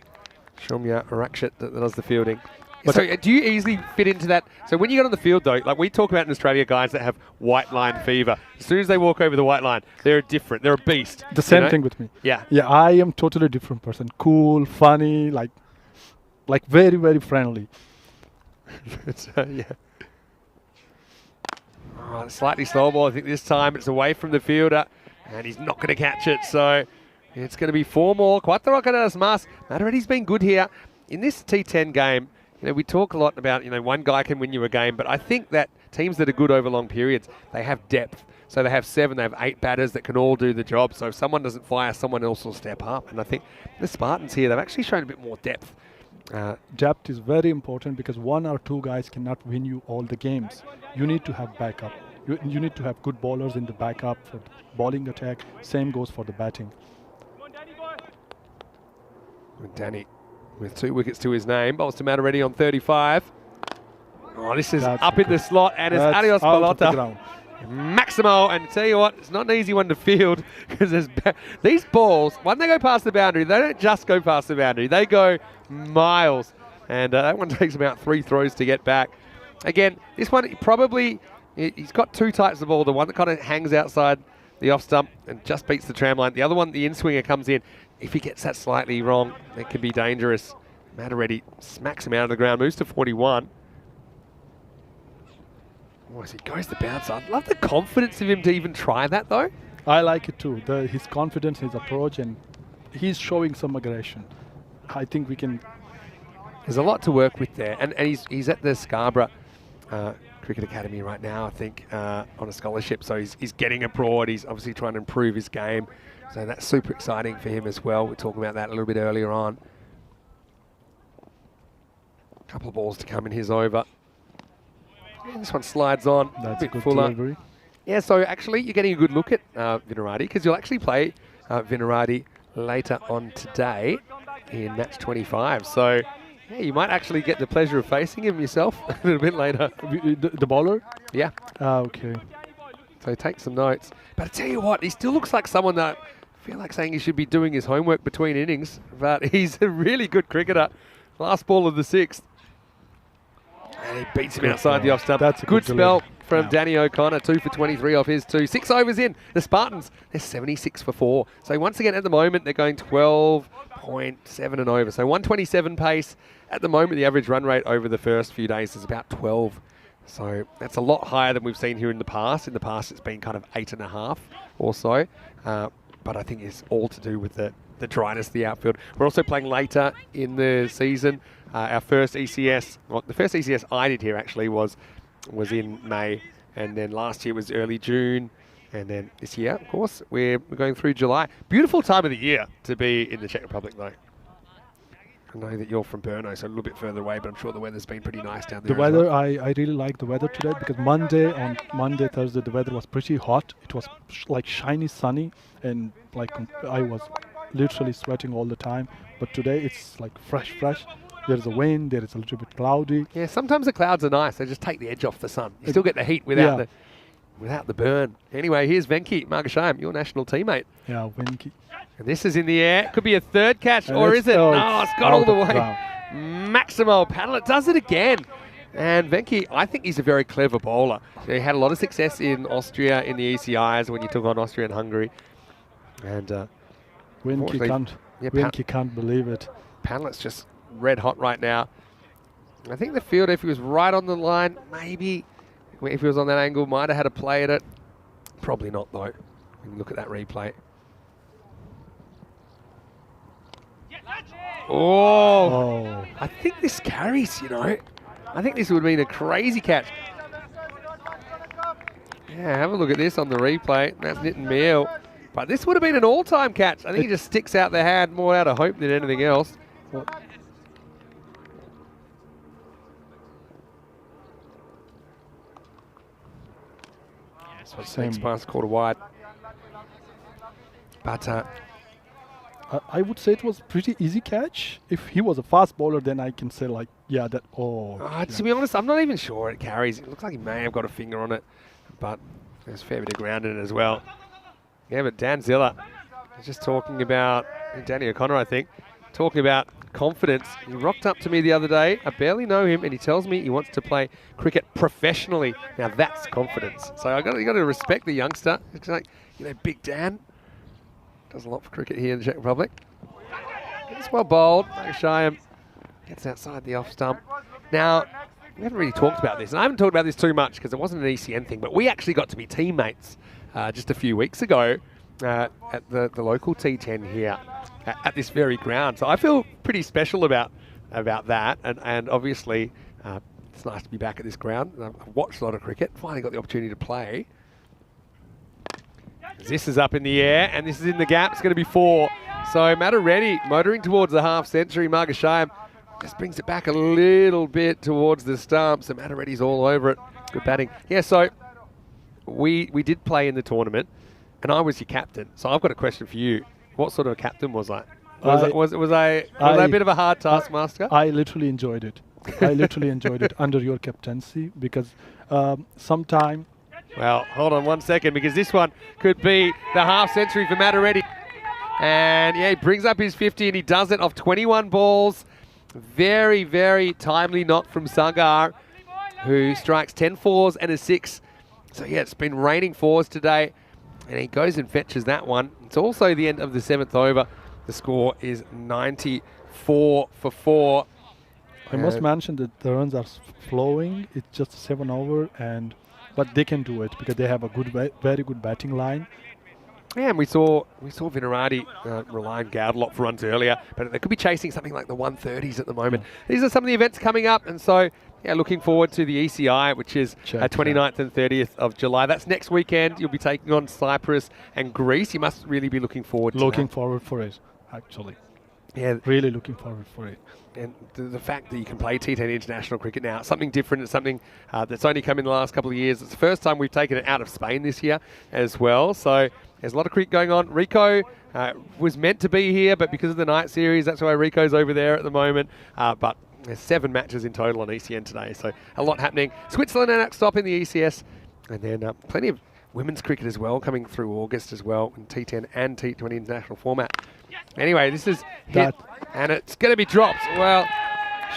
Shumya Rakshit that does the fielding. But so do you easily fit into that? So when you get on the field though, like we talk about in Australia, guys that have white line fever. As soon as they walk over the white line, they're different. They're a beast. The same thing with me. Yeah. Yeah, I am totally different person. Cool, funny, like very, very friendly. Yeah. Oh, slightly slow ball. I think this time it's away from the fielder, and he's not going to catch it. So it's going to be 4 more. Quattro carreras más. Madari's been good here in this T10 game. We talk a lot about one guy can win you a game, but I think that teams that are good over long periods, they have depth. So they have 7, they have 8 batters that can all do the job. So if someone doesn't fire, someone else will step up. And I think the Spartans here, they've actually shown a bit more depth. Depth is very important because 1 or 2 guys cannot win you all the games. You need to have backup. You need to have good bowlers in the backup for the bowling attack. Same goes for the batting. Danny with 2 wickets to his name. Bowls to Mataredi on 35. Oh, this is up in the slot, and it's Adios Balota. Maximo, and tell you what, it's not an easy one to field because these balls, when they go past the boundary, they don't just go past the boundary, they go miles. And that one takes about 3 throws to get back. Again, this one probably, he's got 2 types of ball. The one that kind of hangs outside the off stump and just beats the tram line. The other one, the in-swinger comes in. If he gets that slightly wrong, it can be dangerous. Mataredi smacks him out of the ground, moves to 41. Oh, as he goes to bounce. I love the confidence of him to even try that, though. I like it too. His confidence, his approach, and he's showing some aggression. I think we can. There's a lot to work with there, and he's at the Scarborough Cricket Academy right now, I think, on a scholarship. So he's getting abroad. He's obviously trying to improve his game. So that's super exciting for him as well. We're talking about that a little bit earlier on. A couple of balls to come in his over. And this one slides on. That's a bit good fuller. delivery. Yeah, so actually you're getting a good look at Vinarati because you'll actually play Vinarati later on today in match 25. So yeah, you might actually get the pleasure of facing him yourself a little bit later. The bowler? Yeah. Okay. So take some notes. But I tell you what, he still looks like someone that I feel like saying he should be doing his homework between innings. But he's a really good cricketer. Last ball of the 6th. And he beats him outside the off stump. That's a good spell from yeah. Danny O'Connor. 2 for 23 off his 2. 6 overs in. The Spartans, they're 76 for 4. So once again, at the moment, they're going 12.7 and over. So 127 pace. At the moment, the average run rate over the first few days is about 12. So that's a lot higher than we've seen here in the past. In the past, it's been kind of 8.5 or so. But I think it's all to do with the dryness of the outfield. We're also playing later in the season. Our first ECS, well, the first ECS I did here actually was in May. And then last year was early June. And then this year, of course, we're going through July. Beautiful time of the year to be in the Czech Republic, though. I know that you're from Brno, so a little bit further away, but I'm sure the weather's been pretty nice down there. The weather, I really like the weather today because on Monday, Thursday, the weather was pretty hot. It was like shiny, sunny, and like I was literally sweating all the time. But today it's like fresh. There is a wind, there is a little bit cloudy. Yeah, sometimes the clouds are nice. They just take the edge off the sun. You still get the heat without the burn. Anyway, here's Venki Margashayam, your national teammate. Yeah, Venki. And this is in the air. Could be a third catch, or is it? No, it's got all the way. Maximo paddle. It does it again. And Venki, I think he's a very clever bowler. He had a lot of success in Austria in the ECIs when you took on Austria and Hungary. And Venki can't believe it. Padlet's just red hot right now. I think the field, if he was right on the line, maybe if he was on that angle, might have had a play at it. Probably not, though. We can look at that replay. Oh, I think this carries, you know. I think this would have been a crazy catch. Yeah, have a look at this on the replay. That's Nitin Meal. But this would have been an all-time catch. I think he just sticks out the hand more out of hope than anything else. Same pass quarter wide. But I would say it was pretty easy catch. If he was a fast bowler, then I can say like, yeah, that. To be honest, I'm not even sure it carries. It looks like he may have got a finger on it, but there's a fair bit of ground in it as well. Yeah, but Dan Ziller is just talking about Danny O'Connor, I think, talking about confidence. He rocked up to me the other day. I barely know him, and he tells me he wants to play cricket professionally. Now that's confidence. So you got to respect the youngster. It's like, you know, Big Dan does a lot for cricket here in the Czech Republic. It's well bowled. Margashayam gets outside the off stump. Now, we haven't really talked about this, and I haven't talked about this too much because it wasn't an ECN thing, but we actually got to be teammates just a few weeks ago at the local T10 here at this very ground. So I feel pretty special about that, and obviously it's nice to be back at this ground. I've watched a lot of cricket, finally got the opportunity to play. This is up in the air, and this is in the gap. It's going to be 4. So Matareddy motoring towards the half century. Margashayam just brings it back a little bit towards the stump. So Matareddy's all over it. Good batting. Yeah, so we did play in the tournament, and I was your captain. So I've got a question for you. What sort of captain was I? Was I a bit of a hard taskmaster? I literally enjoyed it. I literally enjoyed it under your captaincy because sometime. Well, hold on 1 second, because this one could be the half century for Matareddy. And yeah, he brings up his 50, and he does it off 21 balls. Very, very timely knock from Sagar, who strikes 10 fours and a 6. So yeah, it's been raining fours today, and he goes and fetches that one. It's also the end of the 7th over. The score is 94 for 4. I must mention that the runs are flowing. It's just 7 over, but they can do it because they have a very good batting line. Yeah, and we saw Vinarati rely on Gowd a lot for runs earlier, but they could be chasing something like the 130s at the moment. Yeah. These are some of the events coming up, and so yeah, looking forward to the ECI, which is 29th and 30th of July. That's next weekend. You'll be taking on Cyprus and Greece. You must really be looking forward to that. Looking forward for it, actually. Yeah, really looking forward for it. And the fact that you can play T10 international cricket now, something different. It's something that's only come in the last couple of years. It's the first time we've taken it out of Spain this year as well. So there's a lot of cricket going on. Rico was meant to be here, but because of the night series, that's why Rico's over there at the moment. But there's 7 matches in total on ECN today, so a lot happening. Switzerland next stop in the ECS, and then plenty of women's cricket as well coming through August as well in T10 and T20 international format. Anyway, this is hit, and it's going to be dropped. Well,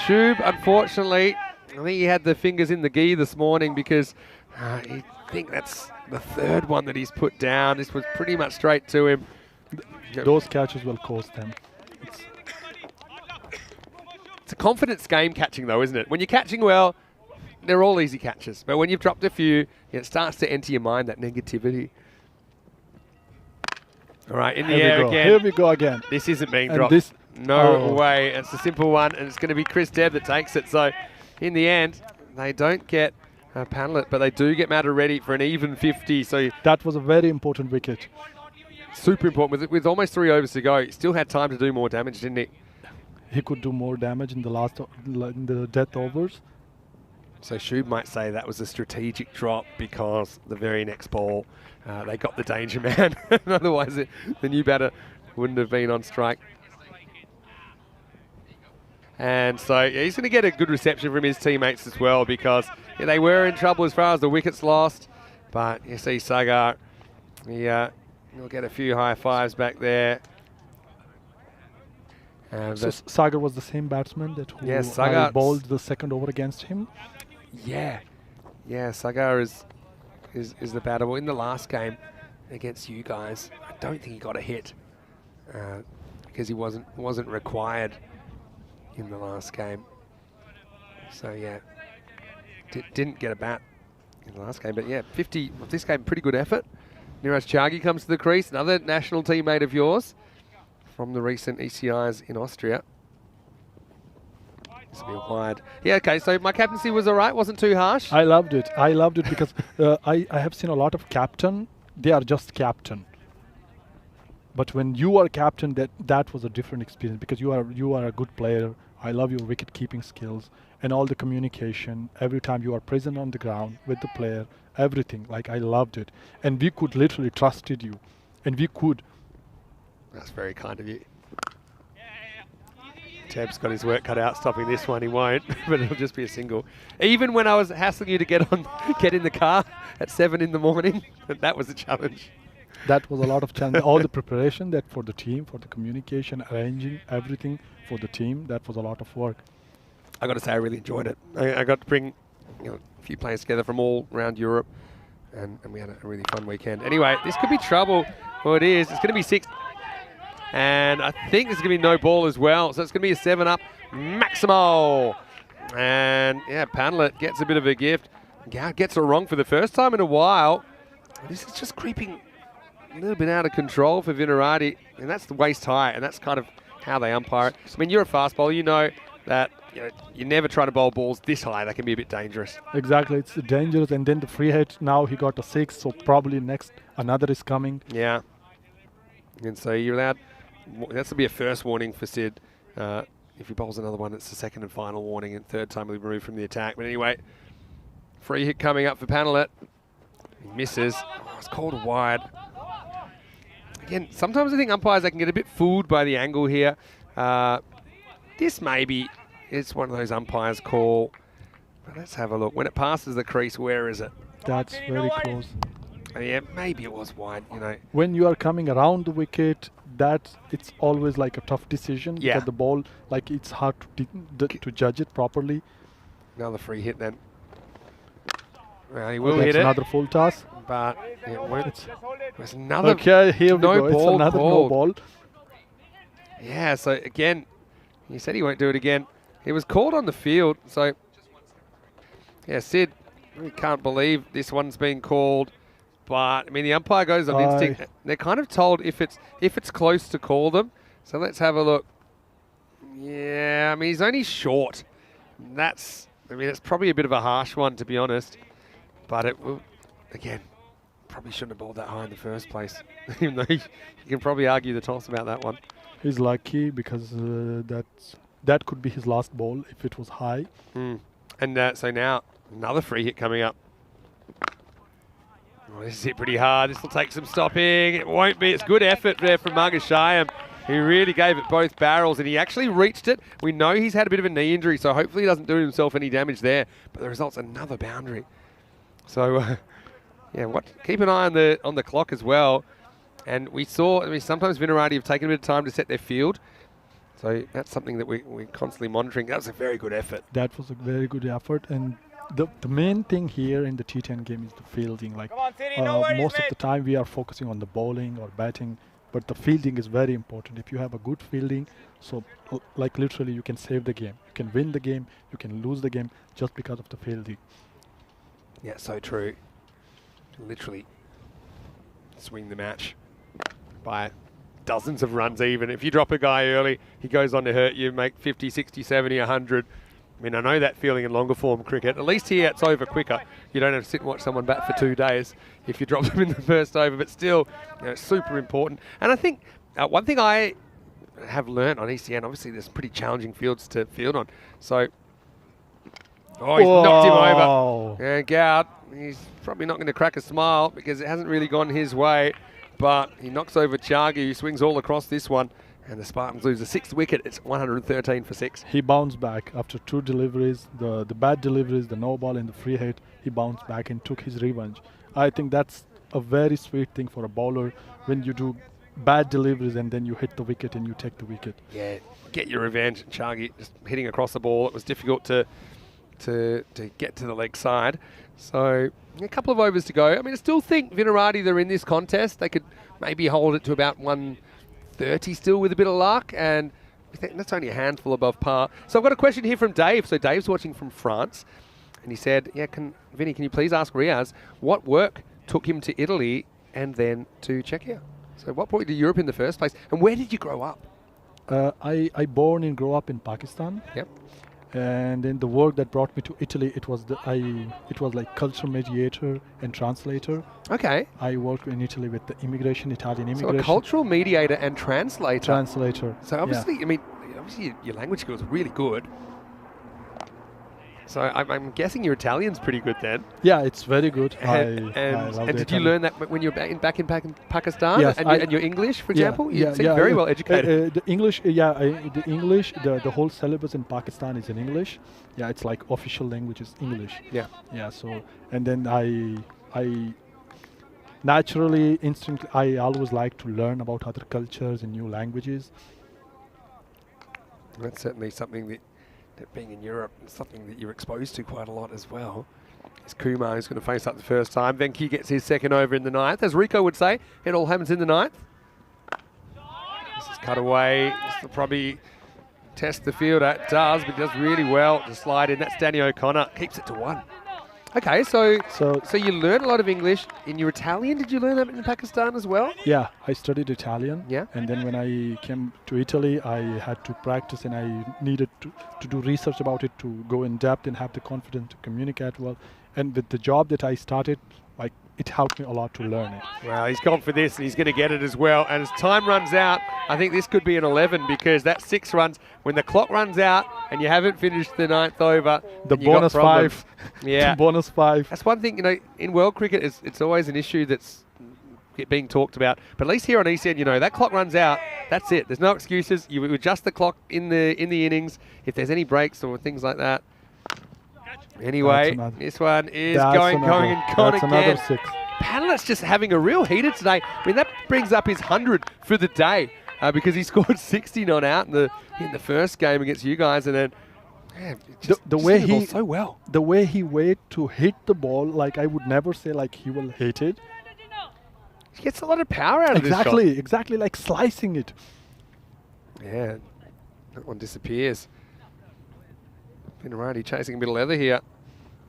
Shub, unfortunately, I think he had the fingers in the gi this morning because I think that's the 3rd one that he's put down. This was pretty much straight to him. Those catches will cost them. It's a confidence game catching though, isn't it? When you're catching well, they're all easy catches. But when you've dropped a few, it starts to enter your mind, that negativity. All right, in the air again. Here we go again. This isn't being And dropped. this- No way. It's a simple one, and it's going to be Chris Debb that takes it. So in the end, they don't get a panellet, but they do get Matter ready for an even 50. So That was a very important wicket. super important. With almost 3 overs to go, he still had time to do more damage, didn't he? He could do more damage in the death overs. So Shub might say that was a strategic drop because the very next ball, they got the danger man. Otherwise, the new batter wouldn't have been on strike. And so yeah, he's going to get a good reception from his teammates as well, because yeah, they were in trouble as far as the wickets lost. But you see Sagar, he'll get a few high fives back there. So Sagar was the same batsman that who Sagar bowled the second over against him. Yeah, Sagar is the batter. Well, in the last game against you guys, I don't think he got a hit because he wasn't required in the last game. So yeah, didn't get a bat in the last game. But yeah, 50 of this game, pretty good effort. Niraj Chagi comes to the crease, another national teammate of yours from the recent ECIs in Austria. This will be wide. Yeah, okay, so my captaincy was all right, wasn't too harsh. I loved it. I loved it because I have seen a lot of captain. They are just captain. But when you are captain, that was a different experience, because you are a good player. I love your wicket keeping skills and all the communication. Every time you are present on the ground with the player, everything. Like, I loved it. And we could literally trusted you. And we could. That's very kind of you. Tab's got his work cut out stopping this one. He won't, but it'll just be a single. Even when I was hassling you to get in the car at 7 in the morning, that was a challenge. That was a lot of challenge. All the preparation that for the team, for the communication, arranging everything for the team, that was a lot of work. I got to say, I really enjoyed it. I got to bring a few players together from all around Europe, and we had a really fun weekend. Anyway, this could be trouble. Well, it is. It's going to be 6. And I think there's going to be no ball as well. So it's going to be a 7-up Maximo. And yeah, Panellet gets a bit of a gift. Gow gets it wrong for the first time in a while. This is just creeping a little bit out of control for Vinarati. And that's the waist high. And that's kind of how they umpire it. I mean, you're a fast bowler. You know that you never try to bowl balls this high. That can be a bit dangerous. Exactly. It's dangerous. And then the free hit, now he got a 6. So probably next another is coming. Yeah. And so you're allowed. That's to be a first warning for Sid. If he bowls another one, it's the second and final warning, and third time he'll be removed from the attack. But anyway, free hit coming up for Panellet. He misses. Oh, it's called wide. Again, sometimes I think umpires, they can get a bit fooled by the angle here. This maybe is one of those umpires call. But let's have a look. When it passes the crease, where is it? That's very close. Yeah, maybe it was wide, When you are coming around the wicket, it's always like a tough decision. Yeah. Because the ball, like, it's hard to judge it properly. Another free hit then. Well, he will That's hit it. another full toss. But it won't. There's another. Okay, here we no go. It's ball another called. no ball. Yeah, so again, he said he won't do it again. He was called on the field, so yeah, Sid, we can't believe this one's been called. But I mean, the umpire goes on instinct. They're kind of told if it's close to call them. So let's have a look. Yeah, I mean, he's only short. It's probably a bit of a harsh one, to be honest. But it will, again, probably shouldn't have bowled that high in the first place. Even though you can probably argue the toss about that one. He's lucky because that could be his last ball if it was high. And so now another free hit coming up. Oh, this is hit pretty hard. This will take some stopping. It won't be. It's good effort there from Margashayam. He really gave it both barrels, and he actually reached it. We know he's had a bit of a knee injury, so hopefully he doesn't do himself any damage there. But the result's another boundary. So, yeah, keep an eye on the clock as well. And we saw, sometimes Vinarati have taken a bit of time to set their field. So that's something that we're constantly monitoring. That was a very good effort. That was a very good effort. And the main thing here in the T10 game is the fielding. Like, most of the time we are focusing on the bowling or batting. but the fielding is very important. If you have a good fielding, so like literally you can save the game. You can win the game, you can lose the game just because of the fielding. Yeah, so true. Literally swing the match by dozens of runs even. If you drop a guy early, he goes on to hurt you, make 50, 60, 70, 100. I mean, I know that feeling in longer form cricket. At least here it's over quicker. You don't have to sit and watch someone bat for 2 days if you drop them in the first over, but still, it's super important. And I think one thing I have learnt on ECN, obviously there's pretty challenging fields to field on. So, oh, he's knocked him over. And Goud, he's probably not going to crack a smile because it hasn't really gone his way, but he knocks over Chargi, who swings all across this one. And the Spartans lose the 6th wicket. It's 113 for 6. He bounced back after 2 deliveries, the bad deliveries, the no ball and the free hit. He bounced back and took his revenge. I think that's a very sweet thing for a bowler when you do bad deliveries and then you hit the wicket and you take the wicket. Yeah, get your revenge. Chargi just hitting across the ball. It was difficult to get to the leg side. So a couple of overs to go. I mean, I still think Vinarati, they're in this contest. They could maybe hold it to about 130 still with a bit of luck, and I think that's only a handful above par. So I've got a question here from Dave. So Dave's watching from France, and he said, yeah, Vinny, can you please ask Riaz what work took him to Italy and then to Czechia? So what brought you to Europe in the first place, and where did you grow up? I born and grew up in Pakistan. Yep. And then the work that brought me to Italy, it was like cultural mediator and translator. Okay. I worked in Italy with the Italian immigration. So a cultural mediator and translator. Translator. So obviously, I mean, obviously your language skills are really good. So I'm guessing your Italian's pretty good then. Yeah, it's very good. And did you learn that when you were back in Pakistan? Yes, and your English, for example? You seem very well educated. The English, the whole syllabus in Pakistan is in English. Yeah, it's like official language is English. Yeah. Yeah, so, and then I naturally, instantly, I always like to learn about other cultures and new languages. That's certainly something that being in Europe is something that you're exposed to quite a lot as well. It's Kumar who's going to face up the first time. Venki gets his second over in the 9th. As Rico would say, it all happens in the 9th. This is cut away. This will probably test the fielder. It does, but does really well to slide in. That's Danny O'Connor. Keeps it to 1. Okay, so you learn a lot of English. In your Italian, did you learn that in Pakistan as well? Yeah, I studied Italian. Yeah. And then when I came to Italy, I had to practice and I needed to do research about it, to go in depth and have the confidence to communicate well. And with the job that I started, like, it helped me a lot to learn it. Well, he's gone for this and he's going to get it as well. And as time runs out, I think this could be an 11 because that's 6 runs. When the clock runs out and you haven't finished the 9th over, the bonus 5. Yeah. Bonus 5. That's one thing, in world cricket, it's always an issue that's being talked about. But at least here on ECN, that clock runs out, that's it. There's no excuses. You adjust the clock in the innings if there's any breaks or things like that. Anyway, this one is going and gone again. Another 6. Panelist's just having a real heater today. I mean, that brings up his 100 for the day because he scored 60 not out in the first game against you guys, and then the way he so well. The way he waited to hit the ball, like I would never say like he will hit it. He gets a lot of power out of this shot. Exactly, like slicing it. Yeah, that one disappears. Vinarati chasing a bit of leather here.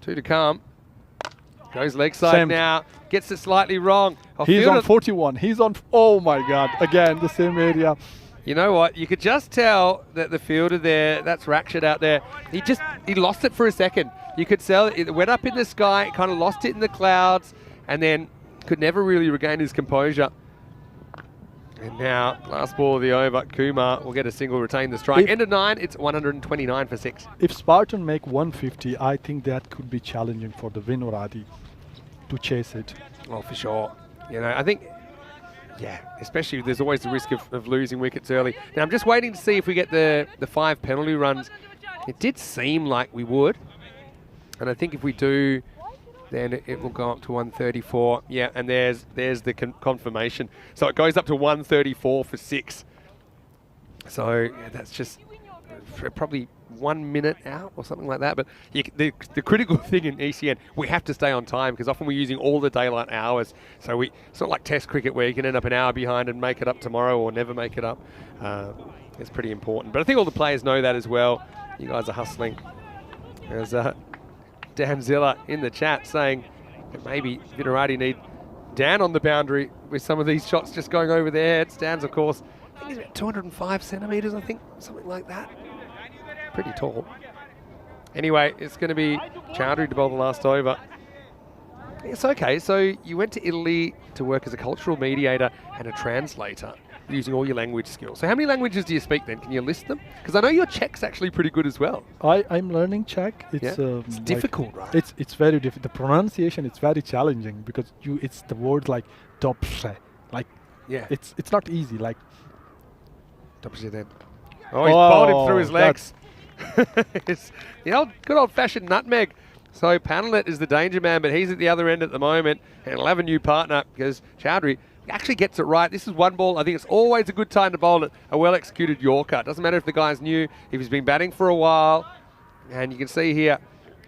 2 to come. Goes leg side now. Gets it slightly wrong. He's on 41. He's on, oh my God, again, the same area. You know what? You could just tell that the fielder there, that's Rakshit out there, he lost it for a second. You could tell it went up in the sky, kind of lost it in the clouds, and then could never really regain his composure. And now, last ball of the over, Kumar will get a single, retain the strike. End of 9, it's 129 for 6. If Spartan make 150, I think that could be challenging for the Vinarati to chase it. Well, for sure. I think, yeah, especially there's always the risk of losing wickets early. Now, I'm just waiting to see if we get the 5 penalty runs. It did seem like we would. And I think if we do, then it will go up to 134. Yeah, and there's the confirmation. So it goes up to 134 for 6. So yeah, that's just probably 1 minute out or something like that. But the critical thing in ECN, we have to stay on time because often we're using all the daylight hours. So it's not like Test cricket where you can end up an hour behind and make it up tomorrow or never make it up. It's pretty important. But I think all the players know that as well. You guys are hustling. There's Dan Zilla in the chat saying that maybe Vinarati need Dan on the boundary with some of these shots just going over their heads. Dan's, of course, I think he's about 205 centimetres, I think, something like that. Pretty tall. Anyway, it's going to be Chowdhury to bowl the last over. It's okay. So you went to Italy to work as a cultural mediator and a translator using all your language skills. So how many languages do you speak then? Can you list them? Because I know your Czech's actually pretty good as well. I'm learning Czech. It's it's difficult, right? It's very difficult. The pronunciation is very challenging because it's the word like dobře. Like it's not easy. Like dobře then. Oh, he's bowled him through his legs. It's the good old-fashioned nutmeg. So Panellet is the danger man, but he's at the other end at the moment, and he'll have a new partner because Chowdhury actually gets it right. This is one ball. I think it's always a good time to bowl it. A well-executed Yorker. It doesn't matter if the guy's new, if he's been batting for a while. And you can see here,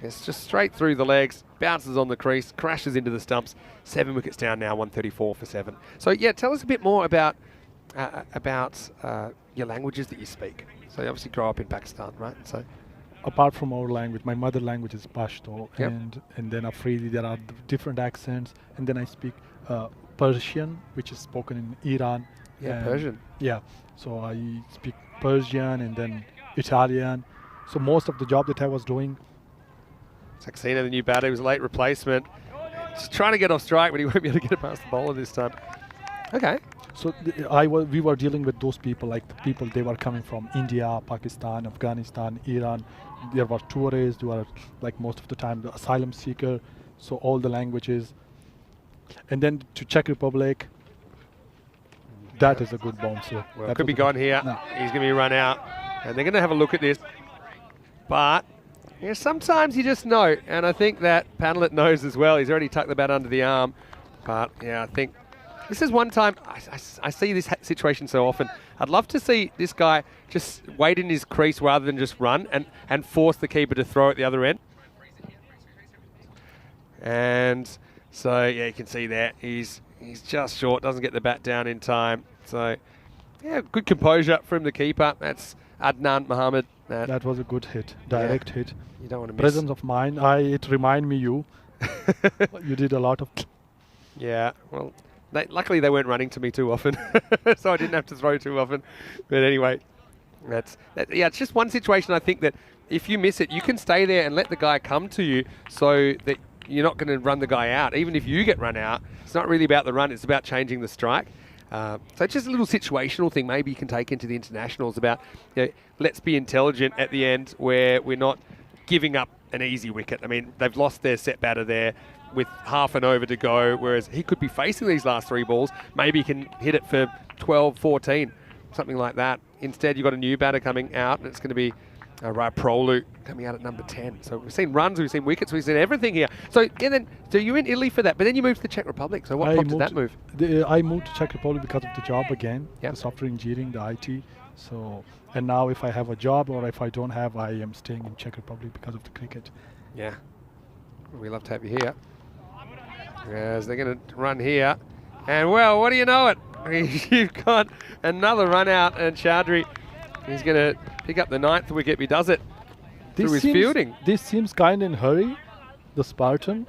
it's just straight through the legs, bounces on the crease, crashes into the stumps. 7 wickets down now, 134 for 7. So yeah, tell us a bit more about your languages that you speak. So you obviously grow up in Pakistan, right? So apart from our language, my mother language is Pashto, Yep. and then Afridi, there are different accents, and then I speak Persian, which is spoken in Iran. Yeah, and Persian. Yeah, so I speak Persian and then Italian. So most of the job that I was doing. Saxena, the new batter, was a late replacement. Just trying to get off strike, but he won't be able to get it past the bowler this time. Okay. So we were dealing with those people, like the people, they were coming from India, Pakistan, Afghanistan, Iran. There were tourists, who were like most of the time the asylum seeker. So all the languages. And then to Czech Republic, that is a good bouncer. Well, That could be was a- gone here. No. He's going to be run out. And they're going to have a look at this. But yeah, sometimes you just know. And I think that Panellet knows as well. He's already tucked the bat under the arm. But yeah, I think this is one time I see this situation so often. I'd love to see this guy just wait in his crease rather than just run and force the keeper to throw at the other end. And so, yeah, you can see there. He's just short, doesn't get the bat down in time. So, yeah, good composure from the keeper. That's Adnan Mohammed. That was a good hit, direct hit. You don't want to miss. Presence of mind, it remind me you. You did a lot of... Yeah, well, luckily they weren't running to me too often, so I didn't have to throw too often. But anyway, yeah, it's just one situation I think that if you miss it, you can stay there and let the guy come to you so that you're not going to run the guy out. Even if you get run out, it's not really about the run, it's about changing the strike. So it's just a little situational thing maybe you can take into the internationals about, let's be intelligent at the end where we're not giving up an easy wicket. I mean, they've lost their set batter there with half an over to go, whereas he could be facing these last 3 balls. Maybe he can hit it for 12, 14, something like that. Instead, you've got a new batter coming out, and it's going to be Prolu coming out at number 10. So we've seen runs, we've seen wickets, we've seen everything here. So so you're in Italy for that, but then you moved to the Czech Republic. So what prompted that move? I moved to Czech Republic because of the job again, Yep. the software engineering, the IT. So, and now if I have a job or if I don't have, I am staying in Czech Republic because of the cricket. Yeah. We love to have you here. As they're going to run here. And well, what do you know it? You've got another run out, and Chowdhury, he's going to pick up the 9th wicket. He does it through his fielding. This seems kind of in hurry, the Spartan.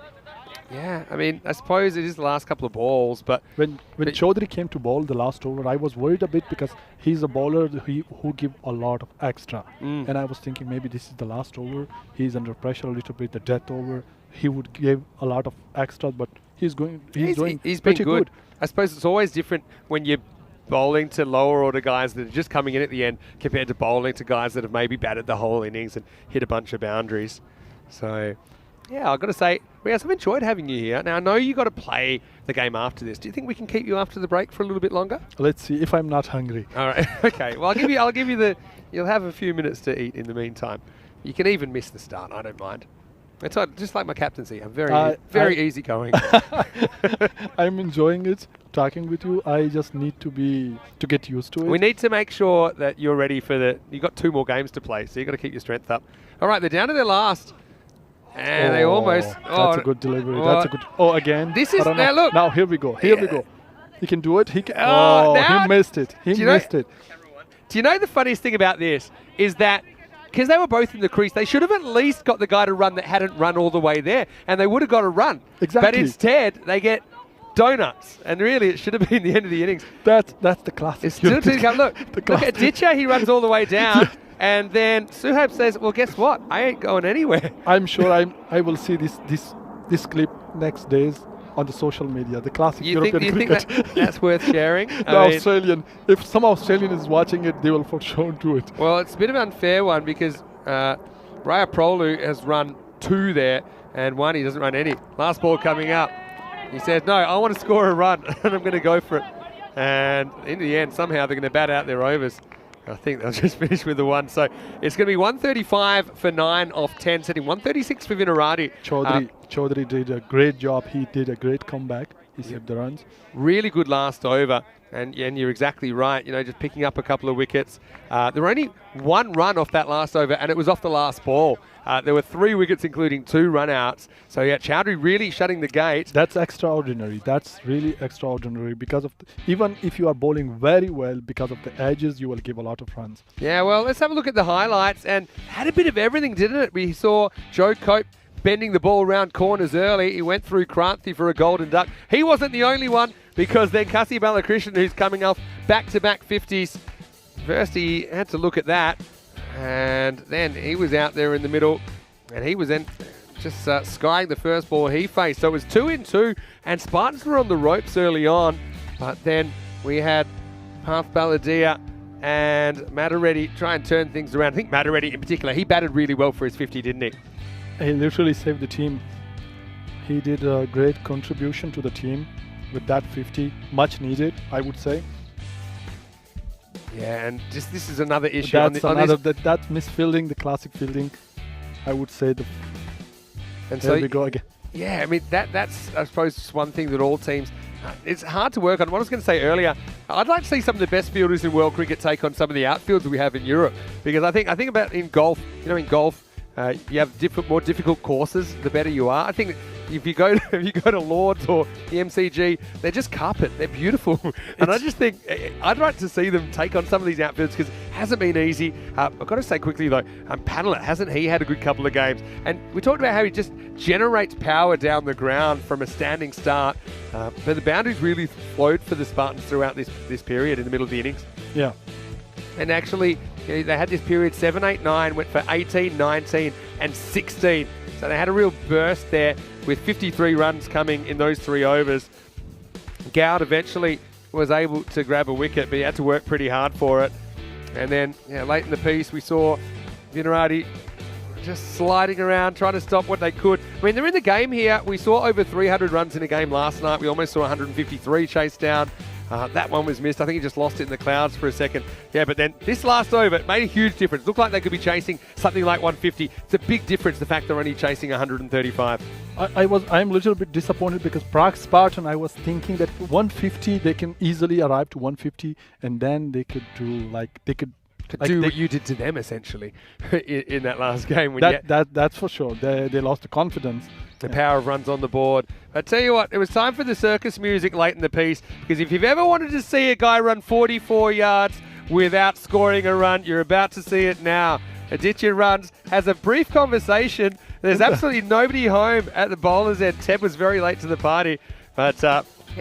Yeah, I mean, I suppose it is the last couple of balls, but When Chaudhary came to bowl the last over, I was worried a bit because he's a bowler who give a lot of extra. And I was thinking maybe this is the last over. He's under pressure a little bit, the death over. He would give a lot of extras, but he's doing he's been pretty good. I suppose it's always different when you're bowling to lower order guys that are just coming in at the end compared to bowling to guys that have maybe batted the whole innings and hit a bunch of boundaries. So, yeah, I've got to say, Riaz, I've enjoyed having you here. Now, I know you got to play the game after this. Do you think we can keep you after the break for a little bit longer? Let's see if I'm not hungry. All right. Okay. Well, I'll give you you'll have a few minutes to eat in the meantime. You can even miss the start. I don't mind. It's just like my captaincy. I'm very easygoing. I'm enjoying it, talking with you. I just need to get used to it. We need to make sure that you're ready for you've got 2 more games to play, so you've got to keep your strength up. All right, they're down to their last. And they almost... That's a good delivery. That's a good... Oh, again. This is... Now, look. Now, here we go. Here we go. He can do it. He can... now, he missed it. He missed it. Do you know the funniest thing about this is that because they were both in the crease, they should have at least got the guy to run that hadn't run all the way there, and they would have got a run. Exactly. But instead, they get donuts, and really, it should have been the end of the innings. That's the classic. It's still to come. Look at Ditcher. He runs all the way down, and then Suhaib says, "Well, guess what? I ain't going anywhere." I'm sure I will see this clip next days on the social media. The classic European cricket. Think that's worth sharing? Australian. If some Australian is watching it, they will for sure do it. Well, it's a bit of an unfair one because Raya Prolu has run 2 there, and 1 he doesn't run any. Last ball coming up. He said, no, I want to score a run, and I'm going to go for it. And in the end, somehow they're going to bat out their overs. I think they'll just finish with the 1. So it's going to be 135 for 9 off 10, setting 136 for Vinarati. Chaudhary did a great job. He did a great comeback. He saved the runs. Really good last over. And you're exactly right, just picking up a couple of wickets. There were only 1 run off that last over, and it was off the last ball. There were 3 wickets, including 2 run-outs. So, yeah, Chowdhury really shutting the gate. That's extraordinary. That's really extraordinary because of even if you are bowling very well, because of the edges, you will give a lot of runs. Yeah, well, let's have a look at the highlights. And had a bit of everything, didn't it? We saw Joe Cope bending the ball around corners early. He went through Kranthi for a golden duck. He wasn't the only one, because then Kasi Balakrishnan, who's coming off back-to-back 50s. First, he had to look at that. And then he was out there in the middle, and he was then just skying the first ball he faced. So it was 2 in 2, and Spartans were on the ropes early on. But then we had Parth Baladia and Matareddy try and turn things around. I think Matareddy in particular, he batted really well for his 50, didn't he? He literally saved the team. He did a great contribution to the team with that 50. Much needed, I would say. Yeah, and just this is another issue. That's that misfielding, the classic fielding, I would say. And there we go again. Yeah, I mean, that's, I suppose, just one thing that all teams, it's hard to work on. What I was going to say earlier, I'd like to see some of the best fielders in world cricket take on some of the outfields we have in Europe. Because I think about in golf, in golf, you have more difficult courses, the better you are. I think if you go to Lords or the MCG, they're just carpet. They're beautiful. And I just think I'd like to see them take on some of these outfields because it hasn't been easy. I've got to say quickly, though, Padlet, hasn't he had a good couple of games? And we talked about how he just generates power down the ground from a standing start. But the boundaries really flowed for the Spartans throughout this period in the middle of the innings. Yeah. And actually, they had this period 7, 8, 9, went for 18, 19 and 16. So they had a real burst there with 53 runs coming in those 3 overs. Goud eventually was able to grab a wicket, but he had to work pretty hard for it. And then late in the piece, we saw Vinarati just sliding around, trying to stop what they could. I mean, they're in the game here. We saw over 300 runs in a game last night. We almost saw 153 chased down. That one was missed. I think he just lost it in the clouds for a second. Yeah, but then this last over, it made a huge difference. Looked like they could be chasing something like 150. It's a big difference, the fact they're only chasing 135. I'm a little bit disappointed because Prague Spartan, I was thinking that 150, they can easily arrive to 150, and then they could do what you did to them, essentially, in that last game. That's for sure. They lost the confidence. The power of runs on the board. I tell you what, it was time for the circus music late in the piece, because if you've ever wanted to see a guy run 44 yards without scoring a run, you're about to see it now. Aditya runs, has a brief conversation. There's absolutely nobody home at the bowler's end. Teb was very late to the party, but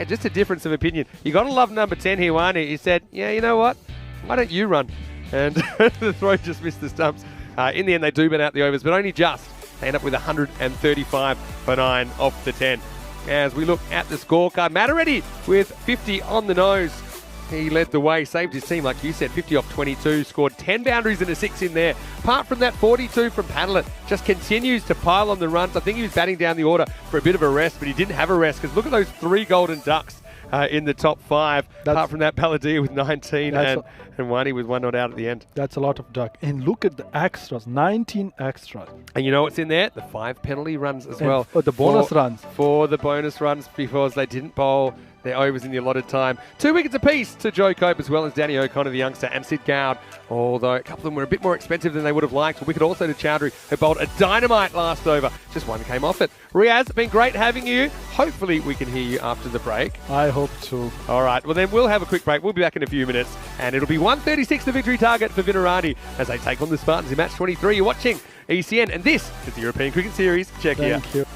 just a difference of opinion. You got to love number 10, Hiwani. He said, yeah, you know what? Why don't you run? And the throw just missed the stumps. In the end, they do bat out the overs, but only just. They end up with 135 for 9 off the 10. As we look at the scorecard, Matareddy with 50 on the nose. He led the way, saved his team, like you said, 50 off 22, scored 10 boundaries and a 6 in there. Apart from that, 42 from Padlet, just continues to pile on the runs. I think he was batting down the order for a bit of a rest, but he didn't have a rest because look at those 3 golden ducks in the top 5. That's- Apart from that, Palladia with 19 That's and Wani with 1 not out at the end. That's a lot of duck. And look at the extras, 19 extras. And you know what's in there? The 5 penalty runs as And well. for the bonus runs. For the bonus runs because they didn't bowl their overs in the allotted time. 2 wickets apiece to Joe Cope as well as Danny O'Connor, the youngster, and Sid Gowd. Although a couple of them were a bit more expensive than they would have liked. A wicket also to Chowdhury, who bowled a dynamite last over. Just 1 came off it. Riaz, been great having you. Hopefully we can hear you after the break. I hope so. All right, well then we'll have a quick break. We'll be back in a few minutes. And it'll be 136 the victory target for Vinarani as they take on the Spartans in match 23. You're watching ECN, and this is the European Cricket Series. Check here. Thank you.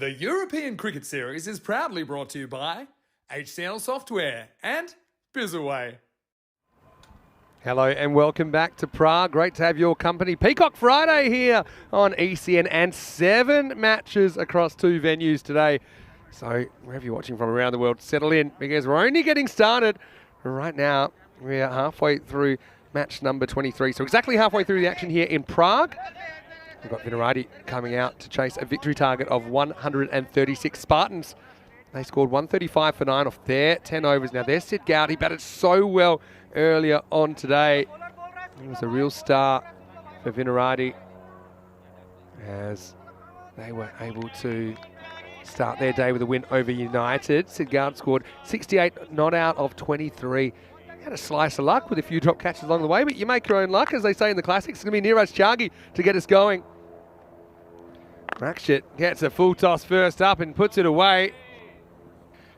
The European Cricket Series is proudly brought to you by HCL Software and Bizaway. Hello and welcome back to Prague. Great to have your company. Peacock Friday here on ECN and 7 matches across 2 venues today. So wherever you're watching from around the world, settle in because we're only getting started. Right now, we're halfway through match number 23. So exactly halfway through the action here in Prague. We've got Vinarati coming out to chase a victory target of 136 Spartans. They scored 135 for 9 off their 10 overs. Now there's Sid Goud. He batted so well earlier on today. He was a real star for Vinarati as they were able to start their day with a win over United. Sid Goud scored 68 not out of 23. Had a slice of luck with a few drop catches along the way, but you make your own luck, as they say in the classics. It's going to be Neeraj Chagi to get us going. Rakshit gets a full toss first up and puts it away.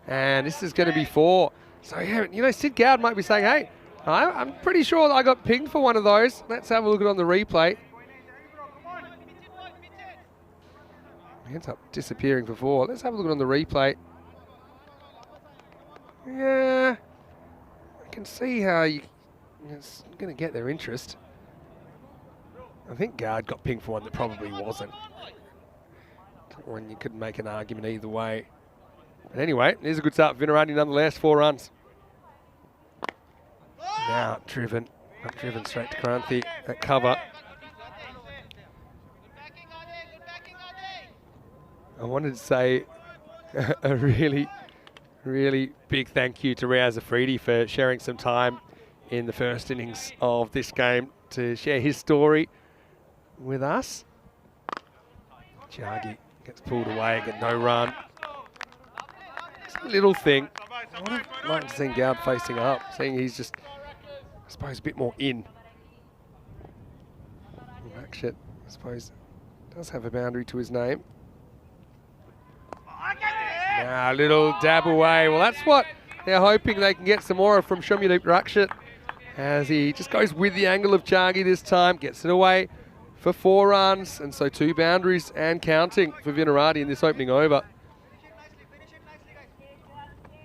And this is going to be 4. So, yeah, you know, Sid Goud might be saying, hey, I'm pretty sure that I got pinged for one of those. Let's have a look at it on the replay. He ends up disappearing for 4. Let's have a look at it on the replay. Yeah, I can see how it's going to get their interest. I think Goud got pinged for one that probably wasn't. When you could make an argument either way. But anyway, here's a good start for Vinarati nonetheless, 4 runs. Now driven straight to Kranthi at cover. I wanted to say a really, really big thank you to Riaz Afridi for sharing some time in the first innings of this game to share his story with us. Chagi gets pulled away, get no run. It's a little thing. I would have liked to see Goud facing up, seeing he's just, I suppose, a bit more in. Rakshit, I suppose, does have a boundary to his name. Now, a little dab away. Well, that's what they're hoping they can get some more from Shumyadeep Rakshit, as he just goes with the angle of Chagi this time, gets it away for 4 runs, and so 2 boundaries and counting for Vinarati in this opening over.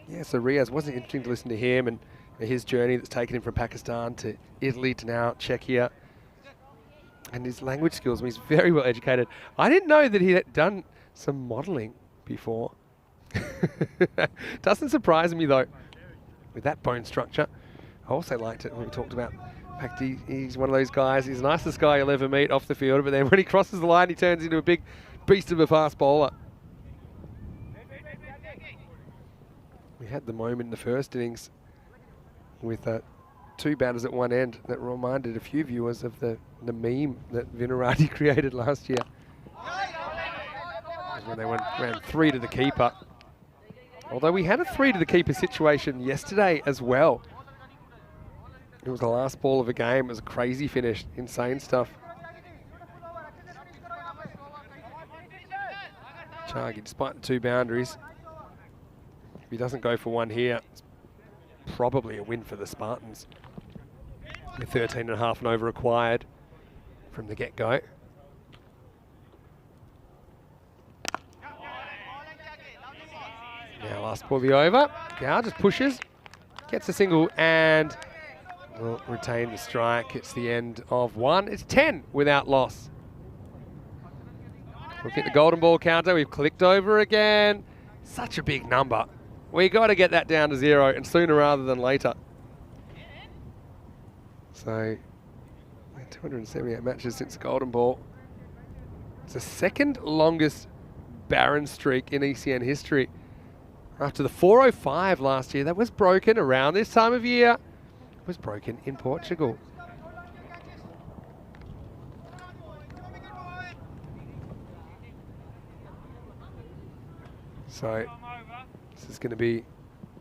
Yeah, so Riaz, wasn't it interesting to listen to him and his journey that's taken him from Pakistan to Italy to now Czechia. And his language skills, I mean, he's very well educated. I didn't know that he had done some modelling before. Doesn't surprise me though, with that bone structure. I also liked it when we talked about the fact he's one of those guys, he's the nicest guy you'll ever meet off the field, but then when he crosses the line, he turns into a big beast of a fast bowler. We had the moment in the first innings with 2 batters at one end that reminded a few viewers of the meme that Vinarati created last year. When they ran 3 to the keeper. Although we had a 3 to the keeper situation yesterday as well. It was the last ball of a game. It was a crazy finish. Insane stuff. Chagi, despite the 2 boundaries, if he doesn't go for 1 here, it's probably a win for the Spartans. With 13.5 and over required from the get-go. Now last ball of the over. Goud just pushes, gets a single and will retain the strike. It's the end of 1. It's 10 without loss. Look at the golden ball counter. We've clicked over again. Such a big number. We got to get that down to 0 and sooner rather than later. So 278 matches since the golden ball. It's the 2nd longest barren streak in ECN history. After the 405 last year, that was broken around this time of year. It was broken in Portugal. So this is going to be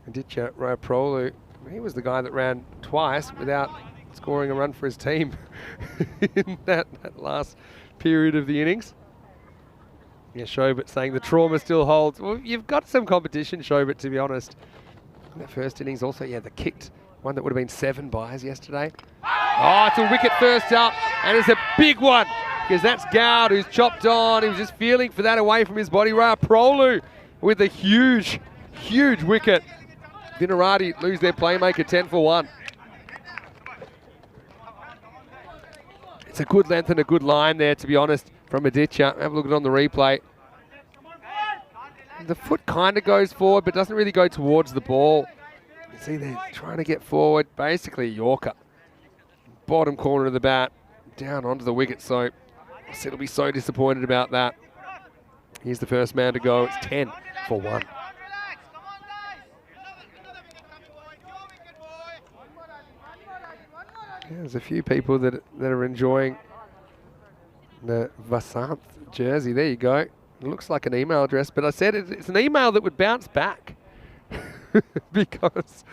Aditya Rayaprolu. He was the guy that ran twice without scoring a run for his team in that last period of the innings. Yeah, Shobit saying the trauma still holds. Well, you've got some competition, Shobit, to be honest. In that first innings also, yeah, the kicked one that would have been 7 buys yesterday. Oh, it's a wicket first up, and it's a big one because that's Goud who's chopped on. He was just feeling for that away from his body. Raprolu with a huge, huge wicket. Vinarati lose their playmaker 10 for 1. It's a good length and a good line there, to be honest, from Aditya. Have a look at it on the replay. The foot kind of goes forward, but doesn't really go towards the ball. You see they're trying to get forward. Basically a Yorker. Bottom corner of the bat, down onto the wicket. So he'll be so disappointed about that. He's the first man to go. It's 10 for 1. Yeah, there's a few people that are enjoying the Vasant jersey. There you go. It looks like an email address, but I said it's an email that would bounce back because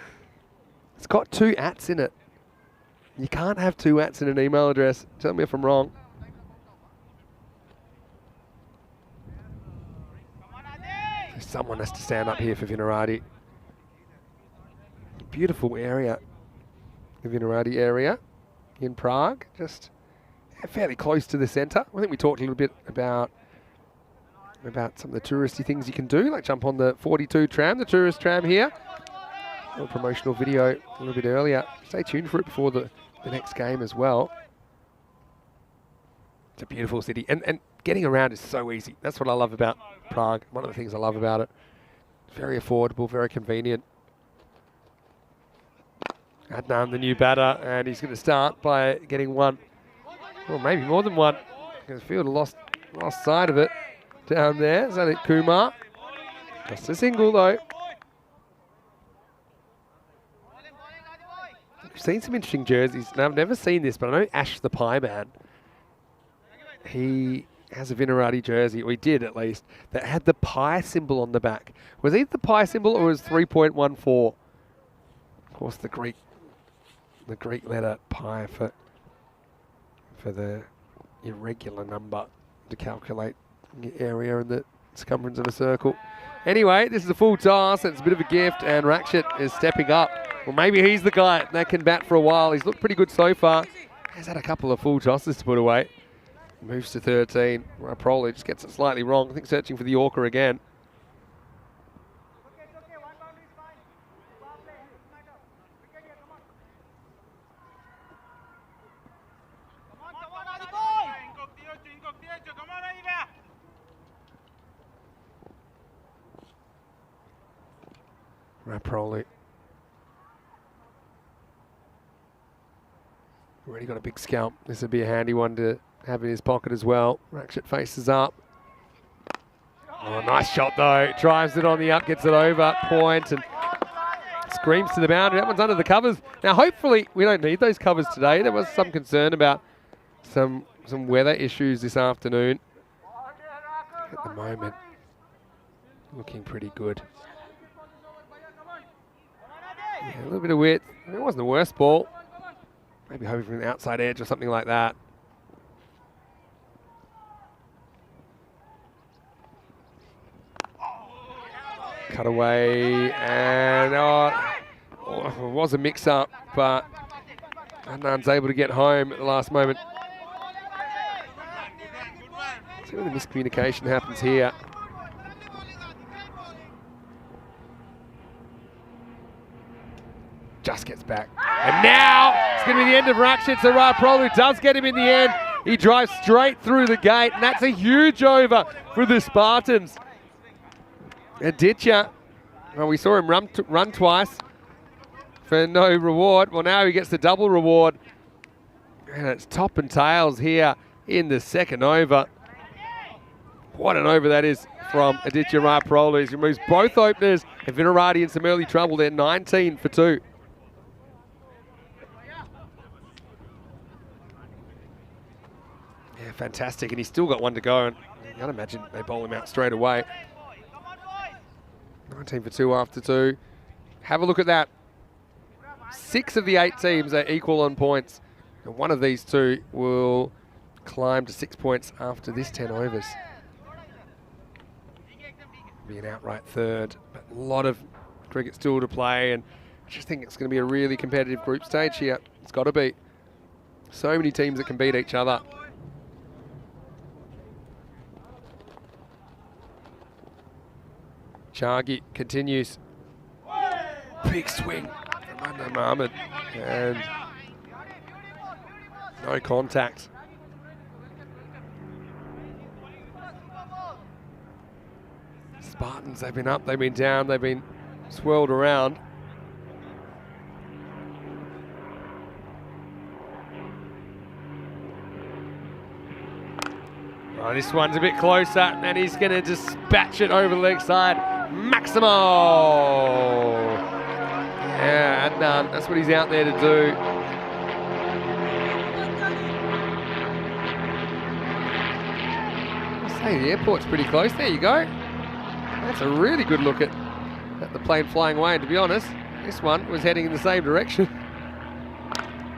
it's got 2 ats in it. You can't have 2 ats in an email address. Tell me if I'm wrong. So someone has to stand up here for Vinarati. Beautiful area. The Vinarati area in Prague, just fairly close to the centre. I think we talked a little bit about some of the touristy things you can do, like jump on the 42 tram, the tourist tram here. A little promotional video a little bit earlier. Stay tuned for it before the next game as well. It's a beautiful city, and getting around is so easy. That's what I love about Prague. One of the things I love about it. Very affordable, very convenient. Adnan, the new batter, and he's going to start by getting 1, or maybe more than 1. Because Fielder lost sight of it down there. Is that it, Kumar? Just a single though. We've seen some interesting jerseys. Now I've never seen this, but I know Ash the Pie Man. He has a Vinarati jersey, or he did at least, that had the pie symbol on the back. Was it the pie symbol or was 3.14? Of course, the Greek letter pi for the irregular number to calculate the area and the circumference of a circle. Anyway, this is a full toss, and it's a bit of a gift, and Rakshit is stepping up. Well, maybe he's the guy that can bat for a while. He's looked pretty good so far. He's had a couple of full tosses to put away. Moves to 13. Raprolu just gets it slightly wrong. I think searching for the Yorker again. Raprolu. Already got a big scalp. This would be a handy one to have in his pocket as well. Rakshit faces up. Oh, nice shot though. Drives it on the up, gets it over. Point and screams to the boundary. That one's under the covers. Now hopefully we don't need those covers today. There was some concern about some weather issues this afternoon. At the moment, looking pretty good. Yeah, a little bit of width. It wasn't the worst ball. Maybe hoping from the outside edge or something like that. Cut away, and it was a mix-up, but Adnan's able to get home at the last moment. See where the miscommunication happens here. Just gets back. And now it's going to be the end of Rakshit. So Raprolu does get him in the end. He drives straight through the gate, and that's a huge over for the Spartans. Aditya, well, we saw him run twice for no reward. Well, now he gets the double reward. And it's top and tails here in the second over. What an over that is from Aditya Raprolu. He removes both openers, and Vinarati in some early trouble there, 19 for 2. Yeah, fantastic, and he's still got 1 to go, and you can't imagine they bowl him out straight away. 19 for 2 after 2. Have a look at that. 6 of the 8 teams are equal on points, and one of these 2 will climb to 6 points after this 10 overs. Be an outright third, but a lot of cricket still to play, and I just think it's going to be a really competitive group stage here. It's got to be. So many teams that can beat each other. Chargi continues. Big swing from Adnan Mohammed. And no contact. Spartans, they've been up, they've been down, they've been swirled around. Oh, this one's a bit closer, and he's going to dispatch it over the leg side. Maximo! Yeah, Adnan, that's what he's out there to do. I say the airport's pretty close. There you go. That's a really good look at the plane flying away. And to be honest, this one was heading in the same direction.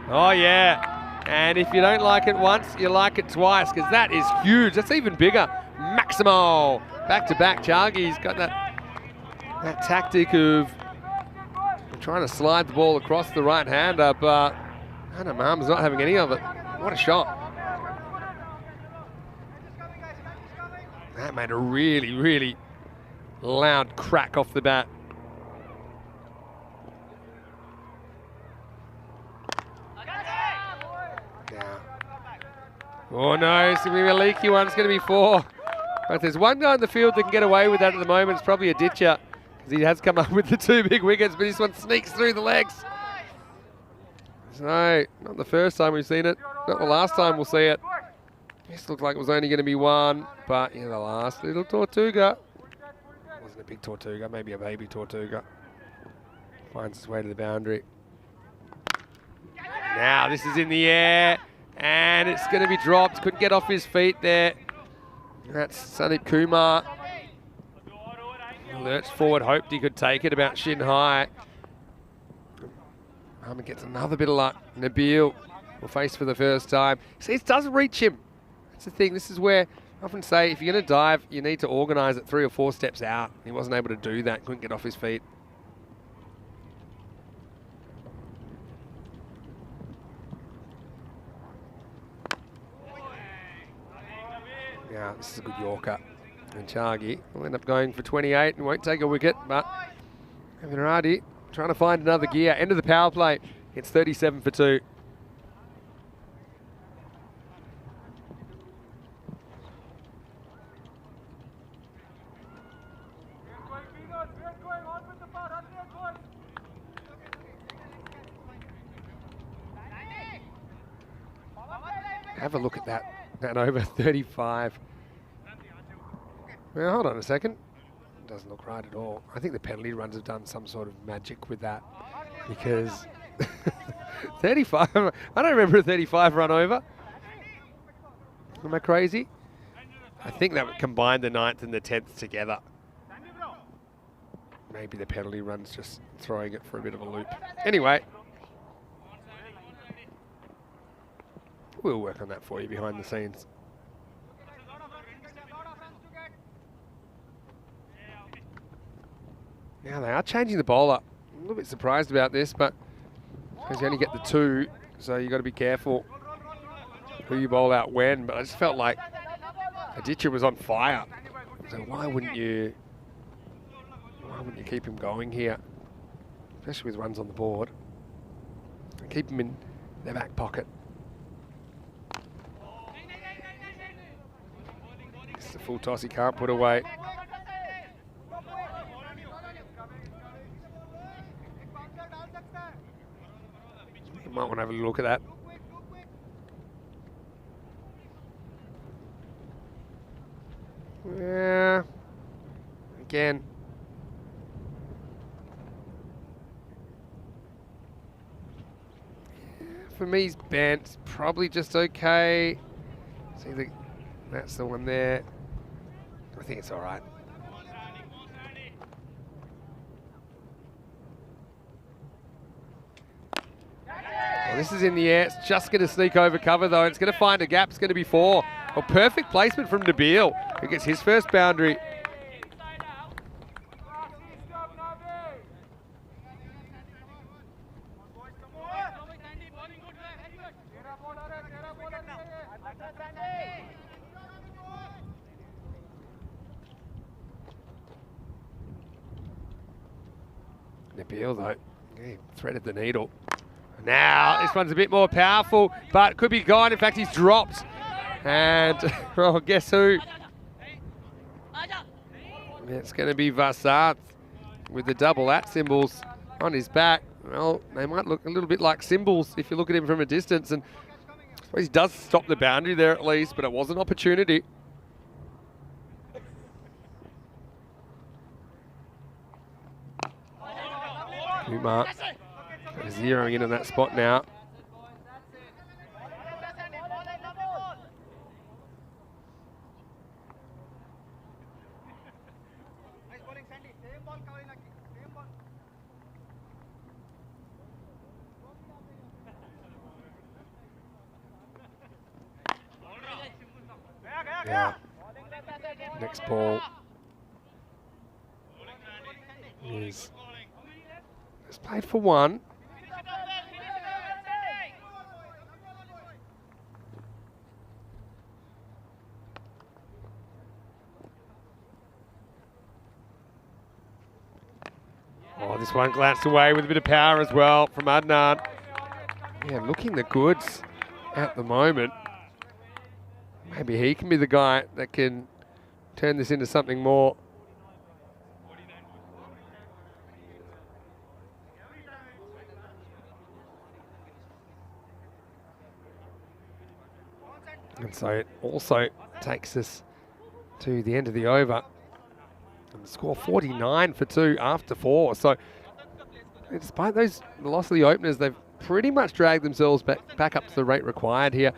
Oh yeah. And if you don't like it once, you like it twice, because that is huge. That's even bigger. Maximo. Back-to-back. Chargi's got that tactic of trying to slide the ball across the right-hander, but Adnan Mohammed's not having any of it. What a shot. That made a really, really loud crack off the bat. Oh no, it's going to be a leaky one. It's going to be 4. But if there's one guy in the field that can get away with that at the moment, it's probably a ditcher, because he has come up with the 2 big wickets, but this one sneaks through the legs. So, not the first time we've seen it, not the last time we'll see it. This looked like it was only going to be 1, but yeah, the last little Tortuga. It wasn't a big Tortuga, maybe a baby Tortuga. Finds its way to the boundary. Now this is in the air. And it's going to be dropped. Couldn't get off his feet there. That's Sandeep Kumar. Lurched forward, hoped he could take it about shin high. Mohammed gets another bit of luck. Nabil will face for the first time. See, it doesn't reach him. That's the thing. This is where I often say if you're going to dive, you need to organise it 3 or 4 steps out. He wasn't able to do that. Couldn't get off his feet. Yeah, this is a good Yorker. And Chargi will end up going for 28 and won't take a wicket, but Avinaradi trying to find another gear. End of the power play. It's 37 for 2. Have a look at that over 35. Well, hold on a second. Doesn't look right at all. I think the penalty runs have done some sort of magic with that, because 35, I don't remember a 35 run over. Am I crazy? I think that would combine the 9th and the 10th together. Maybe the penalty run's just throwing it for a bit of a loop. Anyway, we'll work on that for you behind the scenes. Now they are changing the bowler. I'm a little bit surprised about this, but because you only get the 2, so you've got to be careful who you bowl out when. But I just felt like Aditya was on fire. So why wouldn't you keep him going here? Especially with runs on the board. And keep him in their back pocket. It's a full toss he can't put away. You might want to have a look at that. Yeah. Again. For me, he's bent. Probably just okay. See, that's the one there. I think it's all right. Well, this is in the air. It's just going to sneak over cover, though. It's going to find a gap. It's going to be 4. A perfect placement from Nabil, who gets his first boundary. Nabil, though, he threaded the needle. Now, this one's a bit more powerful, but could be gone. In fact, he's dropped. And, well, guess who? It's going to be Vassart with the double at symbols on his back. Well, they might look a little bit like symbols if you look at him from a distance. And I suppose he does stop the boundary there at least, but it was an opportunity. Kumar zeroing in on that spot now. Yeah. Next ball is played for one. Oh, this one glanced away with a bit of power as well from Adnan. Yeah, looking the goods at the moment. Maybe he can be the guy that can turn this into something more. And so it also takes us to the end of the over. And the score 49 for 2 after 4. So despite the loss of the openers, they've pretty much dragged themselves back up to the rate required here.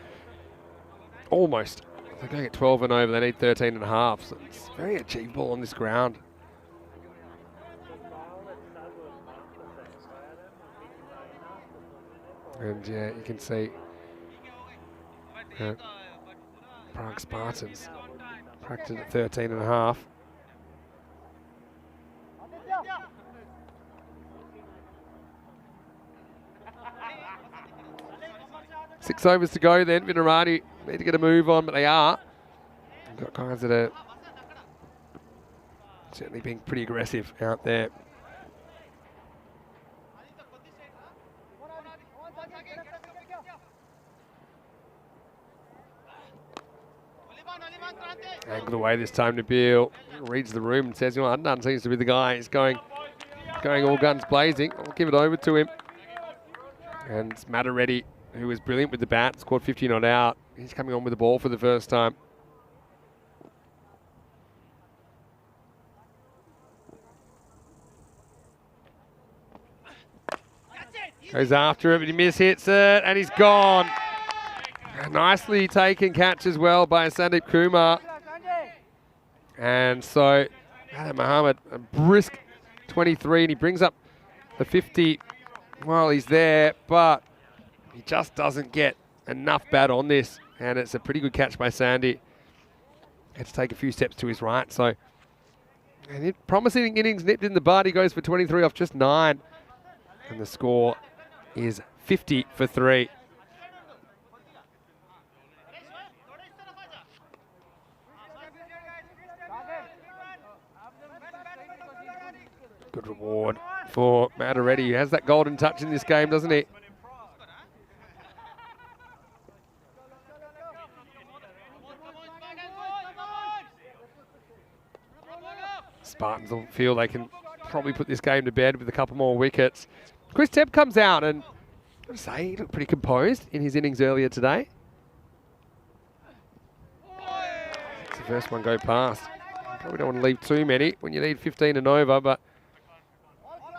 Almost. They're going at 12 and over. They need 13 and a half. So it's very achievable on this ground. And yeah, you can see Prague Spartans practiced at 13 and a half. Six overs to go then. Vinarati need to get a move on, but they are. We've got guys that are certainly being pretty aggressive out there. Angled away this time to Beal. Reads the room and says, you know, Adnan seems to be the guy. He's going all guns blazing. I'll give it over to him. And it's Mataretti, who was brilliant with the bat, scored 50 not out. He's coming on with the ball for the first time. Goes after it, but he mishits it, and he's gone. A nicely taken catch as well by Sandeep Kumar. And so, Adam Mohammed, a brisk 23, and he brings up the 50 while he's there, but he just doesn't get enough bat on this, and it's a pretty good catch by Sandy. Had to take a few steps to his right, so and promising innings nipped in the bud. He goes for 23 off just 9, and the score is 50 for 3. Good reward for Mataretti. He has that golden touch in this game, doesn't he? Spartans will feel they can probably put this game to bed with a couple more wickets. Chris Tebb comes out and I've got to say, he looked pretty composed in his innings earlier today. It's the first one go past. Probably don't want to leave too many when you need 15 and over, but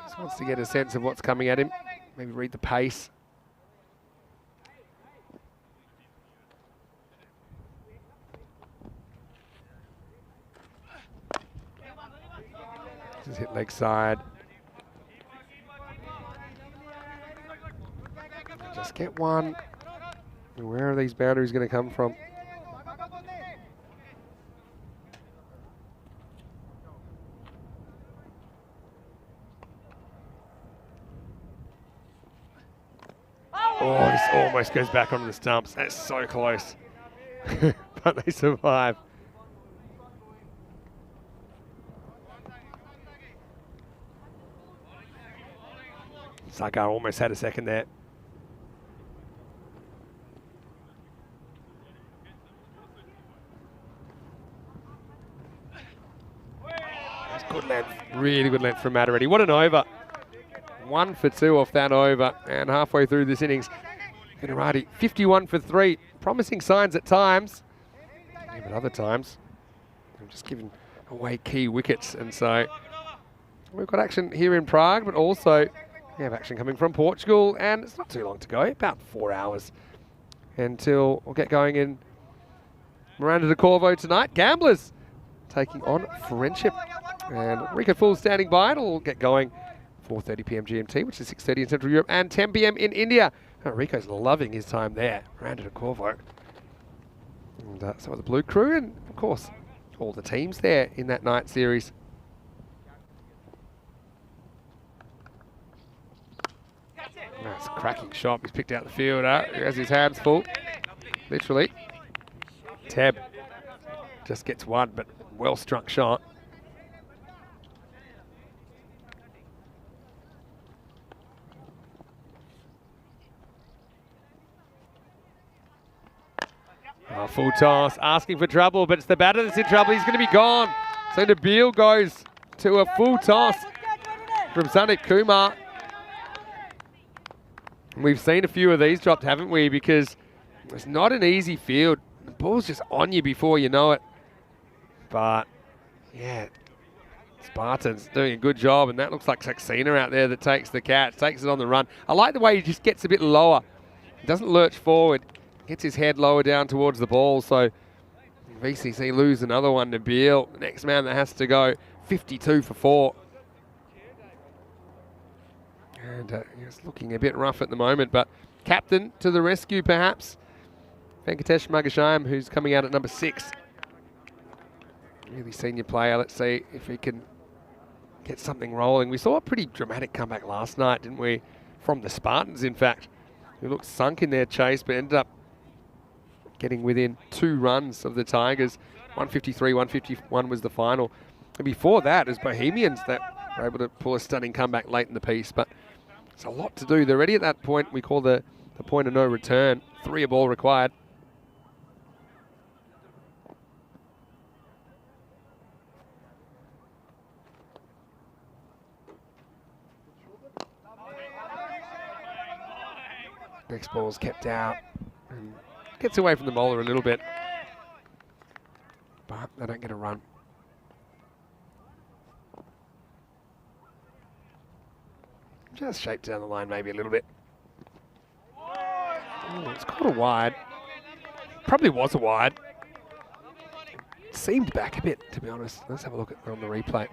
just wants to get a sense of what's coming at him. Maybe read the pace. Just hit leg side. Just get one. Where are these boundaries going to come from? Oh, this almost goes back onto the stumps. That's so close. But they survive. Sakar almost had a second there. That's good length, really good length from Mataretti. What an over. 1 for 2 off that over, and halfway through this innings, Vinarati 51 for 3. Promising signs at times, yeah, but other times, I'm just giving away key wickets, and so we've got action here in Prague, but also we have action coming from Portugal, and it's not too long to go, about 4 hours until we'll get going in Miranda de Corvo tonight. Gamblers taking on Friendship, and Rico Full standing by. It'll get going 4:30 p.m. GMT, which is 6:30 in Central Europe, and 10 p.m. in India. Oh, Rico's loving his time there, Miranda de Corvo. And so are the Blue Crew, and of course, all the teams there in that night series. That's a cracking shot. He's picked out the fielder. He has his hands full, literally. Teb just gets one, but well struck shot. Oh, full toss, asking for trouble, but it's the batter that's in trouble. He's going to be gone. So Nabil goes to a full toss from Sandeep Kumar. We've seen a few of these dropped, haven't we? Because it's not an easy field. The ball's just on you before you know it. But, yeah, Spartan's doing a good job, and that looks like Saxena out there that takes the catch, takes it on the run. I like the way he just gets a bit lower. He doesn't lurch forward. Gets his head lower down towards the ball, so VCC lose another one to Beal. The next man that has to go, 52 for 4. And it's looking a bit rough at the moment, but captain to the rescue perhaps. Venkatesh Magashayam, who's coming out at number 6. Really senior player. Let's see if he can get something rolling. We saw a pretty dramatic comeback last night, didn't we? From the Spartans, in fact, who looked sunk in their chase, but ended up getting within 2 runs of the Tigers. 153, 151 was the final. And before that, it was Bohemians that were able to pull a stunning comeback late in the piece. But it's a lot to do. They're ready at that point. We call the point of no return. 3 a ball required. Next ball's kept out. And gets away from the bowler a little bit. But they don't get a run. Just shaped down the line maybe a little bit. Oh, it's caught a wide. Probably was a wide. Seemed back a bit, to be honest. Let's have a look at on the replay.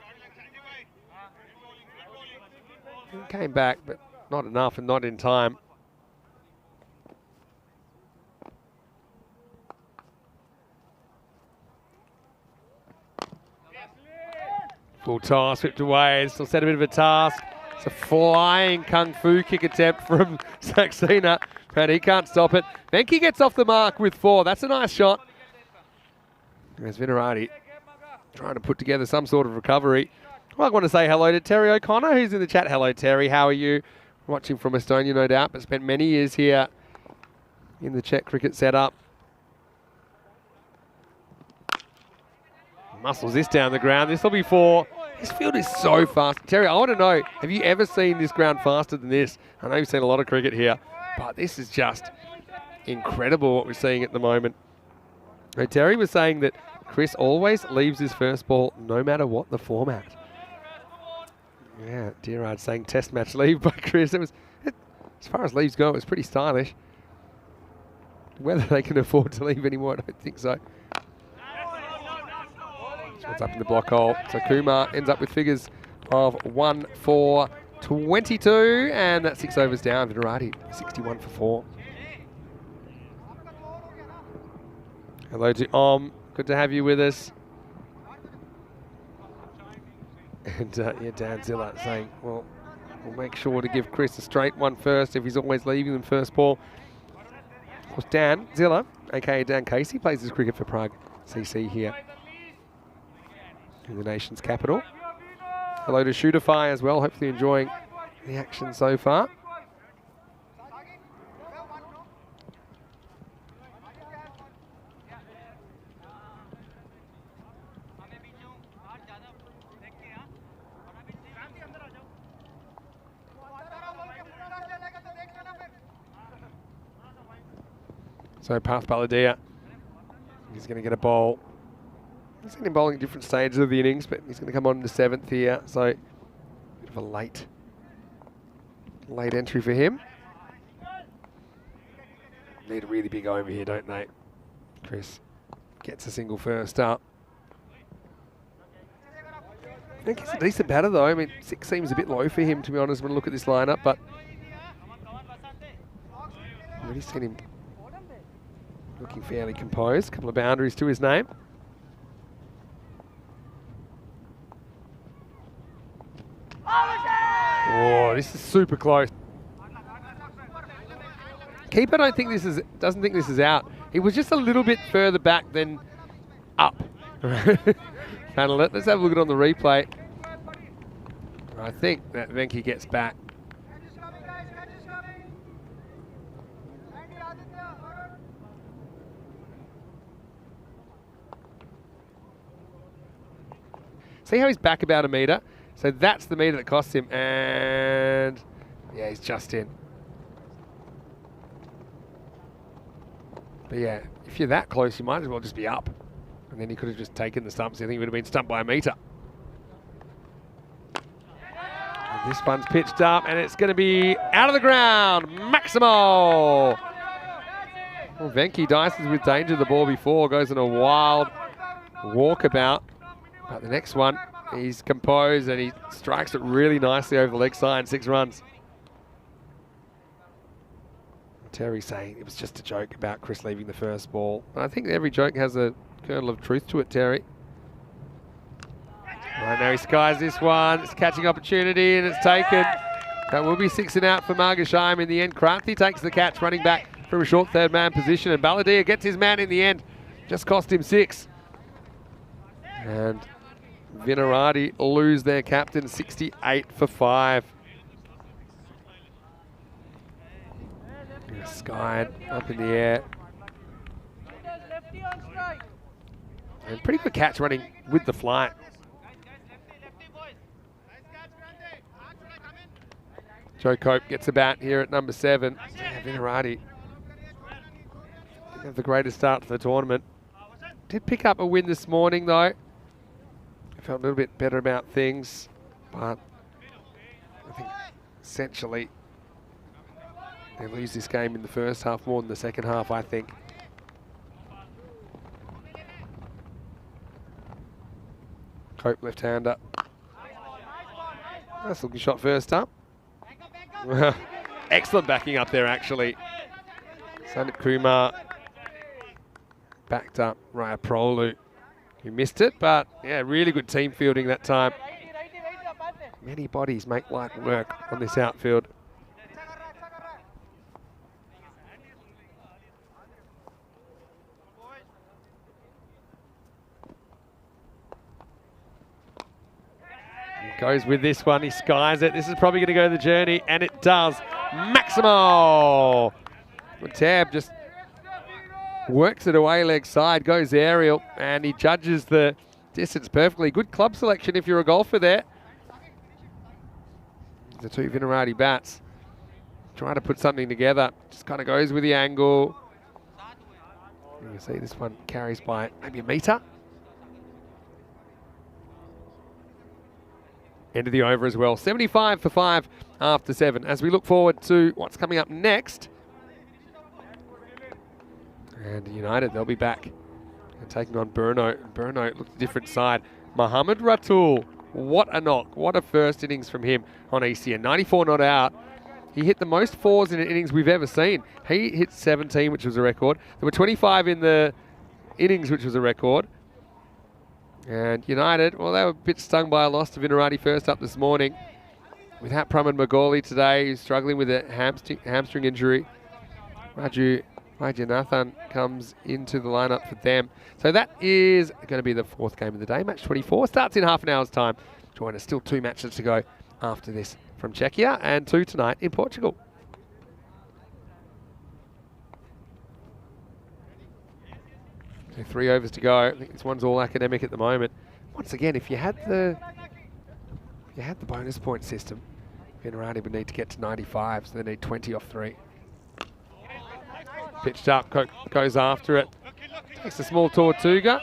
It came back, but not enough and not in time. Full toss, whipped away, still set a bit of a task. It's a flying kung fu kick attempt from Saxena, but he can't stop it. Venki gets off the mark with 4. That's a nice shot. There's Vinarati trying to put together some sort of recovery. Well, I want to say hello to Terry O'Connor, who's in the chat. Hello, Terry. How are you? Watching from Estonia, no doubt, but spent many years here in the Czech cricket setup. Muscles this down the ground. This will be 4. This field is so fast. Terry, I want to know, have you ever seen this ground faster than this? I know you've seen a lot of cricket here, but this is just incredible what we're seeing at the moment. So Terry was saying that Chris always leaves his first ball no matter what the format. Yeah, Dirard saying test match leave by Chris. As far as leaves go, it was pretty stylish. Whether they can afford to leave anymore, I don't think so. What's up in the block hole? So Kumar ends up with figures of 1 for 22, and that's 6 overs down. Vinarati 61 for 4. Hello to good to have you with us. And yeah, Dan Zilla saying, well, we'll make sure to give Chris a straight one first if he's always leaving them first ball. Of course, Dan Zilla, aka Dan Casey, plays his cricket for Prague CC here in the nation's capital. Hello to Shootify as well, hopefully enjoying the action so far. So Path Baladia, he's going to get a bowl. He's going to be bowling at different stages of the innings, but he's going to come on in the 7th here. So a bit of a late entry for him. Need a really big over here, don't they? Chris gets a single first up. I think he's a decent batter though. I mean, 6 seems a bit low for him, to be honest, when I look at this lineup, but I've already seen him looking fairly composed. A couple of boundaries to his name. Oh, this is super close. Keeper doesn't think this is out. He was just a little bit further back than up. Handled it. Let's have a look at it on the replay. I think that Venki gets back. See how he's back about a metre? So that's the metre that cost him, and yeah, he's just in. But yeah, if you're that close, you might as well just be up. And then he could have just taken the stumps. I think he would have been stumped by a metre. And this one's pitched up, and it's going to be out of the ground. Maximo! Well, Venki Dyson's with danger of the ball before, goes on a wild walkabout. But the next one, he's composed and he strikes it really nicely over the leg side, 6 runs. Terry saying it was just a joke about Chris leaving the first ball. And I think every joke has a kernel of truth to it, Terry. Right now he skies this one. It's a catching opportunity and it's taken. That will be 6 and out for Margashime in the end. Kranthi takes the catch, running back from a short third man position, and Baladia gets his man in the end. Just cost him 6. And Vinarati lose their captain, 68 for 5. Skied up in the air. And pretty good catch running with the flight. Joe Cope gets a bat here at number 7. Yeah, Vinarati didn't have the greatest start to the tournament. Did pick up a win this morning though. Felt a little bit better about things, but I think essentially they lose this game in the first half more than the second half, I think. Cope left-hander. Nice looking shot first up. Excellent backing up there, actually. Sandeep Kumar backed up Raya Prolu, who missed it, but yeah, really good team fielding that time. Many bodies make light work on this outfield. He goes with this one, he skies it. This is probably going to go the journey, and it does. Maximo! Tab just works it away leg side, goes aerial, and he judges the distance perfectly. Good club selection if you're a golfer there. The 2 Vinarati bats trying to put something together. Just kind of goes with the angle. You can see this one carries by maybe a metre. End of the over as well. 75 for 5 after 7. As we look forward to what's coming up next. And United, they'll be back and taking on Burno. Burno looks a different side. Mohammad Ratul, what a knock. What a first innings from him on ECN. 94 not out. He hit the most 4s in an innings we've ever seen. He hit 17, which was a record. There were 25 in the innings, which was a record. And United, well, they were a bit stung by a loss to Vinarati first up this morning. Without Pramod Magali today, who's struggling with a hamstring injury. Raju Nathan comes into the lineup for them. So that is going to be the 4th game of the day. Match 24 starts in half an hour's time. Join us, still 2 matches to go after this from Czechia and 2 tonight in Portugal. So 3 overs to go. I think this one's all academic at the moment. Once again, if you had the bonus point system, Vinarati would need to get to 95, so they need 20 off 3. Pitched up, goes after it. Takes a small Tortuga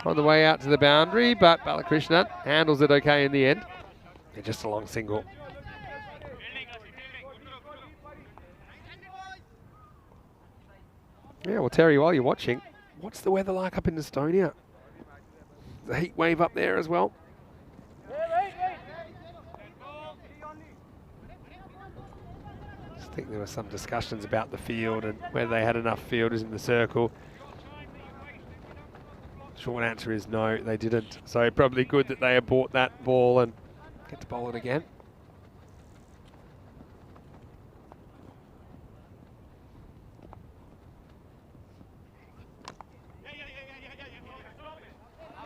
on the way out to the boundary, but Balakrishnan handles it okay in the end. They're just a long single. Yeah, well, Terry, while you're watching, what's the weather like up in Estonia? The heat wave up there as well. I think there were some discussions about the field and whether they had enough fielders in the circle. Short answer is no, they didn't. So probably good that they abort that ball and get to bowl it again.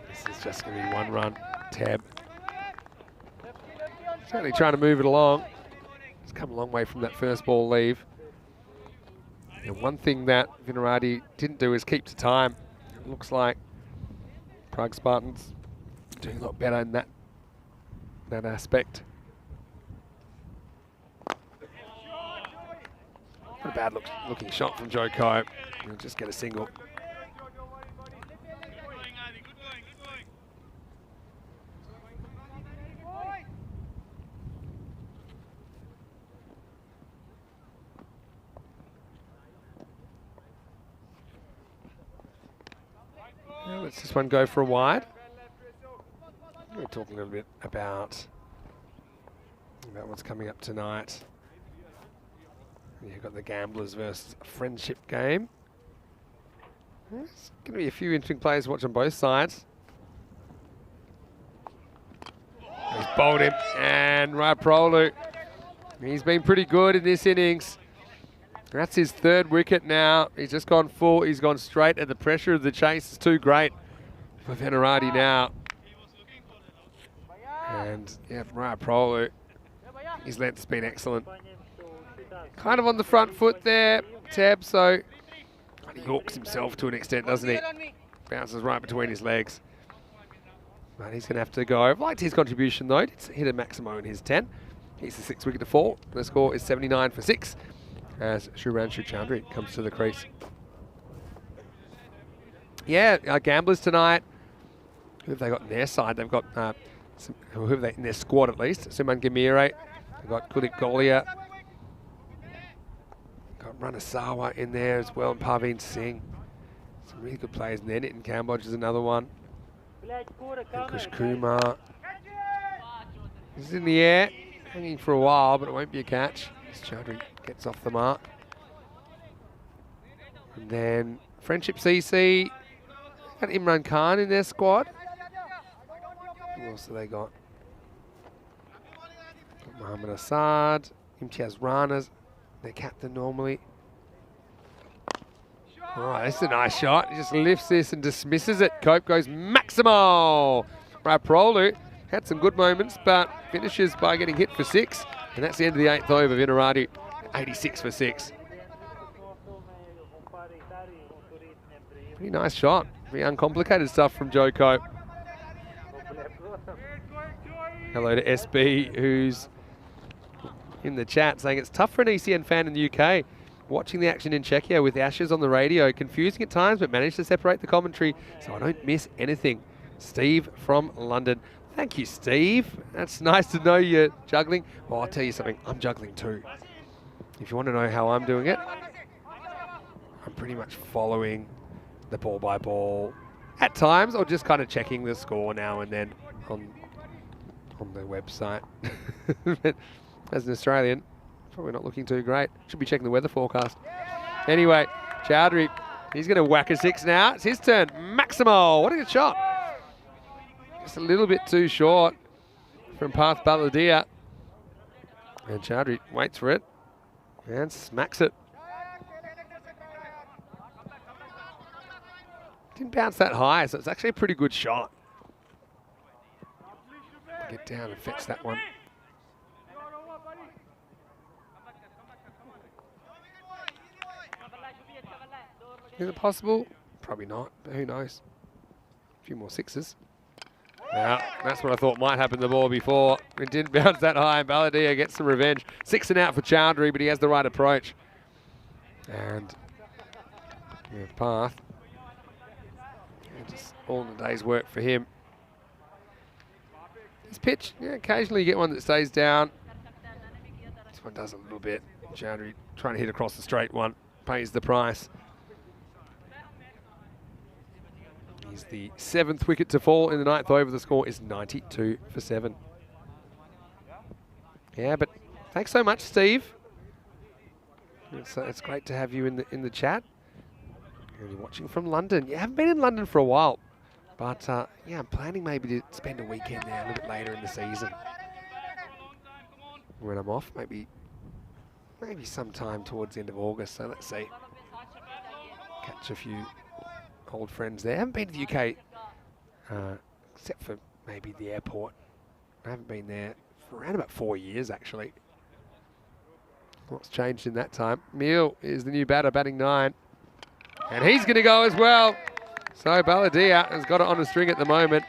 This is just going to be 1 run. Tab. Certainly trying to move it along. It's come a long way from that first ball leave. And one thing that Vinarati didn't do is keep to time. It looks like Prague Spartans doing a lot better in that aspect. Not a bad looking shot from Joe Coe. He'll just get a single. Let's this one go for a wide. We're talking a little bit about what's coming up tonight. You've got the Gamblers versus a friendship game. There's going to be a few interesting players to watch on both sides. He's bowled him, and Raprolu, he's been pretty good in this innings. That's his 3rd wicket now. He's just gone full. He's gone straight, and the pressure of the chase is too great for Vinarati now. And yeah, Raprolu, his length's been excellent. Kind of on the front foot there, Tab, so he hawks himself to an extent, doesn't he? Bounces right between his legs. But he's going to have to go. I've liked his contribution though. It's hit a maximo in his 10. He's the 6th wicket to fall. The score is 79 for 6 as Shuranshu Chowdhury comes to the crease. Yeah, Gamblers tonight. Who have they got in their side? They've got, who have they in their squad at least? Suman Gamire. They've got Kulik Golia. Got Ranasawa in there as well, and Parveen Singh. Some really good players in there. Nitin Kambodge is another one. And Kush Kumar. This is in the air, hanging for a while, but it won't be a catch. As Chowdhury gets off the mark. And then Friendship CC. Got Imran Khan in their squad. Who else have they got? Got Mohammed Assad, Imtiaz Rana's their captain normally. Oh, that's a nice shot. He just lifts this and dismisses it. Cope goes Maximo. Raprolu had some good moments, but finishes by getting hit for 6. And that's the end of the 8th over. Vinarati, 86 for 6. Pretty nice shot. Pretty uncomplicated stuff from Joe Cope. Hello to SB, who's in the chat saying it's tough for an ECN fan in the UK. Watching the action in Czechia with Ashes on the radio. Confusing at times, but managed to separate the commentary so I don't miss anything. Steve from London. Thank you, Steve. That's nice to know you're juggling. Well, I'll tell you something. I'm juggling too. If you want to know how I'm doing it, I'm pretty much following the ball by ball at times, or just kind of checking the score now and then on the website. But as an Australian, probably not looking too great. Should be checking the weather forecast. Anyway, Chowdhury, he's going to whack a 6 now. It's his turn. Maximo, what a good shot. Just a little bit too short from Parth Baladia. And Chowdhury waits for it and smacks it. Didn't bounce that high, so it's actually a pretty good shot. Get down and fetch that one. Is it possible? Probably not, but who knows? A few more sixes. Now, that's what I thought might happen to the ball before. It didn't bounce that high, and Balladia gets some revenge. 6 and out for Chowdhury, but he has the right approach. And yeah, path. Yeah, just all in the day's work for him. His pitch, yeah, occasionally you get one that stays down. This one does a little bit. Chowdhury trying to hit across the straight one, pays the price. He's the 7th wicket to fall in the 9th over. The score is 92 for 7. Yeah, but thanks so much, Steve. It's great to have you in the chat. You're watching from London. You haven't been in London for a while, but yeah, I'm planning maybe to spend a weekend there a little bit later in the season. When I'm off, maybe sometime towards the end of August. So let's see. Catch a few old friends there. I haven't been to the UK except for maybe the airport. I haven't been there for around about 4 years actually. What's changed in that time? Meal is the new batter, batting 9. And he's going to go as well. So Balladia has got it on a string at the moment.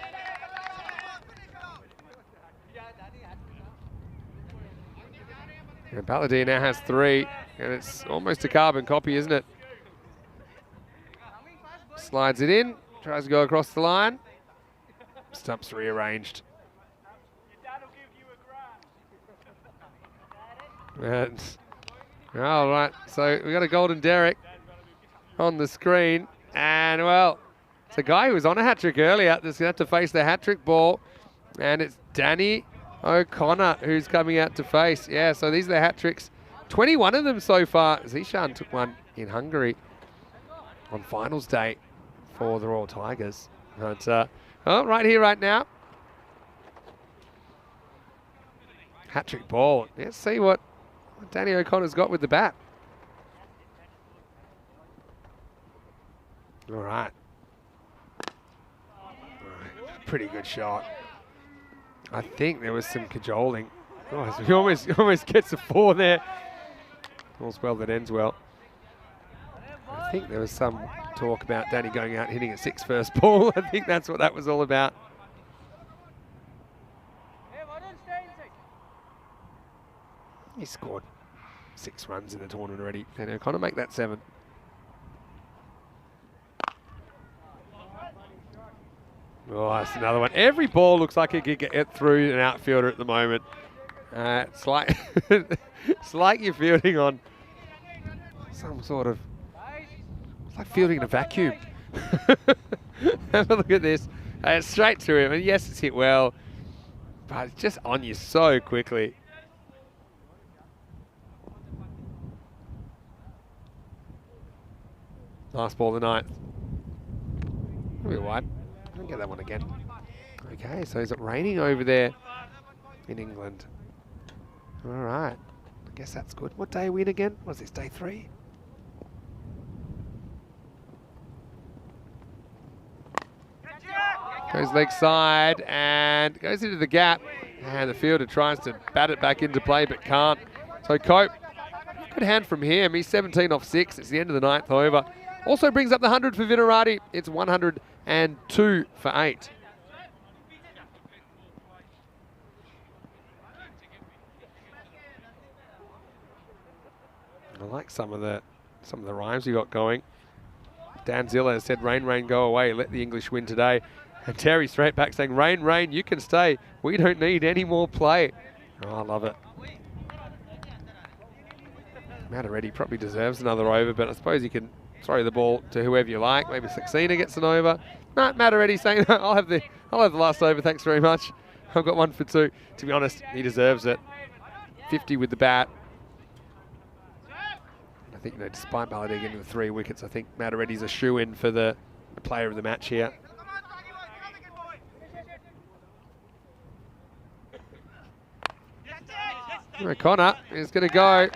And Balladia now has 3. And it's almost a carbon copy, isn't it? Slides it in, tries to go across the line. Stumps rearranged. And, all right, so we got a golden Derek on the screen. And, well, it's a guy who was on a hat-trick earlier that's going to have to face the hat-trick ball. And it's Danny O'Connor who's coming out to face. Yeah, so these are the hat-tricks. 21 of them so far. Zishan took one in Hungary on finals day for the Royal Tigers. But, oh, right here, right now. Hat-trick ball. Let's see what Danny O'Connor's got with the bat. All right. Pretty good shot. I think there was some cajoling. Oh, so he almost gets a 4 there. All's well that ends well. I think there was some talk about Danny going out hitting a 6 first ball. I think that's what that was all about. He scored 6 runs in the tournament already. And O'Connor make that 7. Oh, that's another one. Every ball looks like it could get through an outfielder at the moment. It's like it's like you're fielding on some sort of, it's like fielding in a vacuum. Have a look at this. It's straight through him, and yes, it's hit well, but it's just on you so quickly. Last ball of the 9th. That'll be wide. I'll get that one again. Okay, so is it raining over there in England? All right. I guess that's good. What day are we in again? What's this, day 3? Goes leg side and goes into the gap. And the fielder tries to bat it back into play but can't. So Cope, good hand from him. He's 17 off 6. It's the end of the 9th over. Also brings up the 100 for Vinarati. It's 102 for 8. I like some of the rhymes you got going. Dan Zilla has said, "Rain, rain, go away. Let the English win today." And Terry straight back saying, "Rain, rain, you can stay. We don't need any more play." Oh, I love it. Matareddy probably deserves another over, but I suppose you can throw the ball to whoever you like. Maybe Saxena gets an over. No, Matareddy saying, I'll have the last over, thanks very much. I've got 1 for 2. To be honest, he deserves it. 50 with the bat. I think, despite Balladia getting the 3 wickets, I think Matareddy's a shoe-in for the player of the match here. O'Connor is going to go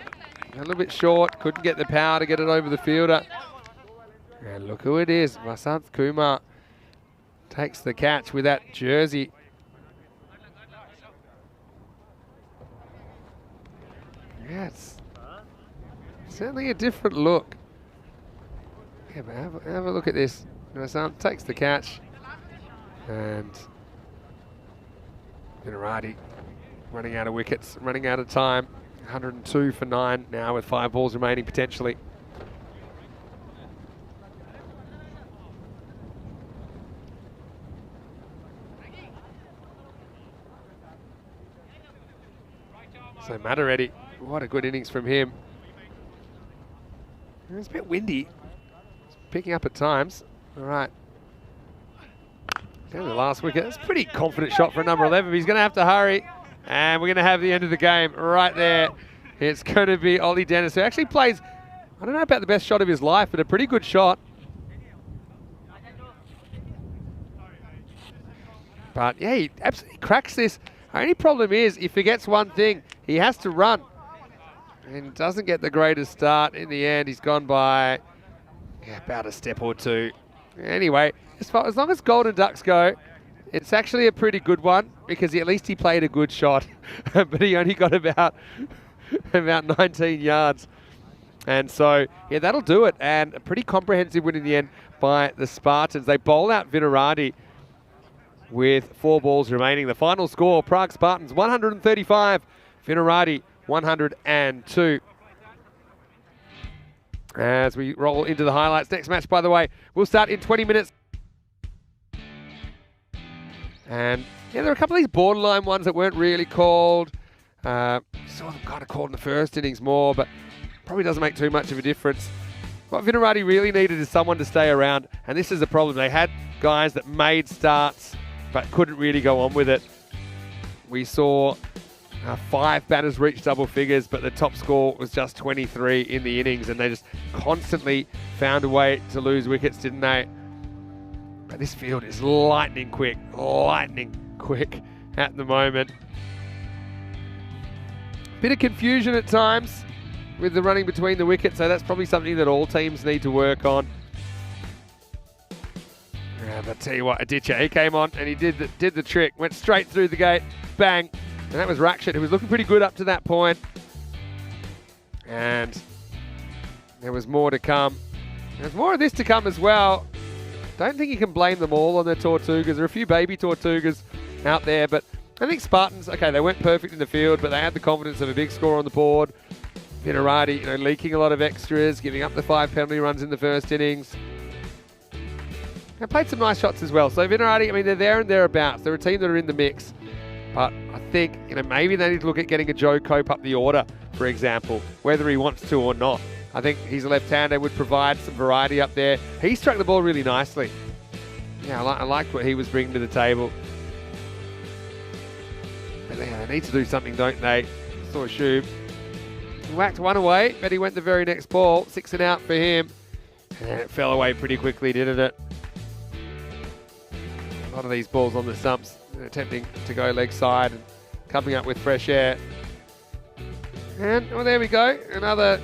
a little bit short. Couldn't get the power to get it over the fielder. And look who it is. Vasant Kumar takes the catch with that jersey. Yeah, it's certainly a different look. Yeah, but have a look at this. Takes the catch. And Vinarati running out of wickets, running out of time. 102 for 9 now with 5 balls remaining potentially. So Mataretti, what a good innings from him. It's a bit windy. It's picking up at times. All right. Down to the last wicket. That's a pretty confident shot for a number 11. But he's going to have to hurry. And we're going to have the end of the game right there. It's going to be Ollie Dennis, who actually plays, I don't know about the best shot of his life, but a pretty good shot. But yeah, he absolutely cracks this. Only problem is, he forgets one thing. He has to run. And doesn't get the greatest start. In the end, he's gone by about a step or two. Anyway, as long as Golden Ducks go, it's actually a pretty good one, because at least he played a good shot. But he only got about 19 yards. And so, yeah, that'll do it. And a pretty comprehensive win in the end by the Spartans. They bowl out Vinarati with 4 balls remaining. The final score, Prague Spartans 135, Vinarati 102. As we roll into the highlights. Next match, by the way, we'll start in 20 minutes. And yeah, there are a couple of these borderline ones that weren't really called. Saw them kind of called in the first innings more, but probably doesn't make too much of a difference. What Vinarati really needed is someone to stay around, and this is the problem. They had guys that made starts, but couldn't really go on with it. We saw 5 batters reach double figures, but the top score was just 23 in the innings, and they just constantly found a way to lose wickets, didn't they? But this field is lightning quick at the moment. Bit of confusion at times with the running between the wickets, so that's probably something that all teams need to work on. Yeah, but I tell you what, Aditya, he came on and he did the trick, went straight through the gate, bang, and that was Rakshit, who was looking pretty good up to that point. And there was more to come. There's more of this to come as well. Don't think you can blame them all on their Tortugas. There are a few baby Tortugas out there, but I think Spartans, okay, they weren't perfect in the field, but they had the confidence of a big score on the board. Vinarati, leaking a lot of extras, giving up the 5 penalty runs in the first innings. They played some nice shots as well. So Vinarati, they're there and thereabouts. They're a team that are in the mix. But I think, maybe they need to look at getting a Joe Cope up the order, for example, whether he wants to or not. I think he's a left-hander, would provide some variety up there. He struck the ball really nicely. Yeah, I liked what he was bringing to the table. But they need to do something, don't they? Saw Shub. He whacked one away, but he went the very next ball. 6 and out for him. And it fell away pretty quickly, didn't it? A lot of these balls on the stumps, attempting to go leg side and coming up with fresh air. And, well, there we go. Another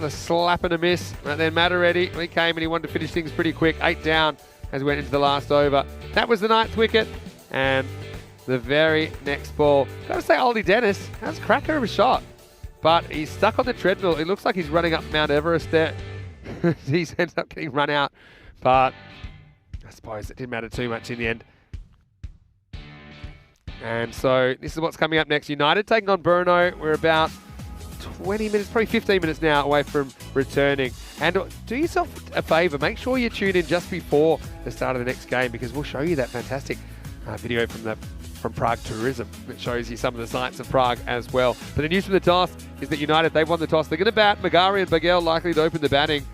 slap and a miss. And then Mataretti, he came and he wanted to finish things pretty quick. 8 down as we went into the last over. That was the 9th wicket. And the very next ball. Got to say, Ollie Dennis, that's a cracker of a shot. But he's stuck on the treadmill. It looks like he's running up Mount Everest there. He's ended up getting run out. But I suppose it didn't matter too much in the end. And so this is what's coming up next. United taking on Brno. We're about 20 minutes, probably 15 minutes now away from returning. And do yourself a favour. Make sure you tune in just before the start of the next game, because we'll show you that fantastic video from Prague Tourism that shows you some of the sights of Prague as well. But the news from the toss is that United, they've won the toss. They're going to bat. Magari and Bagel likely to open the batting.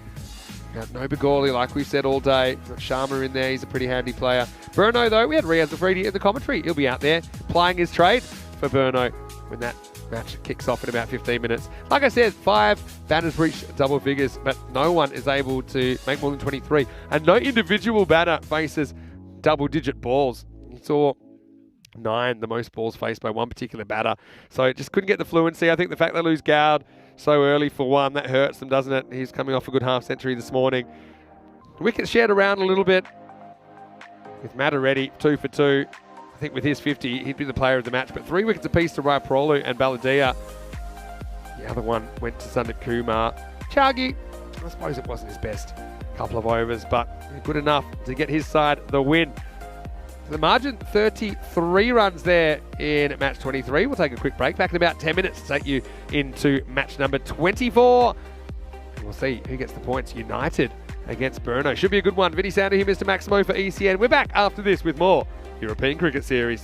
No Begorley, like we've said all day. Got Sharma in there. He's a pretty handy player. Brno, though, we had Riaz Afridi in the commentary. He'll be out there plying his trade for Brno when that match kicks off in about 15 minutes. Like I said, 5 batters reached double figures, but no one is able to make more than 23. And no individual batter faces double-digit balls. You saw 9, the most balls faced by one particular batter. So just couldn't get the fluency. I think the fact they lose Gowd so early for one, that hurts them, doesn't it? He's coming off a good half-century this morning. Wickets shared around a little bit with Mataretti, 2 for 2. I think with his 50, he'd be the player of the match. But 3 wickets apiece to Raiprolu and Baladia. The other one went to Sundar Kumar. Chagi, I suppose it wasn't his best couple of overs, but good enough to get his side the win. So the margin, 33 runs there in match 23. We'll take a quick break. Back in about 10 minutes to take you into match number 24. And we'll see who gets the points. United against Burno. Should be a good one. Vinny Sounder here, Mr. Maximo for ECN. We're back after this with more European Cricket Series.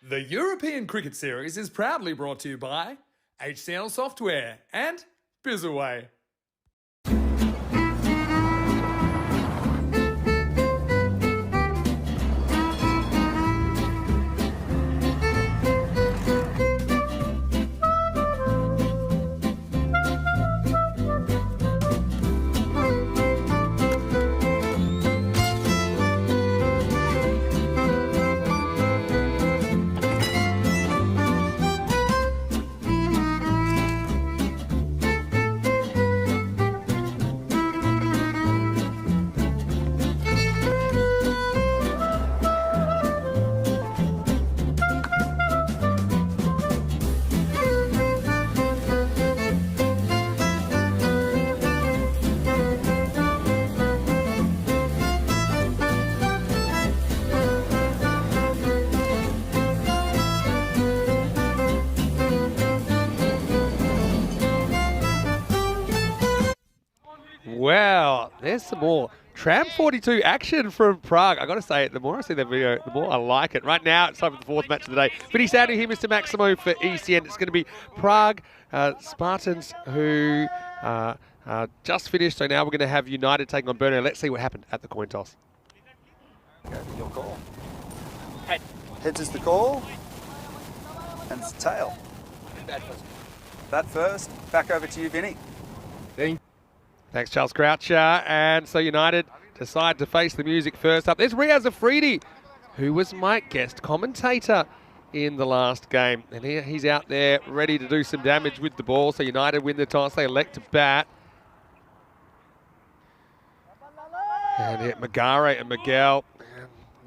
The European Cricket Series is proudly brought to you by HCL Software and Bizaway. Wow, there's some more Tram 42 action from Prague. I got to say, the more I see that video, the more I like it. Right now, it's time for the fourth match of the day. Vinny Sandu here, Mr. Maximo for ECN. It's going to be Prague Spartans who just finished. So now we're going to have United taking on Brno. Let's see what happened at the coin toss. Okay, your call. Head. Heads is the call. And it's tail. Bat first. Back over to you, Vinny. Thanks, Charles Croucher. And so United decide to face the music first up. There's Riaz Afridi, who was my guest commentator in the last game. And he's out there ready to do some damage with the ball. So United win the toss. They elect to bat. And here, Magare and Miguel.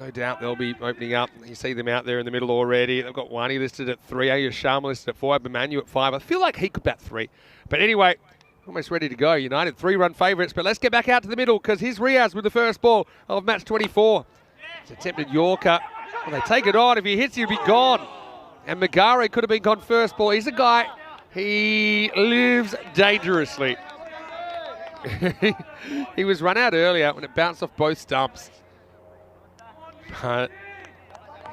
No doubt they'll be opening up. You see them out there in the middle already. They've got Wani listed at 3, Ayush Sharma listed at 4, Bamanu at 5. I feel like he could bat 3. But anyway, almost ready to go. United 3-run favourites, but let's get back out to the middle because here's Riaz with the first ball of match 24. It's attempted Yorker. Well, they take it on. If he hits, he'll be gone. And Magare could have been gone first ball. He's a guy, he lives dangerously. He was run out earlier when it bounced off both stumps. But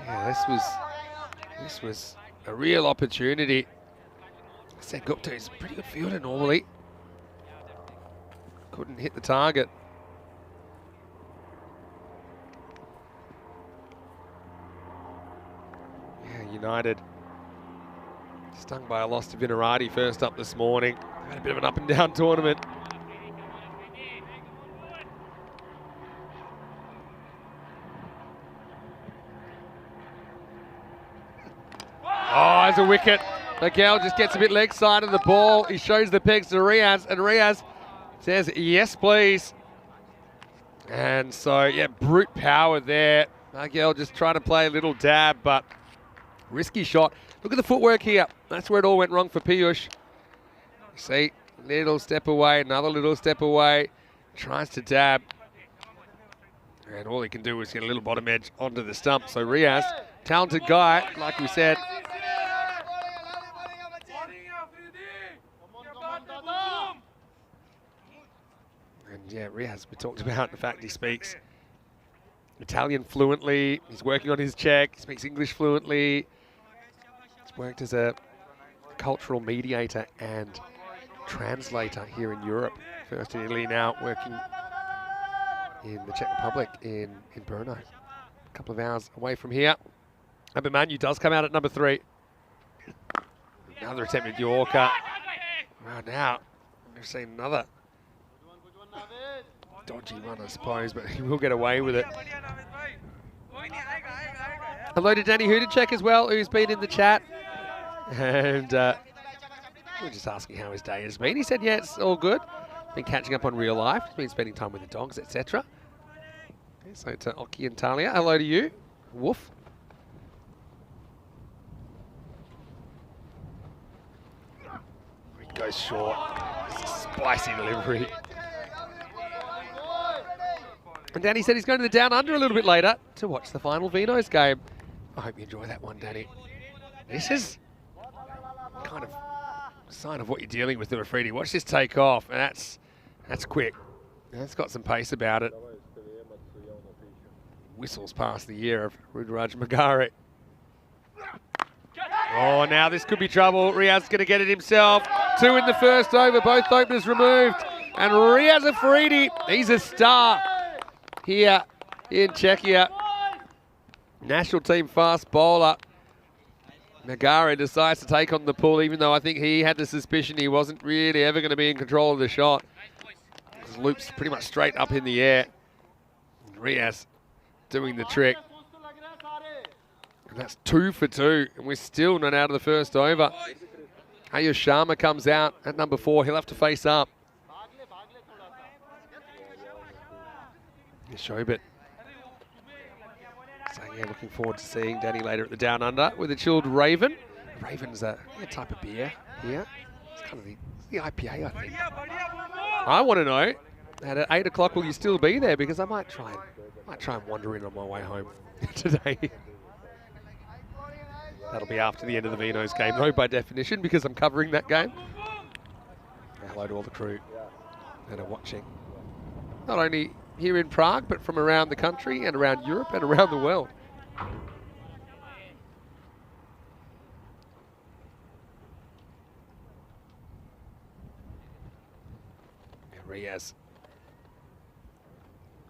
yeah, this was a real opportunity. Said Gupta is a pretty good fielder normally. Couldn't hit the target. Yeah, United stung by a loss to Vinarati first up this morning. Had a bit of an up and down tournament. Oh, there's a wicket. Miguel just gets a bit leg side of the ball. He shows the pegs to Riaz, and Riaz says, yes, please. And so, yeah, brute power there. Miguel just trying to play a little dab, but risky shot. Look at the footwork here. That's where it all went wrong for Piyush. See, little step away, another little step away. Tries to dab. And all he can do is get a little bottom edge onto the stump. So Riaz, talented guy, like we said. And yeah, Riaz, we talked about the fact he speaks Italian fluently. He's working on his Czech. He speaks English fluently. He's worked as a cultural mediator and translator here in Europe. First in Italy, now working in the Czech Republic in Brno. A couple of hours away from here. Abhimanyu does come out at number 3. Another attempt at Yorker. Wow, now we've seen another dodgy one, I suppose, but he will get away with it. Hello to Danny Hudacek as well, who's been in the chat. And we're just asking how his day has been. He said, yeah, it's all good. Been catching up on real life. He's been spending time with the dogs, etc. So to Oki and Talia, hello to you. Woof. It goes short. Spicy delivery. And Danny said he's going to the Down Under a little bit later to watch the final Vinos game. I hope you enjoy that one, Danny. This is kind of a sign of what you're dealing with, Afridi. Watch this take off, and that's quick. That's got some pace about it. Whistles past the ear of Rudraj Magare. Oh, now this could be trouble. Riaz's going to get it himself. 2 in the first over, both openers removed. And Riaz Afridi, he's a star here in Czechia. National team fast bowler. Nagare decides to take on the pull, even though I think he had the suspicion he wasn't really ever going to be in control of the shot. His loop's pretty much straight up in the air. Riaz doing the trick. And that's 2 for 2, and we're still not out of the first over. Ayush Sharma comes out at number 4. He'll have to face up. Shobit. So yeah, looking forward to seeing Danny later at the Down Under with a chilled Raven. Raven's a type of beer here. It's kind of the IPA, I think. I want to know, at 8 o'clock, will you still be there? Because I might try and wander in on my way home today. That'll be after the end of the Vinos game, though, by definition, because I'm covering that game. Hello to all the crew that are watching. Not only here in Prague, but from around the country and around Europe and around the world. Riaz.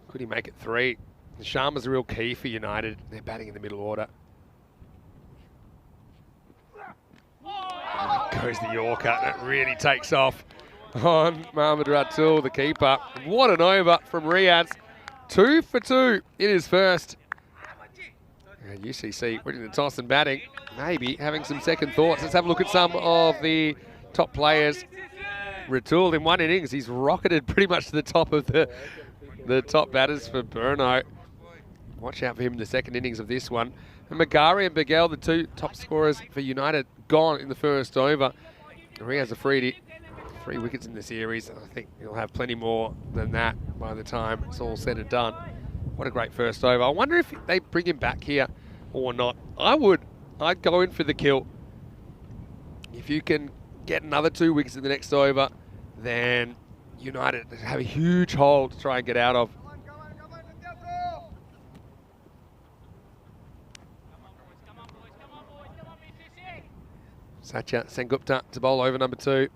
Could he make it 3? Sharma's a real key for United. They're batting in the middle order. Oh, goes the Yorker. That really takes off on Mohamed Ratul, the keeper. What an over from Riaz. 2 for 2 in his first. And UCC winning the toss and batting. Maybe having some second thoughts. Let's have a look at some of the top players. Ratul in 1 innings, he's rocketed pretty much to the top of the top batters for Brno. Watch out for him in the second innings of this one. And Magari and Begel, the 2 top scorers for United, gone in the first over. Riaz Afridi, 3 wickets in the series. I think he'll have plenty more than that by the time it's all said and done. What a great first over. I wonder if they bring him back here or not. I would. I'd go in for the kill. If you can get another 2 wickets in the next over, then United have a huge hole to try and get out of. Satya Sengupta to bowl over number 2.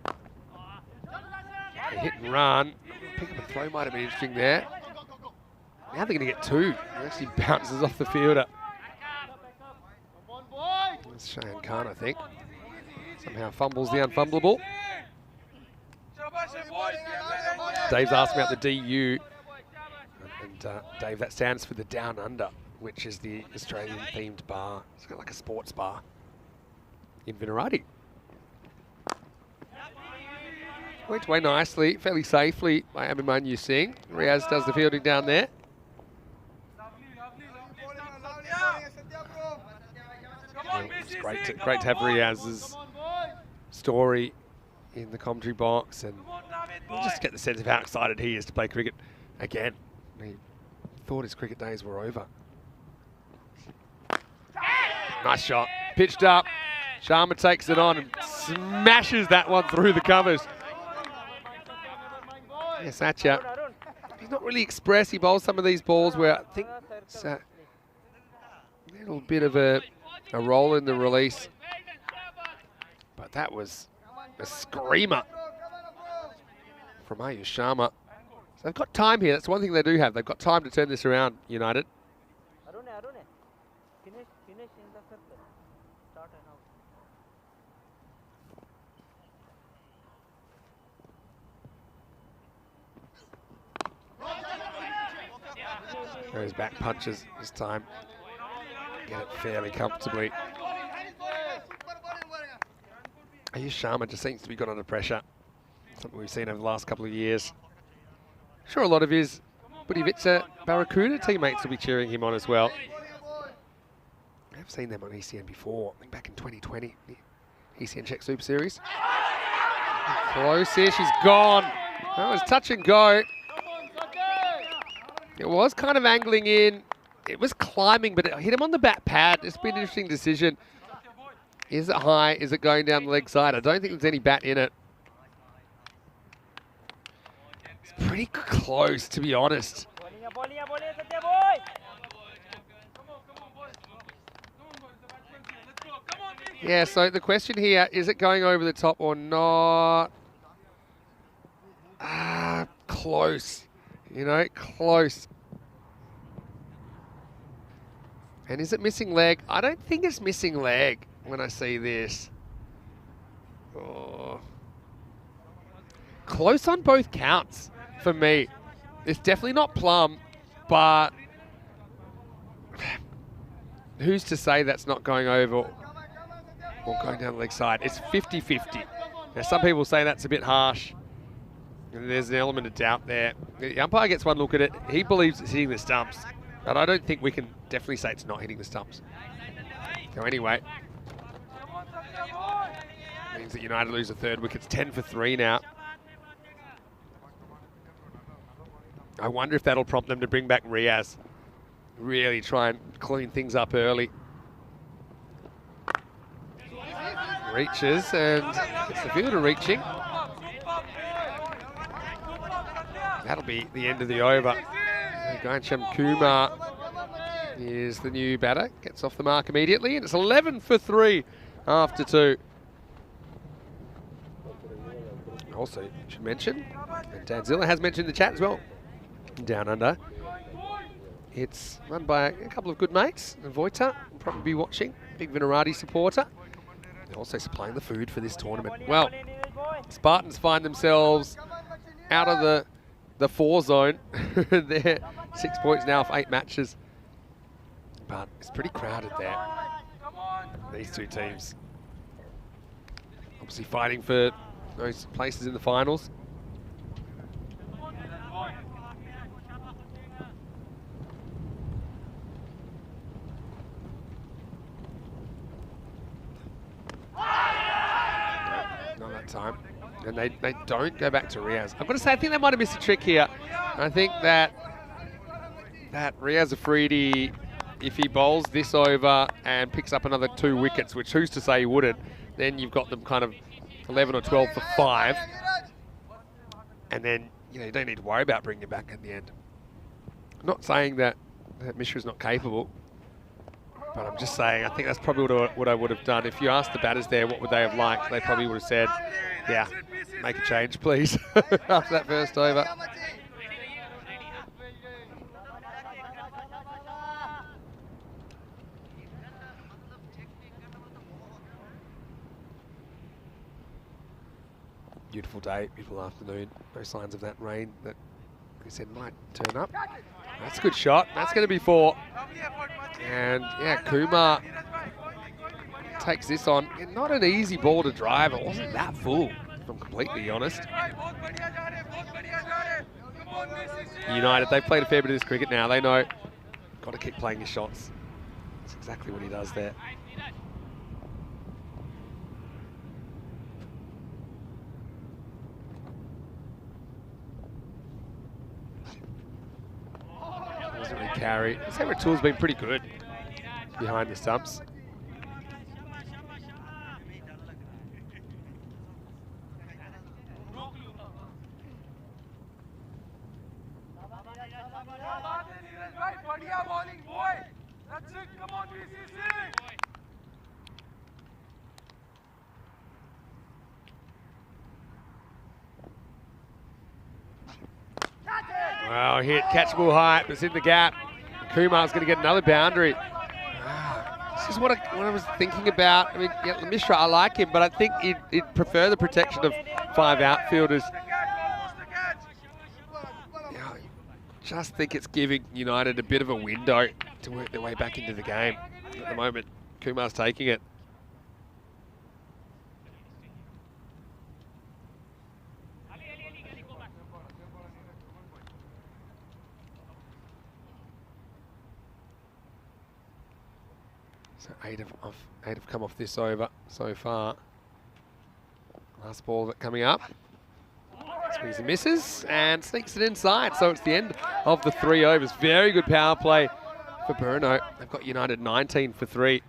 A hit and run. Pick up a throw might have been interesting there. Now they're going to get 2. It actually bounces off the fielder. That's Shayan Khan, I think. Somehow fumbles the unfumbleable. Dave's asking about the DU. And Dave, that stands for the Down Under, which is the Australian-themed bar. It's got like a sports bar in Vinarati. Went away nicely, fairly safely by Abhimanyu Singh. Riaz does the fielding down there. It's great to have Riaz's story in the commentary box, and just get the sense of how excited he is to play cricket again. He thought his cricket days were over. Nice shot, pitched up. Sharma takes it on and smashes that one through the covers. Yeah, Satya, he's not really express. He bowls some of these balls where I think it's a little bit of a roll in the release. But that was a screamer from Ayush Sharma. So they've got time here. That's one thing they do have. They've got time to turn this around, United. Finish in the circle. Start and out. Goes back punches this time. Get it fairly comfortably. Ayush Sharma just seems to be got under pressure. Something we've seen over the last couple of years. Sure, a lot of his Budivitsa Barracuda teammates will be cheering him on as well. I've seen them on ECN before, I think back in 2020, the ECN Czech Super Series. Close here, she's gone. That was touch and go. It was kind of angling in. It was climbing, but it hit him on the bat pad. It's been an interesting decision. Is it high? Is it going down the leg side? I don't think there's any bat in it. It's pretty close, to be honest. Yeah, so the question here, is it going over the top or not? Close. You know, close. And is it missing leg? I don't think it's missing leg when I see this. Oh. Close on both counts for me. It's definitely not plumb, but who's to say that's not going over or going down the leg side? It's 50-50. Now, some people say that's a bit harsh. And there's an element of doubt there. The umpire gets one look at it. He believes it's hitting the stumps. But I don't think we can definitely say it's not hitting the stumps. So anyway, means that United lose a third wicket. It's 10 for 3 now. I wonder if that'll prompt them to bring back Riaz. Really try and clean things up early. Reaches and gets the fielder reaching. That'll be the end of the over. Gancham Kumar is the new batter. Gets off the mark immediately, and it's 11 for 3 after 2. Also, should mention, and Danzilla has mentioned in the chat as well, Down Under. It's run by a couple of good mates. Voita will probably be watching, big Vinarati supporter. They're also supplying the food for this tournament. Well, Spartans find themselves out of the 4 zone. They're 6 points now for 8 matches. But it's pretty crowded there. These two teams obviously fighting for those places in the finals. Not that time. And they don't go back to Riaz. I've got to say, I think they might have missed a trick here. I think that Riaz Afridi, if he bowls this over and picks up another 2 wickets, which who's to say he wouldn't, then you've got them kind of 11 or 12 for 5. And then, you don't need to worry about bringing it back at the end. I'm not saying that Mishra's not capable, but I'm just saying I think that's probably what I would have done. If you asked the batters there what would they have liked, they probably would have said, yeah, make a change, please, after that first over. Beautiful day, beautiful afternoon. No signs of that rain that we said might turn up. That's a good shot. That's going to be 4. And yeah, Kumar takes this on. Not an easy ball to drive. It wasn't that full, if I'm completely honest. United, they've played a fair bit of this cricket now. They know, got to keep playing your shots. That's exactly what he does there. Doesn't really carry. Sarah Tool's been pretty good behind the stumps. Wow, hit, catchable height, it's in the gap. Kumar's going to get another boundary. This is what I was thinking about. I mean, yeah, Mishra, I like him, but I think he'd prefer the protection of 5 outfielders. Yeah, I just think it's giving United a bit of a window to work their way back into the game. At the moment, Kumar's taking it. So 8 have come off this over so far. Last ball of it coming up. Swings and misses and sneaks it inside. So it's the end of the 3 overs. Very good power play for Bruno. They've got United 19 for 3.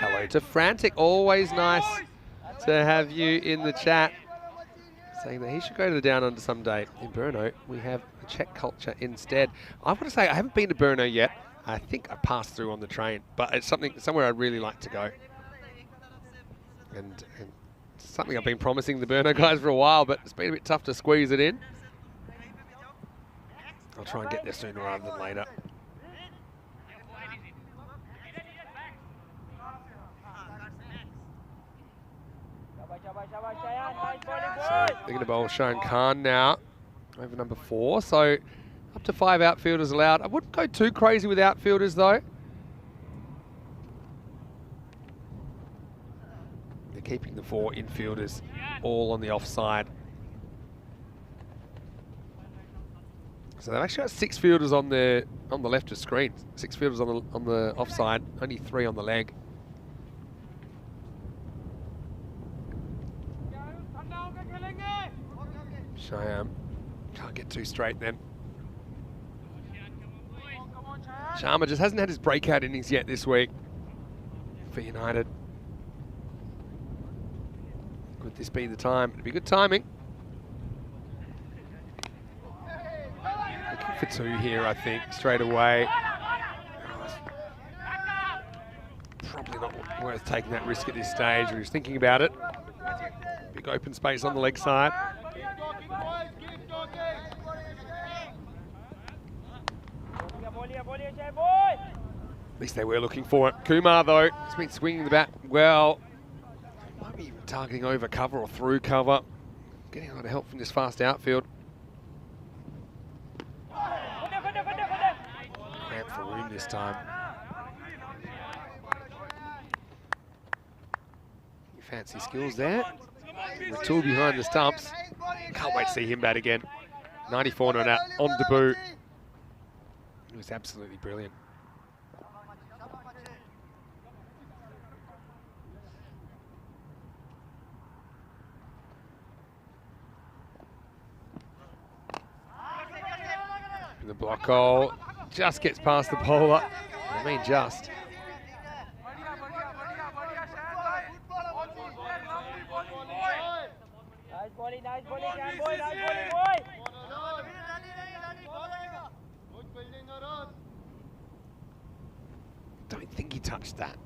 Hello to Frantic. Always nice to have you in the chat. Saying that he should go to the Down Under someday. In Brno, we have the Czech culture instead. I want to say I haven't been to Brno yet. I think I passed through on the train, but it's somewhere I'd really like to go. And something I've been promising the Burno guys for a while, but it's been a bit tough to squeeze it in. I'll try and get there sooner rather than later. So they're going to bowl Shayan Khan now, over number 4. So up to 5 outfielders allowed. I wouldn't go too crazy with outfielders though. They're keeping the 4 infielders all on the offside. So they've actually got 6 fielders on the left of screen. 6 fielders on the offside, only 3 on the leg. Shayan can't get too straight then. Sharma just hasn't had his breakout innings yet this week for United. Could this be the time? It'd be good timing. Looking for 2 here, I think, straight away. Probably not worth taking that risk at this stage. We're just thinking about it. Big open space on the leg side. At least they were looking for it. Kumar, though, has been swinging the bat well. Might be even targeting over cover or through cover. Getting a lot of help from this fast outfield. Cramp for room this time. Fancy skills there. The tool behind the stumps. Can't wait to see him bat again. 94 not out on debut. It was absolutely brilliant. The block hole just gets past the bowler. I mean, just. Nice bowling, boy. Nice bowling, boy. Don't think he touched that.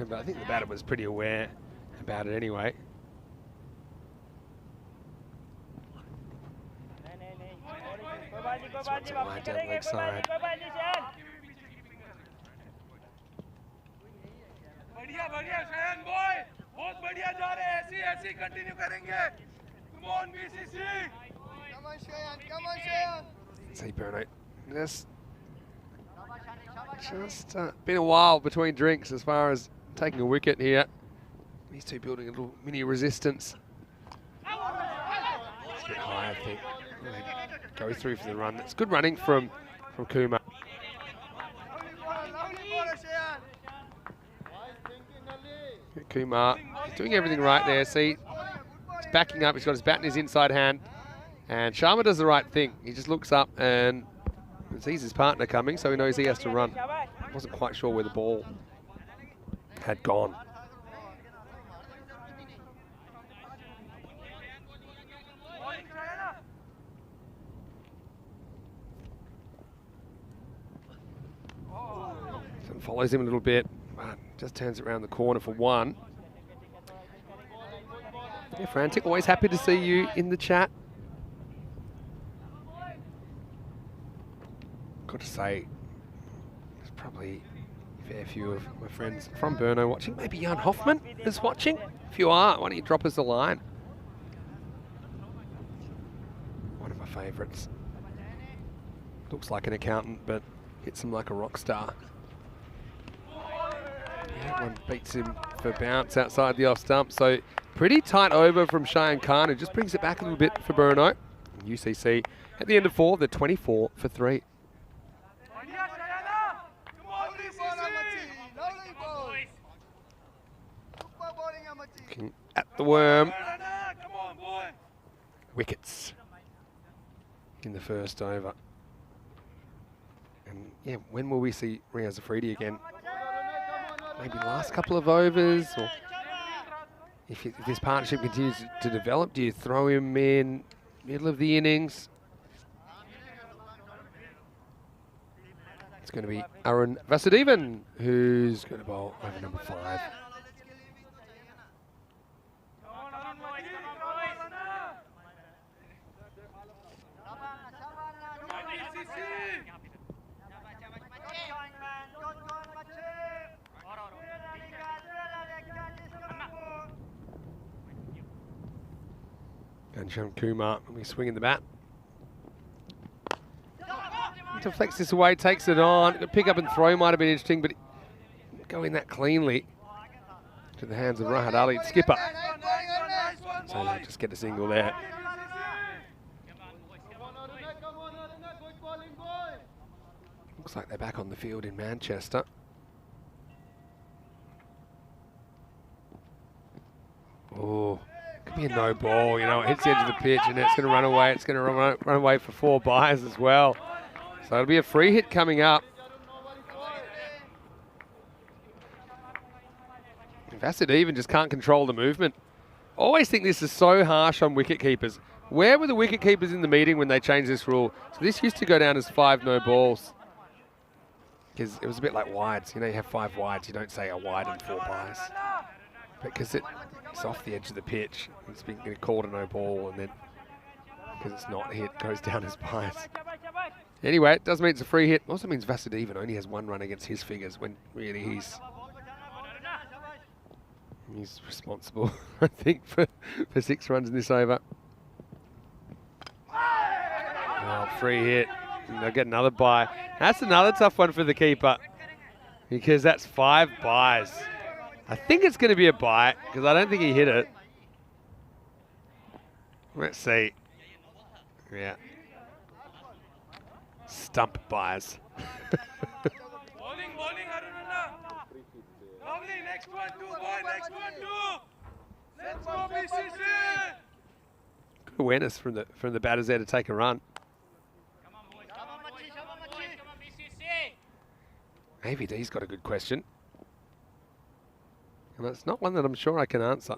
But I think the batter was pretty aware about it anyway. That's what's wide down leg side. बढ़िया शयन boy बहुत बढ़िया जा रहे हैं ऐसे continue करेंगे come on BCC come on Shayan See Burno, just been a while between drinks as far as taking a wicket here. These two building a little mini resistance. It's a bit high, I think. Go through for the run. It's good running from Kumar. Kumar, he's doing everything right there. See, he's backing up. He's got his bat in his inside hand. And Sharma does the right thing. He just looks up and sees his partner coming, so he knows he has to run. Wasn't quite sure where the ball had gone. So follows him a little bit, but just turns around the corner for 1. Yeah, Frantic, always happy to see you in the chat. Got to say, there's probably a fair few of my friends from Burno watching. Maybe Jan Hoffman is watching. If you are, why don't you drop us a line? One of my favourites. Looks like an accountant, but hits him like a rock star. Yeah, one beats him for bounce outside the off stump. So pretty tight over from Shayan Khan, who just brings it back a little bit for Burno. UCC at the end of 4, they're 24 for 3. Looking at the worm. Wickets in the first over. And yeah, when will we see Riaz Afridi again? Maybe last couple of overs, or if this partnership continues to develop, do you throw him in middle of the innings? It's going to be Arun Vasudevan, who's going to bowl over number 5. And Shan Kumar will be swinging the bat. Deflects this away, takes it on. The pick up and throw might have been interesting, but going that cleanly to the hands of Rahat Ali, the skipper. So they'll just get a single there. Looks like they're back on the field in Manchester. Oh, could be a no ball, you know, it hits the edge of the pitch and it's going to run away. It's going to run away for 4 byes as well. So it'll be a free hit coming up. Vasudevan just can't control the movement. Always think this is so harsh on wicket keepers. Where were the wicket keepers in the meeting when they changed this rule? So this used to go down as 5 no balls. Because it was a bit like wides. You know, you have 5 wides, you don't say a wide and 4 byes. Because it's off the edge of the pitch, it's been called a no ball, and then because it's not hit, goes down as byes. Anyway, it does mean it's a free hit. Also means Vasudevan only has 1 run against his figures when really he's responsible, I think, for 6 runs in this over. Well, free hit. And they'll get another bye. That's another tough one for the keeper because that's 5 byes. I think it's going to be a bye because I don't think he hit it. Let's see. Yeah. Stump byes. Bowling, Arunana. Lovely, next one, 2 boy, next one, 2. Let's go, BCC. Good awareness from the batters there to take a run. Come on, boys. Come on, BCC. AVD's got a good question. And it's not one that I'm sure I can answer.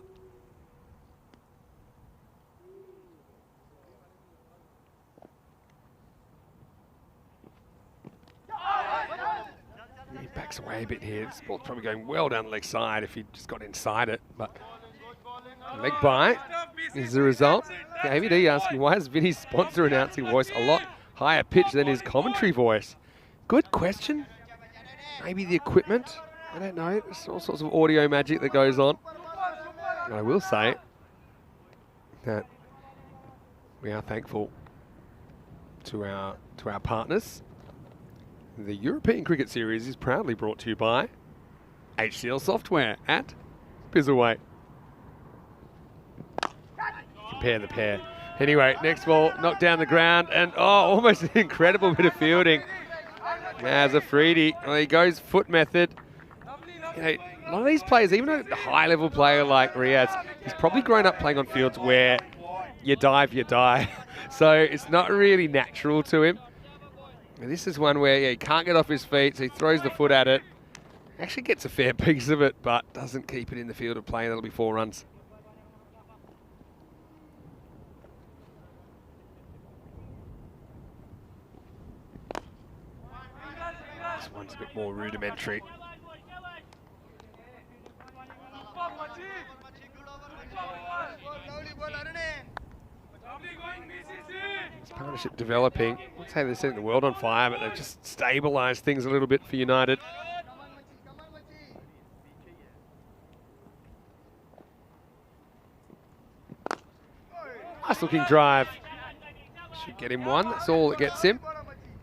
He backs away a bit here. This ball's probably going well down the leg side if he just got inside it. But leg bye is the result. AVD asking, why is Vinny's sponsor announcing voice a lot higher pitch than his commentary voice? Good question. Maybe the equipment. I don't know. There's all sorts of audio magic that goes on. And I will say that we are thankful to our partners. The European Cricket Series is proudly brought to you by HCL Software at Bizzleway. Compare the pair. Anyway, next ball knocked down the ground and almost an incredible bit of fielding. As a freebie, well, he goes foot method. You know, a lot of these players, even a high-level player like Riaz, he's probably grown up playing on fields where you dive, you die. So it's not really natural to him. And this is one where he can't get off his feet, so he throws the foot at it. Actually gets a fair piece of it, but doesn't keep it in the field of play. That'll be 4 runs. This one's a bit more rudimentary. This partnership developing. I'd say they're setting the world on fire, but they've just stabilised things a little bit for United. Nice looking drive. Should get him 1. That's all it gets him.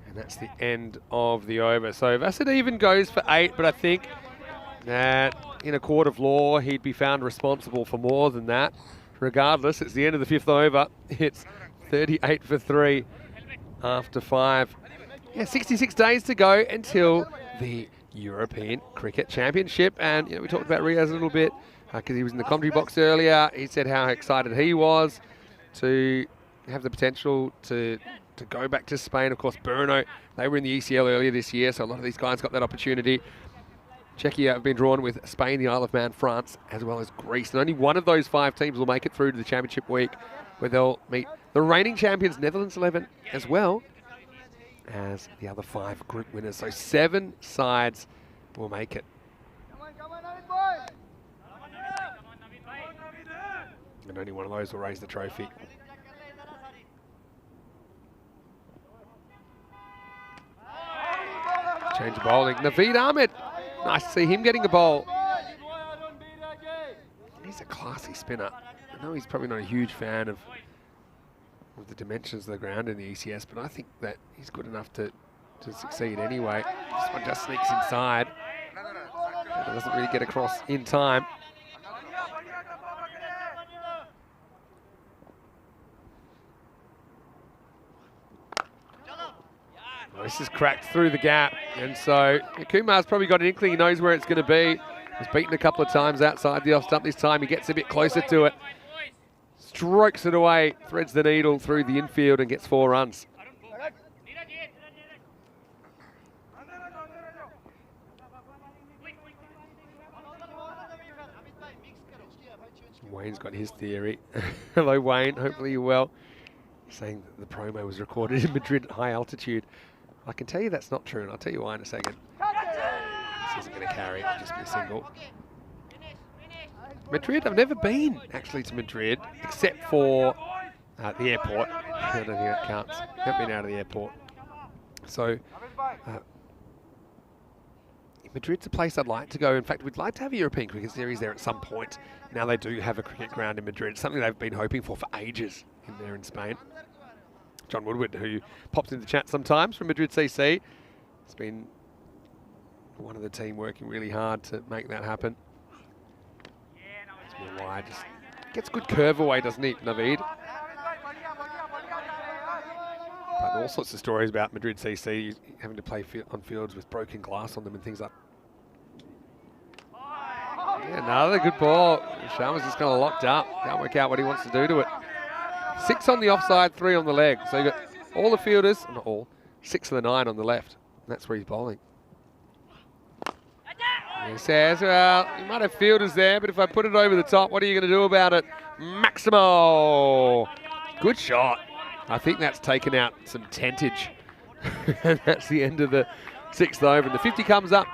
And that's the end of the over. So Vasudevan goes for 8, but I think that in a court of law, he'd be found responsible for more than that. Regardless, it's the end of the 5th over. It's 38 for 3 after 5. Yeah, 66 days to go until the European Cricket Championship. And, you know, we talked about Riaz a little bit because he was in the commentary box earlier. He said how excited he was to have the potential to go back to Spain. Of course, Bruno, they were in the ECL earlier this year, so a lot of these guys got that opportunity. Czechia have been drawn with Spain, the Isle of Man, France, as well as Greece. And only one of those 5 teams will make it through to the championship week, where they'll meet the reigning champions, Netherlands 11, as well as the other 5 group winners. So 7 sides will make it. And only one of those will raise the trophy. Change of bowling. Naveed Ahmed. Nice to see him getting a bowl. He's a classy spinner. I know he's probably not a huge fan of the dimensions of the ground in the ECS, but I think that he's good enough to succeed anyway. This one just sneaks inside. But it doesn't really get across in time. Well, this is cracked through the gap, and so Kumar's probably got an inkling. He knows where it's going to be. He's beaten a couple of times outside the off stump. This time he gets a bit closer to it. Strokes it away, threads the needle through the infield and gets 4 runs. Wayne's got his theory. Hello, Wayne. Hopefully you're well. He's saying that the promo was recorded in Madrid at high altitude. I can tell you that's not true, and I'll tell you why in a second. This isn't going to carry. It'll just be a single. Madrid, I've never been actually to Madrid, except for the airport. I don't think that counts. Haven't been out of the airport. So, Madrid's a place I'd like to go. In fact, we'd like to have a European cricket series there at some point. Now they do have a cricket ground in Madrid, something they've been hoping for ages there in Spain. John Woodward, who pops into the chat sometimes from Madrid CC, has been one of the team working really hard to make that happen. It's wide, just gets good curve away, doesn't he, Naveed? But all sorts of stories about Madrid CC having to play on fields with broken glass on them and things like that. Yeah, another good ball. Sharma's just kind of locked up. Can't work out what he wants to do to it. 6 on the offside, 3 on the leg. So you've got all the fielders, not all, 6 of the 9 on the left. And that's where he's bowling. He says, well, you might have fielders there, but if I put it over the top, what are you going to do about it? Maximo! Good shot. I think that's taken out some tentage. And that's the end of the 6th over. And the 50 comes up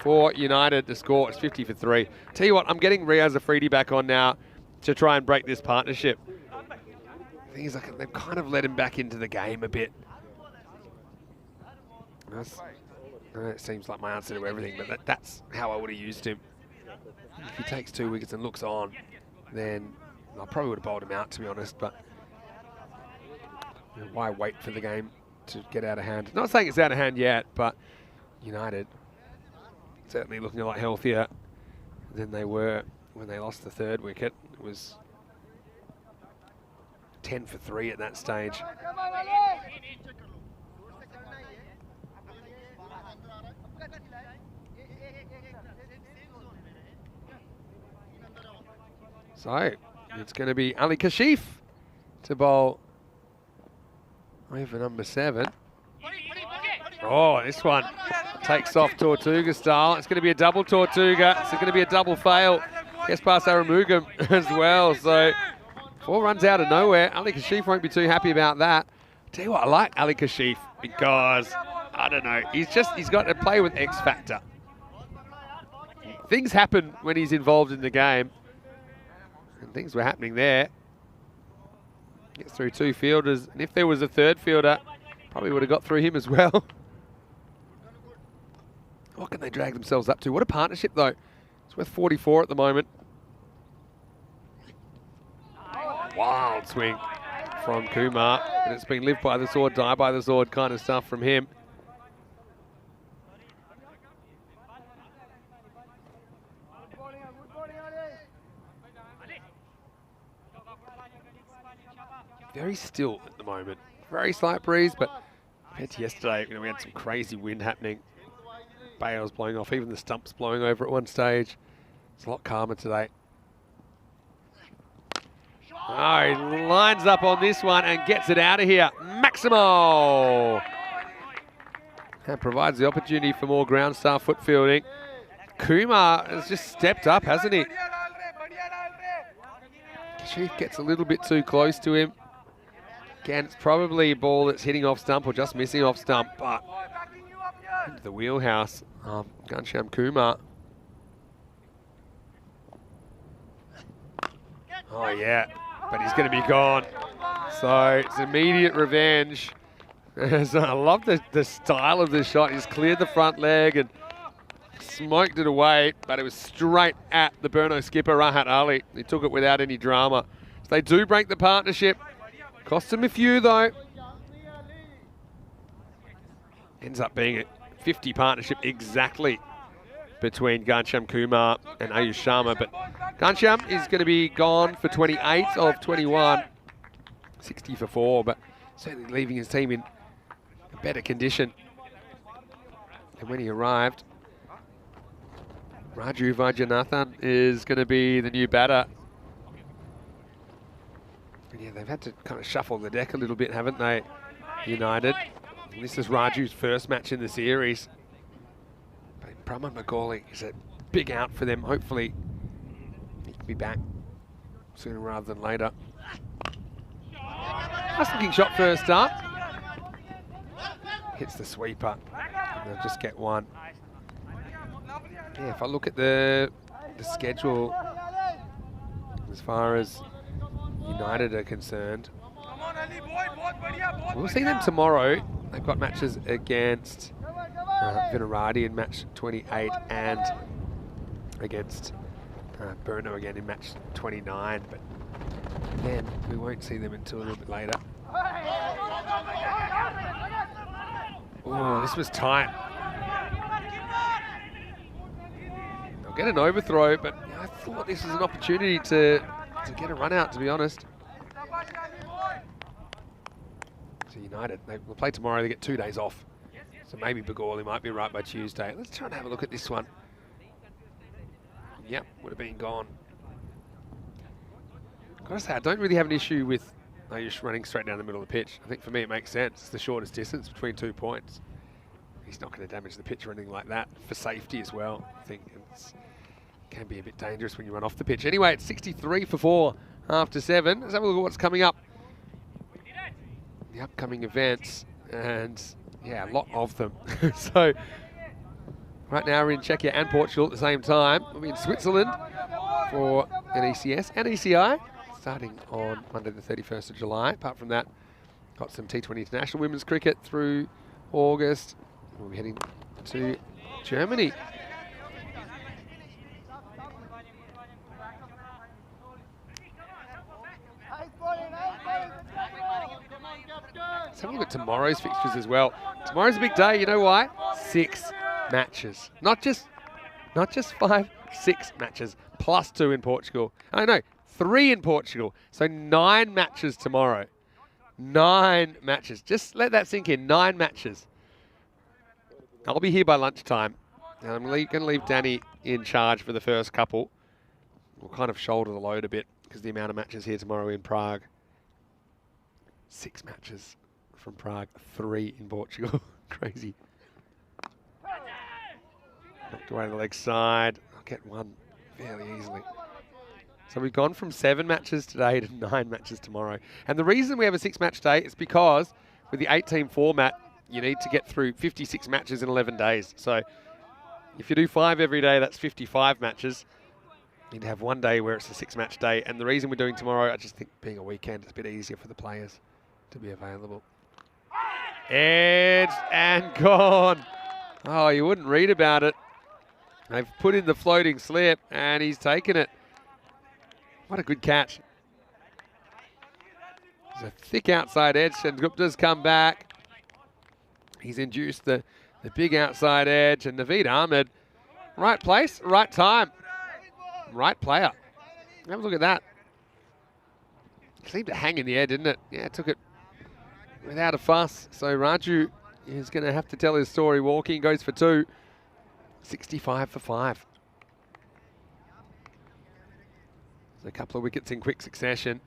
for United to score. It's 50 for 3. Tell you what, I'm getting Riaz Afridi back on now to try and break this partnership. I think like they've kind of let him back into the game a bit. It seems like my answer to everything, but that's how I would have used him. If he takes 2 wickets and looks on, then I probably would have bowled him out, to be honest, but why wait for the game to get out of hand? Not saying it's out of hand yet, but United certainly looking a lot healthier than they were when they lost the 3rd wicket. It was 10 for 3 at that stage. So it's going to be Ali Kashif to bowl over number 7. Oh, this one takes off Tortuga style. It's going to be a double Tortuga. It's going to be a double fail. Gets past Aramugam as well. So 4 runs out of nowhere. Ali Kashif won't be too happy about that. Tell you what, I like Ali Kashif because, I don't know, he's got to play with X factor. Things happen when he's involved in the game. And things were happening there. Gets through 2 fielders. And if there was a 3rd fielder, probably would have got through him as well. What can they drag themselves up to? What a partnership, though. It's worth 44 at the moment. Wild swing from Kumar. And it's been live by the sword, die by the sword kind of stuff from him. Very still at the moment. Very slight breeze, but compared to yesterday, we had some crazy wind happening. Bales blowing off, even the stumps blowing over at one stage. It's a lot calmer today. Oh, he lines up on this one and gets it out of here. Maximo! That provides the opportunity for more ground star foot fielding. Kumar has just stepped up, hasn't he? Kashif gets a little bit too close to him. Again, it's probably a ball that's hitting off stump or just missing off stump, but into the wheelhouse of Ghanshyam Kumar. Oh yeah, but he's going to be gone. So it's immediate revenge. I love the style of this shot. He's cleared the front leg and smoked it away, but it was straight at the Burno skipper, Rahat Ali. He took it without any drama. So they do break the partnership. Cost him a few though. Ends up being a 50 partnership exactly between Ghanshyam Kumar and Ayush Sharma, but Ghanshyam is going to be gone for 28 of 21. 60 for 4, but certainly leaving his team in a better condition than when he arrived. Raju Vaidyanathan is going to be the new batter. And yeah, they've had to kind of shuffle the deck a little bit, haven't they, United? And this is Raju's first match in the series. But Brahman Macaulay is a big out for them. Hopefully he can be back sooner rather than later. Nice looking shot first up. Hits the sweeper. And they'll just get one. Yeah, if I look at the schedule as far as United are concerned, we'll see them tomorrow. They've got matches against Vinarati in match 28 and against Burno again in match 29. But then we won't see them until a little bit later. Oh, this was tight. They'll get an overthrow, but I thought this was an opportunity to get a run out, to be honest. So United, they will play tomorrow, they get 2 days off. So maybe Begorley might be right by Tuesday. Let's try and have a look at this one. Yep, would have been gone. Gotta say, I don't really have an issue with Ayush running straight down the middle of the pitch. I think for me it makes sense. It's the shortest distance between 2 points. He's not going to damage the pitch or anything like that. For safety as well, I think it can be a bit dangerous when you run off the pitch. Anyway, it's 63 for 4 after 7. Let's have a look at what's coming up. The upcoming events, and yeah, a lot of them. So right now we're in Czechia and Portugal at the same time. We'll be in Switzerland for an ECS and ECI starting on Monday the 31st of July. Apart from that, got some T20 international women's cricket through August. We'll be heading to Germany. Let's have a look at tomorrow's fixtures as well. Tomorrow's a big day, you know why? 6 matches. Not just 5, 6 matches, plus 2 in Portugal. Oh no, 3 in Portugal. So 9 matches tomorrow. 9 matches. Just let that sink in, 9 matches. I'll be here by lunchtime. And I'm going to leave Danny in charge for the first couple. We'll kind of shoulder the load a bit because the amount of matches here tomorrow in Prague. 6 matches from Prague, 3 in Portugal. Crazy. Knocked away to the leg side. I'll get one fairly easily. So we've gone from 7 matches today to 9 matches tomorrow. And the reason we have a 6-match day is because with the 8-team format, you need to get through 56 matches in 11 days. So if you do 5 every day, that's 55 matches. You need to have one day where it's a 6-match day. And the reason we're doing tomorrow, I just think being a weekend, it's a bit easier for the players to be available. Edged and gone. Oh, you wouldn't read about it. They've put in the floating slip and he's taken it. What a good catch. There's a thick outside edge and Gupta's come back. He's induced the big outside edge, and Naveed Ahmed, right place, right time, right player. Have a look at that. It seemed to hang in the air, didn't it? Yeah, took it without a fuss. So Raju is going to have to tell his story walking. Goes for 2. 65 for 5. There's a couple of wickets in quick succession.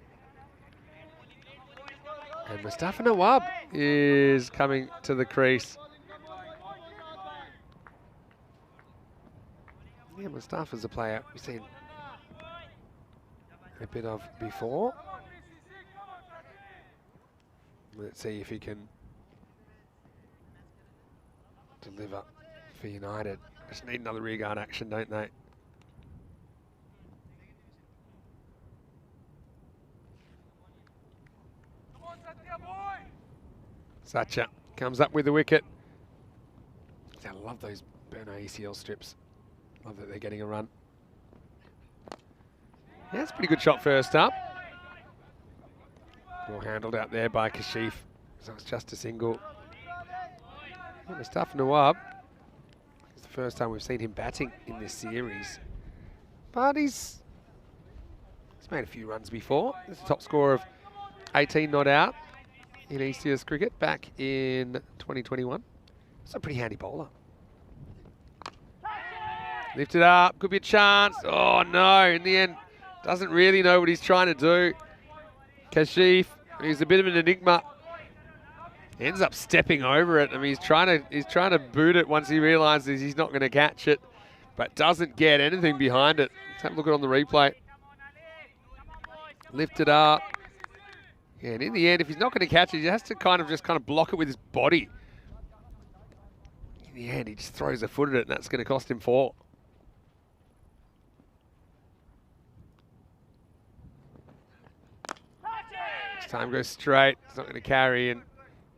And Mustafa Nawab is coming to the crease. Yeah, Mustafa's a player we've seen a bit of before. Let's see if he can deliver for United. Just need another rear guard action, don't they? Satya comes up with the wicket. I love those Burno ECL strips. Love that they're getting a run. Yeah, it's a pretty good shot first up. Well handled out there by Kashif. So it's just a single. Mustafa Nawab. It's the first time we've seen him batting in this series. But he's made a few runs before. There's a top score of 18 not out in ECS cricket back in 2021. It's a pretty handy bowler. Lift it up, could be a chance. Oh no, in the end, doesn't really know what he's trying to do. Kashif, he's a bit of an enigma. Ends up stepping over it. I mean, he's trying to boot it once he realizes he's not going to catch it, but doesn't get anything behind it. Let's have a look at it on the replay. Lift it up. Yeah, and in the end, if he's not going to catch it, he has to kind of block it with his body. In the end, he just throws a foot at it, and that's going to cost him 4. This time goes straight. It's not going to carry, and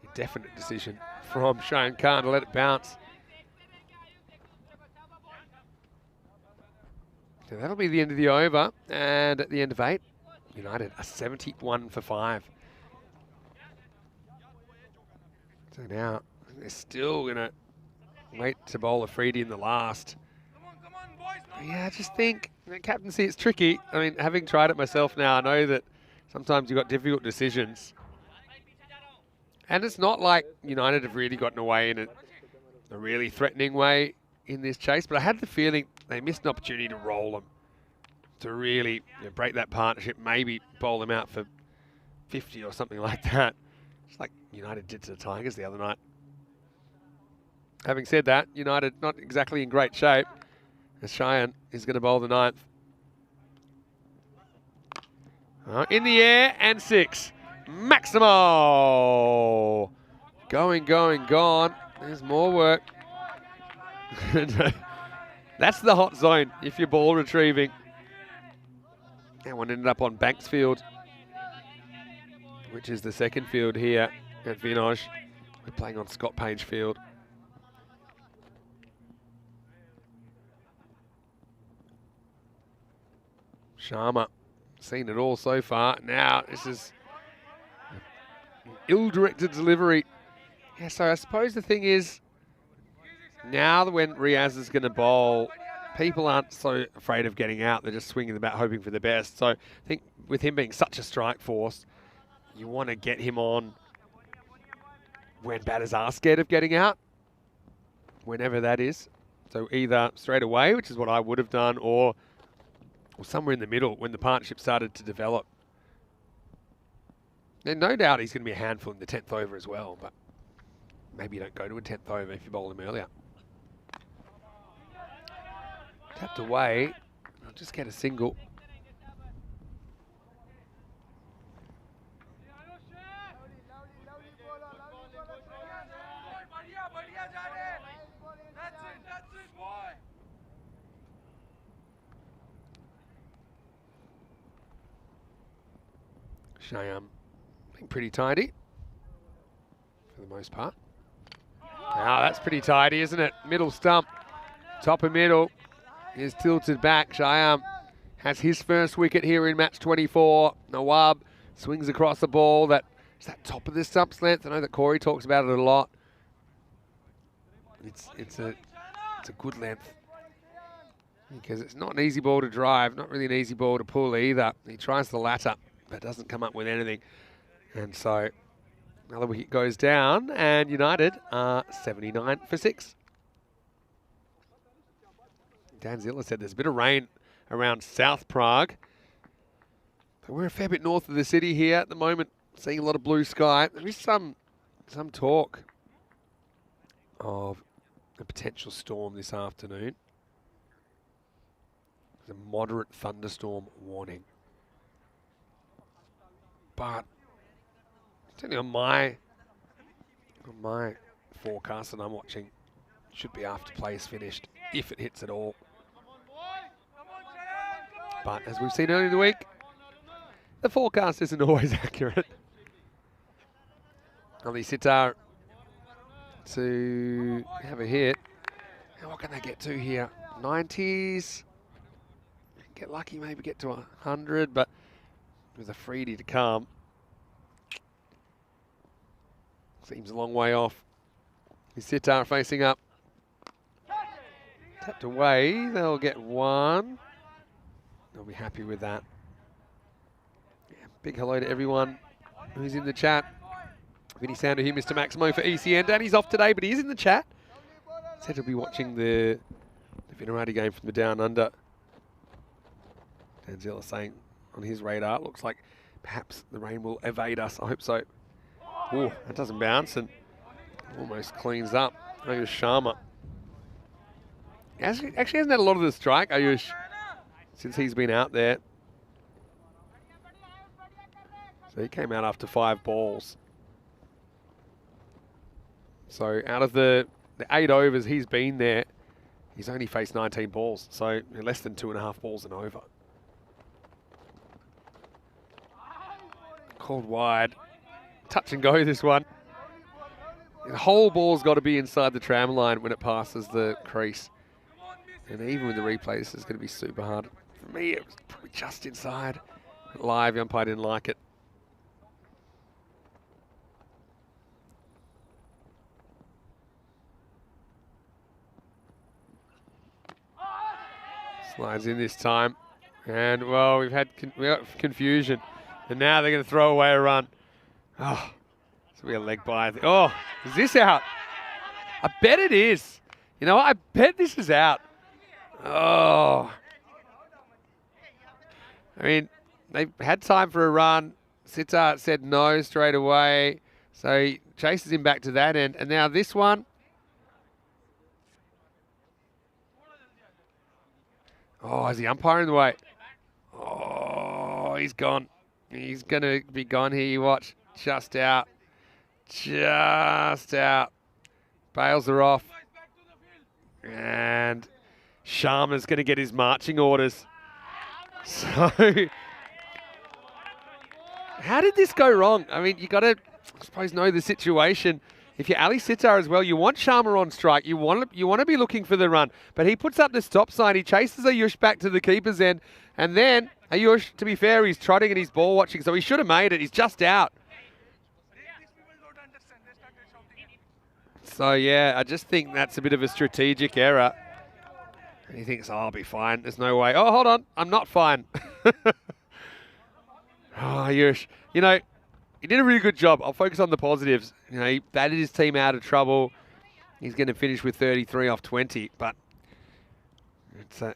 a definite decision from Shayan Khan to let it bounce. So that'll be the end of the over, and at the end of 8, United are 71 for 5. So now they're still going to wait to bowl Afridi in the last. Yeah, I just think captaincy, it's tricky. I mean, having tried it myself now, I know that sometimes you've got difficult decisions. And it's not like United have really gotten away in a really threatening way in this chase, but I had the feeling they missed an opportunity to roll them, to really break that partnership, maybe bowl them out for 50 or something like that. Just like United did to the Tigers the other night. Having said that, United not exactly in great shape, as Shayan is going to bowl the 9th. In the air and 6. Maximo! Going, gone. There's more work. That's the hot zone if you're ball retrieving. That one ended up on Banks Field, which is the second field here at Vinoj. We're playing on Scott Page Field. Sharma, seen it all so far. Now this is an ill-directed delivery. Yeah, so I suppose the thing is, now when Riaz is going to bowl, people aren't so afraid of getting out. They're just swinging the bat, hoping for the best. So I think with him being such a strike force, you want to get him on when batters are scared of getting out, whenever that is. So either straight away, which is what I would have done, or somewhere in the middle when the partnership started to develop. And no doubt he's going to be a handful in the 10th over as well, but maybe you don't go to a 10th over if you bowl him earlier. Tapped away. I'll just get a single. Shayan being pretty tidy for the most part. Now that's pretty tidy, isn't it? Middle stump, top of middle is tilted back. Shayan has his first wicket here in match 24. Nawab swings across the ball. That is that top of the stump's length. I know that Corey talks about it a lot. It's a good length, because it's not an easy ball to drive, not really an easy ball to pull either. He tries the latter, but doesn't come up with anything. And so another wicket goes down, and United are 79 for 6. Dan Zilla said there's a bit of rain around South Prague. But we're a fair bit north of the city here at the moment, seeing a lot of blue sky. There is some talk of a potential storm this afternoon. There's a moderate thunderstorm warning. But Certainly on my forecast that I'm watching, should be after play is finished, if it hits at all. But as we've seen earlier in the week, the forecast isn't always accurate. Ali Sitar to have a hit. Now what can they get to here? 90s. Get lucky, maybe get to 100, but with a freebie to come. Seems a long way off. Sitar facing up. Tapped away, they'll get one. They'll be happy with that. Yeah, big hello to everyone who's in the chat. Vinny Sander here, Mr. Maximo for ECN. Danny's off today, but he is in the chat. Said he'll be watching the Vinarati game from the Down Under. Danzilla saying on his radar, looks like perhaps the rain will evade us. I hope so. Oh, that doesn't bounce and almost cleans up. Ayush Sharma. Actually hasn't had a lot of the strike, Ayush, since he's been out there. So he came out after 5 balls. So out of the 8 overs he's been there, he's only faced 19 balls. So less than 2.5 balls and over. Called wide. Touch and go this one. The whole ball's got to be inside the tram line when it passes the crease. And even with the replay, this is going to be super hard. For me, it was probably just inside. Live, the umpire didn't like it. Slides in this time. And, well, we got confusion. And now they're going to throw away a run. Oh, this will be a leg by. Oh, is this out? I bet it is. You know what? I bet this is out. Oh. I mean, they had time for a run. Sitar said no straight away. So he chases him back to that end. And now this one. Oh, is the umpire in the way? Oh, he's gone. He's going to be gone here, you watch. Just out. Just out. Bails are off. And Sharma's going to get his marching orders. So, how did this go wrong? I mean, you got to, I suppose, know the situation. If you're Ali Sitar as well, you want Sharma on strike. You want to be looking for the run. But he puts up the stop sign. He chases Ayush back to the keeper's end. And then Ayush, to be fair, he's trotting and he's ball watching. So he should have made it. He's just out. So, yeah, I just think that's a bit of a strategic error. And he thinks, oh, I'll be fine. There's no way. Oh, hold on. I'm not fine. Oh, Ayush. You know, he did a really good job. I'll focus on the positives. You know, he batted his team out of trouble. He's going to finish with 33 off 20. But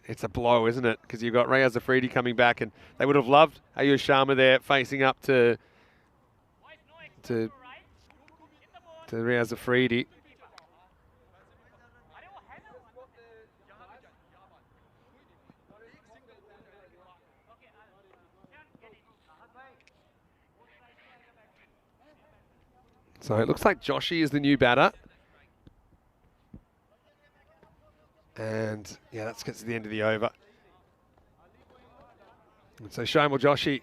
it's a blow, isn't it? Because you've got Riaz Afridi coming back, and they would have loved Ayush Sharma there facing up to Riaz Afridi. So it looks like Joshi is the new batter. And yeah, that gets to the end of the over. And so Shomal Joshi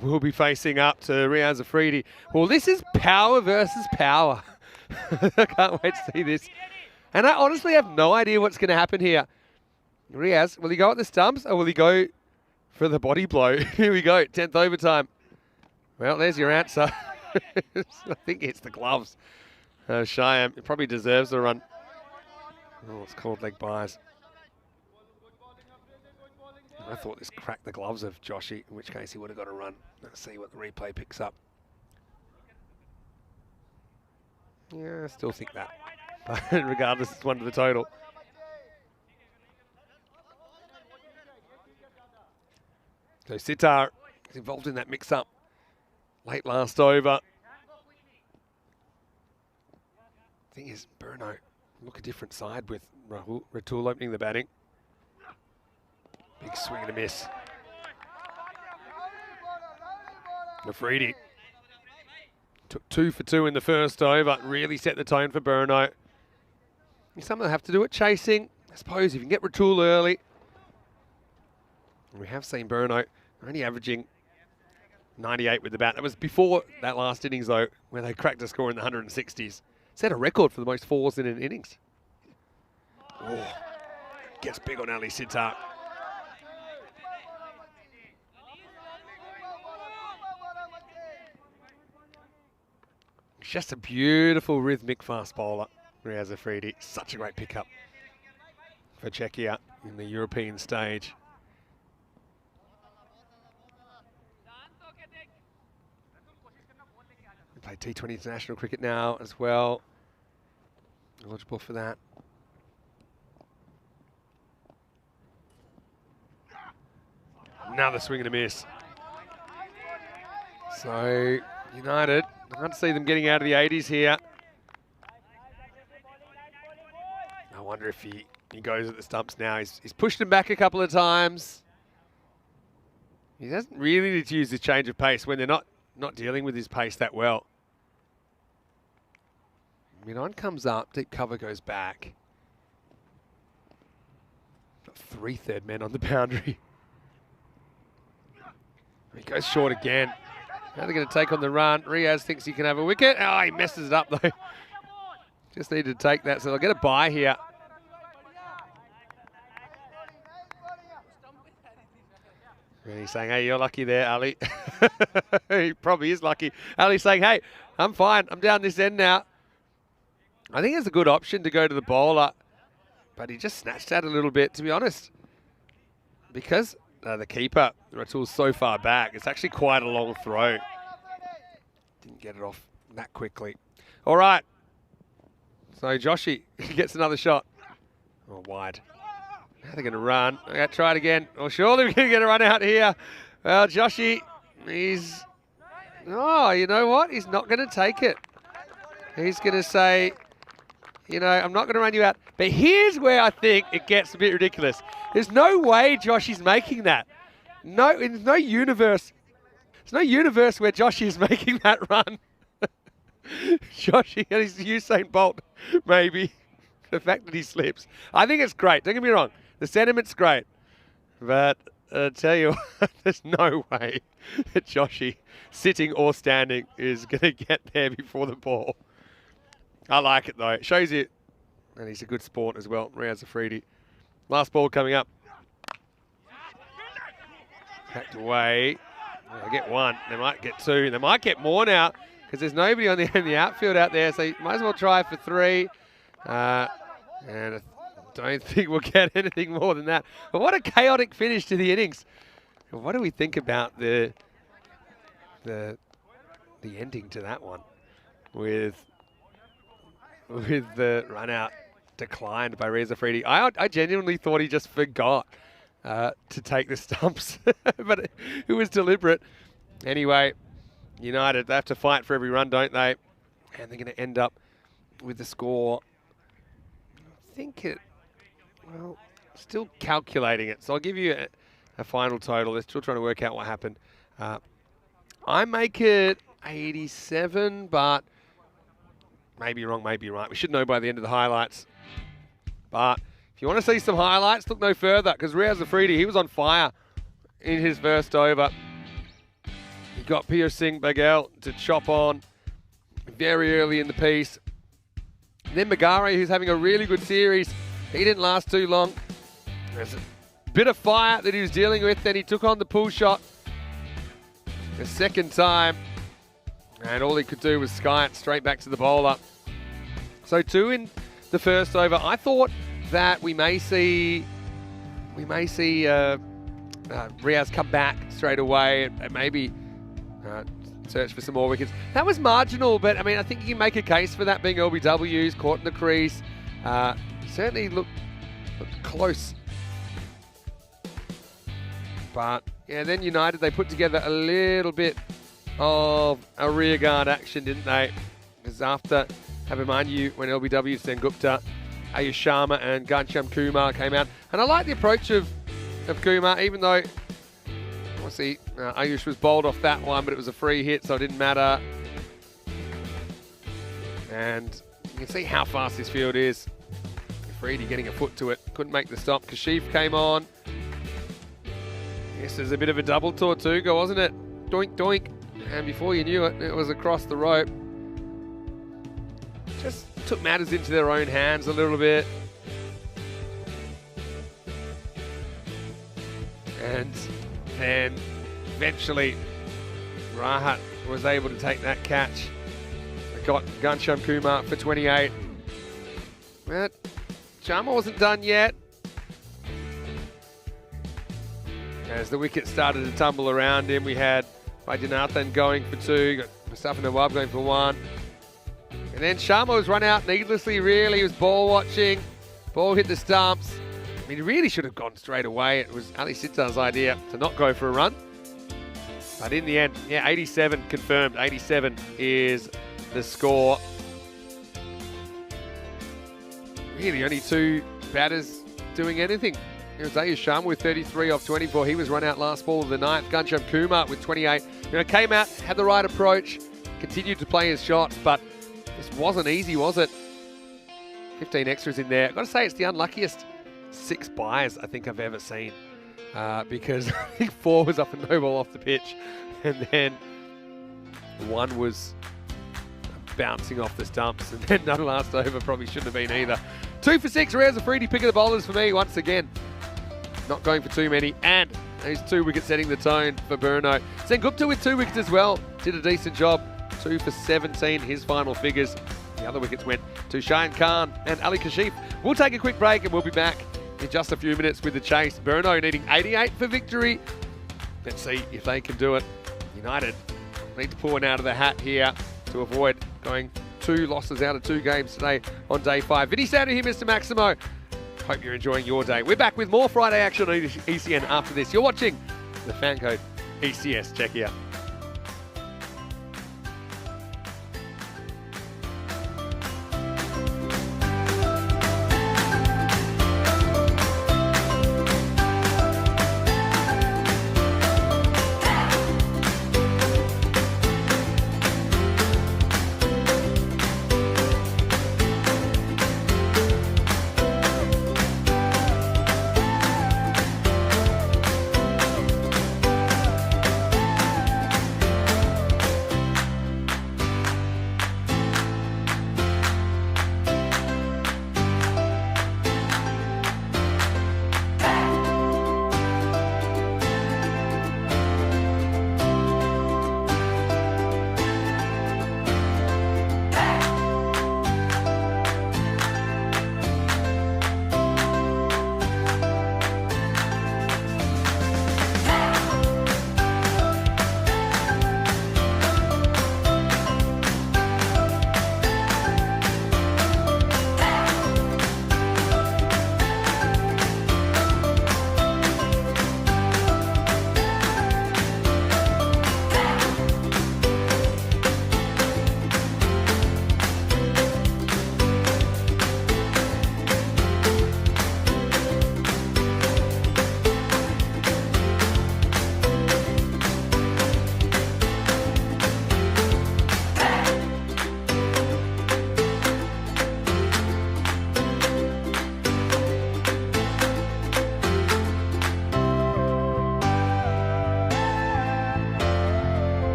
will be facing up to Riaz Afridi. Well, this is power versus power. I can't wait to see this. And I honestly have no idea what's going to happen here. Riaz, will he go at the stumps or will he go for the body blow? Here we go, 10th overtime. Well, there's your answer. I think it's the gloves. Shyam, it probably deserves a run. Oh, it's called leg buys. I thought this cracked the gloves of Joshi, in which case he would have got a run. Let's see what the replay picks up. Yeah, I still think that. But regardless, it's one to the total. So Sitar is involved in that mix-up. Late last over. Thing is, Bruno, look a different side with Ratul opening the batting. Big swing and a miss. Afridi Took 2 for 2 in the first over. Really set the tone for Burno. Something they have to do at chasing. I suppose if you can get Retool early. We have seen Burno only averaging 98 with the bat. That was before that last innings, though, where they cracked a score in the 160s. Set a record for the most 4s in an innings. Oh, gets big on Ali Sitar. It's just a beautiful rhythmic fast bowler, Riaz Afridi. Such a great pickup for Czechia in the European stage. We play T20 international cricket now as well. Eligible for that. Another swing and a miss. So, United, I can't see them getting out of the 80s here. I wonder if he goes at the stumps now. He's pushed him back a couple of times. He doesn't really need to use this change of pace when they're not dealing with his pace that well. Mid-on comes up, deep cover goes back. Got 3 third men on the boundary. He goes short again. Now they're going to take on the run. Riaz thinks he can have a wicket. Oh, he messes it up though. Just needed to take that, so they'll get a bye here. And he's saying, hey, you're lucky there, Ali. He probably is lucky. Ali's saying, hey, I'm fine. I'm down this end now. I think it's a good option to go to the bowler, but he just snatched out a little bit, to be honest. Because the keeper, Ratul's so far back, it's actually quite a long throw. Didn't get it off that quickly. All right. So Joshi gets another shot. Oh, wide. Now they're going to run. Okay, try it again. Oh, surely we're going to get a run out here. Well, Joshi, he's... Oh, you know what? He's not going to take it. He's going to say, you know, I'm not going to run you out. But here's where I think it gets a bit ridiculous. There's no way Joshi's making that. No, in no universe. There's no universe where Joshi is making that run. Joshi and his Usain Bolt, maybe. The fact that he slips. I think it's great. Don't get me wrong. The sentiment's great. But I tell you what, there's no way that Joshi, sitting or standing, is going to get there before the ball. I like it, though. It shows you, and he's a good sport as well, Riaz Afridi. Last ball coming up. Packed away. They get 1. They might get 2. They might get more now because there's nobody on the outfield out there. So you might as well try for 3. And I don't think we'll get anything more than that. But what a chaotic finish to the innings. What do we think about the ending to that one with the run out declined by Riaz Afridi? I genuinely thought he just forgot to take the stumps, but it was deliberate. Anyway, United, they have to fight for every run, don't they? And they're going to end up with the score. I think it, well, still calculating it. So I'll give you a final total. They're still trying to work out what happened. I make it 87, but maybe wrong, maybe right. We should know by the end of the highlights. But if you want to see some highlights, look no further, because Riaz Afridi, he was on fire in his first over. He got Pierre Singh Bagel to chop on very early in the piece. And then Magare, who's having a really good series, he didn't last too long. There's a bit of fire that he was dealing with, then he took on the pull shot a second time, and all he could do was sky it straight back to the bowler. So 2 in the first over. I thought that we may see Riaz come back straight away and maybe search for some more wickets. That was marginal, but I mean, I think you can make a case for that being LBWs, caught in the crease. Certainly looked close. But yeah, then United, they put together a little bit of a rearguard action, didn't they? Because after Abhimanyu, when LBW, Sengupta, Ayush Sharma and Ghanshyam Kumar came out. And I like the approach of Kumar, even though obviously Ayush was bowled off that one, but it was a free hit, so it didn't matter. And you can see how fast this field is. Freedy getting a foot to it. Couldn't make the stop. Kashif came on. Yes, there's a bit of a double Tortuga, wasn't it? Doink, doink. And before you knew it, it was across the rope. Just took matters into their own hands a little bit. And then eventually Rahat was able to take that catch. They got Ghanshyam Kumar for 28. But Sharma wasn't done yet. As the wicket started to tumble around him, we had Vaidyanathan going for 2, got Mustafa Nawab going for 1. And then Sharma was run out needlessly, really. He was ball watching. Ball hit the stumps. I mean, he really should have gone straight away. It was Ali Sittar's idea to not go for a run. But in the end, yeah, 87 confirmed. 87 is the score. Really only 2 batters doing anything. It was Ayush Sharma with 33 off 24. He was run out last ball of the ninth. Ghanshyam Kumar with 28. Came out, had the right approach, continued to play his shots, but this wasn't easy, was it? 15 extras in there. I've got to say, it's the unluckiest 6 buys I think I've ever seen. Because I think 4 was up and no ball off the pitch. And then 1 was bouncing off the stumps. And then none last over probably shouldn't have been either. 2 for 6. Rare's a Freedy pick of the bowlers for me once again. Not going for too many. And those 2 wickets setting the tone for Burno. Sengupta with 2 wickets as well. Did a decent job. 2 for 17, his final figures. The other wickets went to Shayan Khan and Ali Kashif. We'll take a quick break and we'll be back in just a few minutes with the chase. Burno needing 88 for victory. Let's see if they can do it. United need to pull one out of the hat here to avoid going 2 losses out of 2 games today on day 5. Vinny Sander here, Mr. Maximo. Hope you're enjoying your day. We're back with more Friday action on ECN after this. You're watching the fan code ECS. Check it out.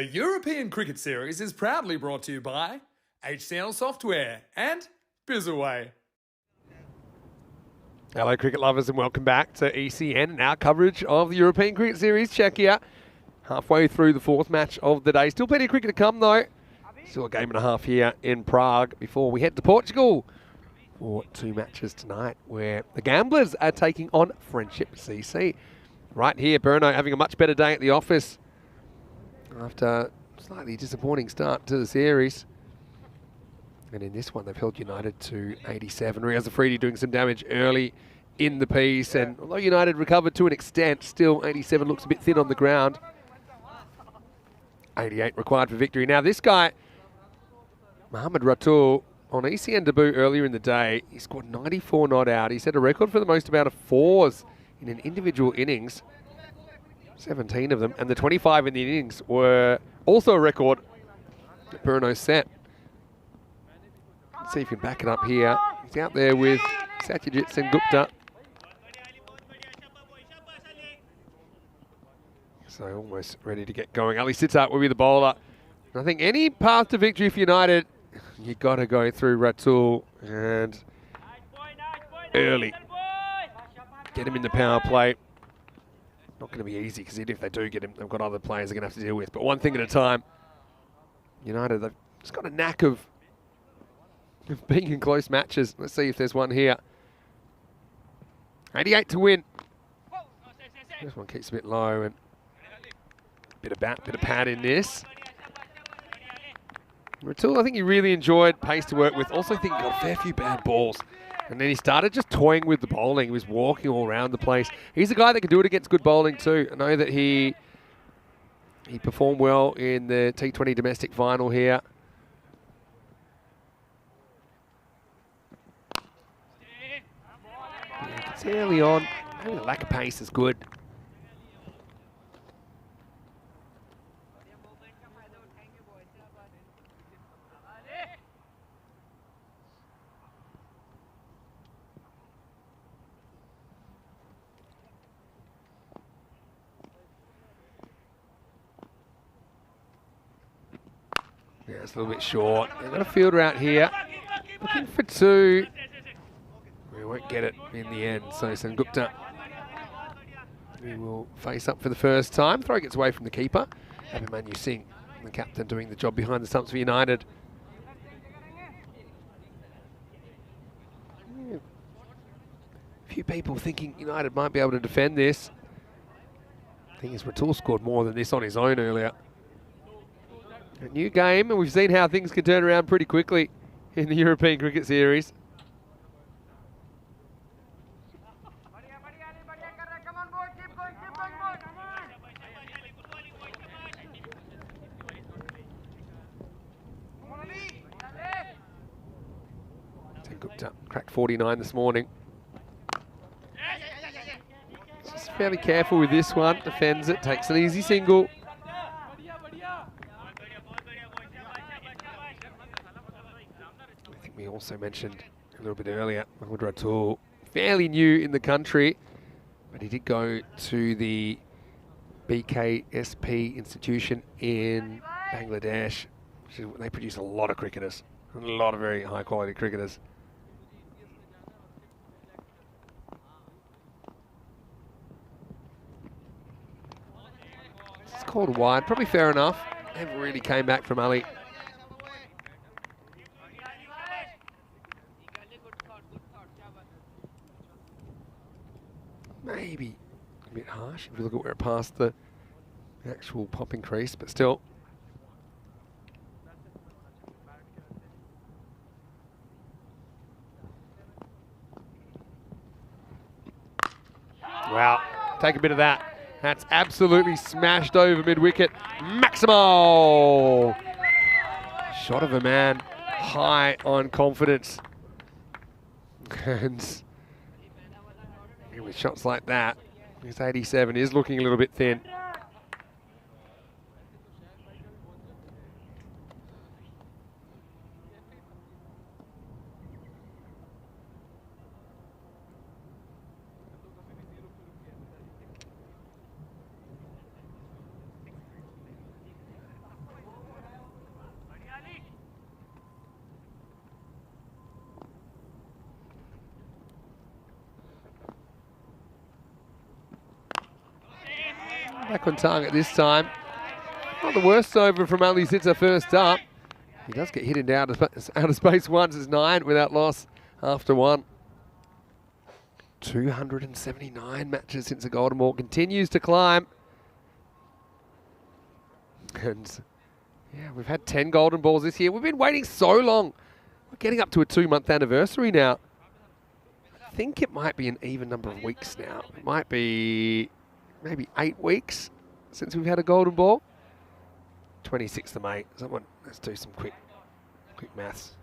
The European Cricket Series is proudly brought to you by HCL Software and Bizaway. Hello, cricket lovers, and welcome back to ECN and our coverage of the European Cricket Series. Check here, halfway through the fourth match of the day. Still plenty of cricket to come, though. Still a game and a half here in Prague before we head to Portugal for 2 matches tonight, where the Gamblers are taking on Friendship CC. Right here, Bruno having a much better day at the office after a slightly disappointing start to the series. And in this one, they've held United to 87. Riaz Afridi doing some damage early in the piece. And although United recovered to an extent, still 87 looks a bit thin on the ground. 88 required for victory. Now this guy, Mohamed Ratul, on ECN debut earlier in the day, he scored 94 not out. He set a record for the most amount of 4s in an individual innings. 17 of them. And the 25 in the innings were also a record that Bruno set. Let's see if he can back it up here. He's out there with Satyajit Singh Gupta. So almost ready to get going. Ali Sitat will be the bowler. And I think any path to victory for United, you got to go through Ratul and early. Get him in the power play. Not going to be easy because if they do get him, they've got other players they're going to have to deal with. But one thing at a time. United, they've just got a knack of being in close matches. Let's see if there's one here. 88 to win. This one keeps a bit low and bit of pad in this. Ratul, I think he really enjoyed pace to work with. Also think he got a fair few bad balls. And then he started just toying with the bowling. He was walking all around the place. He's a guy that can do it against good bowling too. I know that he performed well in the T20 domestic final here. It's early on. Maybe the lack of pace is good. Yeah, it's a little bit short. They've got a fielder out here. Looking for 2. We won't get it in the end. So Sengupta, who will face up for the first time. Throw gets away from the keeper. Abhimanyu Singh, the captain, doing the job behind the stumps for United. A few people thinking United might be able to defend this. The thing is, Ratul scored more than this on his own earlier. A new game, and we've seen how things can turn around pretty quickly in the European Cricket Series. Gupta cracked 49 this morning. Just fairly careful with this one. Defends it, takes an easy single. I think we also mentioned a little bit earlier, Mohamed Ratul, fairly new in the country, but he did go to the BKSP institution in Bangladesh. They produce a lot of cricketers, a lot of very high quality cricketers. It's called wide, probably fair enough. Never really came back from Ali. Maybe a bit harsh if you look at where it passed the actual popping crease, but still. Wow, take a bit of that. That's absolutely smashed over mid-wicket. Maximo! Shot of a man high on confidence. And with shots like that, his 87 is looking a little bit thin. Back on target this time. Not the worst over from Ali Sitzer first up. He does get hit into out of space once. It's 9 without loss after 1. 279 matches since the Golden Ball continues to climb. And yeah, we've had 10 Golden Balls this year. We've been waiting so long. We're getting up to a 2-month anniversary now. I think it might be an even number of weeks now. It might be maybe 8 weeks since we've had a Golden Ball. 26th of May. Someone, let's do some quick maths.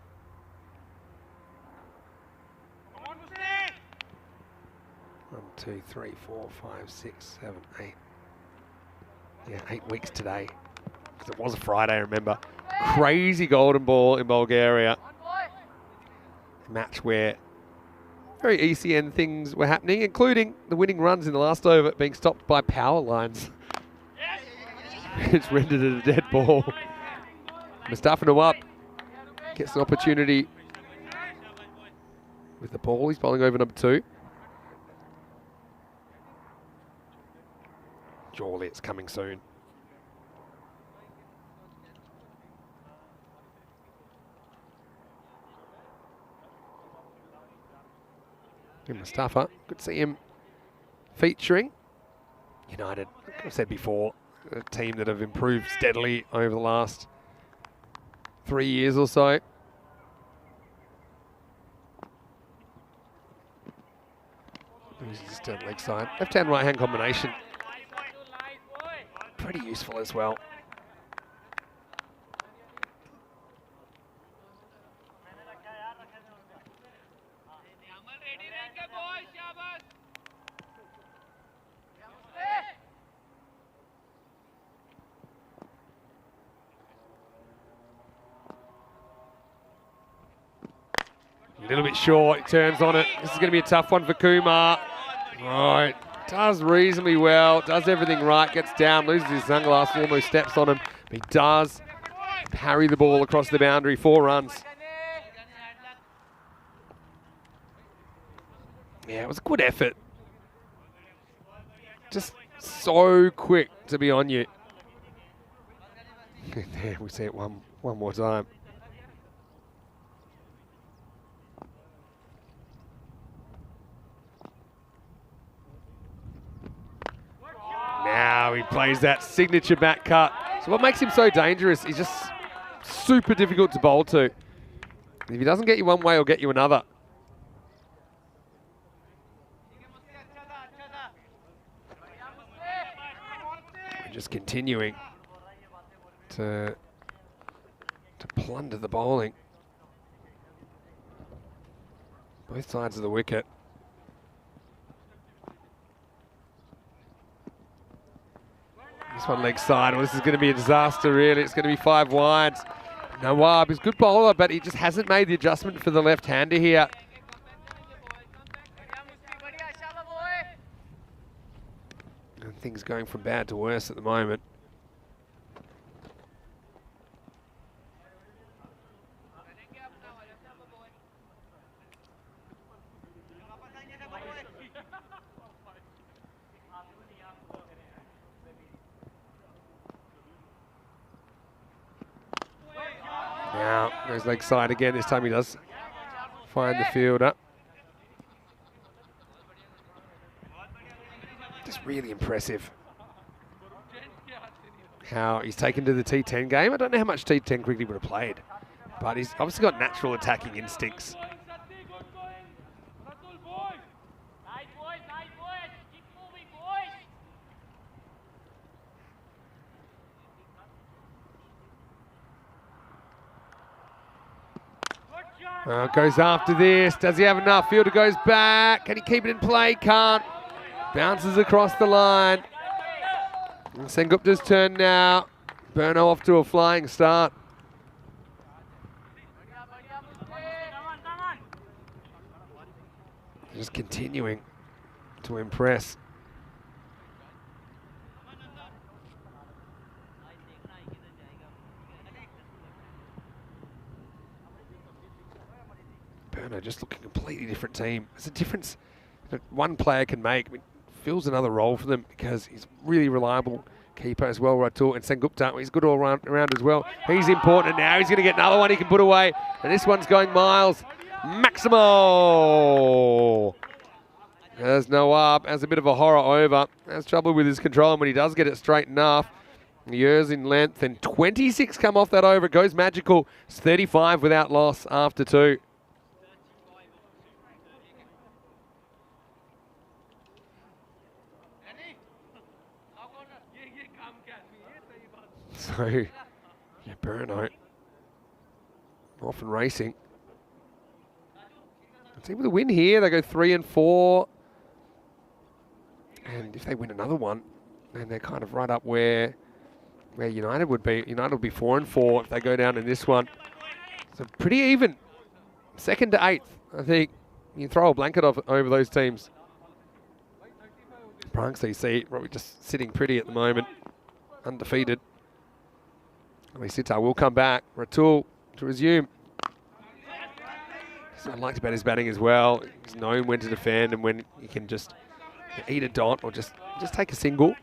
1, 2, 3, 4, 5, 6, 7, 8. Yeah, 8 weeks today. Because it was a Friday, remember. Crazy Golden Ball in Bulgaria. A match where very ECN things were happening, including the winning runs in the last over being stopped by power lines. It's rendered it a dead ball. Mustafa Nawab gets an opportunity with the ball. He's bowling over number 2. Surely it's coming soon. And Mustafa, good to see him featuring. United, like I've said before, a team that have improved steadily over the last 3 years or so. He's just down leg side. Left-hand, right-hand combination. Pretty useful as well. A little bit short, he turns on it. This is going to be a tough one for Kumar. Right, does reasonably well, does everything right, gets down, loses his sunglasses, almost steps on him. But he does parry the ball across the boundary, 4 runs. Yeah, it was a good effort. Just so quick to be on you. There, we see it one more time. Now he plays that signature back cut. So what makes him so dangerous, he's just super difficult to bowl to. If he doesn't get you one way, he'll get you another. And just continuing to plunder the bowling. Both sides of the wicket. This one leg side. Well, this is going to be a disaster, really. It's going to be 5 wides. Nawab, he's a good bowler, but he just hasn't made the adjustment for the left-hander here. And things going from bad to worse at the moment. Now, goes leg side again. This time he does find the fielder. Just really impressive how he's taken to the T10 game. I don't know how much T10 cricket he would have played, but he's obviously got natural attacking instincts. Goes after this. Does he have enough? Fielder goes back. Can he keep it in play? Can't. Bounces across the line. And Sengupta's turn now. Burno off to a flying start. Just continuing to impress. Burno just looking a completely different team. There's a difference that one player can make. I mean, fills another role for them because he's really reliable keeper as well, Ratul, and Sengupta, he's good all around as well. He's important now. He's going to get another one he can put away, and this one's going miles. Maximo! There's no up, has a bit of a horror over. Has trouble with his control, and when he does get it straight enough, years in length, and 26 come off that over. It goes magical. It's 35 without loss after 2. So, yeah, Burno off and racing. See with a win here, they go 3 and 4. And if they win another one, then they're kind of right up where United would be. United will be 4 and 4 if they go down in this one. So pretty even. 2nd to 8th, I think. You can throw a blanket over those teams. Bronx CC probably just sitting pretty at the moment, undefeated. Sitar will come back. Ratul to resume. So I liked about his batting as well. He's known when to defend and when he can just eat a dot or just take a single.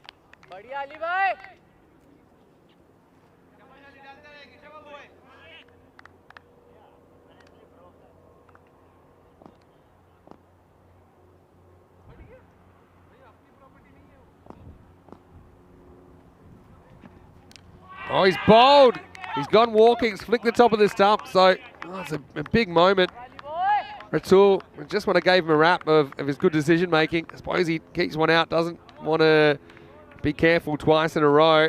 Oh, he's bowled. He's gone walking. He's flicked the top of the stump. So it's a big moment. Ratul just want to give him a rap of his good decision making. I suppose he keeps one out, doesn't want to be careful twice in a row.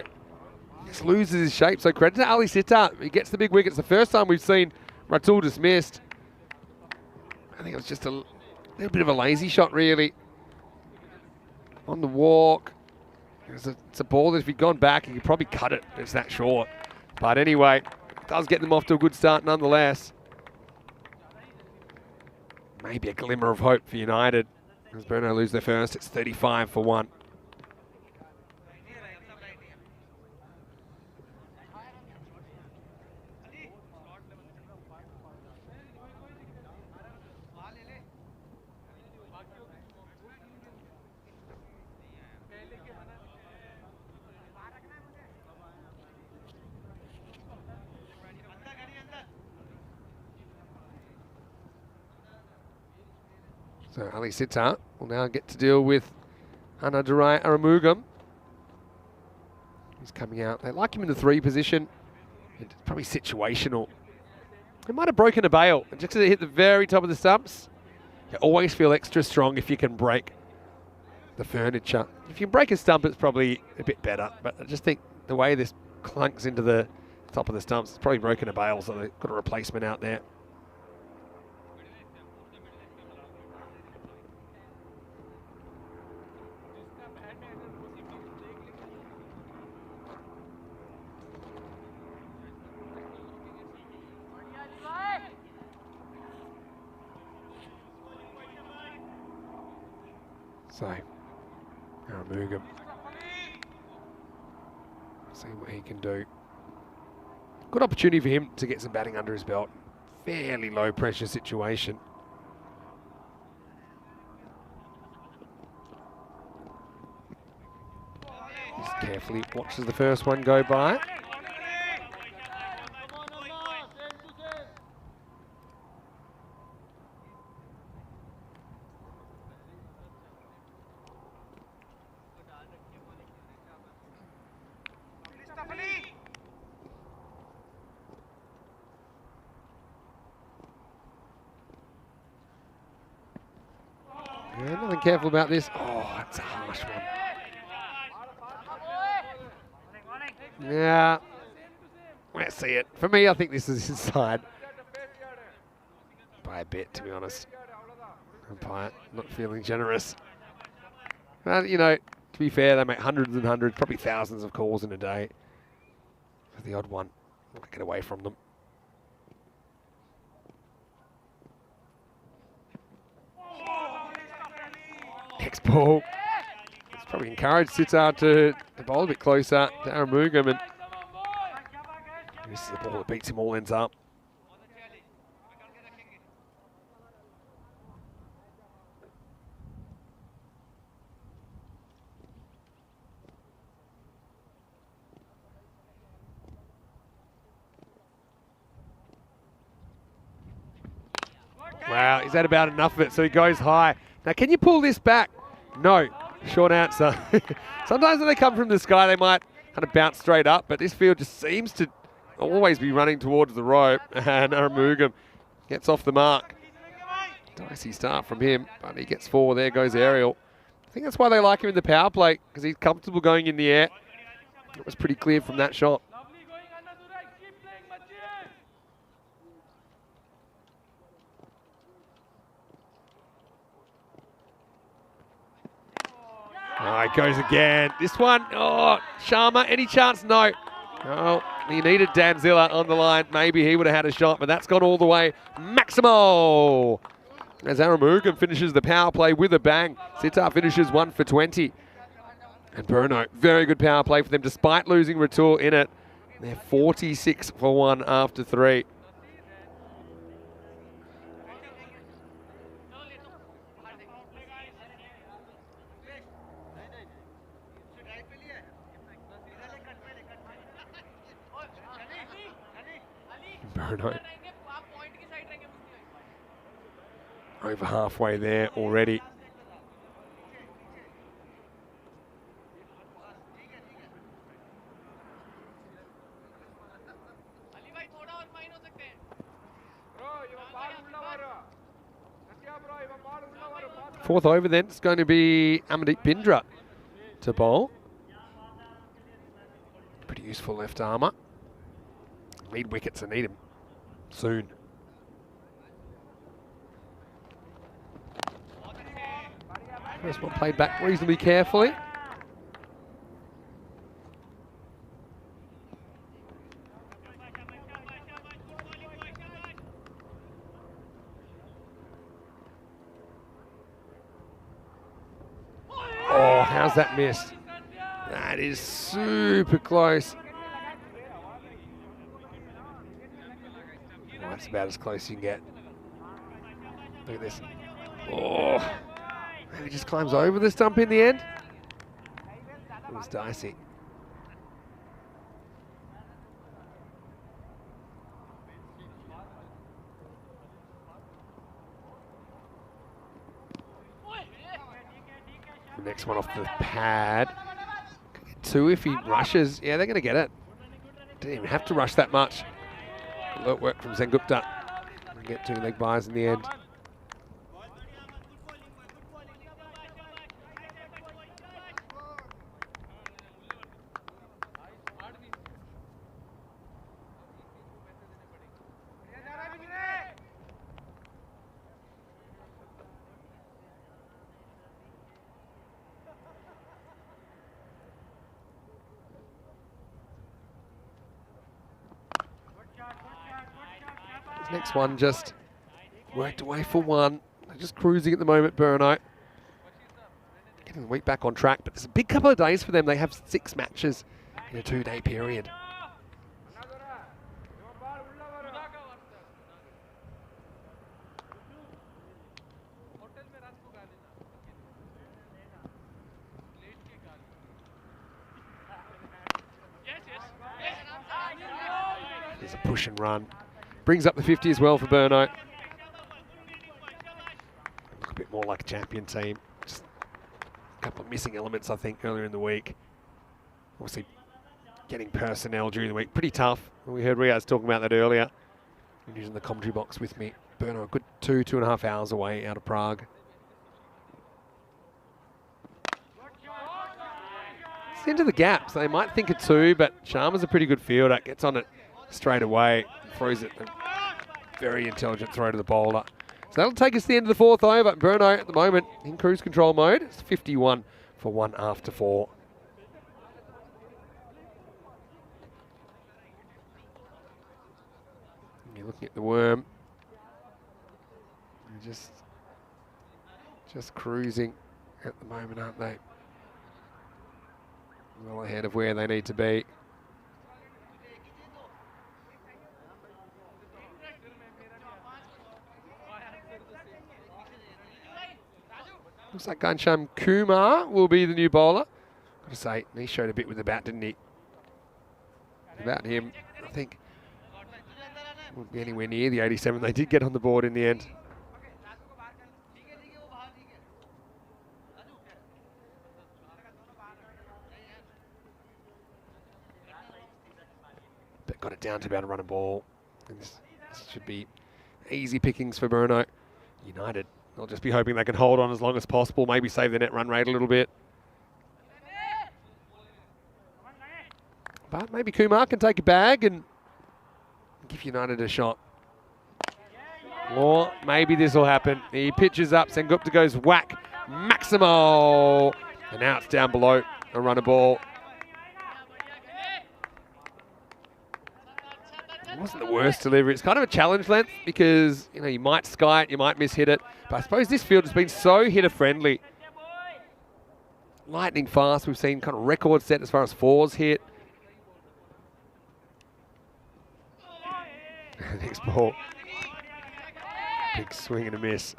Just loses his shape. So credit to Ali Sitar. He gets the big wickets. The first time we've seen Ratul dismissed. I think it was just a little bit of a lazy shot, really. On the walk. It's a ball that if he'd gone back, he could probably cut it. It's that short. But anyway, it does get them off to a good start nonetheless. Maybe a glimmer of hope for United. As Burno lose their first, it's 35 for 1. So Ali Sitar will now get to deal with Anadurai Aramugam. He's coming out. They like him in the 3 position. It's probably situational. He might have broken a bail. And just to hit the very top of the stumps, you always feel extra strong if you can break the furniture. If you can break a stump, it's probably a bit better. But I just think the way this clunks into the top of the stumps, it's probably broken a bail, so they've got a replacement out there. So, Aramugam, see what he can do. Good opportunity for him to get some batting under his belt. Fairly low pressure situation. Just carefully watches the first one go by. Yeah, nothing careful about this. Oh, it's a harsh one. Yeah, let's see it. For me, I think this is inside. By a bit, to be honest. Umpire not feeling generous. But, you know, to be fair, they make hundreds and hundreds, probably thousands of calls in a day. For the odd one, not get away from them. Next ball. It's probably encouraged Sitar to bowl a bit closer to Aramugam, and this is the ball that beats him all ends up. Wow, he's had about enough of it, so he goes high. Now, can you pull this back? No. Short answer. Sometimes when they come from the sky, they might kind of bounce straight up, but this field just seems to always be running towards the rope, and Aramugam gets off the mark. Dicey start from him, but he gets 4. There goes Ariel. I think that's why they like him in the power play, because he's comfortable going in the air. It was pretty clear from that shot. Oh, it goes again. This one, oh, Sharma, any chance? No. Oh, he needed Danzilla on the line. Maybe he would have had a shot, but that's gone all the way. Maximo! As Aramugam finishes the power play with a bang. Sitar finishes 1 for 20. And Bruno, very good power play for them, despite losing Ratul in it. They're 46 for 1 after 3. Bruno. Over halfway there already. Fourth over then, it's going to be Amandeep Bindra to bowl. Pretty useful left armour. Need wickets, I need him soon. First one played back reasonably carefully. Oh, how's that missed? That is super close. Oh, that's about as close as you can get. Look at this. Oh, he just climbs over the stump in the end. It was dicey. The next one off the pad. 2 if he rushes. Yeah, they're going to get it. Didn't even have to rush that much. Alert work from Sengupta. Get 2 leg byes in the end. Next one just worked away for 1. They're just cruising at the moment, Burno. Getting the week back on track, but there's a big couple of days for them. They have 6 matches in a 2-day period. There's a push and run. Brings up the 50 as well for Burno. Look a bit more like a champion team. Just a couple of missing elements, I think, earlier in the week. Obviously, getting personnel during the week, pretty tough. We heard Riaz talking about that earlier. I'm using the commentary box with me. Burno, a good 2.5 hours away out of Prague. It's into the gap, so they might think it 2, but Sharma's a pretty good fielder. Gets on it straight away. Throws it. Very intelligent throw to the bowler. So that'll take us to the end of the 4th over. Bruno at the moment in cruise control mode. It's 51 for 1 after 4. You're looking at the worm. They're just cruising at the moment, aren't they? Well ahead of where they need to be. Looks like Ghanshyam Kumar will be the new bowler. Got to say, he showed a bit with the bat, didn't he? Without him, I think wouldn't be anywhere near the 87 they did get on the board in the end. down to about a run a ball. And this should be easy pickings for Bruno. United, they'll just be hoping they can hold on as long as possible, maybe save the net run rate a little bit. But maybe Kumar can take a bag and give United a shot. Or maybe this will happen. He pitches up, Sengupta goes whack, Maximo! And now it's down below, a runner ball. It wasn't the worst delivery. It's kind of a challenge length because, you know, you might sky it, you might mishit it. But I suppose this field has been so hitter-friendly. Lightning fast. We've seen kind of record set as far as fours hit. Next ball. Big swing and a miss.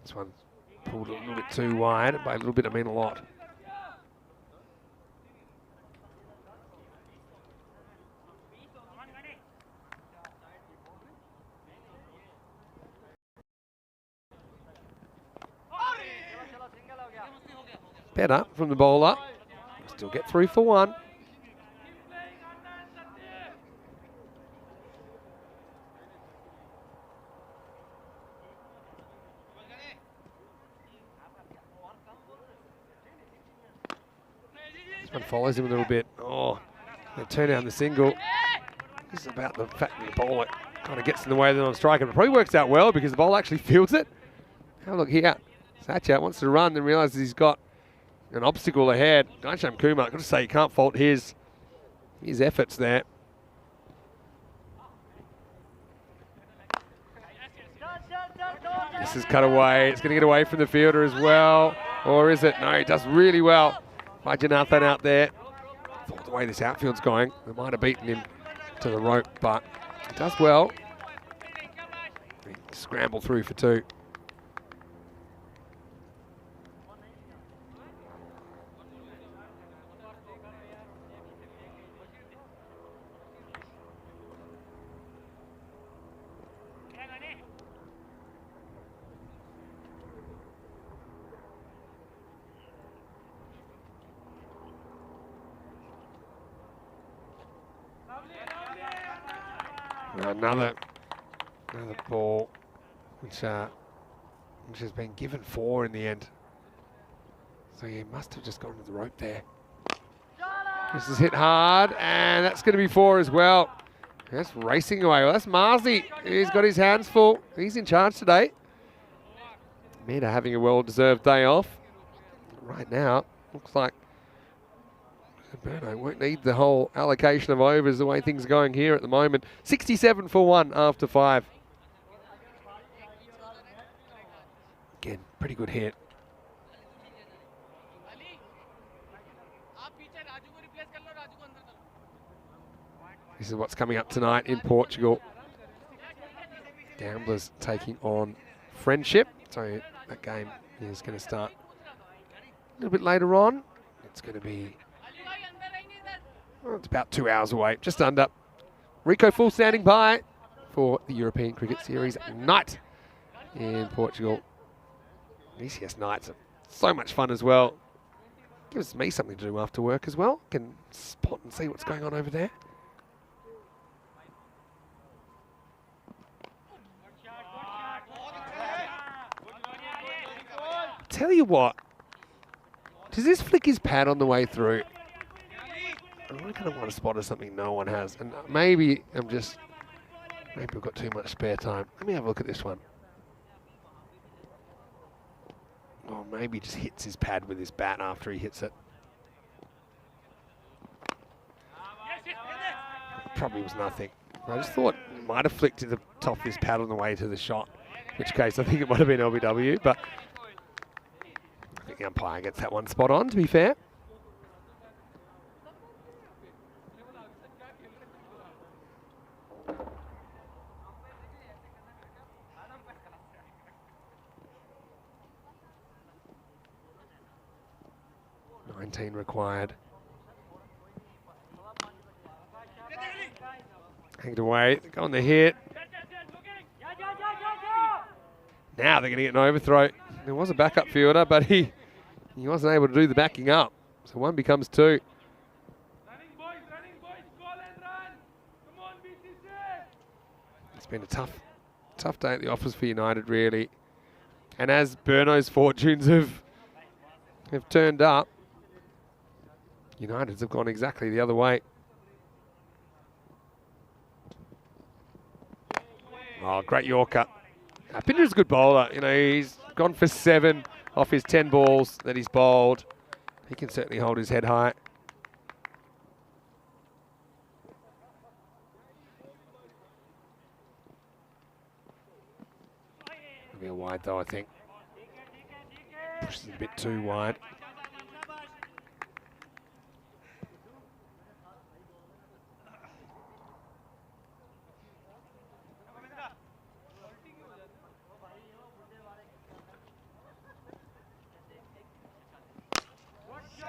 This one pulled a little bit too wide. By a little bit, I mean a lot. Better from the bowler. Still get through for one. This one follows him a little bit. Oh, they turn down the single. This is about the fact that the bowler kind of gets in the way of the non-striker. It probably works out well because the bowler actually fields it. Have a look here. Satcher wants to run, then realises he's got an obstacle ahead. Ghanshyam Kumar, I've got to say, you can't fault his efforts there. This is cut away. It's going to get away from the fielder as well. Or is it? No, he does really well. Vajanathan out there. Thought the way this outfield's going, they might have beaten him to the rope, but he does well. He scrambled through for two. Another ball, which has been given four in the end. So he must have just gone to the rope there. This is hit hard, and that's going to be four as well. That's racing away. Well, that's Marzi. He's got his hands full. He's in charge today. Mehta having a well-deserved day off. Right now, looks like Berno won't need the whole allocation of overs the way things are going here at the moment. 67 for one after five. Again, pretty good hit. This is what's coming up tonight in Portugal. Gamblers taking on Friendship. So that game is going to start a little bit later on. It's going to be, well, it's about 2 hours away, just under. Rico Full standing by for the European Cricket Series night in Portugal. ECS nights are so much fun as well. Gives me something to do after work as well. Can spot and see what's going on over there. Tell you what, does this flick his pad on the way through? I kind of want to spot as something no one has. And maybe maybe we've got too much spare time. Let me have a look at this one. Or maybe he just hits his pad with his bat after he hits it. Probably was nothing. I just thought it might have flicked to the top of his pad on the way to the shot. In which case I think it might have been LBW, but I think the umpire gets that one spot on, to be fair. Required. Hanged away, go on the hit. Now they're going to get an overthrow. There was a backup fielder, but he wasn't able to do the backing up. So one becomes two. Running boys, call and run. Come on, BCC. It's been a tough day at the office for United, really. And as Burno's fortunes have turned up, United's have gone exactly the other way. Oh, great Yorker. Pinder's a good bowler. You know, he's gone for 7 off his 10 balls that he's bowled. He can certainly hold his head high. It'll be a wide though, I think. Pushes it a bit too wide.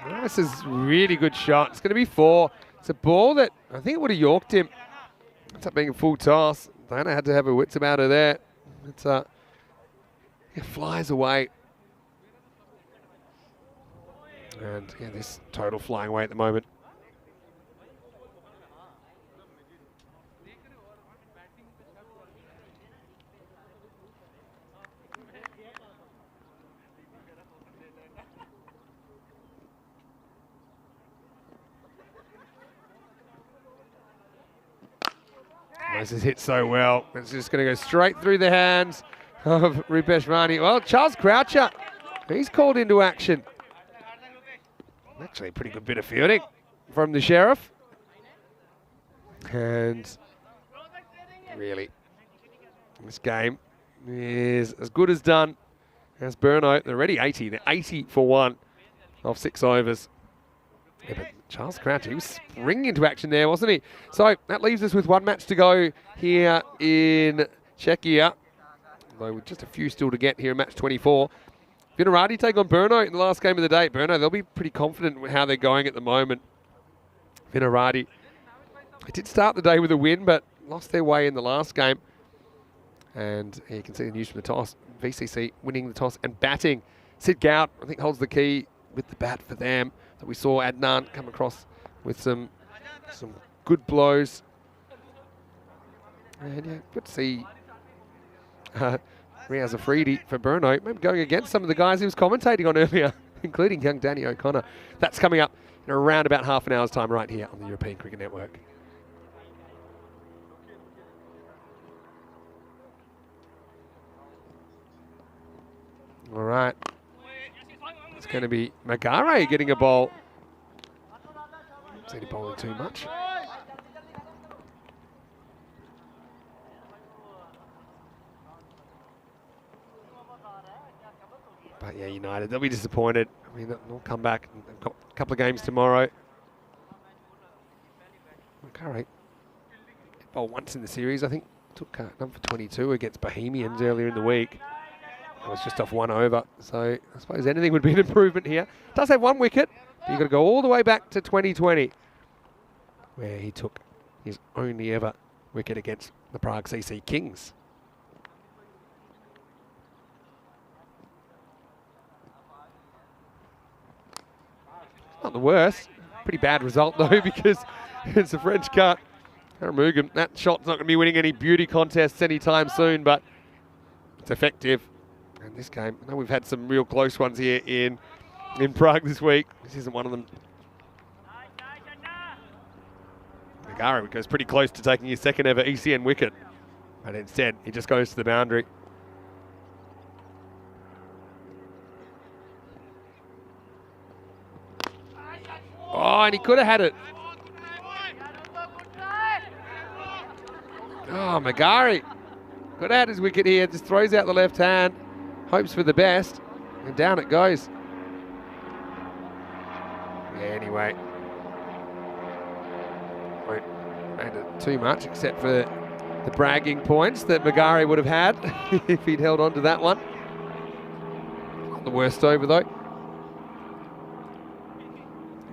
Oh, this is a really good shot. It's going to be 4. It's a ball that I think it would have yorked him. Ends up being a full toss. Diana had to have her wits about her there. It flies away. And yeah, this total flying away at the moment. This is hit so well. It's just going to go straight through the hands of Rupesh Mani. Well, Charles Croucher, he's called into action. Actually, a pretty good bit of fielding from the Sheriff. And really, this game is as good as done as Burno. They're already 80. They're 80 for 1 off 6 overs. Yeah, but Charles Croucher, he was springing into action there, wasn't he? So that leaves us with 1 match to go here in Czechia. Although with just a few still to get here in match 24. Vinarati take on Burno in the last game of the day. Burno, they'll be pretty confident with how they're going at the moment. Vinarati, they did start the day with a win, but lost their way in the last game. And you can see the news from the toss. VCC winning the toss and batting. Sid Gout, I think, holds the key with the bat for them. That we saw Adnan come across with some good blows. And yeah, good to see Riaz Afridi for Burno, maybe going against some of the guys he was commentating on earlier, including young Danny O'Connor. That's coming up in around about half an hour's time right here on the European Cricket Network. All right. It's going to be Magare getting a bowl. Is he bowling too much? But yeah, United, they'll be disappointed. I mean, they'll come back. They've got a couple of games tomorrow. Magare bowled once in the series, I think. Took number 22 against Bohemians earlier in the week. It was just off 1 over, so I suppose anything would be an improvement here. Does have 1 wicket, but you've got to go all the way back to 2020, where he took his only ever wicket against the Prague CC Kings. Not the worst. Pretty bad result, though, because it's a French cut. Karamugam, that shot's not going to be winning any beauty contests anytime soon, but it's effective. And this game, I know we've had some real close ones here in Prague this week. This isn't one of them. Magare goes pretty close to taking his 2nd ever ECN wicket. But instead, he just goes to the boundary. Oh, and he could have had it. Oh, Magare could have had his wicket here. Just throws out the left hand. Hopes for the best, and down it goes. Yeah, anyway, won't matter too much except for the bragging points that Magare would have had if he'd held on to that one. Not the worst over though.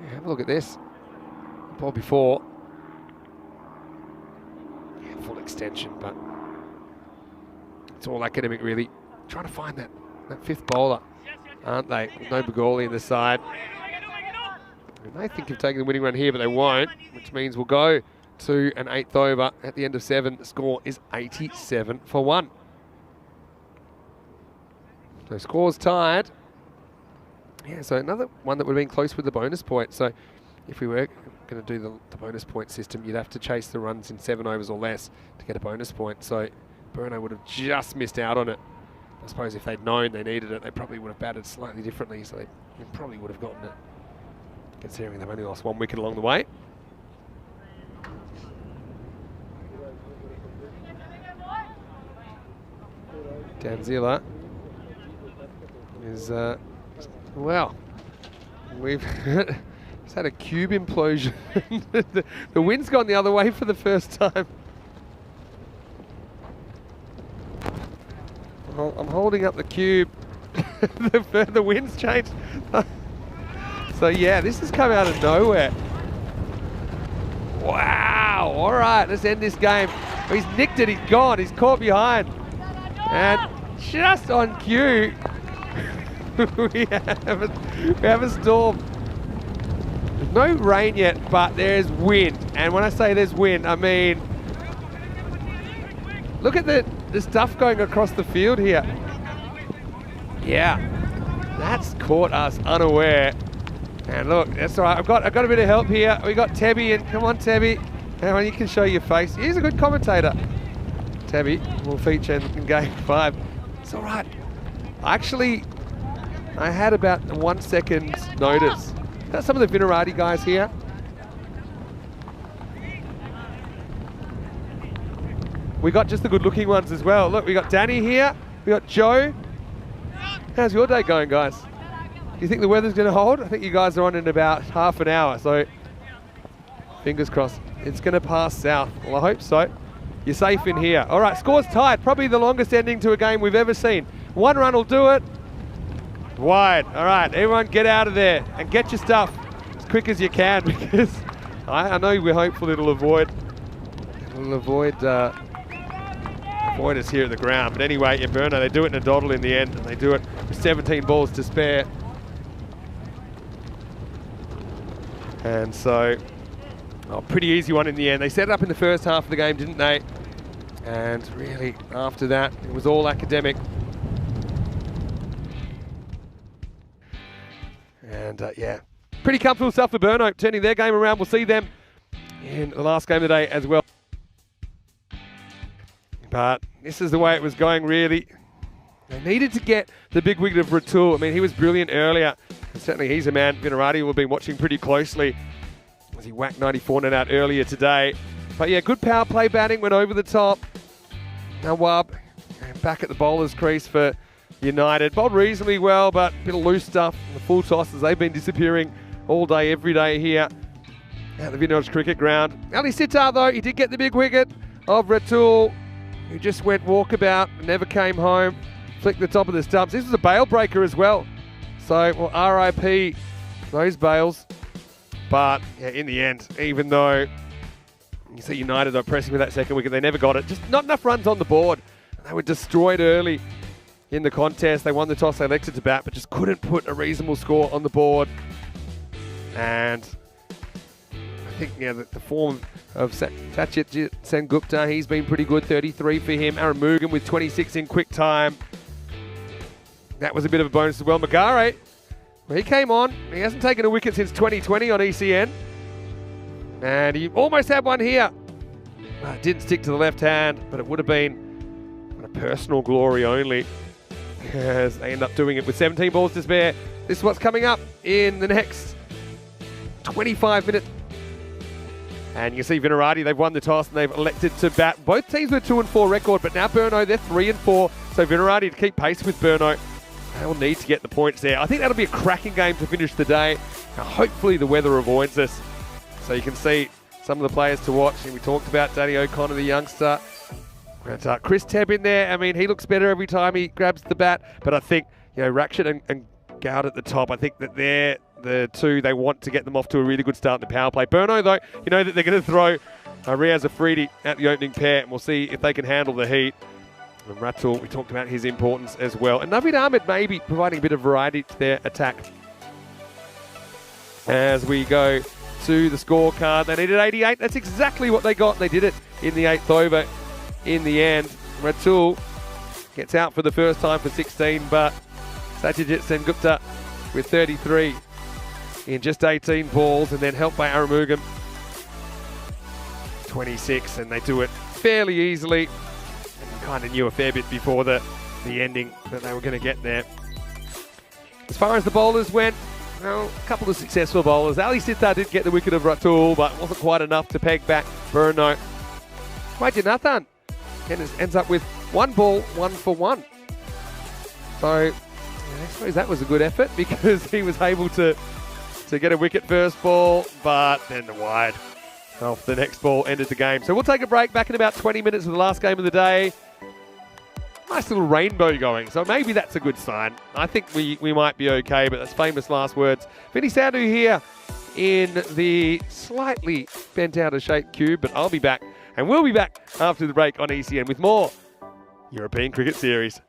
Yeah, have a look at this. Ball before. Yeah, full extension, but it's all academic really. trying to find that fifth bowler, aren't they? No Begoli in the side. They may think of taking the winning run here, but they won't, which means we'll go to an 8th over at the end of 7. The score is 87 for 1. So score's tied. Yeah, so another one that would have been close with the bonus point. So if we were going to do the bonus point system, you'd have to chase the runs in 7 overs or less to get a bonus point. So Burno would have just missed out on it. I suppose if they'd known they needed it, they probably would have batted slightly differently, so they probably would have gotten it, considering they've only lost 1 wicket along the way. Danzila is, well, we've just had a cube implosion. The wind's gone the other way for the first time. Well, I'm holding up the cube. The wind's changed. So yeah, this has come out of nowhere. Wow, all right, let's end this game. He's nicked it, he's gone, he's caught behind. And just on cue, we have a storm. There's no rain yet, but there's wind. And when I say there's wind, I mean, look at the stuff going across the field here. Yeah, that's caught us unaware. And look, that's all right. I've got a bit of help here. We got Tebby in. Come on, Tebby. Come on, you can show your face. He's a good commentator. Tebby will feature in game 5. It's all right. Actually, I had about 1 second's notice. Got some of the Vinarati guys here. We got just the good-looking ones as well. Look, we got Danny here. We got Joe. How's your day going, guys? Do you think the weather's going to hold? I think you guys are on in about half an hour, so fingers crossed. It's going to pass south. Well, I hope so. You're safe in here. All right, score's tied. Probably the longest ending to a game we've ever seen. 1 run will do it. Wide. All right, everyone get out of there and get your stuff as quick as you can, because I know we're hopeful it'll avoid us here at the ground. But anyway, in Burno, they do it in a doddle in the end, and they do it with 17 balls to spare. And so, pretty easy one in the end. They set it up in the first half of the game, didn't they? And really, after that, it was all academic. And yeah, pretty comfortable stuff for Burno, turning their game around. We'll see them in the last game of the day as well. But this is the way it was going, really. They needed to get the big wicket of Ratul. I mean, he was brilliant earlier. And certainly he's a man Vinarati will have been watching pretty closely as he whacked 94 net out earlier today. But yeah, good power play batting, went over the top. Nawab back at the bowler's crease for United. Bowled reasonably well, but a bit of loose stuff. The full tosses, they've been disappearing all day, every day here at the Vinod cricket ground. Ali Sitar, though, he did get the big wicket of Ratul, who just went walkabout and never came home. Flicked the top of the stumps. This was a bail breaker as well. So, well, RIP those bails. But yeah, in the end, even though you see United are pressing with that second wicket, they never got it. Just not enough runs on the board. They were destroyed early in the contest. They won the toss, they elected to bat, but just couldn't put a reasonable score on the board. And I think the form of Sachin Sengupta, he's been pretty good. 33 for him. Aaron Mugan with 26 in quick time. That was a bit of a bonus as well. Magare, well, he came on. He hasn't taken a wicket since 2020 on ECN. And he almost had one here. Didn't stick to the left hand, but it would have been a personal glory only, as they end up doing it with 17 balls to spare. This is what's coming up in the next 25 minutes. And you see Vinarati, they've won the toss and they've elected to bat. Both teams with 2 and 4 record, but now Burno, they're 3 and 4. So Vinarati to keep pace with Burno, they will need to get the points there. I think that'll be a cracking game to finish the day. Now, hopefully the weather avoids us, so you can see some of the players to watch. And we talked about Danny O'Connor, the youngster. But, Chris Tebb in there. I mean, he looks better every time he grabs the bat. But I think, Rakshit and Goud at the top, I think that they're the two, they want to get them off to a really good start in the power play. Burno, though, you know that they're going to throw Riaz Afridi at the opening pair, and we'll see if they can handle the heat. And Ratul, we talked about his importance as well. And Navid Ahmed maybe providing a bit of variety to their attack. As we go to the scorecard, they needed 88. That's exactly what they got. They did it in the 8th over in the end. Ratul gets out for the first time for 16, but Satyajit Sengupta with 33 in just 18 balls, and then helped by Aramugam 26, and they do it fairly easily. And kind of knew a fair bit before the ending that they were going to get there. As far as the bowlers went, well, a couple of successful bowlers. Ali Sittar did get the wicket of Ratul, but wasn't quite enough to peg back Burno. Vaidyanathan ends up with 1 ball, 1 for 1. So I suppose that was a good effort because he was able to get a wicket first ball, but then the wide off the next ball ended the game. So we'll take a break. Back in about 20 minutes of the last game of the day. Nice little rainbow going, so maybe that's a good sign. I think we might be okay, but that's famous last words. Vinny Sandhu here in the slightly bent out of shape cube, but I'll be back, and we'll be back after the break on ECN with more European Cricket Series.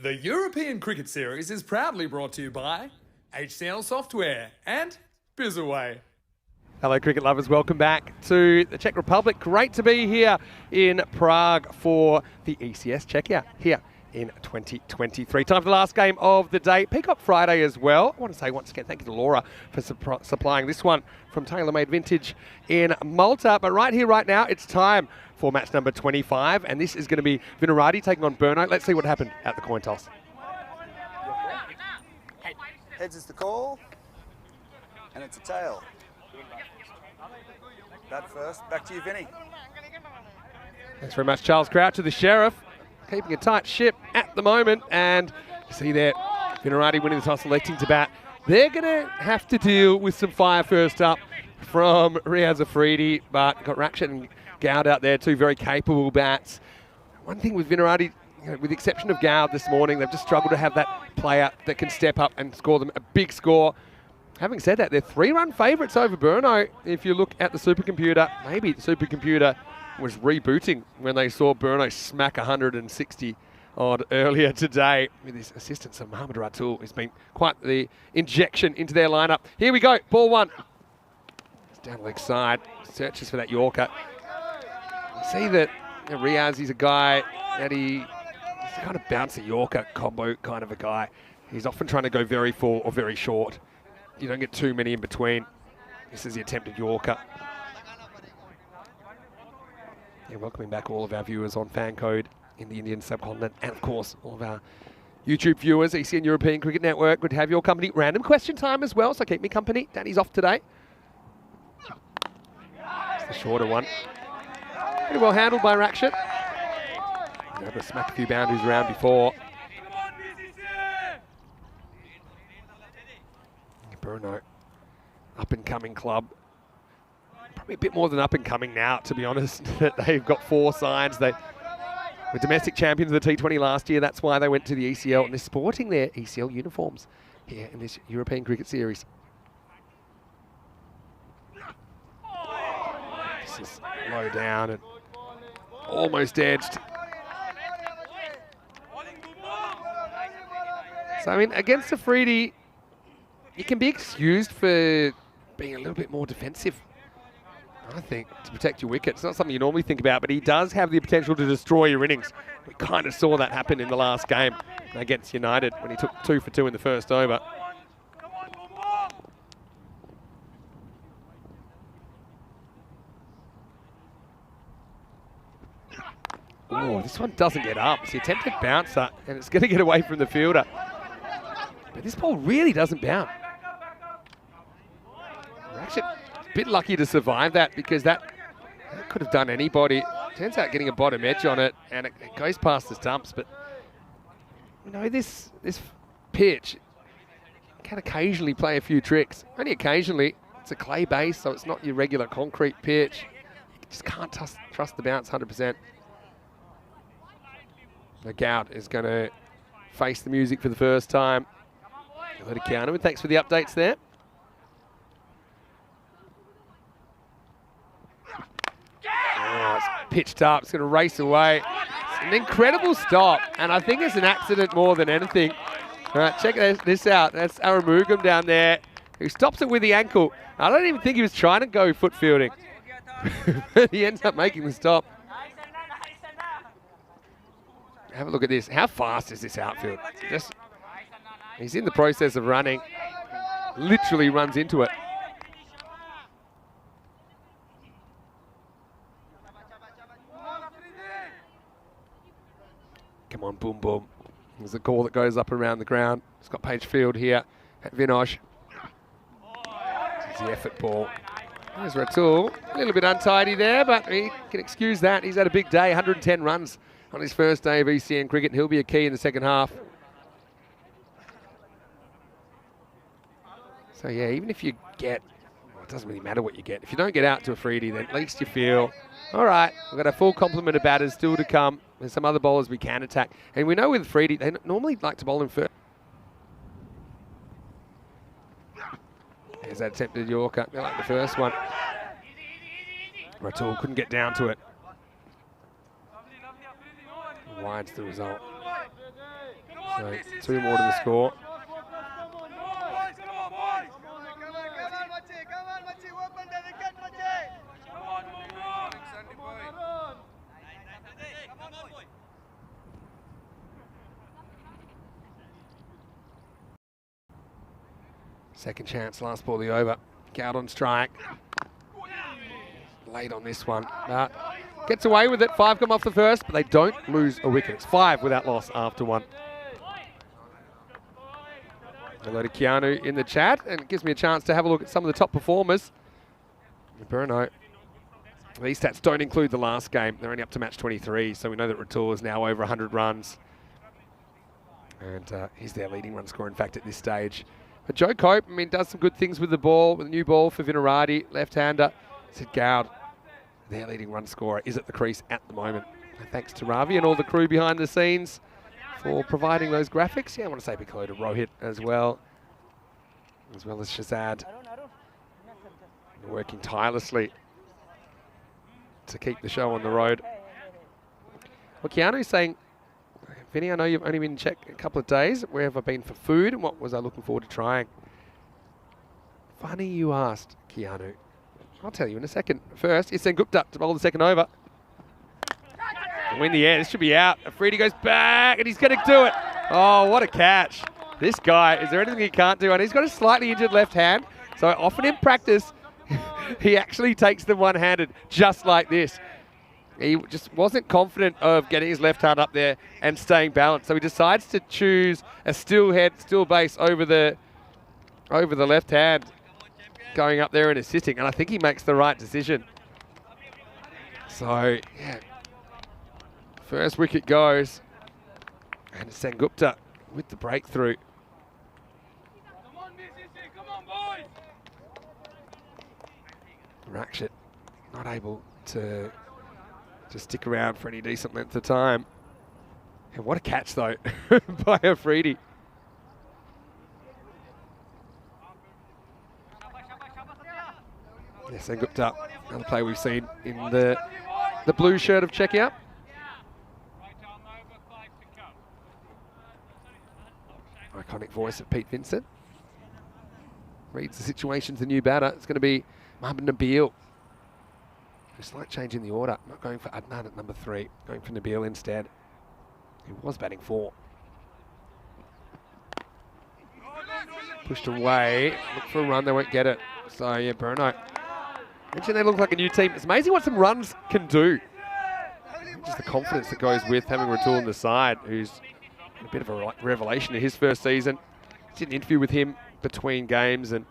The European Cricket Series is proudly brought to you by HCL Software and Bizaway. Hello, cricket lovers. Welcome back to the Czech Republic. Great to be here in Prague for the ECS checkout here in 2023. Time for the last game of the day. Peacock Friday as well. I want to say once again thank you to Laura for supplying this one from TaylorMade Vintage in Malta. But right here, right now, it's time for match number 25. And this is going to be Vinarati taking on Burno. Let's see what happened at the coin toss. Heads is the call, and it's a tail. That first. Back to you, Vinny. Thanks very much, Charles Crouch, to the Sheriff. Keeping a tight ship at the moment. And you see there, Vinarati winning the toss, electing to bat. They're going to have to deal with some fire first up from Riaz Afridi, but got Rakshit and Goud out there, two very capable bats. One thing with Vinarati, with the exception of Goud this morning, they've just struggled to have that player that can step up and score them a big score. Having said that, they're 3-run favourites over Burno. If you look at the supercomputer, maybe the supercomputer was rebooting when they saw Burno smack 160 odd earlier today with his assistant, Sir Mohammad Ratul, who's been quite the injection into their lineup. Here we go, ball one. It's down the leg side, searches for that Yorker. You see that Riaz, he's a guy that he's a kind of bouncer Yorker combo kind of a guy. He's often trying to go very full or very short. You don't get too many in between. This is the attempted Yorker. Yeah, welcoming back all of our viewers on fan code in the Indian subcontinent, and of course all of our YouTube viewers, ECN European Cricket Network. Good to have your company. Random question time as well, so keep me company. Danny's off today. It's the shorter one. Pretty well handled by Rakshit. Able to smack a few boundaries around before. Burno, up-and-coming club. Probably a bit more than up-and-coming now, to be honest. They've got 4 sides. They were domestic champions of the T20 last year. That's why they went to the ECL, and they're sporting their ECL uniforms here in this European Cricket Series. This is low down and almost edged. So, I mean, against Afridi, you can be excused for being a little bit more defensive, I think, to protect your wicket. It's not something you normally think about, but he does have the potential to destroy your innings. We kind of saw that happen in the last game against United when he took 2 for 2 in the first over. Oh, this one doesn't get up. It's the attempted bouncer, and it's going to get away from the fielder. But this ball really doesn't bounce. We're actually a bit lucky to survive that, because that could have done anybody. Turns out getting a bottom edge on it, and it goes past the stumps. But you know, this pitch can occasionally play a few tricks. Only occasionally. It's a clay base, so it's not your regular concrete pitch. You just can't trust the bounce 100%. The Gout is going to face the music for the first time. Let it counter, and thanks for the updates there. Oh, it's pitched up. It's going to race away. It's an incredible stop, and I think it's an accident more than anything. All right, check this out. That's Aramugam down there, who stops it with the ankle. I don't even think he was trying to go foot fielding. He ends up making the stop. Have a look at this. How fast is this outfield? He's in the process of running. Literally runs into it. Come on, boom, boom. There's a call that goes up around the ground. Scott Page field here at Vinosh. This is the effort ball. There's Ratul. A little bit untidy there, but he can excuse that. He's had a big day, 110 runs on his first day of ECN cricket, and he'll be a key in the second half. So yeah, even if you get, well, it doesn't really matter what you get. If you don't get out to Afridi, then at least you feel, all right, we've got a full complement of batters still to come. There's some other bowlers we can attack. And we know with Afridi, they normally like to bowl him first. There's that attempted Yorker, like the first one. Ratul couldn't get down to it. Wide's the result. So 2 more to the score. Second chance, last ball of the over. Goud on strike. Late on this one, but gets away with it. 5 come off the first, but they don't lose a wicket. It's 5 without loss after 1. Hello to Keanu in the chat, and it gives me a chance to have a look at some of the top performers. Burno. These stats don't include the last game. They're only up to match 23, so we know that Ratul is now over 100 runs. And he's their leading run scorer, in fact, at this stage. But Joe Cope, I mean, does some good things with the ball, with a new ball for Vinarati, left-hander. Sid Goud, their leading run scorer, is at the crease at the moment. And thanks to Ravi and all the crew behind the scenes for providing those graphics. Yeah, I want to say big hello to Rohit as well as Shazad. They're working tirelessly to keep the show on the road. Well, Keanu's saying, Vinny, I know you've only been in Czech a couple of days. Where have I been for food and what was I looking forward to trying? Funny you asked, Keanu. I'll tell you in a second. First, ECN Gupta to bowl the second over. And in the air, this should be out. Afridi goes back and he's going to do it. Oh, what a catch. This guy, is there anything he can't do? And he's got a slightly injured left hand. So often in practice, he actually takes them one-handed just like this. He just wasn't confident of getting his left hand up there and staying balanced. So he decides to choose a still head, still base over the left hand, going up there and assisting. And I think he makes the right decision. So, yeah. First wicket goes. And it's Sengupta with the breakthrough. Come on, BCC, come on, boys. Rakshit not able to stick around for any decent length of time. And what a catch, though, by Afridi. Yes, and Gupta, another player we've seen in the blue shirt of Czechia. Iconic voice of Pete Vincent. Reads the situation's the new batter. It's going to be Mohammad Nabil. A slight change in the order. Not going for Adnan at number 3. Going for Nabil instead. He was batting 4. Pushed away. Look for a run. They won't get it. So, yeah, Burno. Mentioned they look like a new team. It's amazing what some runs can do. Just the confidence that goes with having Ratul on the side, who's a bit of a revelation in his first season. Did an interview with him between games and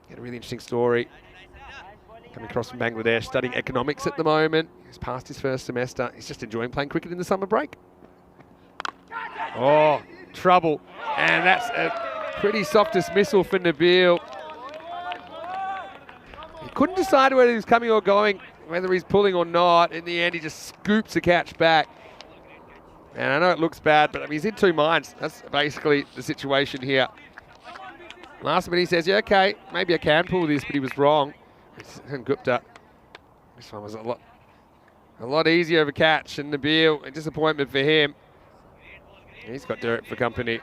had a really interesting story. Coming across from Bangladesh, studying economics at the moment. He's passed his first semester. He's just enjoying playing cricket in the summer break. Oh, trouble. And that's a pretty soft dismissal for Nabil. He couldn't decide whether he was coming or going, whether he's pulling or not. In the end, he just scoops a catch back. And I know it looks bad, but I mean, he's in 2 minds. That's basically the situation here. Last minute he says, yeah, okay, maybe I can pull this, but he was wrong. And Gupta, this one was a lot easier of a catch. And Nabil, a disappointment for him. He's got Derek for company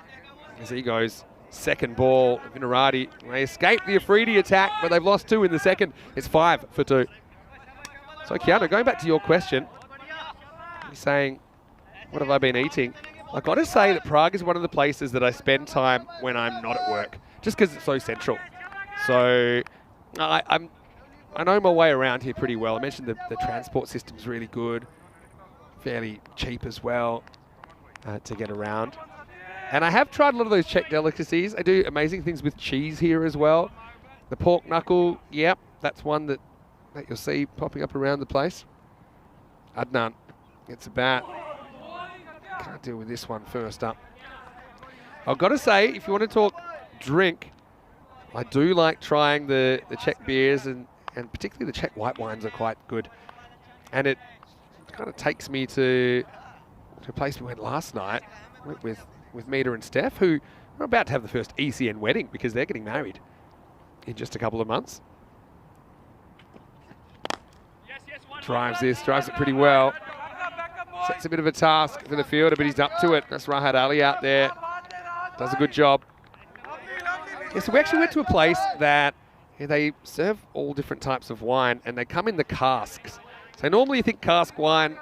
as he goes. Second ball, Vinarati. They escaped the Afridi attack, but they've lost 2 in the second. It's 5 for 2. So Keanu, going back to your question, he's saying, what have I been eating? I've got to say that Prague is one of the places that I spend time when I'm not at work, just because it's so central. So I know my way around here pretty well. I mentioned the transport system's really good, fairly cheap as well to get around. And I have tried a lot of those Czech delicacies. I do amazing things with cheese here as well. The pork knuckle, yep, that's one that you'll see popping up around the place. Adnan gets a bat. Can't deal with this one first up. I've got to say, if you want to talk drink, I do like trying the Czech beers and particularly the Czech white wines are quite good. And it kind of takes me to a place we went last night with Mita and Steph, who are about to have the first ECN wedding because they're getting married in just a couple of months. Drives it pretty well. Sets a bit of a task for the fielder, but he's up to it. That's Rahat Ali out there. does a good job. Yeah, so we actually went to a place that they serve all different types of wine, and they come in the casks. So normally you think cask wine,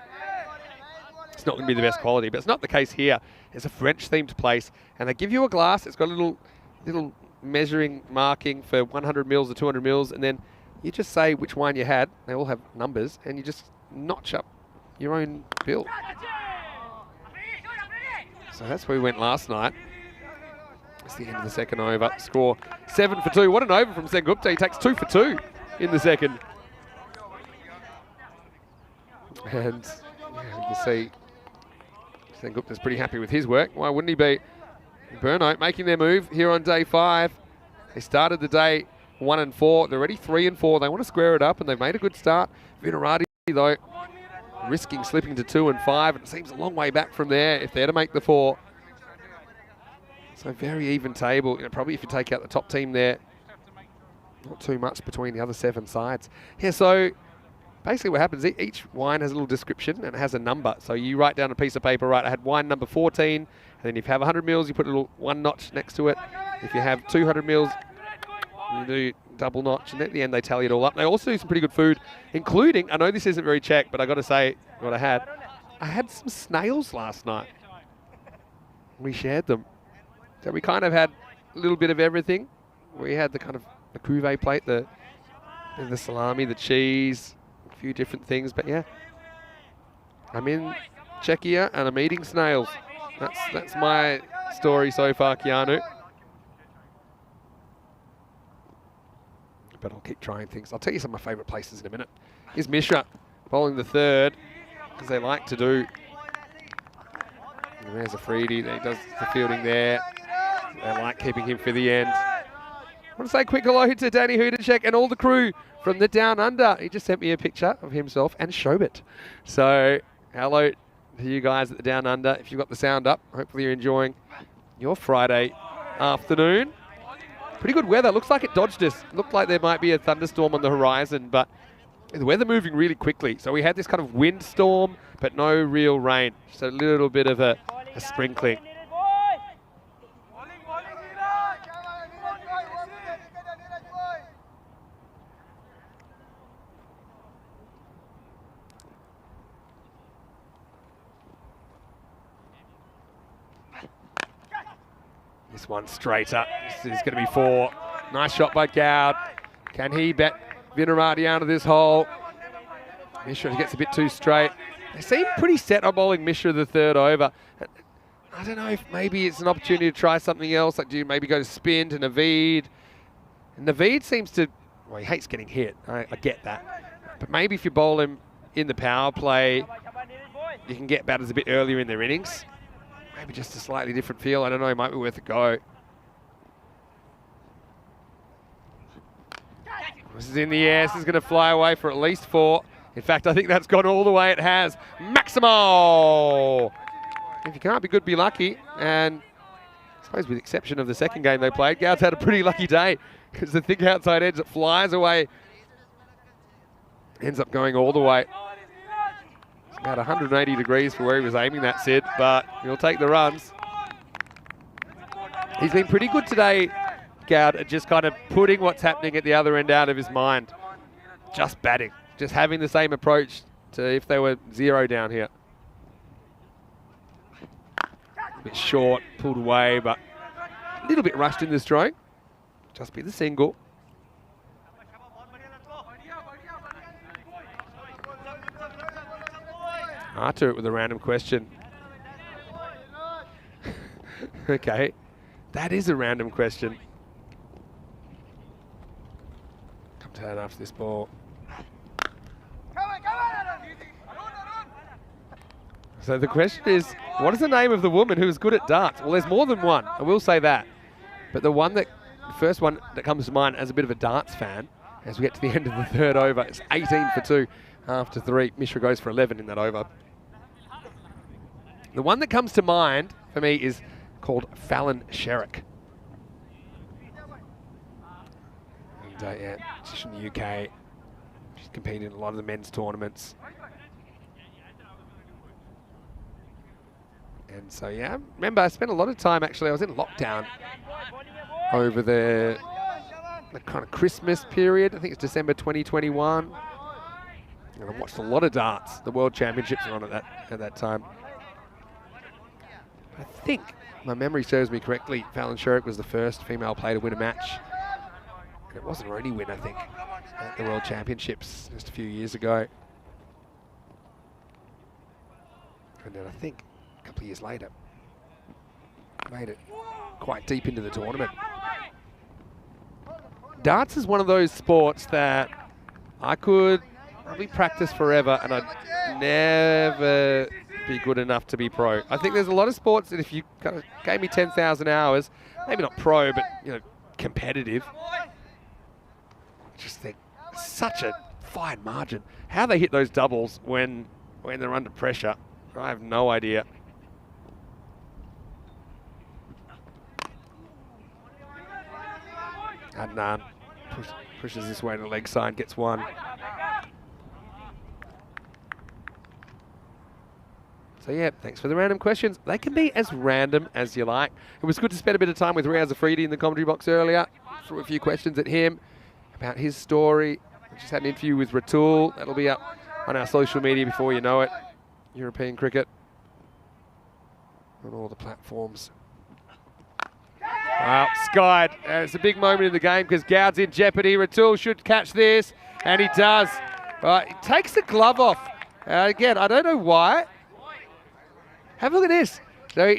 it's not going to be the best quality, but it's not the case here. It's a French-themed place, and they give you a glass. It's got a little measuring marking for 100 mils or 200 mils, and then you just say which wine you had. They all have numbers, and you just notch up your own bill. So that's where we went last night. It's the end of the second over. Score 7 for 2. What an over from Sengupta. He takes 2 for 2 in the second. And yeah, you can see Sengupta's pretty happy with his work. Why wouldn't he be? Burnout making their move here on day 5. They started the day 1 and 4. They're already 3 and 4. They want to square it up, and they've made a good start. Vinarati, though, risking slipping to 2 and 5. And it seems a long way back from there if they're to make the 4. So very even table. You know, probably if you take out the top team there, not too much between the other 7 sides. Yeah, so basically what happens, each wine has a little description and it has a number. So you write down a piece of paper, right, I had wine number 14, and then if you have 100 mils, you put a little 1 notch next to it. If you have 200 mils, you do double notch, and at the end they tally it all up. They also do some pretty good food, including, I know this isn't very Czech, but I got to say what I had some snails last night. We shared them. So we kind of had a little bit of everything. We had the kind of the cuvee plate, the salami, the cheese, a few different things. But yeah, I'm in Czechia and I'm eating snails. That's my story so far, Keanu. But I'll keep trying things. I'll tell you some of my favourite places in a minute. Here's Mishra bowling the third, as they like to do. And there's Afridi. He does the fielding there. They like keeping him for the end. I want to say a quick hello to Danny Hudacek and all the crew from the Down Under. He just sent me a picture of himself and Shobit. So hello to you guys at the Down Under. If you've got the sound up, hopefully you're enjoying your Friday afternoon. Pretty good weather. Looks like it dodged us. Looked like there might be a thunderstorm on the horizon, but the weather moving really quickly. So we had this kind of windstorm, but no real rain. Just a little bit of a sprinkling. This one straight up. This is going to be 4. Nice shot by Gowd. Can he bet Vinarati out of this hole? Mishra gets a bit too straight. They seem pretty set on bowling Mishra the third over. I don't know if maybe it's an opportunity to try something else. Like, do you maybe go to spin to Naveed? And Naveed seems to, well, he hates getting hit. I get that. But maybe if you bowl him in the power play, you can get batters a bit earlier in their innings. Maybe just a slightly different feel. I don't know. It might be worth a go. This is in the air. This is going to fly away for at least 4. In fact, I think that's gone all the way it has. Maximo! If you can't be good, be lucky. And I suppose with the exception of the second game they played, Gowd's had a pretty lucky day because the thick outside edge, it flies away. Ends up going all the way. It's about 180 degrees for where he was aiming that, Sid, but he'll take the runs. He's been pretty good today, Gowd, at just kind of putting what's happening at the other end out of his mind. Just batting, just having the same approach to if they were 0 down here. A bit short, pulled away, but a little bit rushed in this throwing. Just be the single. Arthur with a random question. Okay, that is a random question. Come down after this ball. So the question is, what is the name of the woman who is good at darts? Well, there's more than one, I will say that. But the first one that comes to mind as a bit of a darts fan, as we get to the end of the third over, it's 18 for 2 after 3. Mishra goes for 11 in that over. The one that comes to mind for me is called Fallon Sherrick. And yeah, she's from the UK. She's competed in a lot of the men's tournaments. And so, yeah, remember I spent a lot of time, actually, I was in lockdown over the kind of Christmas period. I think it's December 2021. And I watched a lot of darts. The World Championships were on at that time. I think my memory serves me correctly. Fallon Sherrick was the first female player to win a match. And it wasn't her only win, I think, at the World Championships just a few years ago. And then I think a couple of years later, made it quite deep into the tournament. Darts is one of those sports that I could probably practice forever and I'd never be good enough to be pro. I think there's a lot of sports that if you kind of gave me 10,000 hours, maybe not pro, but competitive, I just think such a fine margin. How they hit those doubles when they're under pressure, I have no idea. Adnan pushes this way to the leg side, gets one. So yeah, thanks for the random questions. They can be as random as you like. It was good to spend a bit of time with Riaz Afridi in the commentary box earlier. Threw a few questions at him about his story. We just had an interview with Ratul. That'll be up on our social media before you know it. European cricket on all the platforms. Well, skied. It's a big moment in the game because Gowd's in jeopardy. Ratul should catch this, and he does. He takes the glove off. Again, I don't know why. Have a look at this. So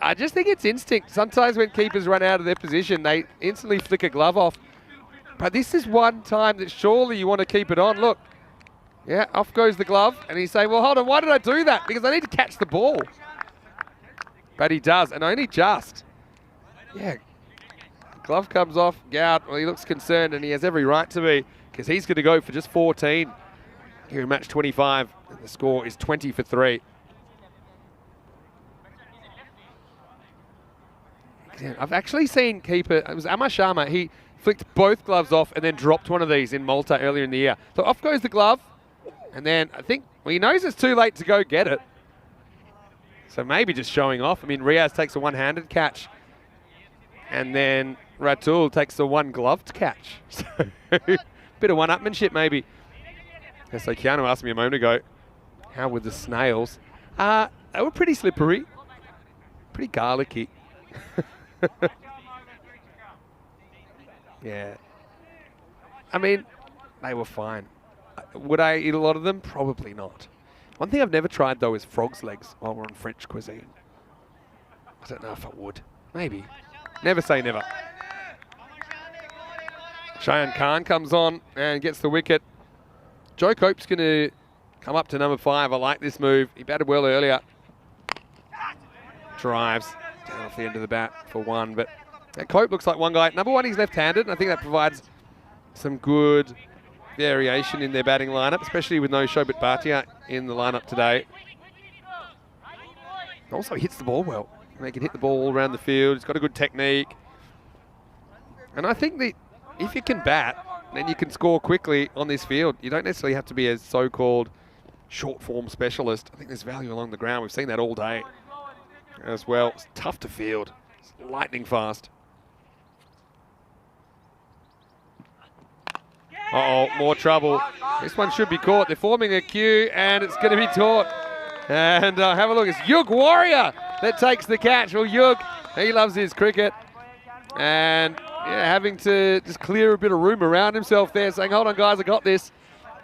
I just think it's instinct. Sometimes when keepers run out of their position, they instantly flick a glove off. But this is one time that surely you want to keep it on. Look. Yeah, off goes the glove. And he's saying, well, hold on, why did I do that? Because I need to catch the ball. But he does, and only just. Yeah. Glove comes off. Gowd, well, he looks concerned, and he has every right to be, because he's going to go for just 14 here in match 25. And the score is 20 for 3. I've actually seen keeper, it was Amar Sharma, he flicked both gloves off and then dropped one of these in Malta earlier in the year. So off goes the glove, and then I think, well, he knows it's too late to go get it. So maybe just showing off. I mean, Riaz takes a one-handed catch, and then Ratul takes a one-gloved catch. So bit of one-upmanship maybe. Yeah, so Keanu asked me a moment ago, how were the snails? They were pretty slippery, pretty garlicky. Yeah. I mean, they were fine. Would I eat a lot of them? Probably not. One thing I've never tried, though, is frog's legs while we're on French cuisine. I don't know if I would. Maybe. Never say never. Cheyenne Khan comes on and gets the wicket. Joe Cope's going to come up to number 5. I like this move. He batted well earlier. Drives down off the end of the bat for 1, but Cope looks like one guy. Number 1, he's left-handed, and I think that provides some good variation in their batting lineup, especially with no Shobit Bhatia in the lineup today. Also, he hits the ball well. He can hit the ball all around the field. He's got a good technique. And I think that if you can bat, then you can score quickly on this field. You don't necessarily have to be a so-called short-form specialist. I think there's value along the ground. We've seen that all day as well. It's tough to field. It's lightning fast. Uh-oh, more trouble. This one should be caught. They're forming a queue, and it's going to be taught. And have a look. It's Yug Warrior that takes the catch. Well, Yug, he loves his cricket. And yeah, having to just clear a bit of room around himself there, saying, hold on, guys, I got this.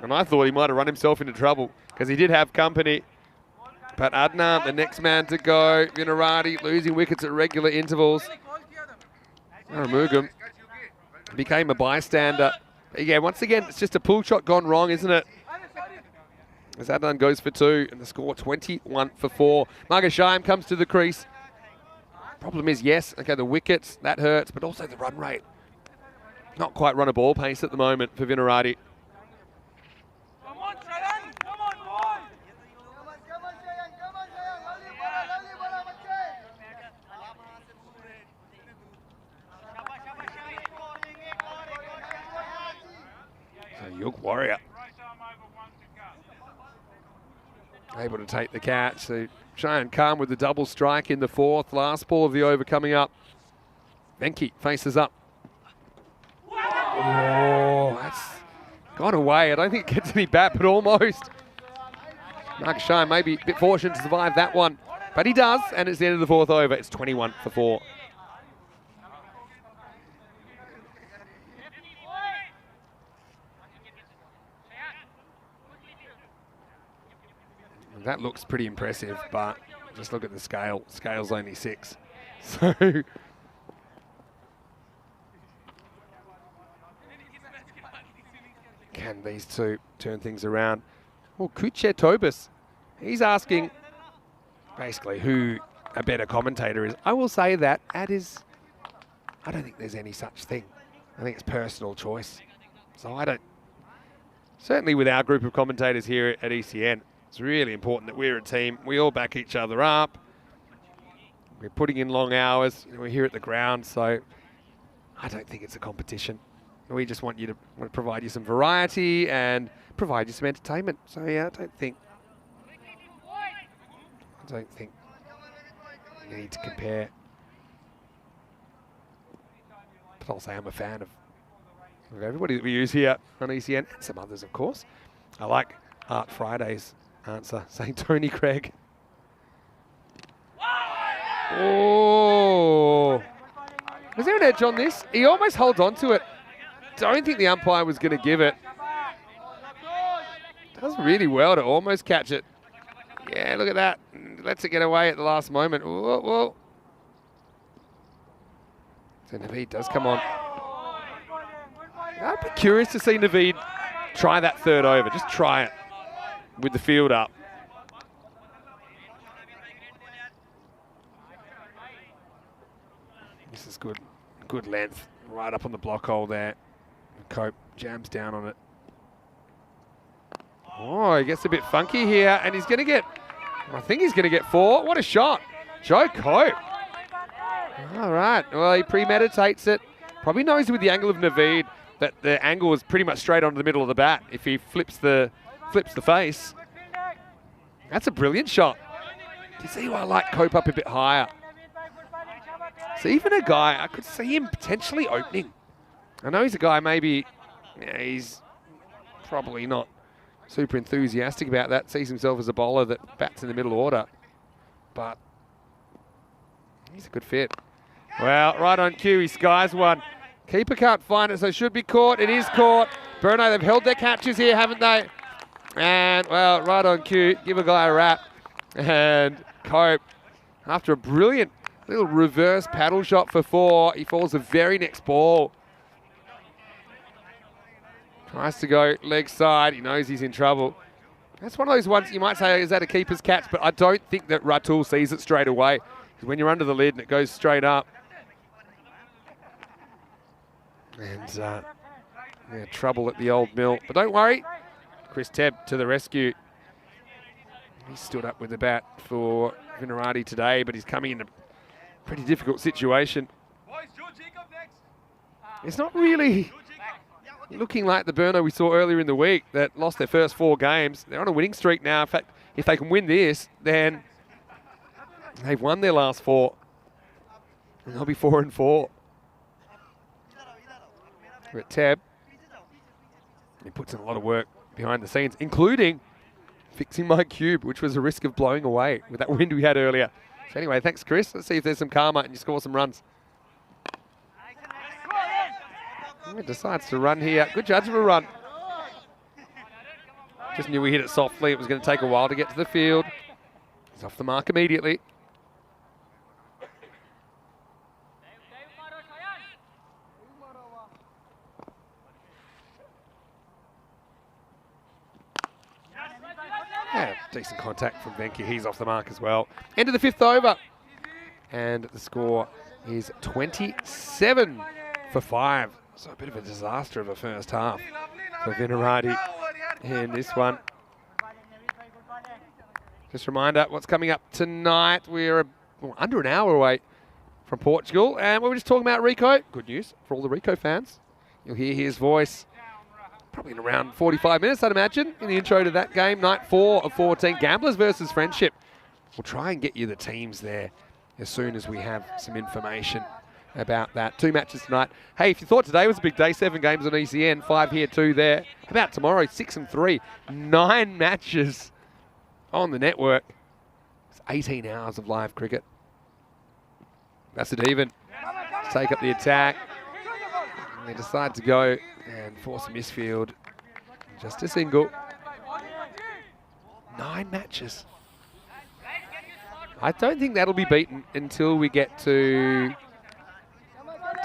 And I thought he might have run himself into trouble because he did have company. But Adnan, the next man to go. Vinarati losing wickets at regular intervals. Aramugam became a bystander. Yeah, once again, it's just a pull shot gone wrong, isn't it? As Adnan goes for 2, and the score 21 for 4. Marga Shaim comes to the crease. Problem is, yes, okay, the wickets, that hurts, but also the run rate. Not quite run a ball pace at the moment for Vinarati. Come on, Shayan! Come on, boy! So Yug Warrior. able to take the catch. So Cheyenne Khan with the double strike in the fourth. Last ball of the over coming up. Venki faces up. Oh, that's gone away. I don't think it gets any bat, but almost. Marcus Cheyenne maybe a bit fortunate to survive that one, but he does, and it's the end of the fourth over. It's 21 for 4. That looks pretty impressive, but just look at the scale. Scale's only 6. So can these two turn things around? Well, Kuche Tobis, he's asking basically who a better commentator is. I will say that I don't think there's any such thing. I think it's personal choice. So I don't, certainly with our group of commentators here at ECN, it's really important that we're a team. We all back each other up. We're putting in long hours. We're here at the ground, so I don't think it's a competition. We just want to provide you some variety and provide you some entertainment. So yeah, I don't think you need to compare. But I'll say I'm a fan of everybody that we use here on ECN, and some others, of course. I like Art Friday's answer, saying Tony Craig. Oh! Was there an edge on this? He almost holds on to it. Don't think the umpire was going to give it. Does really well to almost catch it. Yeah, look at that. Lets it get away at the last moment. Whoa, whoa. So Naveed does come on. I'd be curious to see Naveed try that third over. Just try it with the field up. This is good. Good length. Right up on the block hole there. Cope jams down on it. Oh, he gets a bit funky here, and he's going to get, I think he's going to get 4. What a shot. Joe Cope. All right. Well, he premeditates it. Probably knows with the angle of Naveed that the angle is pretty much straight onto the middle of the bat. If he flips the face. That's a brilliant shot. Do you see why I like Cope up a bit higher? So even a guy, I could see him potentially opening. I know he's a guy maybe, he's probably not super enthusiastic about that, sees himself as a bowler that bats in the middle order, but he's a good fit. Well, right on cue, he skies one. Keeper can't find it, so it should be caught. It is caught. Bruno, they've held their catches here, haven't they? And, well, right on cue, give a guy a wrap. And Cope, after a brilliant little reverse paddle shot for 4, he falls the very next ball. Tries to go leg side. He knows he's in trouble. That's one of those ones you might say, is that a keeper's catch? But I don't think that Ratul sees it straight away. Because when you're under the lid and it goes straight up. And yeah, trouble at the old mill. But don't worry. Chris Tebb to the rescue. He stood up with the bat for Vinarati today, but he's coming in a pretty difficult situation. It's not really looking like the Burno we saw earlier in the week that lost their first 4 games. They're on a winning streak now. In fact, if they can win this, then they've won their last 4. And they'll be 4-4. We're at Tab. He puts in a lot of work behind the scenes, including fixing my cube, which was a risk of blowing away with that wind we had earlier. So anyway, thanks, Chris. Let's see if there's some karma and you score some runs. He decides to run here. Good judge of a run. Just knew we hit it softly. It was going to take a while to get to the field. He's off the mark immediately. Yeah, decent contact from Venki. He's off the mark as well. End of the 5th over. And the score is 27 for 5. So a bit of a disaster of a first half for Vinarati in this one. Just a reminder, what's coming up tonight. We're under an hour away from Portugal. And we were just talking about Rico. Good news for all the Rico fans. You'll hear his voice probably in around 45 minutes, I'd imagine, in the intro to that game. Night 4 of 14, Gamblers versus Friendship. We'll try and get you the teams there as soon as we have some information about that. 2 matches tonight. Hey, if you thought today was a big day, 7 games on ECN, 5 here, 2 there. How about tomorrow, 6 and 3, 9 matches on the network. It's 18 hours of live cricket. That's it even. Take up the attack. And they decide to go and force a misfield. Just a single. 9 matches. I don't think that'll be beaten until we get to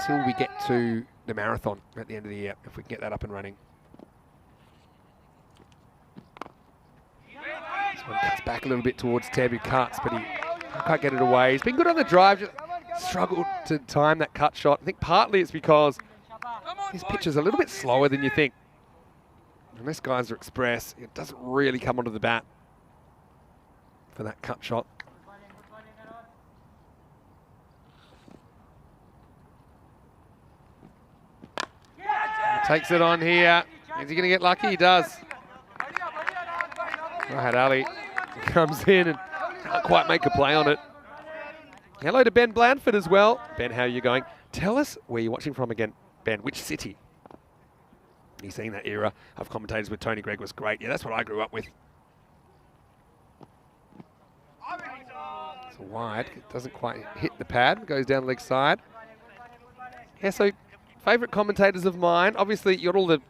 the marathon at the end of the year, if we can get that up and running. This one cuts back a little bit towards Teb, who cuts, but he can't quite get it away. He's been good on the drive, just struggled to time that cut shot. I think partly it's because his pitch is a little bit slower than you think. Unless guys are express, it doesn't really come onto the bat for that cut shot. Takes it on here. Is he going to get lucky? He does. Rahat Ali comes in and can't quite make a play on it. Hello to Ben Blandford as well. Ben, how are you going? Tell us where you're watching from again, Ben. Which city? You've seen that era of commentators with Tony Gregg was great. Yeah, that's what I grew up with. It's wide. It doesn't quite hit the pad. Goes down the leg side. Yeah, so favourite commentators of mine, obviously you're all the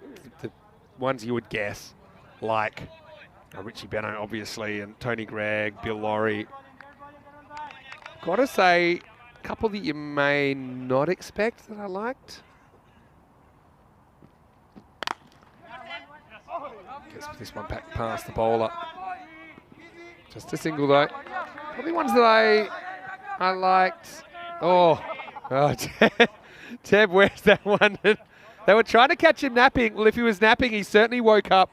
ones you would guess, like Richie Beno, obviously, and Tony Gregg, Bill Laurie. Gotta say, a couple that you may not expect that I liked. Gets this one back past the bowler. Just a single though. Probably ones that I liked. Oh, Teb, where's that one? They were trying to catch him napping. Well, if he was napping, he certainly woke up.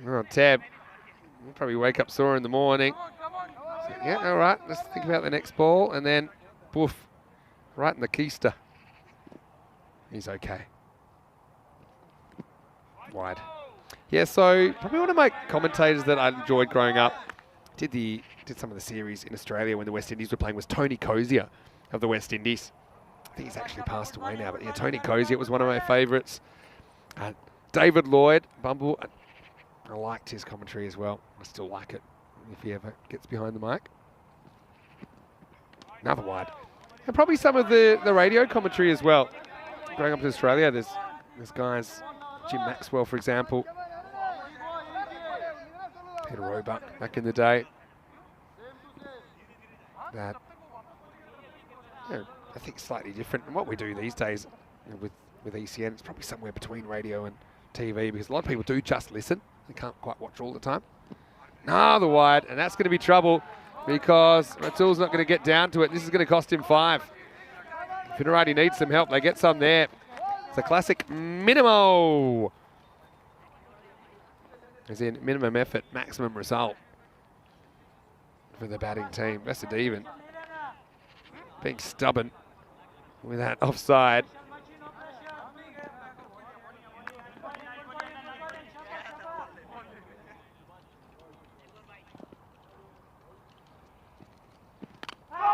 Oh, Teb. He'll probably wake up sore in the morning. So, yeah, all right. Let's think about the next ball. And then, poof, right in the keister. He's okay. Wide. Yeah, so probably one of my commentators that I enjoyed growing up, did some of the series in Australia when the West Indies were playing, was Tony Cozier of the West Indies. I think he's actually passed away now, but yeah, Tony Cozier was one of my favourites. David Lloyd, Bumble, I liked his commentary as well. I still like it if he ever gets behind the mic. Another wide. And probably some of the radio commentary as well. Growing up in Australia, there's guys, Jim Maxwell, for example. Peter Roebuck back in the day. That, you know, I think slightly different. And what we do these days, you know, with ECN, it's probably somewhere between radio and TV, because a lot of people do just listen. They can't quite watch all the time. The wide, and that's going to be trouble because Ratul's not going to get down to it. This is going to cost him 5. Finnerati needs some help. They get some there. It's a classic minimo. As in minimum effort, maximum result for the batting team. Vasudevan being stubborn with that offside.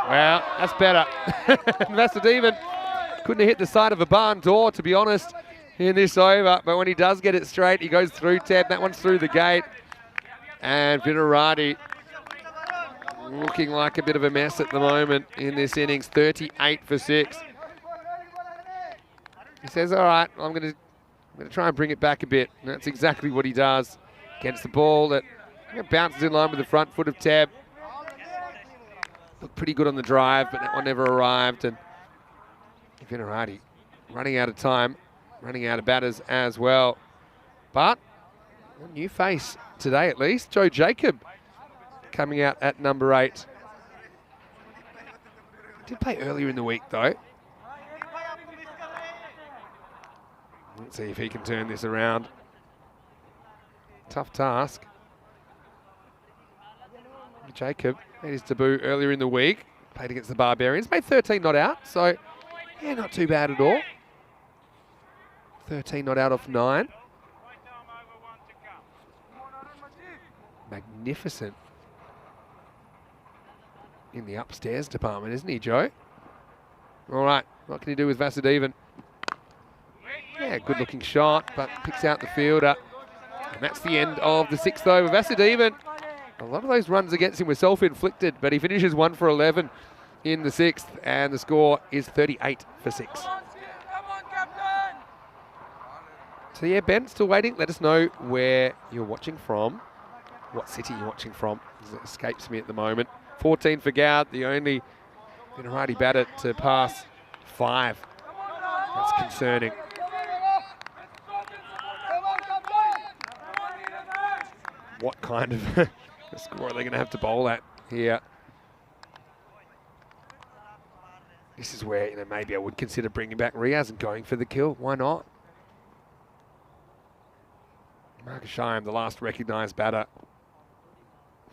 Well, that's better. Vasudevan couldn't have hit the side of a barn door, to be honest, in this over. But when he does get it straight, he goes through Ted. That one's through the gate. And Finnerati looking like a bit of a mess at the moment in this innings. 38 for 6. He says, all right, I'm going to try and bring it back a bit. And that's exactly what he does. Against the ball that bounces in line with the front foot of Tab. Looked pretty good on the drive, but that one never arrived. And Finnerati running out of time, running out of batters as well. But a new face today at least. Joe Jacob coming out at number 8. Did play earlier in the week though. Let's see if he can turn this around. Tough task. Jacob made his debut earlier in the week. Played against the Barbarians. Made 13 not out, so yeah, not too bad at all. 13 not out of 9. Magnificent in the upstairs department, isn't he, Joe? All right, what can he do with Vasudevan? Yeah, good looking shot, but picks out the fielder. And that's the end of the 6th over. Vasudevan, a lot of those runs against him were self-inflicted, but he finishes 1 for 11 in the 6th, and the score is 38 for 6. So yeah, Ben, still waiting. Let us know where you're watching from, what city you're watching from. It escapes me at the moment. 14 for Goud, the only Gujarati batter to pass 5. That's concerning. What kind of score are they going to have to bowl at here? This is where maybe I would consider bringing back Riaz and going for the kill. Why not? Marcus Shyam, the last recognised batter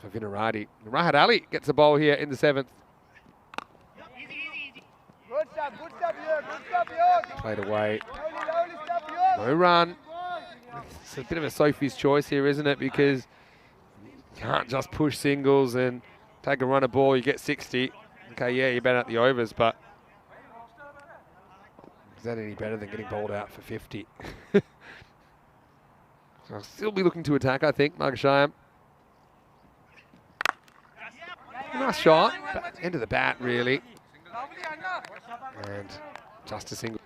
for Vinarati. Rahat Ali gets a bowl here in the 7th. Played away. No run. It's a bit of a Sophie's choice here, isn't it? Because you can't just push singles and take a run of ball, you get 60. Okay, yeah, you're better at the overs, but is that any better than getting bowled out for 50? So I'll still be looking to attack, I think, Marcus Shyam. Nice shot, but end of the bat, really. And just a single.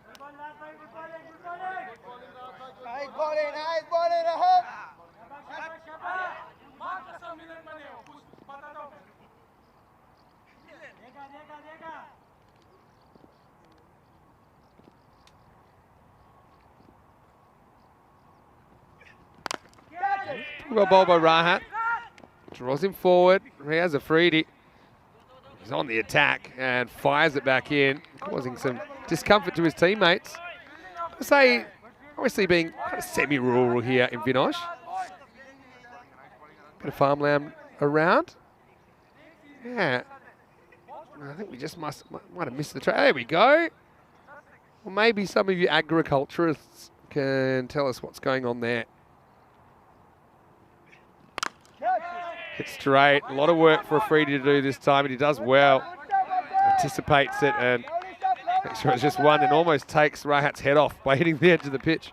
Well bowled by Rahat. Draws him forward. He has a freedie. He's on the attack and fires it back in, causing some discomfort to his teammates. I say, obviously being kind of semi-rural here in Vinosh. Bit of farmland around. Yeah. I think we just might have missed the trail. There we go. Well, maybe some of you agriculturists can tell us what's going on there. Hit straight. A lot of work for a freedie to do this time, and he does well. Anticipates it and makes sure it's just one, and almost takes Rahat's head off by hitting the edge of the pitch.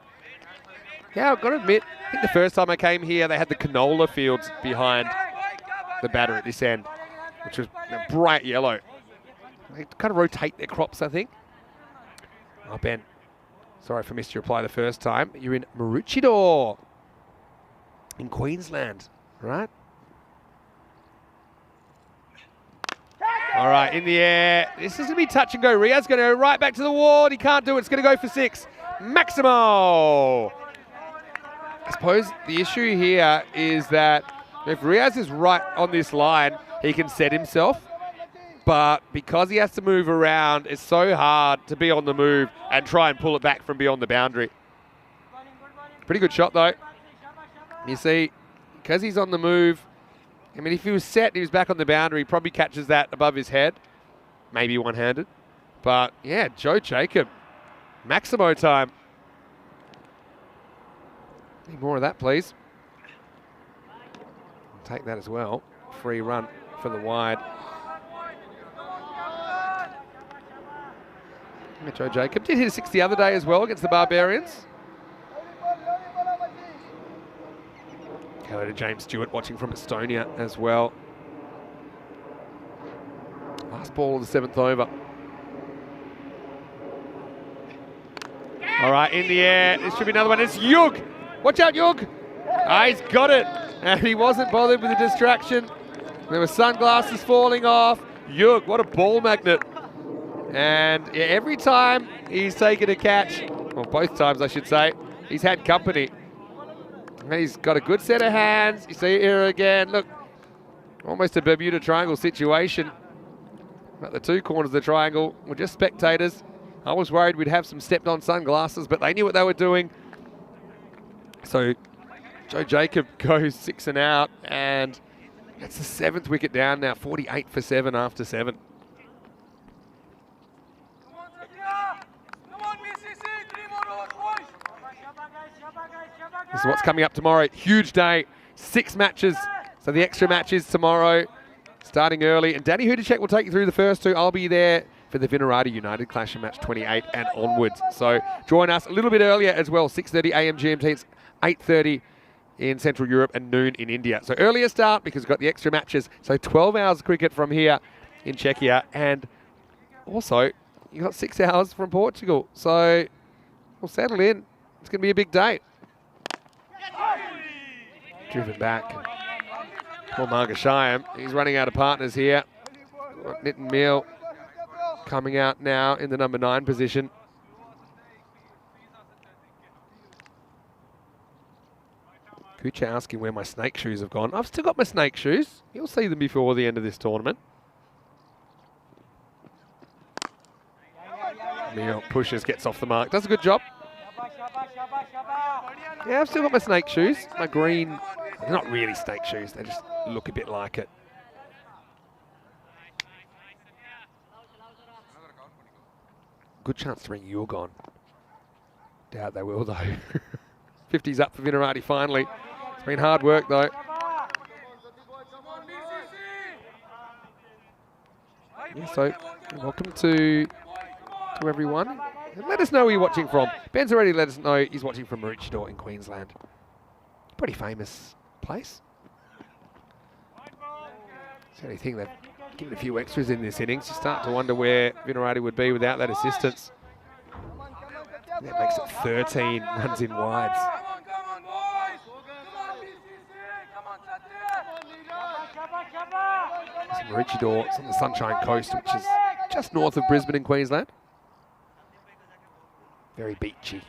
Yeah, I've got to admit, I think the first time I came here, they had the canola fields behind the batter at this end, which was bright yellow. They kind of rotate their crops, I think. Oh, Ben, sorry if I missed your reply the first time. You're in Maroochydore in Queensland, right? All right, in the air. This is going to be touch and go. Riaz's going to go right back to the ward. He can't do it. It's going to go for 6. Maximo! I suppose the issue here is that if Riaz is right on this line, he can set himself. But because he has to move around, it's so hard to be on the move and try and pull it back from beyond the boundary. Pretty good shot, though. You see, because he's on the move, I mean, if he was set and he was back on the boundary, he probably catches that above his head. Maybe one-handed. But, yeah, Joe Jacob. Maximo time. Need more of that, please. Take that as well. Free run for the wide. Yeah, Joe Jacob did hit a 6 the other day as well against the Barbarians. Hello to James Stewart watching from Estonia as well. Last ball of the 7th over. All right, in the air. This should be another one. It's Yug. Watch out, Yug. Ah, he's got it. And he wasn't bothered with the distraction. There were sunglasses falling off. Yug, what a ball magnet. And yeah, every time he's taken a catch, well, both times I should say, he's had company. And he's got a good set of hands. You see it here again. Look, almost a Bermuda Triangle situation. At the 2 corners of the triangle were just spectators. I was worried we'd have some stepped-on sunglasses, but they knew what they were doing. So Joe Jacob goes 6 and out, and that's the 7th wicket down now. 48 for 7 after 7. Come on, BCC, 3 more overs, boys. This is what's coming up tomorrow. Huge day. 6 matches. So the extra matches tomorrow, starting early. And Danny Hudacek will take you through the first 2. I'll be there for the Vinarati United Clash in match 28 and onwards. So join us a little bit earlier as well. 6:30 a.m. GMT. It's 8:30 in Central Europe and noon in India. So earlier start because we've got the extra matches. So 12 hours of cricket from here in Czechia. And also, you got 6 hours from Portugal. So we'll settle in. It's going to be a big day. Driven back. Poor Margashayam. He's running out of partners here. Nitin Meal coming out now in the number 9 position. Kucha asking where my snake shoes have gone. I've still got my snake shoes. You'll see them before the end of this tournament. Meal pushes, gets off the mark. Does a good job. Yeah, I've still got my snake shoes. My green, they're not really snake shoes. They just look a bit like it. Good chance to bring Yorgon. Doubt they will though. 50's up for Vinarati finally. It's been hard work though. Yeah, so welcome to everyone. And let us know where you're watching from. Ben's already let us know he's watching from Maroochydore in Queensland. Pretty famous place. It's the only thing they've given a few extras in this innings. You start to wonder where Vinarati would be without that assistance. That makes it 13 runs in wides. Maroochydore, it's on the Sunshine Coast, which is just north of Brisbane in Queensland. Very beachy.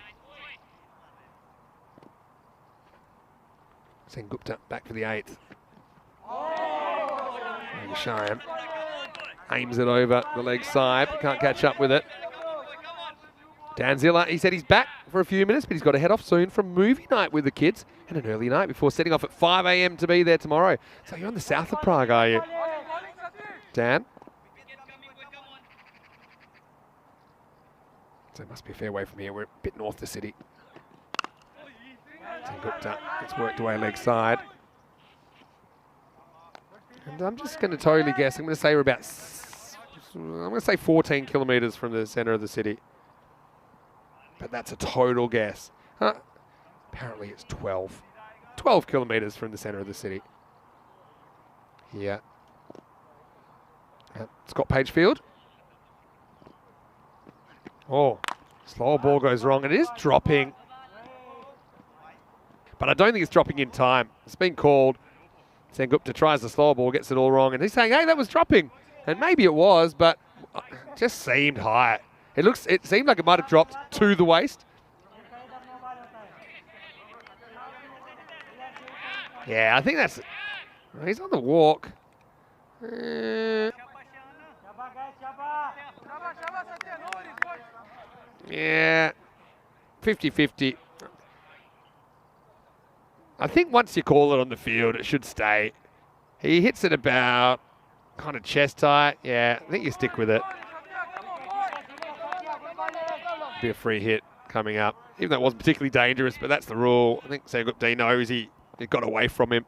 Sengupta back for the 8th. Shayam aims it over the leg side, can't catch up with it. Danzilla, he said he's back for a few minutes, but he's got to head off soon from movie night with the kids and an early night before setting off at 5 a.m. to be there tomorrow. So you're on the south of Prague, are you, Dan? So it must be a fair way from here. We're a bit north of the city. Sengupta gets worked away leg side. And I'm just going to totally guess. I'm going to say we're about, 14 kilometres from the centre of the city. But that's a total guess. Apparently it's 12. 12 kilometres from the centre of the city. Here. Scott Pagefield. Oh, slower ball goes wrong. It is dropping. But I don't think it's dropping in time. It's been called. Sengupta tries the slower ball, gets it all wrong. And he's saying, hey, that was dropping. And maybe it was, but it just seemed high. It seemed like it might have dropped to the waist. Yeah, I think that's... He's on the walk. Yeah, 50-50. I think once you call it on the field, it should stay. He hits it about kind of chest height. Yeah, I think you stick with it. Be a free hit coming up. Even though it wasn't particularly dangerous, but that's the rule. I think Sengupta knows he got away from him.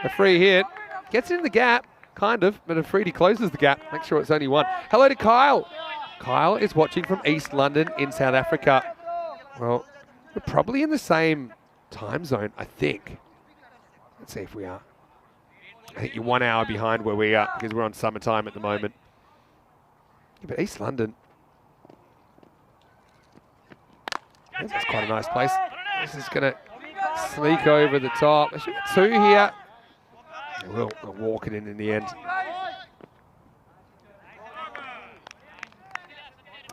A free hit. Gets it in the gap, kind of, but a free closes the gap. Make sure it's only one. Hello to Kyle. Kyle is watching from East London in South Africa. Well, we're probably in the same time zone, I think. Let's see if we are. I think you're 1 hour behind where we are because we're on summertime at the moment. Yeah, but East London. That's quite a nice place. This is going to sneak over the top. They should get 2 here. We'll walk it in the end.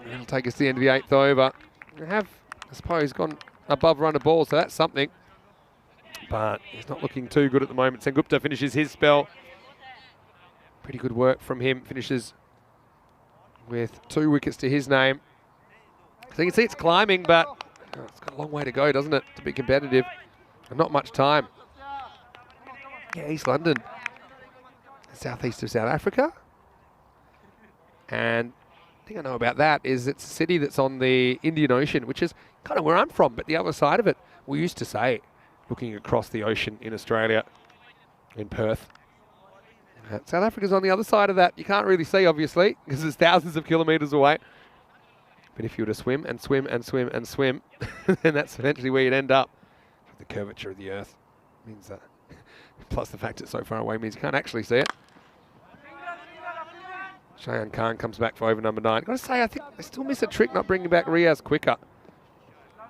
It'll take us to the end of the 8th over. We have, I suppose, gone above run of ball, so that's something. But he's not looking too good at the moment. Sengupta finishes his spell. Pretty good work from him. Finishes with 2 wickets to his name. So you can see it's climbing, but it's got a long way to go, doesn't it, to be competitive. And not much time. Yeah, East London, southeast of South Africa. And thing I know about that is it's a city that's on the Indian Ocean, which is kind of where I'm from, but the other side of it. We used to say, looking across the ocean in Australia, in Perth. South Africa's on the other side of that. You can't really see, obviously, because it's thousands of kilometres away. But if you were to swim and swim and swim and swim, then that's eventually where you'd end up. The curvature of the Earth means that. Plus the fact it's so far away means you can't actually see it. Cheyenne Khan comes back for over number 9. Got to say, I think they still miss a trick not bringing back Riaz quicker.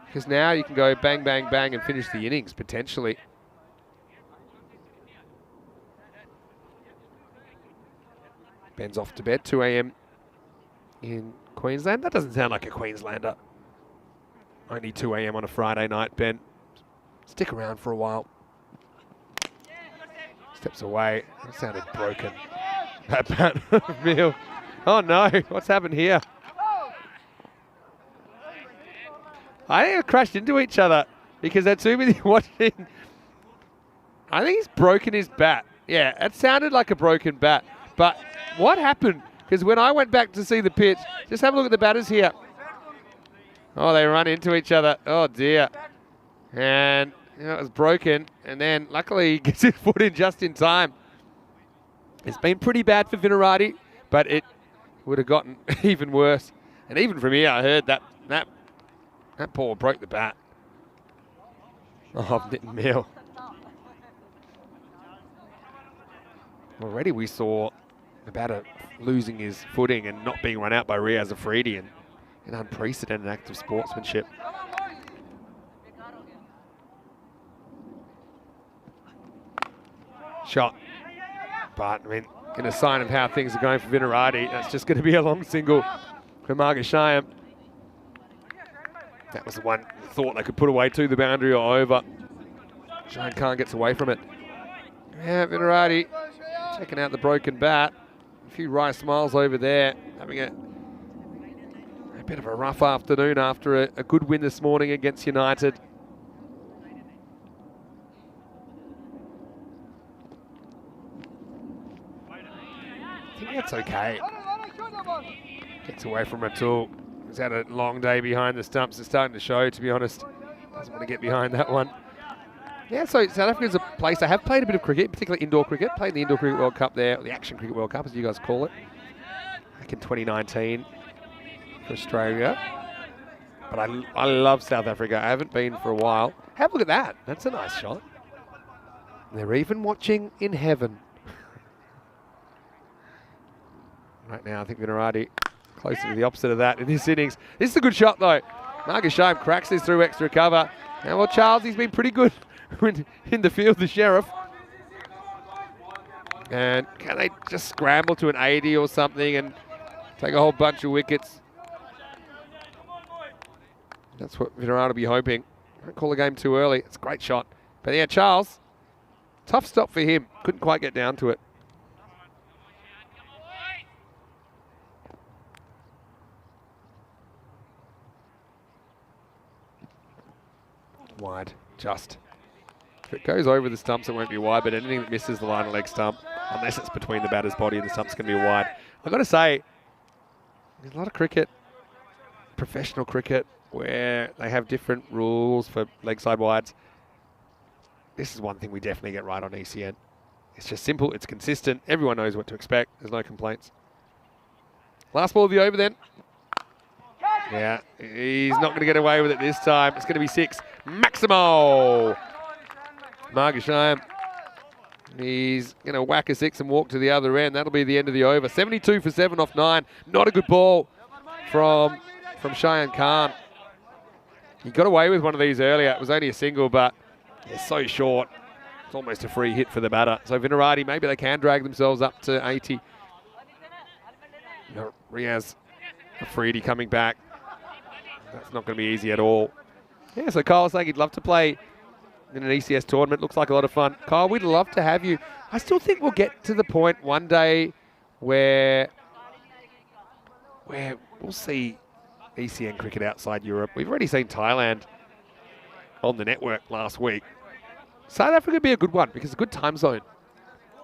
Because now you can go bang, bang, bang and finish the innings, potentially. Ben's off to bed, 2 a.m. in Queensland. That doesn't sound like a Queenslander. Only 2 a.m. on a Friday night, Ben. Stick around for a while. Steps away. That sounded broken. That bat, Mill. Oh no, what's happened here? I think they crashed into each other because they're too busy watching. I think he's broken his bat. Yeah, it sounded like a broken bat. But what happened? Because when I went back to see the pitch, just have a look at the batters here. Oh, they run into each other. Oh dear. And it was broken. And then luckily he gets his foot in just in time. It's been pretty bad for Vinarati, but it would have gotten even worse. And even from here, I heard that ball broke the bat. Oh, Nitin Mill. Already we saw the batter losing his footing and not being run out by Riaz Afridi, and an unprecedented act of sportsmanship. Shot. But, I mean, in a sign of how things are going for Vinarati, that's just going to be a long single for Margashayam. That was the one thought they could put away to the boundary or over. Shane Khan gets away from it. Yeah, Vinarati checking out the broken bat. A few wry smiles over there, having a bit of a rough afternoon after a good win this morning against United. I think that's okay. Gets away from Atul. He's had a long day behind the stumps. It's starting to show, to be honest. Doesn't want to get behind that one. Yeah, so South Africa is a place I have played a bit of cricket, particularly indoor cricket. Played in the Indoor Cricket World Cup there, or the Action Cricket World Cup, as you guys call it, back in 2019 for Australia. But I love South Africa. I haven't been for a while. Have a look at that. That's a nice shot. They're even watching in heaven. Right now, I think Vinarati closer to the opposite of that in this innings. This is a good shot, though. Margashayam cracks this through extra cover. And well, Charles, he's been pretty good in the field, the Sheriff. And can they just scramble to an 80 or something and take a whole bunch of wickets? That's what Vinarati will be hoping. Don't call the game too early. It's a great shot. But yeah, Charles, tough stop for him. Couldn't quite get down to it. Wide, just. If it goes over the stumps, it won't be wide, but anything that misses the line of leg stump, unless it's between the batter's body and the stump's going to be wide. I've got to say, there's a lot of cricket, professional cricket, where they have different rules for leg side wides. This is one thing we definitely get right on ECN. It's just simple, it's consistent, everyone knows what to expect, there's no complaints. Last ball of the over then. Yeah, he's not going to get away with it this time. It's going to be 6. Maximo! Margashayam. He's going to whack a 6 and walk to the other end. That'll be the end of the over. 72 for 7 off 9. Not a good ball from Cheyenne Khan. He got away with one of these earlier. It was only a single, but it's so short. It's almost a free hit for the batter. So Vinarati, maybe they can drag themselves up to 80. No, Riaz Afridi coming back. That's not going to be easy at all. Yeah, so Kyle's saying he'd love to play in an ECS tournament. Looks like a lot of fun. Kyle, we'd love to have you. I still think we'll get to the point one day where we'll see ECN cricket outside Europe. We've already seen Thailand on the network last week. South Africa would be a good one because it's a good time zone.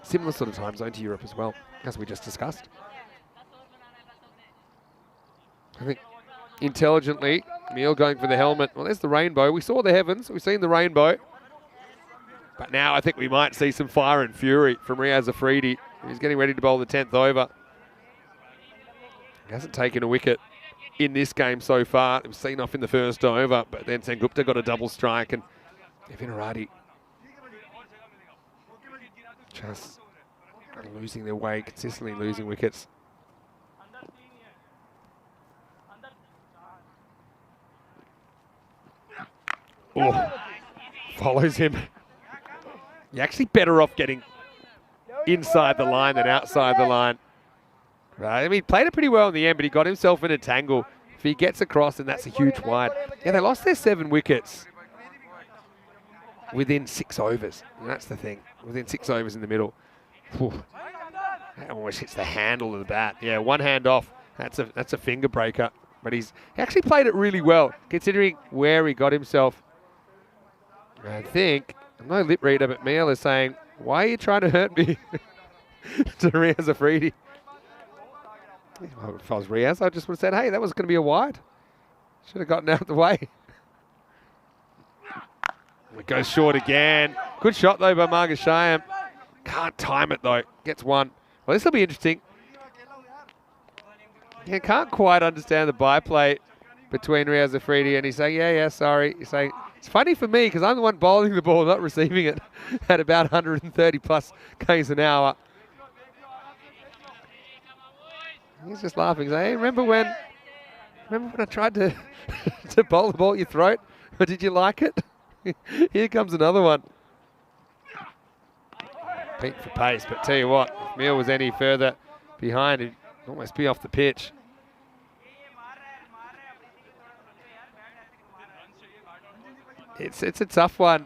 Similar sort of time zone to Europe as well, as we just discussed. I think intelligently, Neil going for the helmet. Well, there's the rainbow. We saw the heavens. We've seen the rainbow. But now I think we might see some fire and fury from Riaz Afridi. He's getting ready to bowl the 10th over. He hasn't taken a wicket in this game so far. It was seen off in the first over, but then Sengupta got a double strike, and Vinarati just losing their way, consistently losing wickets. Oh, follows him. You're actually better off getting inside the line than outside the line. Right, I mean, he played it pretty well in the end, but he got himself in a tangle. If he gets across, then that's a huge wide. Yeah, they lost their 7 wickets within 6 overs. And that's the thing, within 6 overs in the middle. Whew. That almost hits the handle of the bat. Yeah, one hand off. That's a finger breaker. But he actually played it really well, considering where he got himself. I think, I'm no lip reader, but Meal is saying, why are you trying to hurt me? To Riaz Afridi. If I was Riaz, I just would have said, hey, that was going to be a wide. Should have gotten out of the way. It goes short again. Good shot, though, by Margashayam. Can't time it, though. Gets one. Well, this will be interesting. Yeah, can't quite understand the byplay between Riaz Afridi, and he's saying, yeah, sorry. He's saying, it's funny for me because I'm the one bowling the ball, not receiving it at about 130 plus k's an hour. He's just laughing, saying, hey, remember when I tried to to bowl the ball at your throat? But did you like it? Here comes another one. Beat for pace, but tell you what, if Meal was any further behind, he'd almost be off the pitch. It's a tough one.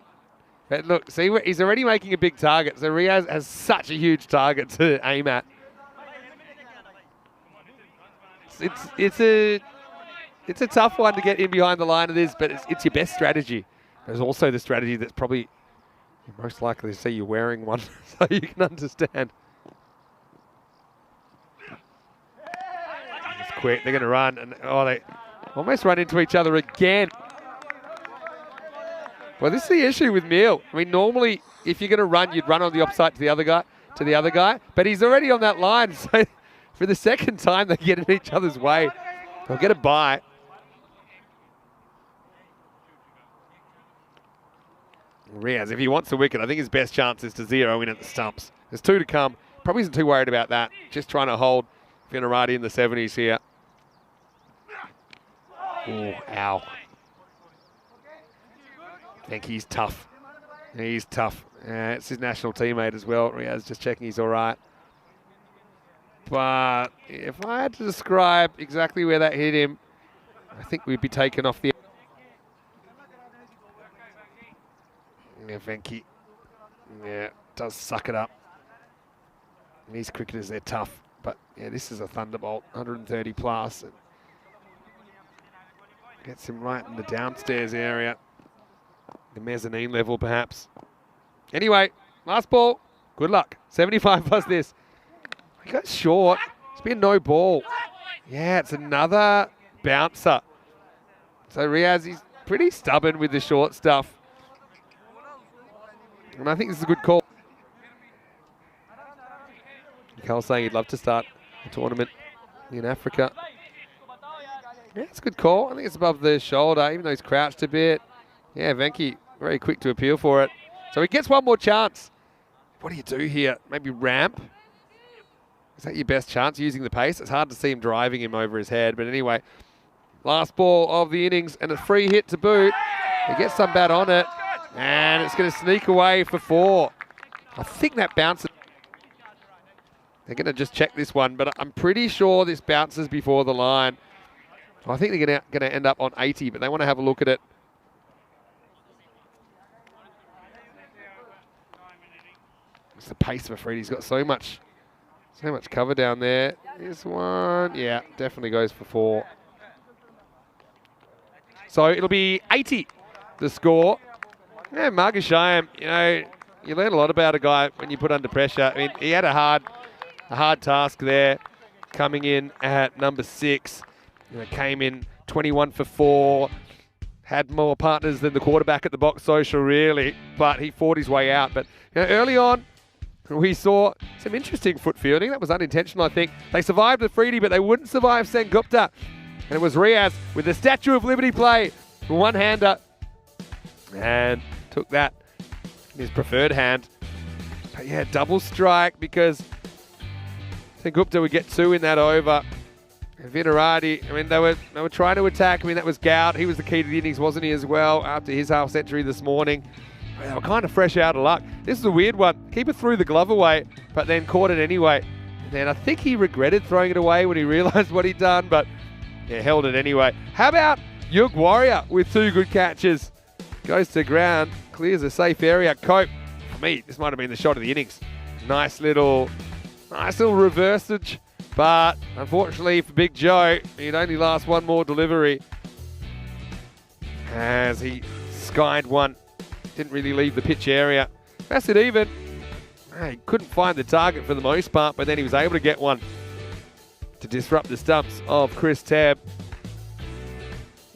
But look, see, he's already making a big target. So Riaz has such a huge target to aim at. It's a tough one to get in behind the line of this, but it's your best strategy. There's also the strategy that's probably you're most likely to see you wearing one, so you can understand. It's quick. They're going to run, and they almost run into each other again. Well, this is the issue with Meal. I mean, normally, if you're going to run, you'd run on the opposite to the other guy. But he's already on that line, so for the second time, they get in each other's way. They'll get a bye. Riaz, if he wants a wicket, I think his best chance is to zero in at the stumps. There's 2 to come. Probably isn't too worried about that. Just trying to hold Vinarati in the 70s here. Oh, ow. I think he's tough. He's tough. It's his national teammate as well. Riaz just checking he's all right. But if I had to describe exactly where that hit him, I think we'd be taken off the... Yeah, Venki. Yeah, does suck it up. And these cricketers, they're tough. But yeah, this is a thunderbolt, 130 plus. And gets him right in the downstairs area. The mezzanine level, perhaps. Anyway, last ball. Good luck. 75 plus this. He goes short. It's been no ball. Yeah, it's another bouncer. So Riaz, he's pretty stubborn with the short stuff. And I think this is a good call. Mikel's saying he'd love to start a tournament in Africa. Yeah, it's a good call. I think it's above the shoulder, even though he's crouched a bit. Yeah, Venki, very quick to appeal for it. So he gets one more chance. What do you do here? Maybe ramp? Is that your best chance using the pace? It's hard to see him driving him over his head. But anyway, last ball of the innings and a free hit to boot. He gets some bat on it. And it's going to sneak away for 4. I think that bounces. They're going to just check this one, but I'm pretty sure this bounces before the line. I think they're going to end up on 80, but they want to have a look at it. It's the pace of Afridi. He's got so much cover down there. This one, yeah, definitely goes for 4. So it'll be 80, the score. Yeah, Margashayam, you know, you learn a lot about a guy when you put under pressure. I mean, he had a hard task there, coming in at number 6. Came in 21 for 4. Had more partners than the quarterback at the box social, really, but he fought his way out. But early on, we saw some interesting foot fielding. That was unintentional, I think. They survived the Freedy, but they wouldn't survive Sengupta. And it was Riaz with the Statue of Liberty play, one-hander, and took that in his preferred hand. But yeah, double strike because Sengupta would get 2 in that over. And Vinarati, I mean, they were trying to attack. I mean, that was Gout. He was the key to the innings, wasn't he, as well, after his half century this morning. I mean, they were kind of fresh out of luck. This is a weird one. Keeper threw the glove away, but then caught it anyway. And then I think he regretted throwing it away when he realised what he'd done, but yeah, held it anyway. How about Yug Warrior with 2 good catches? Goes to ground, clears a safe area. Cope, for me, this might have been the shot of the innings. Nice little reversage. But unfortunately for Big Joe, he'd only last one more delivery as he skied one. Didn't really leave the pitch area. That's it even. He couldn't find the target for the most part, but then he was able to get one to disrupt the stumps of Chris Tabb.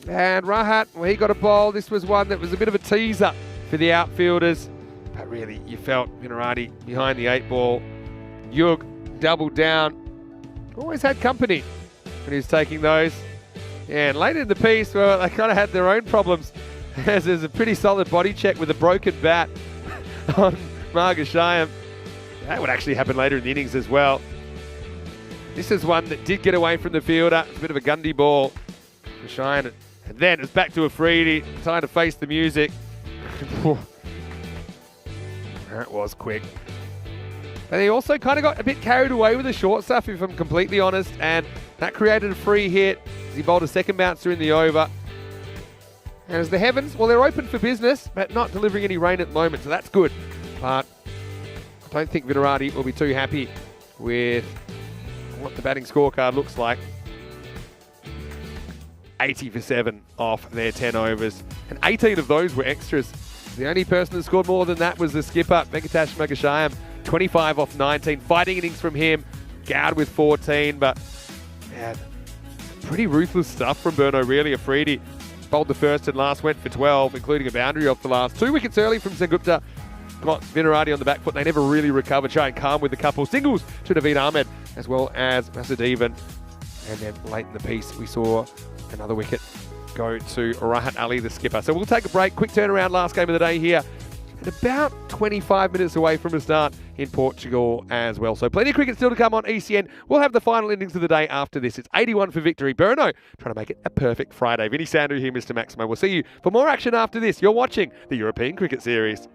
And Rahat, well, he got a bowl. This was one that was a bit of a teaser for the outfielders. But really, you felt Vinarati behind the 8 ball. Yug doubled down. Always had company when he was taking those. Yeah, and later in the piece, well, they kind of had their own problems. As there's a pretty solid body check with a broken bat on Margashayam. That would actually happen later in the innings as well. This is one that did get away from the fielder. It's a bit of a Gundy ball for Shine. And then it's back to a Freedy, trying to face the music. That was quick. And he also kind of got a bit carried away with the short stuff, if I'm completely honest, and that created a free hit as he bowled a second bouncer in the over. And as the heavens, well, they're open for business, but not delivering any rain at the moment, so that's good. But I don't think Vinarati will be too happy with what the batting scorecard looks like. 80 for 7 off their 10 overs, and 18 of those were extras. The only person that scored more than that was the skipper, Venkatash Magashayam. 25 off 19. Fighting innings from him. Gowd with 14, but man, pretty ruthless stuff from Burno, really. Afridi bowled the first and last, went for 12, including a boundary off the last. 2 wickets early from Sengupta. Got Vinarati on the back foot. They never really recovered. Shane calm with a couple singles to Naveed Ahmed, as well as Masudevan. And then late in the piece, we saw another wicket go to Rahat Ali, the skipper. So we'll take a break. Quick turnaround, last game of the day here. And about 25 minutes away from a start in Portugal as well. So plenty of cricket still to come on ECN. We'll have the final innings of the day after this. It's 81 for victory. Burno trying to make it a perfect Friday. Vinny Sandhu here, Mr. Maximo. We'll see you for more action after this. You're watching the European Cricket Series.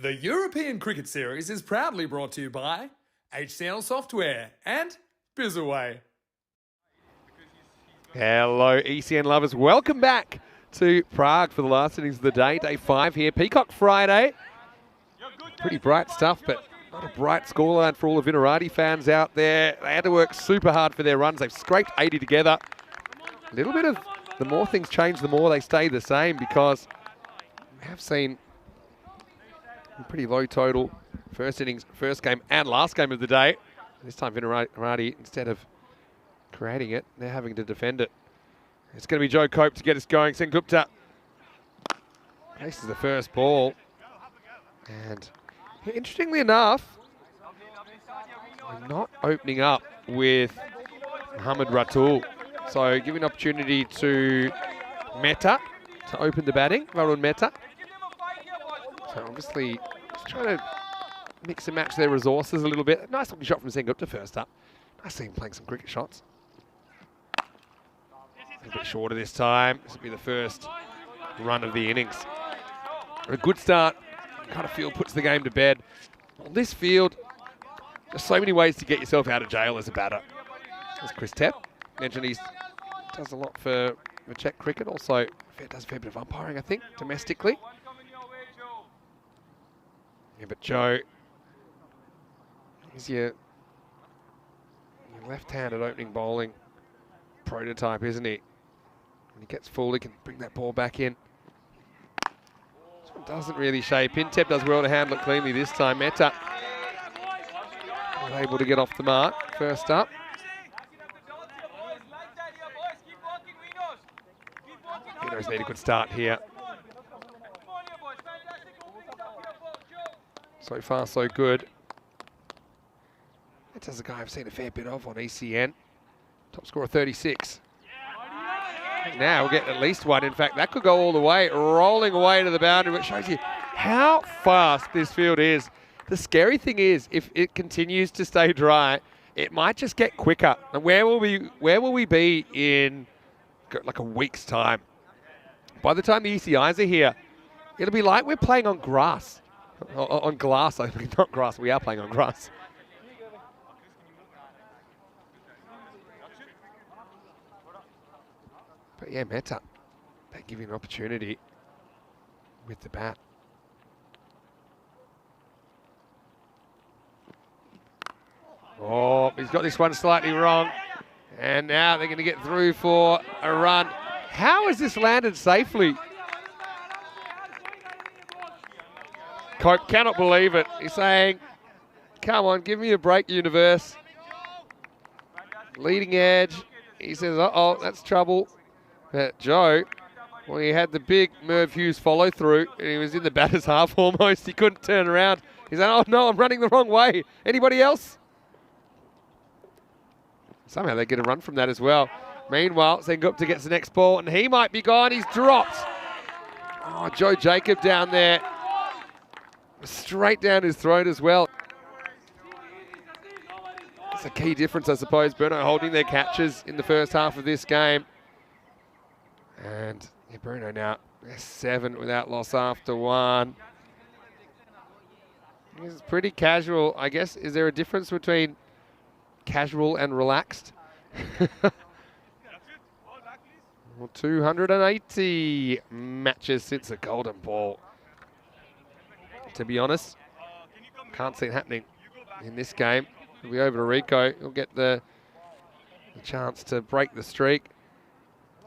The European Cricket Series is proudly brought to you by HCL Software and Bizaway. Hello, ECN lovers. Welcome back to Prague for the last innings of the day. Day 5 here. Peacock Friday. Pretty bright stuff, but not a bright scoreline for all the Vinarati fans out there. They had to work super hard for their runs. They've scraped 80 together. A little bit of the more things change, the more they stay the same, because we have seen a pretty low total first innings, first game and last game of the day. This time Vinarati, instead of creating it, they're having to defend it. It's going to be Joe Cope to get us going. Sengupta places the first ball. And interestingly enough, we're not opening up with Mohammad Ratul. So giving opportunity to Mehta to open the batting, Varun Mehta. So obviously just trying to mix and match their resources a little bit. Nice looking shot from Sengupta first up. Nice seeing him playing some cricket shots. A bit shorter this time. This will be the first run of the innings. A good start. Kind of field puts the game to bed. On this field, there's so many ways to get yourself out of jail as a batter. As Chris Tepp mentioned, he does a lot for Czech cricket. Also, does a fair bit of umpiring, I think, domestically. Yeah, but Joe, he's your left-handed opening bowling prototype, isn't he? When he gets full, he can bring that ball back in. This one doesn't really shape in. Tepp does well to handle it cleanly this time. Mehta not able to get off the mark. First up. Vinos need a good start here. So far, so good. That's a guy I've seen a fair bit of on ECN. Top scorer 36. Now we'll get at least one. In fact, that could go all the way, rolling away to the boundary, which shows you how fast this field is. The scary thing is, if it continues to stay dry, it might just get quicker. And where will we be in like a week's time? By the time the ECIs are here, it'll be like we're playing on grass. On glass, I mean, not grass. We are playing on grass. But yeah, Mehta, they give you an opportunity with the bat. Oh, he's got this one slightly wrong. And now they're going to get through for a run. How has this landed safely? Cope cannot believe it. He's saying, come on, give me a break, universe. Leading edge. He says, uh-oh, that's trouble. But Joe, well, he had the big Merv Hughes follow through, and he was in the batter's half almost. He couldn't turn around. He said, oh no, I'm running the wrong way. Anybody else? Somehow they get a run from that as well. Meanwhile, Sengupta gets the next ball, and he might be gone. He's dropped. Oh, Joe Jacob down there. Straight down his throat as well. That's a key difference, I suppose. Bruno holding their catches in the first half of this game. And yeah, Bruno now 7 without loss after 1. It's pretty casual, I guess. Is there a difference between casual and relaxed? Well, 280 matches since a golden ball. To be honest, can't see it happening in this game. It'll be over to Rico. He'll get the chance to break the streak.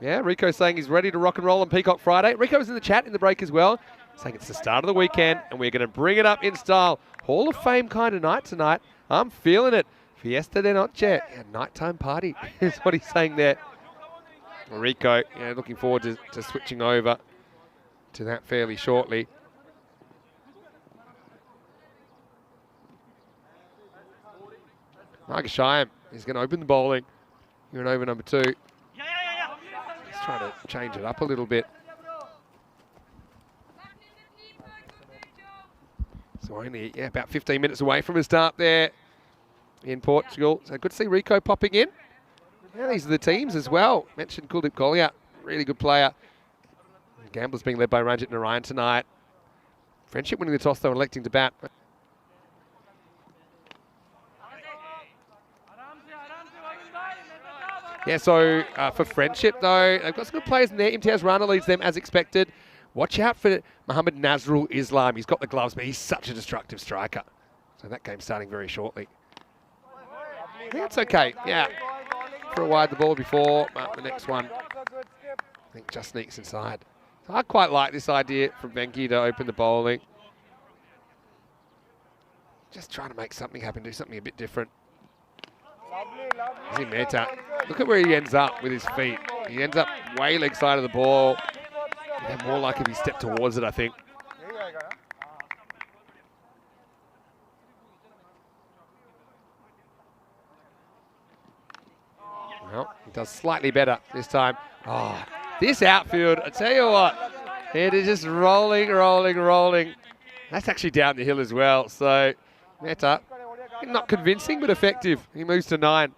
Yeah, Rico's saying he's ready to rock and roll on Peacock Friday. Rico was in the chat in the break as well, saying it's the start of the weekend and we're going to bring it up in style. Hall of Fame kind of night tonight. I'm feeling it. Fiesta de noche. Yeah, nighttime party is what he's saying there. Rico, yeah, looking forward to switching over to that fairly shortly. Marcus Shyam is going to open the bowling. You're an over number 2. He's trying to change it up a little bit. So only about 15 minutes away from a start there in Portugal. So good to see Rico popping in. Yeah, these are the teams as well. Mentioned Kuldeep Collier, really good player. Gamblers being led by Ranjit Narayan tonight. Friendship winning the toss, though, electing to bat. Yeah, so for Friendship, though, they've got some good players in there. Imtiaz Rana leads them as expected. Watch out for Muhammad Nazrul Islam. He's got the gloves, but he's such a destructive striker. So that game's starting very shortly. I think it's okay, yeah. For a wide the ball before, but the next one, I think, just sneaks inside. So I quite like this idea from Venki to open the bowling. Just trying to make something happen, do something a bit different. Is he Mehta? Look at where he ends up with his feet. He ends up way leg side of the ball. Yeah, more like if he stepped towards it, I think. Well, he does slightly better this time. Oh, this outfield, I tell you what, it is just rolling, rolling, rolling. That's actually down the hill as well. So, Mehta, not convincing, but effective. He moves to 9.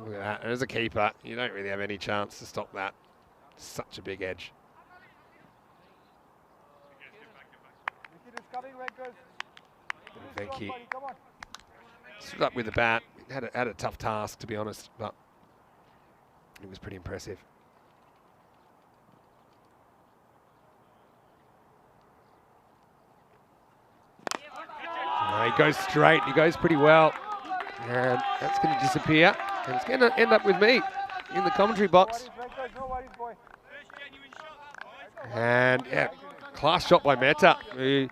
Look at that. As a keeper, you don't really have any chance to stop that. Such a big edge. Venki stood up with the bat. Had a tough task, to be honest, but it was pretty impressive. He goes straight. He goes pretty well. And that's going to disappear. And it's going to end up with me in the commentary box. And, yeah, class shot by Mehta. He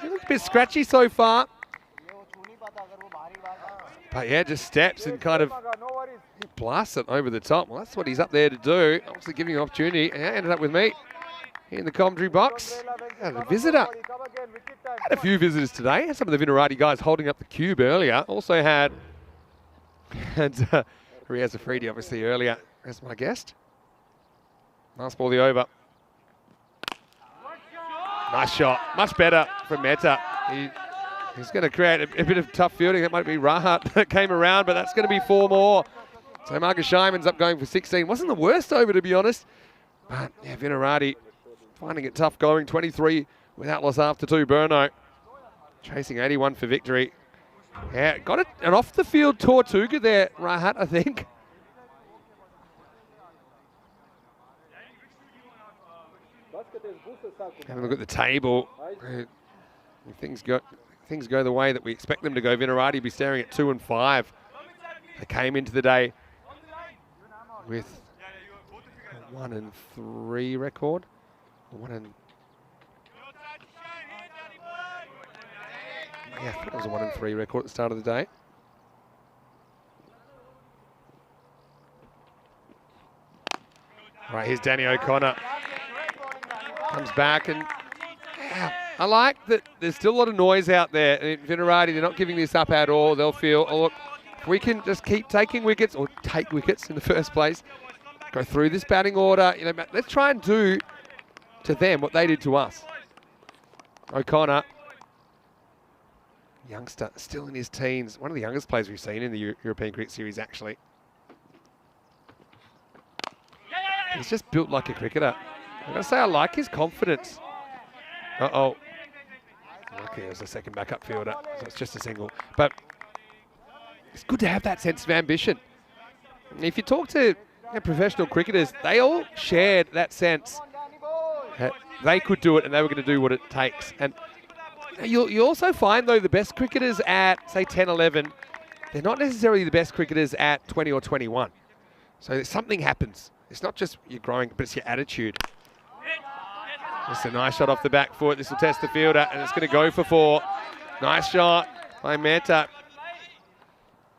looks a bit scratchy so far. But, yeah, just steps and kind of blasts it over the top. Well, that's what he's up there to do. Obviously giving an opportunity. And ended up with me in the commentary box. And a visitor. Had a few visitors today. Had some of the Vinarati guys holding up the cube earlier. Also had Riaz Afridi, obviously, earlier as my guest. Last ball, the over. Nice shot. Much better from Mehta. He's going to create a bit of tough fielding. That might be Rahat that came around, but that's going to be 4 more. So Marcus Shime ends up going for 16. Wasn't the worst over, to be honest. But, yeah, Vinarati finding it tough going. 23 without loss after 2. Burno chasing 81 for victory. Yeah, got it. An off-the-field Tortuga there, Rahat, I think. Having a look at the table. If things go the way that we expect them to go, Vinarati be staring at 2 and 5. They came into the day with a 1 and 3 record. Yeah, I think it was a 1 and 3 record at the start of the day. All right, here's Danny O'Connor. Comes back and yeah, I like that there's still a lot of noise out there. Vinarati, they're not giving this up at all. They'll feel, oh, look, if we can just keep taking wickets or take wickets in the first place, go through this batting order, you know, let's try and do to them what they did to us. O'Connor, youngster, still in his teens. One of the youngest players we've seen in the European Cricket Series, actually. He's just built like a cricketer. I've got to say, I like his confidence. Uh-oh. Okay, there's a second backup fielder, so it's just a single. But it's good to have that sense of ambition. If you talk to professional cricketers, they all shared that sense that they could do it and they were going to do what it takes. And you also find, though, the best cricketers at, say, 10, 11, they're not necessarily the best cricketers at 20 or 21. So something happens. It's not just you're growing, but it's your attitude. Just a nice shot off the back foot. This will test the fielder, and it's going to go for 4. Nice shot by Mehta.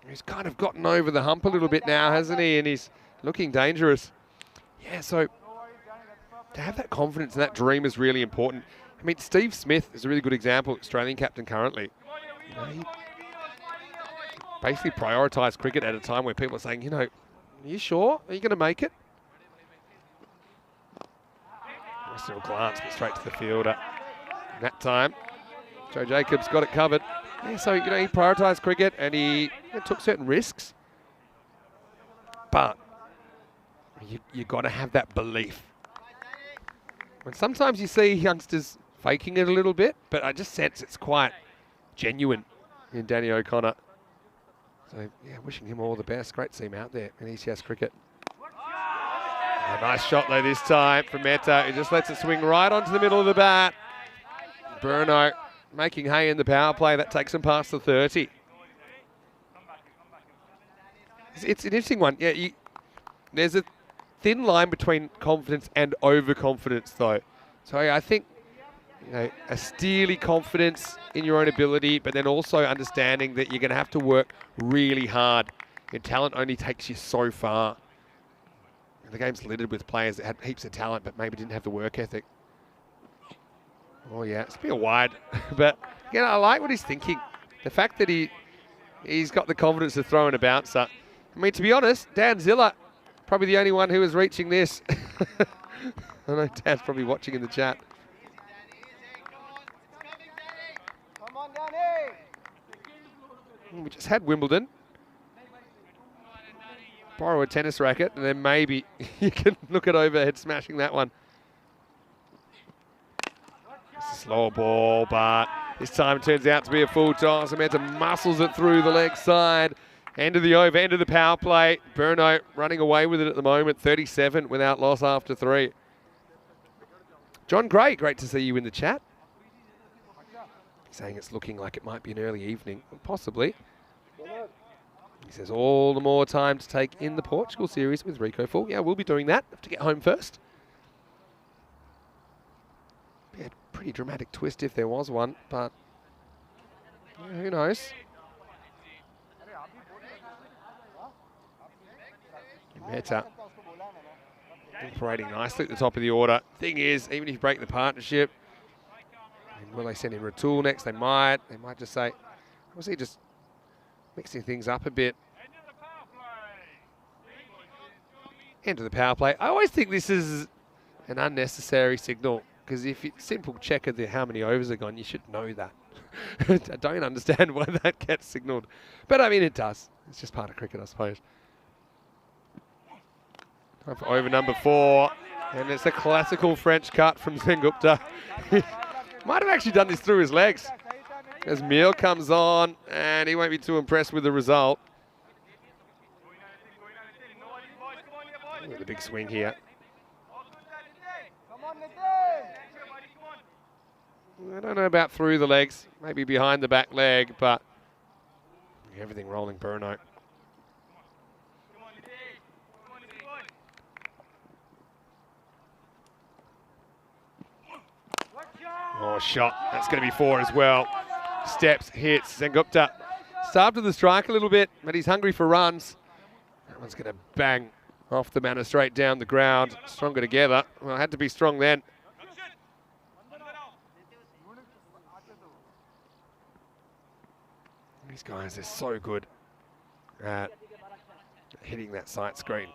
He's kind of gotten over the hump a little bit now, hasn't he? And he's looking dangerous. Yeah, so to have that confidence and that dream is really important. I mean, Steve Smith is a really good example, Australian captain currently. You know, he basically prioritised cricket at a time where people are saying, you know, are you sure? Are you going to make it? Nice little glance, but straight to the fielder. And that time, Joe Jacobs got it covered. Yeah, so, you know, he prioritised cricket and he took certain risks. But you got to have that belief And sometimes you see youngsters faking it a little bit, but I just sense it's quite genuine in Danny O'Connor. So, yeah, wishing him all the best. Great to see him out there in ECS cricket. A nice shot, though, this time from Mehta. He just lets it swing right onto the middle of the bat. Burno making hay in the power play. That takes him past the 30. It's an interesting one. Yeah, there's a thin line between confidence and overconfidence, though. So I think, you know, a steely confidence in your own ability, but then also understanding that you're going to have to work really hard. Your talent only takes you so far. And the game's littered with players that had heaps of talent, but maybe didn't have the work ethic. Oh yeah, it's a bit wide, but you know, I like what he's thinking. The fact that he's got the confidence to throw in a bouncer. I mean, to be honest, Dan Ziller, probably the only one who was reaching this. I know Dan's probably watching in the chat. Come on, Danny. We just had Wimbledon. Borrow a tennis racket, and then maybe you can look at overhead smashing that one. It's a slower ball, but this time it turns out to be a full toss. Samantha muscles it through the leg side. End of the over, end of the power play. Burno running away with it at the moment. 37 without loss after 3. John Gray, great to see you in the chat. Saying it's looking like it might be an early evening. Possibly. He says all the more time to take in the Portugal series with Rico Full. Yeah, we'll be doing that. Have to get home first. Be a pretty dramatic twist if there was one, but yeah, who knows? Mehta operating nicely at the top of the order. Thing is, even if you break the partnership, will they send in Ratul next? They might. They might just say, was he just mixing things up a bit? End of the power play. I always think this is an unnecessary signal, because if it's simple check of how many overs are gone, you should know that. I don't understand why that gets signalled. But I mean, it does. It's just part of cricket, I suppose. Time for over number 4. And it's a classical French cut from Sengupta. Might have actually done this through his legs. As Meal comes on, and he won't be too impressed with the result. With a big swing here. I don't know about through the legs, maybe behind the back leg, but everything rolling Burno. Oh, shot. That's going to be 4 as well. Steps, hits. Sengupta starved to the strike a little bit, but he's hungry for runs. That one's going to bang off the manner straight down the ground. Stronger together. Well, it had to be strong then. These guys, they're so good at hitting that sight screen.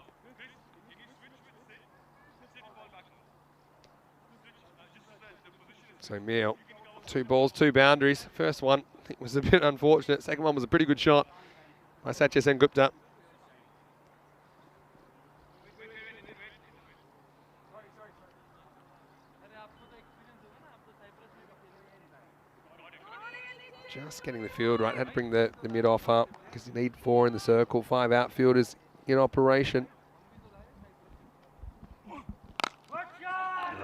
So Meal, 2 balls, 2 boundaries. First one, I think, was a bit unfortunate. Second one was a pretty good shot by Satya Sengupta. Just getting the field right. Had to bring the mid-off up because you need 4 in the circle, 5 outfielders in operation.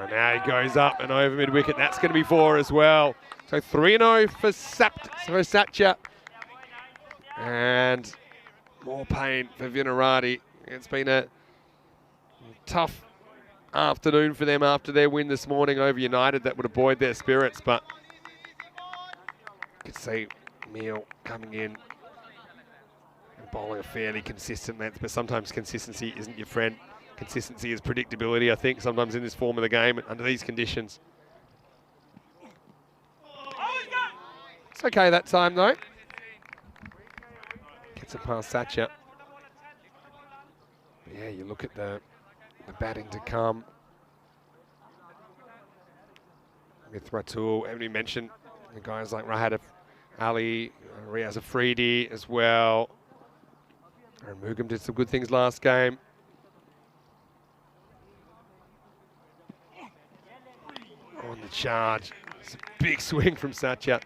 And now he goes up and over mid-wicket. That's going to be 4 as well. So 3-0 for Satya. And more pain for Vinarati. It's been a tough afternoon for them after their win this morning over United. That would have buoyed their spirits, but you could see Meal coming in and bowling a fairly consistent length, but sometimes consistency isn't your friend. Consistency is predictability, I think, sometimes in this form of the game under these conditions. It's okay that time, though. Gets it past Satya. But yeah, you look at the batting to come. With Ratul, haven't you mentioned the guys like Rahad Ali, Riaz Afridi as well. And Mugam did some good things last game. the charge. It's a big swing from Satya.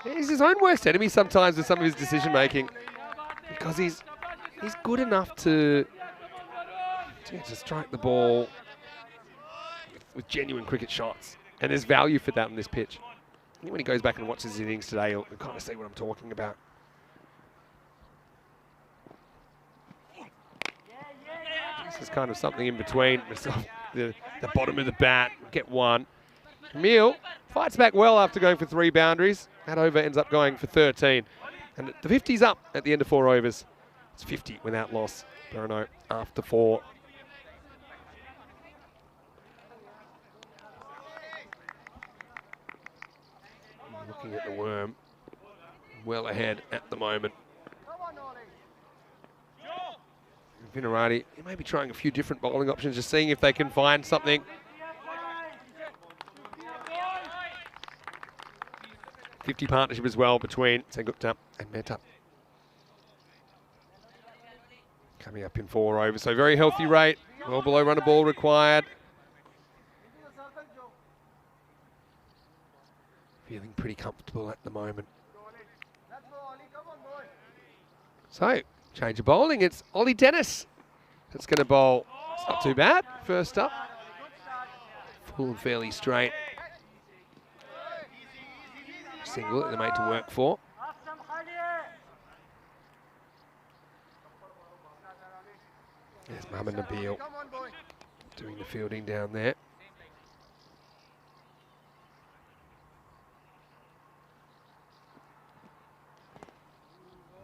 He's his own worst enemy sometimes with some of his decision making, because he's good enough to strike the ball with genuine cricket shots, and there's value for that on this pitch. I think when he goes back and watches his innings today, he'll kind of see what I'm talking about. This is kind of something in between the bottom of the bat, get one. Camille fights back well after going for 3 boundaries. That over ends up going for 13. And the 50's up at the end of 4 overs. It's 50 without loss. Bruno after 4. Looking at the worm, well ahead at the moment. Vinarati, he may be trying a few different bowling options, just seeing if they can find something. 50 partnership as well between Sengupta and Mehta. Coming up in 4 overs, so very healthy rate, well below run a ball required. Feeling pretty comfortable at the moment. So, change of bowling, it's Ollie Dennis that's going to bowl. It's not too bad, first up. Full and fairly straight. Single that they're made to work for. There's Mohammad Nabil doing the fielding down there.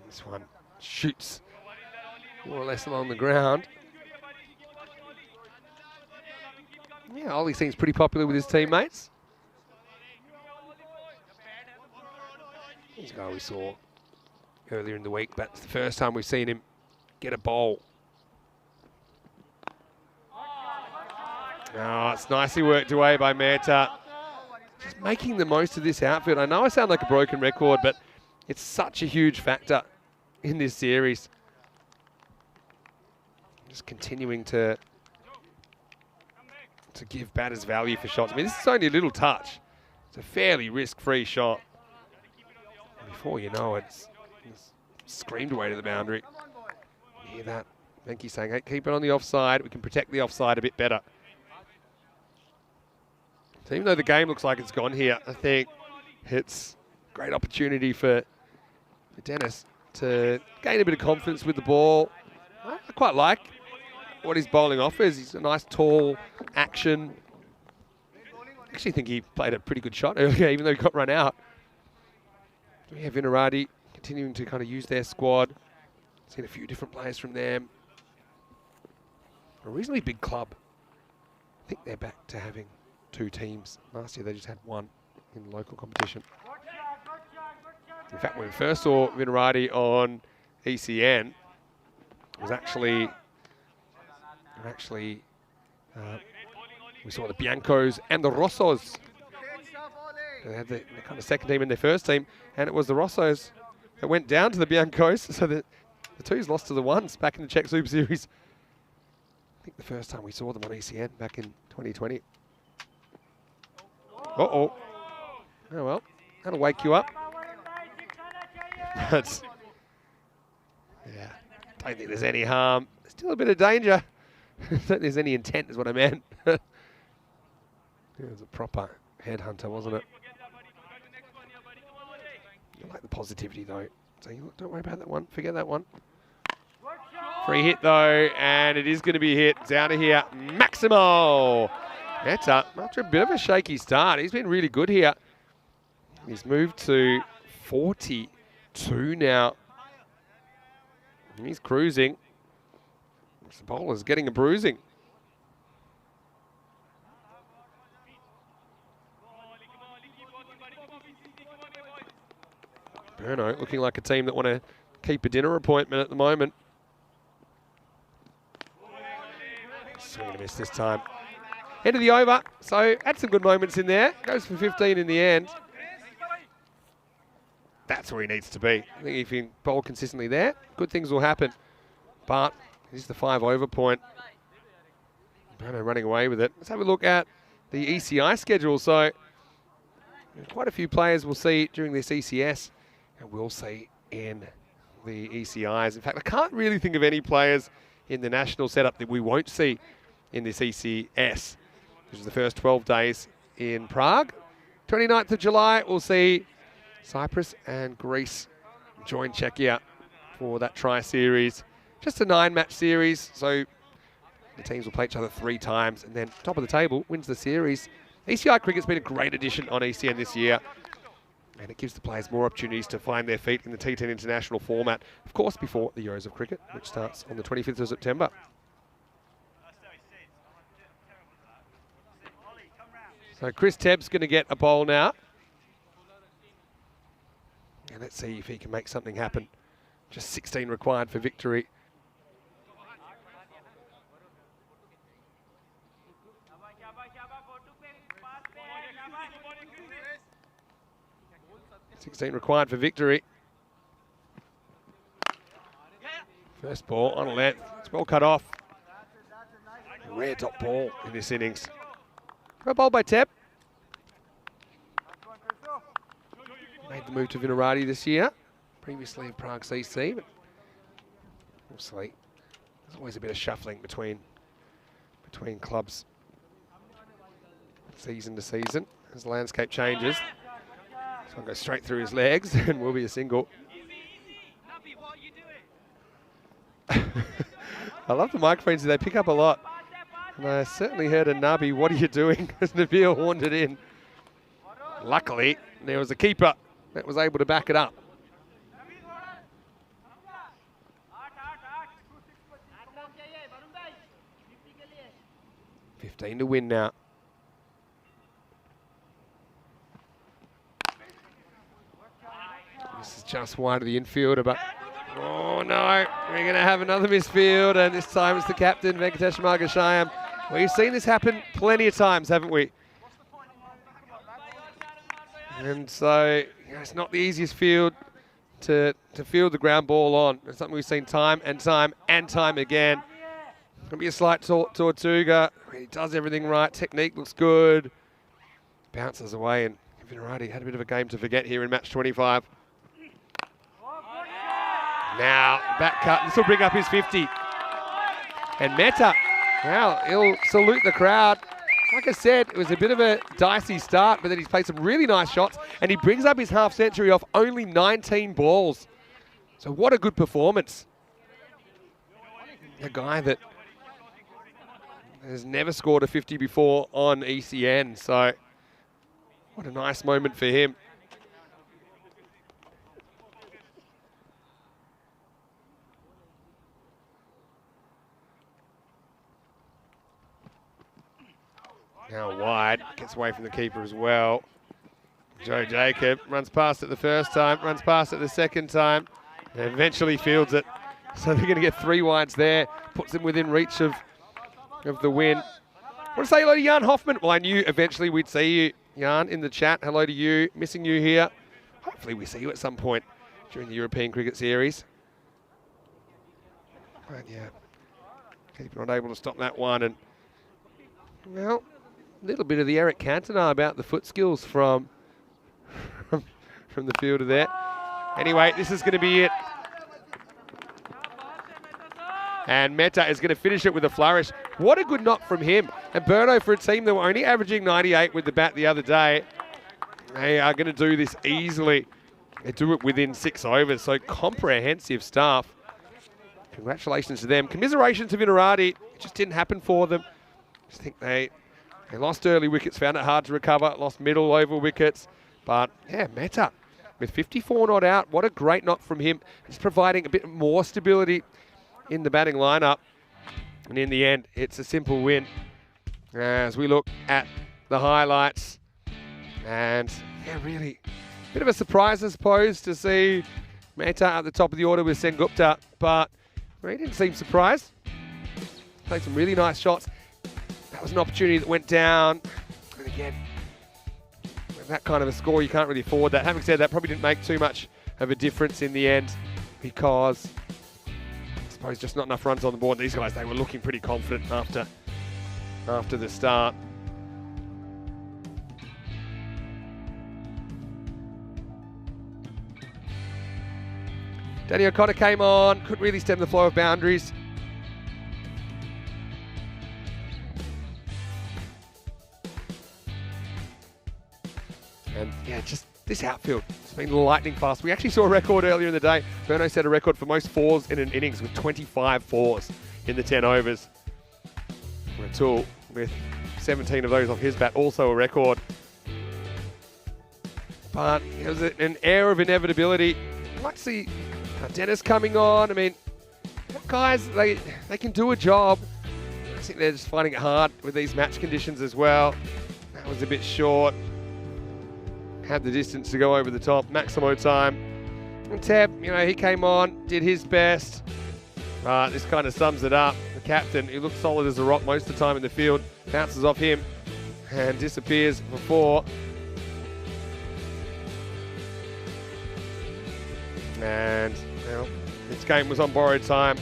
This one shoots more or less along the ground. Yeah, Ollie seems pretty popular with his teammates. He's a guy we saw earlier in the week, but it's the first time we've seen him get a bowl. Oh, it's nicely worked away by Mehta. Just making the most of this outfield. I know I sound like a broken record, but it's such a huge factor in this series. Just continuing to give batters value for shots. I mean, this is only a little touch. It's a fairly risk-free shot. And before you know it, it's screamed away to the boundary. You hear that? Venki saying, hey, keep it on the offside. We can protect the offside a bit better. So even though the game looks like it's gone here, I think it's a great opportunity for Dennis to gain a bit of confidence with the ball. I quite like what his bowling offers. He's a nice tall action. I actually think he played a pretty good shot earlier, even though he got run out. We have Vinarati continuing to kind of use their squad. Seen a few different players from them. A reasonably big club. I think they're back to having 2 teams. Last year they just had 1 in local competition. In fact, when we first saw Vinarati on ECN, it was actually we saw the Biancos and the Rossos. They had the kind of second team in their first team, and it was the Rossos that went down to the Biancos, so the 2s lost to the 1s back in the Czech Super Series. I think the first time we saw them on ECN back in 2020. Uh-oh. Oh, well, that'll wake you up. But, yeah, don't think there's any harm. There's still a bit of danger. I don't think there's any intent is what I meant. It was a proper headhunter, wasn't it? I like the positivity, though. So don't worry about that one. Forget that one. Free hit, though, and it is going to be hit. Down to here, Maximo. Mehta, after a bit of a shaky start, he's been really good here. He's moved to 42 now. And he's cruising. The bowler's getting a bruising. Burno looking like a team that want to keep a dinner appointment at the moment. Swing and a miss this time. End of the over, so had some good moments in there. Goes for 15 in the end. That's where he needs to be. I think if he can bowl consistently there, good things will happen. But it is the 5 over point. Bruno running away with it. Let's have a look at the ECI schedule. So quite a few players we'll see during this ECS and we'll see in the ECIs. In fact, I can't really think of any players in the national setup that we won't see in this ECS, which is the first 12 days in Prague. 29th of July, we'll see Cyprus and Greece join Czechia for that tri-series. Just a 9-match series, so the teams will play each other 3 times, and then top of the table wins the series. ECI cricket's been a great addition on ECN this year, and it gives the players more opportunities to find their feet in the T10 international format, of course before the Euros of Cricket, which starts on the 25th of September. So Chris Tebb's going to get a bowl now. And let's see if he can make something happen. Just 16 required for victory. First ball on a length. It's well cut off. Rare dot ball in this innings. A bowl by Tebb. Made the move to Vinarati this year. Previously of Prague CC, but obviously there's always a bit of shuffling between clubs season to season as the landscape changes. This one goes straight through his legs and will be a single. I love the microphones, they pick up a lot. And I certainly heard a nubby, "What are you doing?" as Nabil horned it in. Luckily, there was a keeper that was able to back it up. 15 to win now. This is just wide of the infielder, but oh no, we're going to have another misfield, and this time it's the captain, Venkatesh Margashayam. We've seen this happen plenty of times, haven't we? And so, you know, it's not the easiest field to field the ground ball on. It's something we've seen time and time and time again. It'll be a slight Tortuga. He does everything right. Technique looks good. Bounces away, and Vinarati had a bit of a game to forget here in match 25. Now, back cut. This will bring up his 50. And Mehta, well, he'll salute the crowd. Like I said, it was a bit of a dicey start, but then he's played some really nice shots, and he brings up his half century off only 19 balls. So what a good performance. A guy that has never scored a 50 before on ECN, so what a nice moment for him. Now wide, gets away from the keeper as well. Joe Jacob runs past it the first time, runs past it the second time, and eventually fields it. So they're going to get 3 wides there, puts him within reach of the win. I want to say hello to Jan Hoffman. Well, I knew eventually we'd see you, Jan, in the chat. Hello to you, missing you here. Hopefully we see you at some point during the European Cricket Series. But yeah, keeper not able to stop that one, and well, a little bit of the Eric Cantona about the foot skills from the fielder there. Anyway, this is going to be it. And Mehta is going to finish it with a flourish. What a good knock from him. And Berno, for a team that were only averaging 98 with the bat the other day, they are going to do this easily. They do it within 6 overs, so comprehensive stuff. Congratulations to them. Commiseration to Vinarati. It just didn't happen for them. I just think they lost early wickets, found it hard to recover, lost middle over wickets. But yeah, Mehta with 54 not out. What a great knock from him. Just providing a bit more stability in the batting lineup. And in the end, it's a simple win. As we look at the highlights. And yeah, really a bit of a surprise, I suppose, to see Mehta at the top of the order with Sengupta. But he didn't seem surprised. Played some really nice shots. That was an opportunity that went down. And again, with that kind of a score, you can't really afford that. Having said that, probably didn't make too much of a difference in the end because I suppose just not enough runs on the board. These guys, they were looking pretty confident after the start. Danny O'Connor came on, couldn't really stem the flow of boundaries. And yeah, just this outfield, it's been lightning fast. We actually saw a record earlier in the day. Berno set a record for most fours in an innings with 25 fours in the 10 overs. Ratul with 17 of those off his bat, also a record. But there's an air of inevitability. I might see Dennis coming on. I mean, guys, they can do a job. I think they're just finding it hard with these match conditions as well. That was a bit short. Had the distance to go over the top. Maximo time. And Teb, he came on, did his best. This kind of sums it up. The captain, he looks solid as a rock most of the time in the field, bounces off him and disappears for 4. And this game was on borrowed time.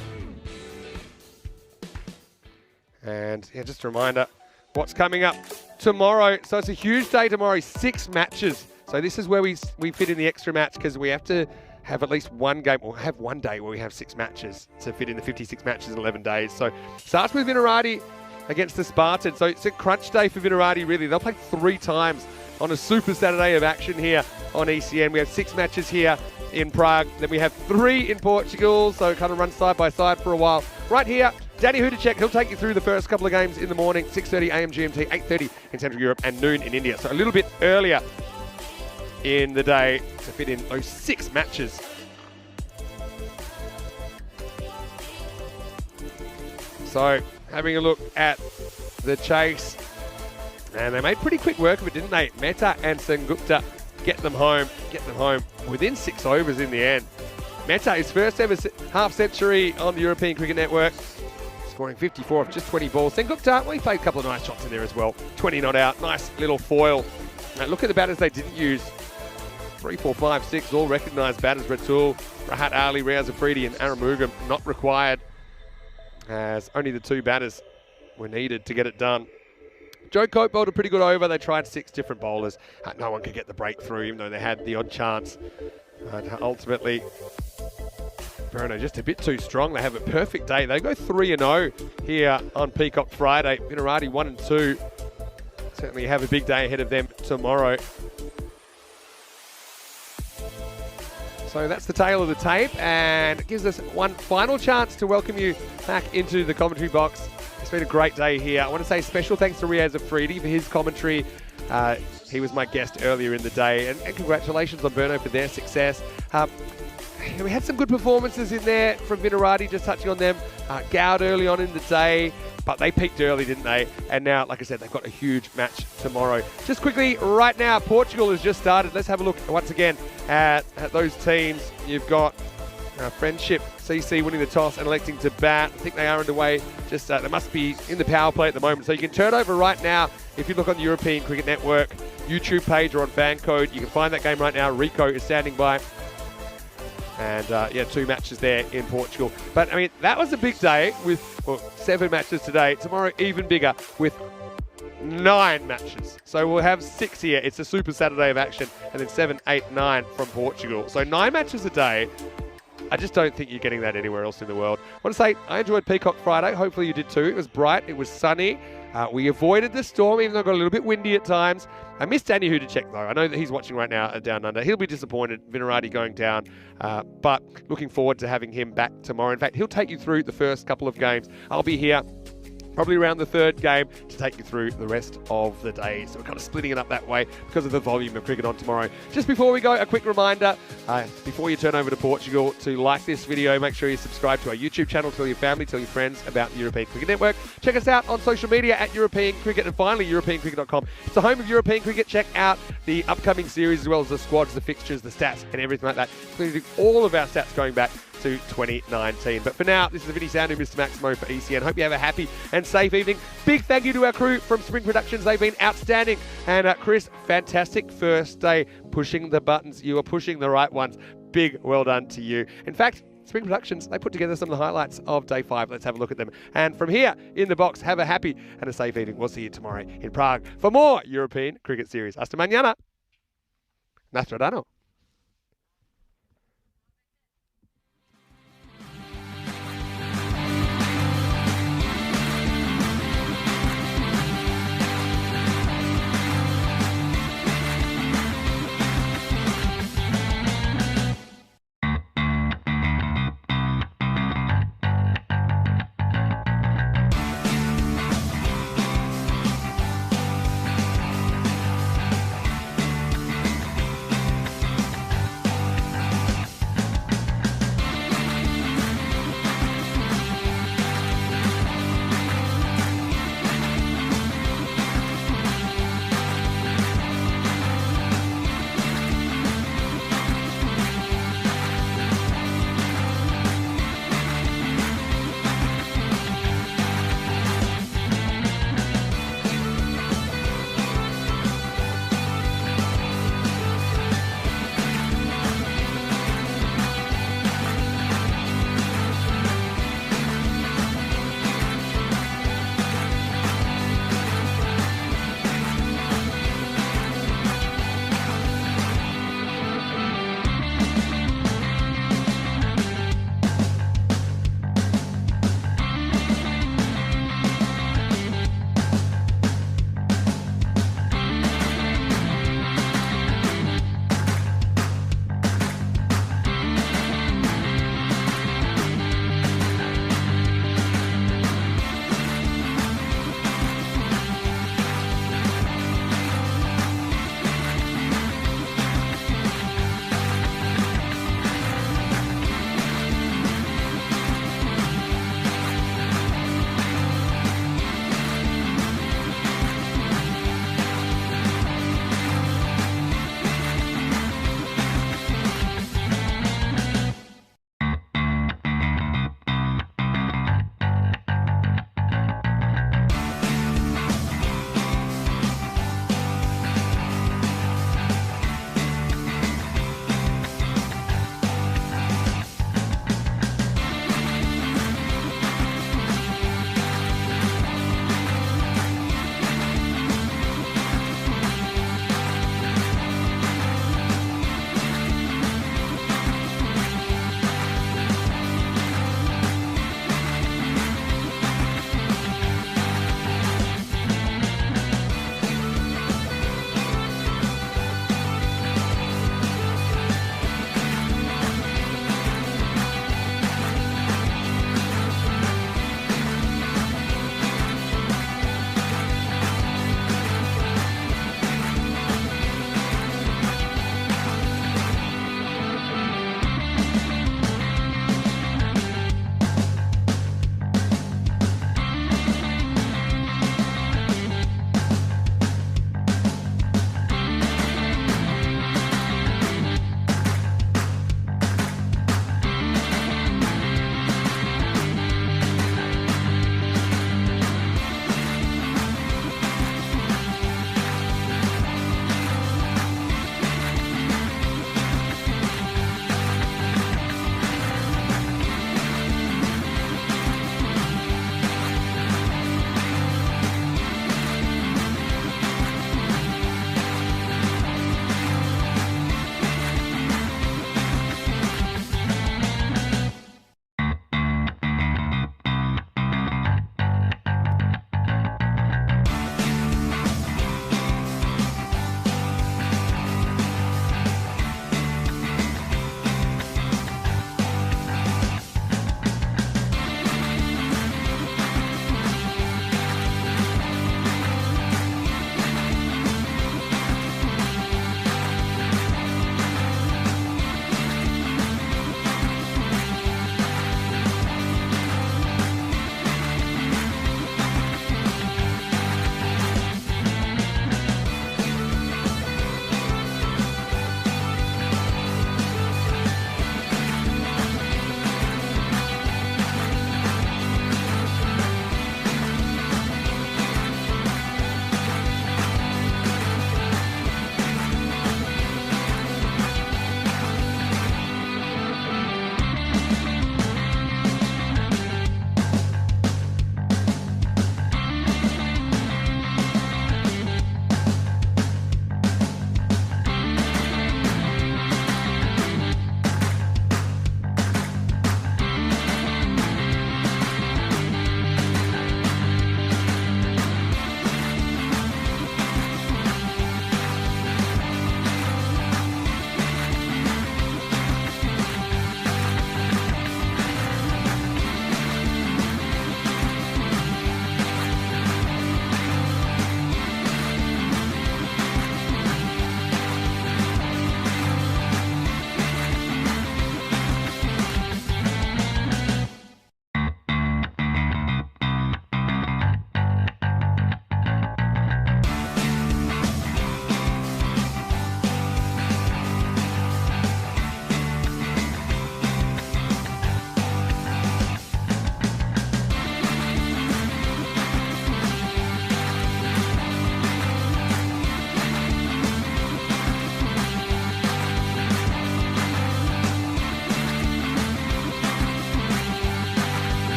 And yeah, just a reminder, what's coming up tomorrow. So it's a huge day tomorrow, 6 matches. So this is where we fit in the extra match because we have to have at least one game, or have one day where we have 6 matches to fit in the 56 matches in 11 days. So starts with Vinarati against the Spartans. So it's a crunch day for Vinarati, really. They'll play 3 times on a super Saturday of action here on ECN. We have 6 matches here in Prague. Then we have 3 in Portugal. So it kind of runs side by side for a while. Right here, Danny Hudacek, he'll take you through the first couple of games in the morning, 6:30 a.m. GMT, 8:30 in Central Europe, and noon in India. So a little bit earlier in the day to fit in those 6 matches. So having a look at the chase, and they made pretty quick work of it, didn't they? Mehta and Sengupta get them home within 6 overs in the end. Mehta, his first ever half century on the European Cricket Network, scoring 54 off just 20 balls. Sengupta, well, he played a couple of nice shots in there as well. 20 not out, nice little foil. Now look at the batters they didn't use. 3, 4, 5, 6, all recognised batters. Ratul, Rahat Ali, Riaz Afridi and Aramugam not required, as only the 2 batters were needed to get it done. Joe Cope bowled a pretty good over. They tried 6 different bowlers. No one could get the breakthrough, even though they had the odd chance. Ultimately, Bruno just a bit too strong. They have a perfect day. They go 3-0 here on Peacock Friday. Vinarati 1-2. Certainly have a big day ahead of them tomorrow. So that's the tale of the tape, and it gives us one final chance to welcome you back into the commentary box. It's been a great day here. I want to say special thanks to Riaz Afridi for his commentary. He was my guest earlier in the day, and congratulations on Berno for their success. We had some good performances in there from Vinarati, just touching on them. Goud early on in the day, but they peaked early, didn't they? And now, like I said, they've got a huge match tomorrow. Just quickly, right now, Portugal has just started. Let's have a look once again at those teams. You've got Friendship, CC winning the toss and electing to bat. I think they are underway. Just they must be in the power play at the moment. So you can turn over right now. If you look on the European Cricket Network YouTube page or on fan code, you can find that game right now. Rico is standing by. And yeah, 2 matches there in Portugal. But I mean, that was a big day with 7 matches today. Tomorrow, even bigger with 9 matches. So we'll have 6 here. It's a super Saturday of action. And then 7, 8, 9 from Portugal. So 9 matches a day. I just don't think you're getting that anywhere else in the world. I want to say I enjoyed Peacock Friday. Hopefully you did too. It was bright. It was sunny. We avoided the storm, even though it got a little bit windy at times. I missed Danny Hudacek, though. I know that he's watching right now at Down Under. He'll be disappointed, Vinarati going down, but looking forward to having him back tomorrow. In fact, he'll take you through the first couple of games. I'll be here probably around the 3rd game to take you through the rest of the day. So we're kind of splitting it up that way because of the volume of cricket on tomorrow. Just before we go, a quick reminder, before you turn over to Portugal, to like this video, make sure you subscribe to our YouTube channel, tell your family, tell your friends about the European Cricket Network. Check us out on social media at European Cricket, and finally, EuropeanCricket.com. It's the home of European Cricket. Check out the upcoming series as well as the squads, the fixtures, the stats, and everything like that, including all of our stats going back to 2019. But for now, this is the Vinny Sound, Mr. Maximo for ECN. Hope you have a happy and safe evening. Big thank you to our crew from Spring Productions. They've been outstanding. And Chris, fantastic first day pushing the buttons. You are pushing the right ones. Big well done to you. In fact, Spring Productions, they put together some of the highlights of day 5. Let's have a look at them. And from here in the box, have a happy and a safe evening. We'll see you tomorrow in Prague for more European Cricket Series. Hasta mañana. Nostradano.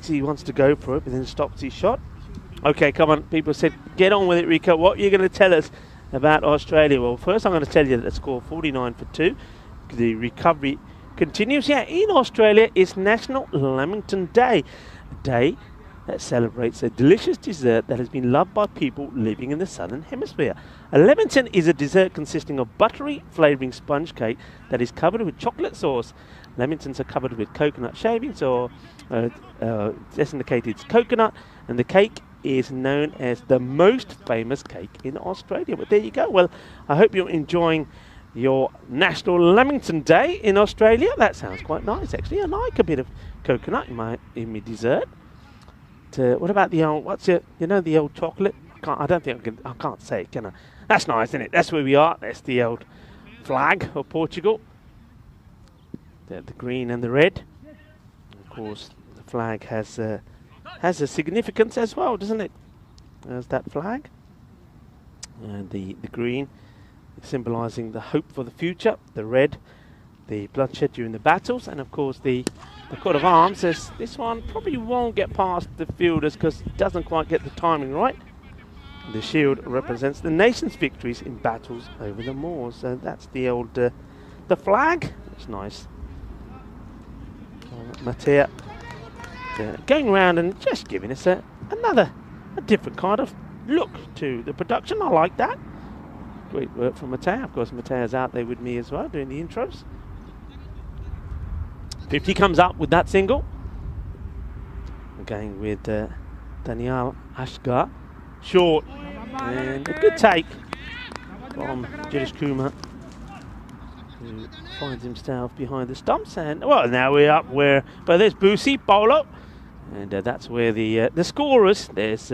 thinks he wants to go for it, but then stops his shot. Okay, come on. People said, get on with it, Rico. What are you going to tell us about Australia? Well, first I'm going to tell you that the score 49 for 2. The recovery continues. Yeah, in Australia, it's National Lamington Day. A day that celebrates a delicious dessert that has been loved by people living in the Southern Hemisphere. A Lamington is a dessert consisting of buttery flavouring sponge cake that is covered with chocolate sauce. Lamingtons are covered with coconut shavings or desiccated coconut, and the cake is known as the most famous cake in Australia. But there you go. Well, I hope you're enjoying your National Lamington Day in Australia. That sounds quite nice, actually. I like a bit of coconut in my dessert. What about the old? What's it? You know, the old chocolate. I don't think I can't say it, can I? That's nice, isn't it? That's where we are. That's the old flag of Portugal. The green and the red. Of course, the flag has a significance as well, doesn't it? There's that flag, and the green symbolising the hope for the future. The red, the bloodshed during the battles, and of course the coat of arms. This one probably won't get past the fielders because it doesn't quite get the timing right. The shield represents the nation's victories in battles over the moors. So that's the old the flag. It's nice. Matea going around and just giving us a different kind of look to the production. I like that. Great work from Matea. Of course, Matea's out there with me as well doing the intros. 50 comes up with that single. Going with Daniel Ashgar. Short. And a good take from Jirish Kumar, who finds himself behind the stumps. And, well, now we're up where... But there's Boosie, Bolo. And that's where the scorers... There's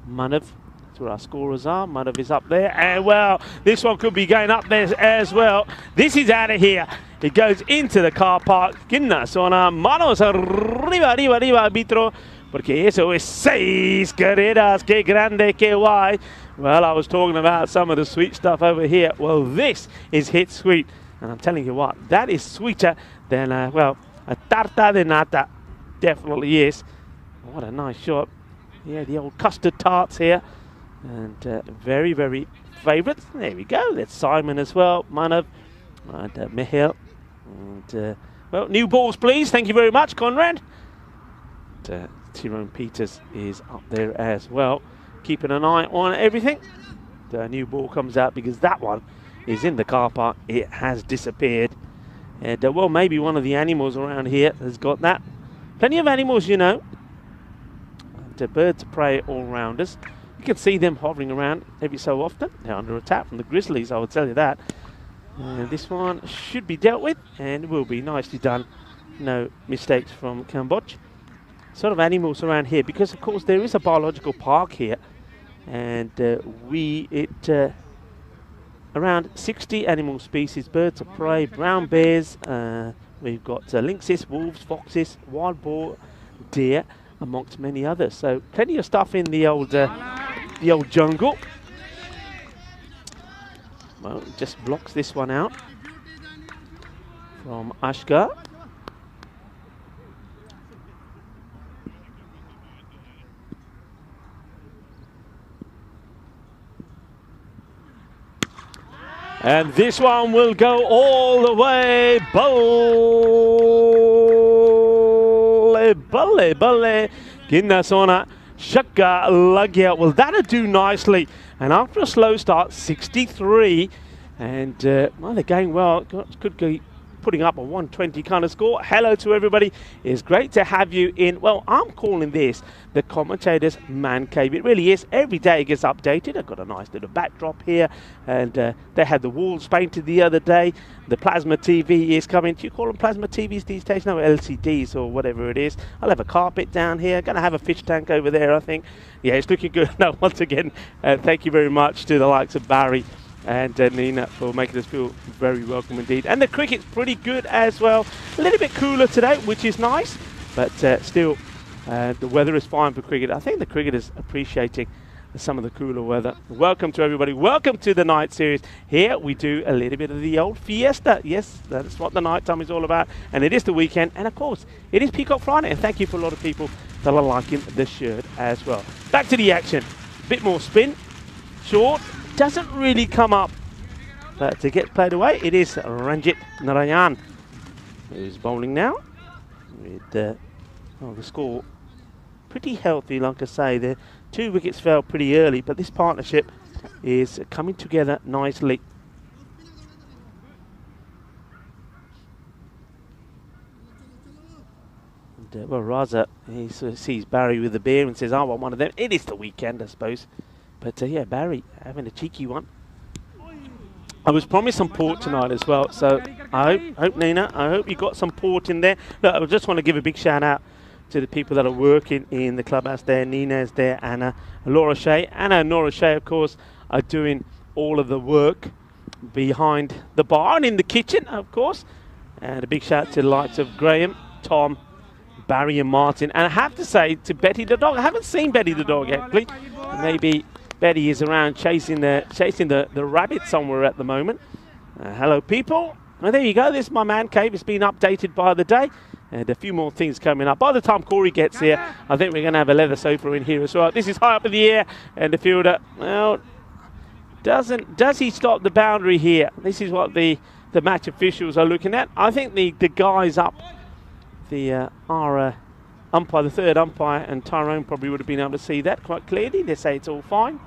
Manav. That's where our scorers are. Manav is up there. And, well, this one could be going up there as well. This is out of here. It goes into the car park. Quinna suena manos arriba, arbitro. Porque eso es 6 carreras. Que grande, que guay. Well, I was talking about some of the sweet stuff over here. Well, this is hit sweet. And I'm telling you what, that is sweeter than, well, a tarta de nata. Definitely is. What a nice shot. Yeah, the old custard tarts here. And very, very favourites. There we go. That's Simon as well. Manav and Mihail. And, well, new balls, please. Thank you very much, Conrad. Tyrone Peters is up there as well, keeping an eye on everything. The new ball comes out because that one is in the car park. It has disappeared. And, well, maybe one of the animals around here has got that. Plenty of animals, you know. The birds of prey all-rounders. You can see them hovering around every so often. They're under attack from the grizzlies, I will tell you that. And this one should be dealt with and will be nicely done. No mistakes from Cambodia. Sort of animals around here because, of course, there is a biological park here. And around 60 animal species, birds of prey, brown bears. We've got lynxes, wolves, foxes, wild boar, deer, amongst many others. So plenty of stuff in the old jungle. Well, it just blocks this one out from Ashgar. And this one will go all the way. Balle. Ginnasona Shaka Lagya. Well, that'll do nicely. And after a slow start, 63. And, well, they're going well. Could be putting up a 120 kind of score. Hello to everybody. It's great to have you in. Well, I'm calling this the commentator's man cave. It really is. Every day it gets updated. I've got a nice little backdrop here. And they had the walls painted the other day. The plasma TV is coming. Do you call them plasma TVs these days? No, LCDs or whatever it is. I'll have a carpet down here. Going to have a fish tank over there, I think. Yeah, it's looking good. No, once again, thank you very much to the likes of Barry and Nina for making us feel very welcome indeed. And the cricket's pretty good as well. A little bit cooler today, which is nice, but still the weather is fine for cricket. I think the cricketers appreciating some of the cooler weather. Welcome to everybody. Welcome to the night series. Here we do a little bit of the old fiesta. Yes, that's what the night time is all about. And it is the weekend. And of course, it is Peacock Friday. And thank you for a lot of people that are liking the shirt as well. Back to the action. Bit more spin. Short. Doesn't really come up. But to get played away, it is Ranjit Narayan who's bowling now. With the score pretty healthy, like I say. The 2 wickets fell pretty early, but this partnership is coming together nicely. And, well, Raza, he sort of sees Barry with the beer and says, I want one of them. It is the weekend, I suppose. But yeah, Barry having a cheeky one. I was promised some port tonight as well, so I hope Nina, I hope you got some port in there. Look, I just want to give a big shout out to the people that are working in the clubhouse there. Nina is there, Anna, Laura Shea. Anna and Nora Shea, of course, are doing all of the work behind the bar and in the kitchen, of course. And a big shout out to the likes of Graham, Tom, Barry and Martin. And I have to say to Betty the dog, I haven't seen Betty the dog actually. Maybe Betty is around chasing the rabbit somewhere at the moment. Hello, people. Well, there you go. This is my man cave. It's been updated by the day. And a few more things coming up. By the time Corey gets here, I think we're going to have a leather sofa in here as well. This is high up in the air. And the fielder, well, does he stop the boundary here? This is what the match officials are looking at. I think the guys up, our umpire, the third umpire, and Tyrone probably would have been able to see that quite clearly. They say it's all fine.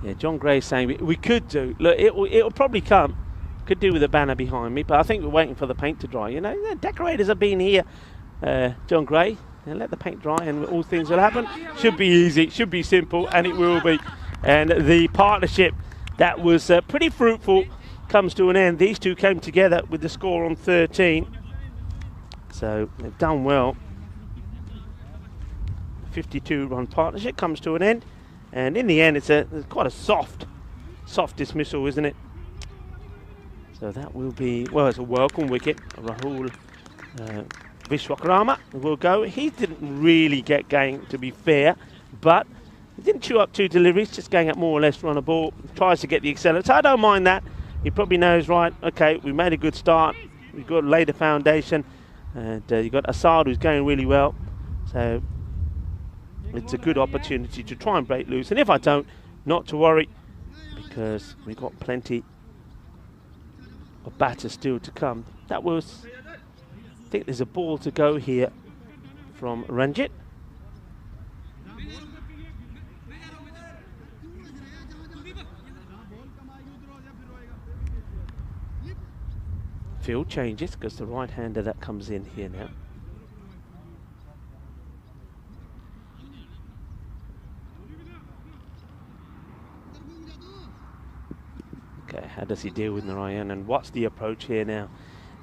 Yeah, John Gray saying we could do. Look, it'll probably come. Could do with a banner behind me, but I think we're waiting for the paint to dry. You know, the decorators have been here, John Gray. And let the paint dry, and all things will happen. Should be easy, should be simple, and it will be. And the partnership that was pretty fruitful comes to an end. These two came together with the score on 13. So they've done well. 52-run partnership comes to an end. And in the end, it's quite a soft dismissal, isn't it? So that will be, well, it's a welcome wicket. Rahul Vishwakarma will go. He didn't really get going, to be fair, but he didn't chew up 2 deliveries, just going at more or less run a ball. Tries to get the accelerator. So I don't mind that. He probably knows, right, okay, we made a good start. We've got to lay the foundation. And you've got Assad, who's going really well. So it's a good opportunity to try and break loose. And if I don't, not to worry, because we've got plenty of batters still to come. That was, I think there's a ball to go here from Ranjit. Field changes because the right-hander that comes in here now. Okay, how does he deal with Narayan, and what's the approach here now?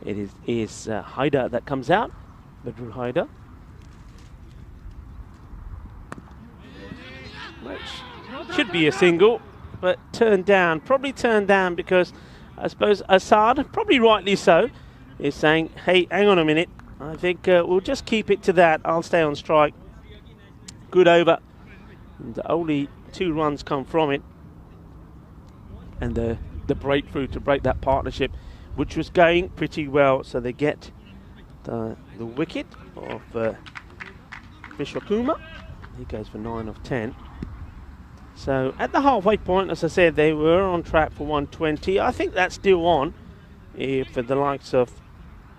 It is Haider that comes out, Badrul Haider. Which should be a single, but turned down, probably turned down because I suppose Assad, probably rightly so, is saying, hey, hang on a minute, I think we'll just keep it to that, I'll stay on strike. Good over, and only 2 runs come from it. And the breakthrough to break that partnership, which was going pretty well. So they get the wicket of Vishwakarma. He goes for 9 of 10. So at the halfway point, as I said, they were on track for 120. I think that's still on if the likes of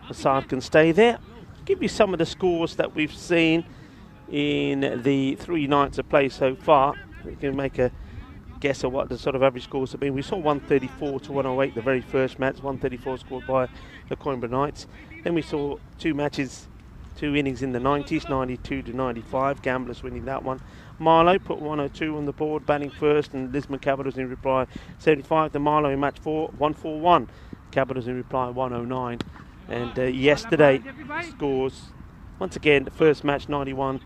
Assad can stay there. Give you some of the scores that we've seen in the 3 nights of play so far. You can make a guess at what the sort of average scores have been. We saw 134 to 108 the very first match, 134 scored by the Coimbra Knights. Then we saw 2 innings in the 90s, 92 to 95, Gamblers winning that one. Marlow put 102 on the board, batting first, and Lisbon Capitals in reply 75. The Marlow in match 4, 141. Capitals in reply 109. And yesterday scores, once again, the first match 91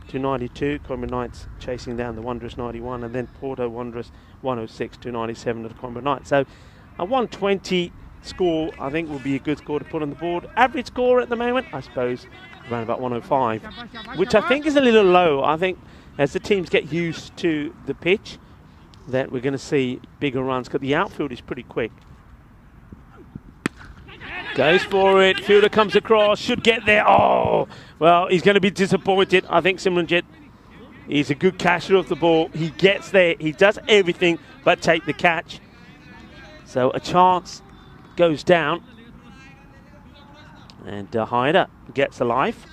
to 92, Coimbra Knights chasing down the Wanderers 91, and then Porto Wanderers 106 to 97 of the Coimbra Knights. So a 120 score, I think, will be a good score to put on the board. Average score at the moment, I suppose, around about 105, which I think is a little low. I think as the teams get used to the pitch, that we're going to see bigger runs, because the outfield is pretty quick. Goes for it, fielder comes across, should get there. Oh, well, he's going to be disappointed. I think Simranjit, he's a good catcher of the ball. He gets there, he does everything but take the catch. So a chance goes down. And Hyder gets a life.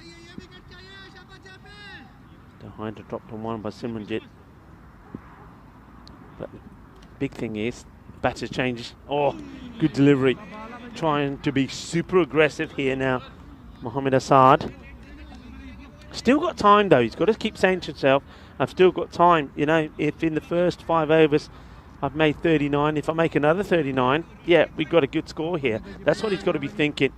Hyder dropped on one by Simranjit. But the big thing is, batter changes. Oh, good delivery. Trying to be super aggressive here now, Mohamed Assad. Still got time though. He's got to keep saying to himself, I've still got time. You know, if in the first 5 overs I've made 39, if I make another 39, yeah, we've got a good score here. That's what he's got to be thinking.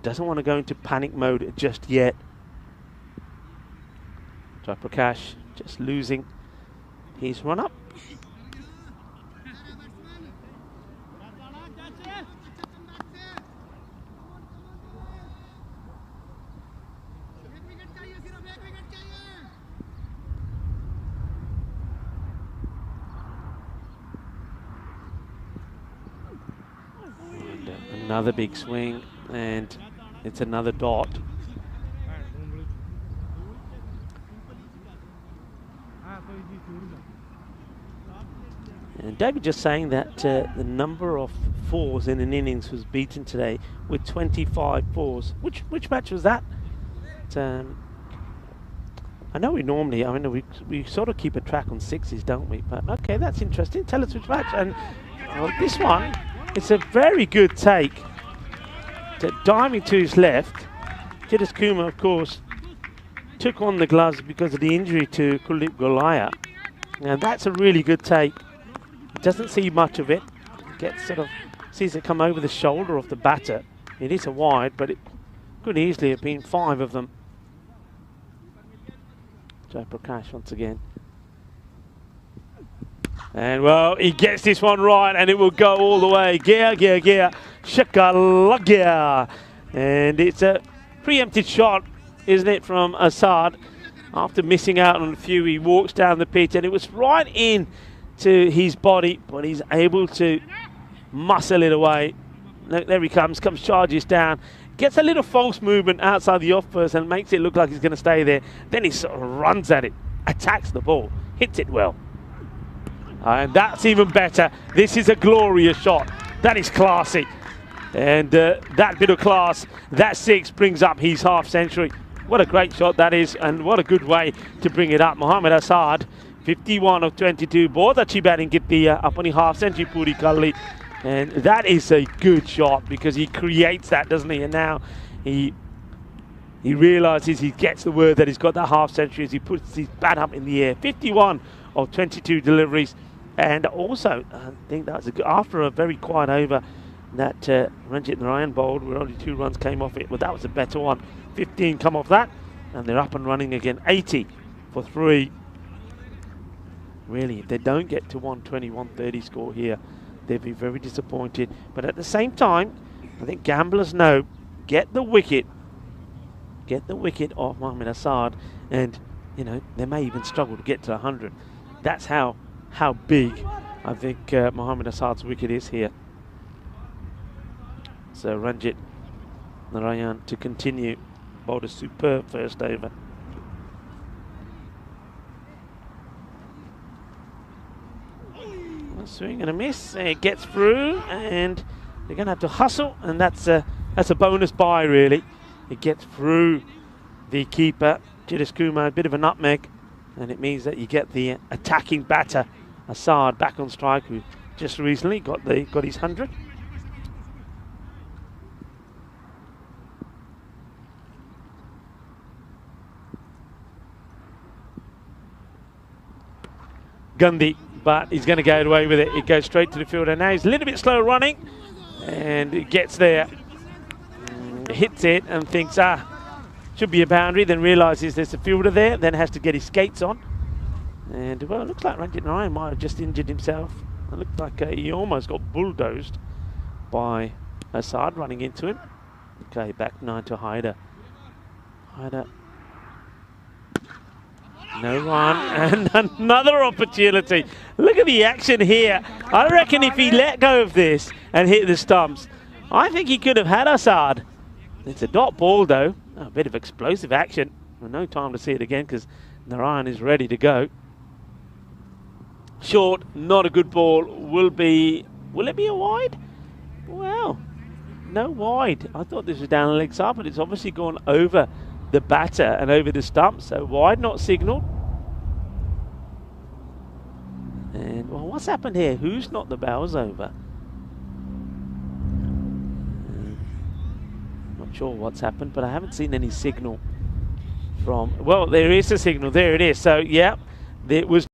Doesn't want to go into panic mode just yet. Jai Prakash just losing his run up. Another big swing, and it's another dot. And David just saying that the number of fours in an innings was beaten today with 25 fours. Which match was that? I know we normally, I mean, we sort of keep a track on sixes, don't we? But okay, that's interesting. Tell us which match. And this one, it's a very good take. Diving to his left. Jidis Kumar, of course, took on the gloves because of the injury to Kuldeep Golaya. And that's a really good take. Doesn't see much of it. Gets sort of, sees it come over the shoulder of the batter. It is a wide, but it could easily have been 5 of them. Jai Prakash once again. And well, he gets this one right, and it will go all the way. Gear, Shakalagya. And it's a preempted shot, isn't it, from Assad? After missing out on a few, he walks down the pitch, and it was right in to his body, but he's able to muscle it away. There he comes charges down. Gets a little false movement outside the off first and makes it look like he's going to stay there. Then he sort of runs at it, attacks the ball, hits it well. And that's even better. This is a glorious shot. That is classy. And that bit of class, that 6 brings up his half century. What a great shot that is, and what a good way to bring it up. Mohamed Assad, 51 of 22. Bahut achhi batting kiti hai, apni half century puri kar li. And that is a good shot because he creates that, doesn't he? And now he realises, he gets the word that he's got that half century as he puts his bat up in the air. 51 of 22 deliveries. And also, I think that was after a very quiet over that Ranjit Narayan bowled, where only 2 runs came off it. Well, that was a better one. 15 come off that, and they're up and running again. 80 for 3. Really, if they don't get to 120, 130 score here, they'll be very disappointed. But at the same time, I think gamblers know, get the wicket off Mohamed Assad, and you know, they may even struggle to get to 100. That's how big I think Mohamed Assad's wicket is here. So Ranjit Narayan to continue. Bowled a superb first over. A swing and a miss. It gets through, and they're going to have to hustle, and that's a bonus buy really. It gets through the keeper, Jidis Kumar, a bit of a nutmeg, and it means that you get the attacking batter Assad back on strike, who just recently got his 100. Gandhi, but he's going to get away with it. It goes straight to the fielder. Now he's a little bit slow running, and it gets there, hits it, and thinks, should be a boundary, then realises there's a fielder there, then has to get his skates on. And, well, it looks like Ranjit Narayan might have just injured himself. It looked like he almost got bulldozed. by Assad running into him. Okay, back 9 to Haider. Haider. No run, and another opportunity. Look at the action here. I reckon if he let go of this and hit the stumps, I think he could have had Assad. It's a dot ball though. Oh, a bit of explosive action. Well, no time to see it again because Narayan is ready to go. Short, not a good ball. Will it be a wide? Well, no wide. I thought this was down the leg side, but it's obviously gone over the batter and over the stump, so wide not signalled. And well, what's happened here? Who's knocked the barrels over? Not sure what's happened, but I haven't seen any signal from. Well, there is a signal. There it is. So yeah, it was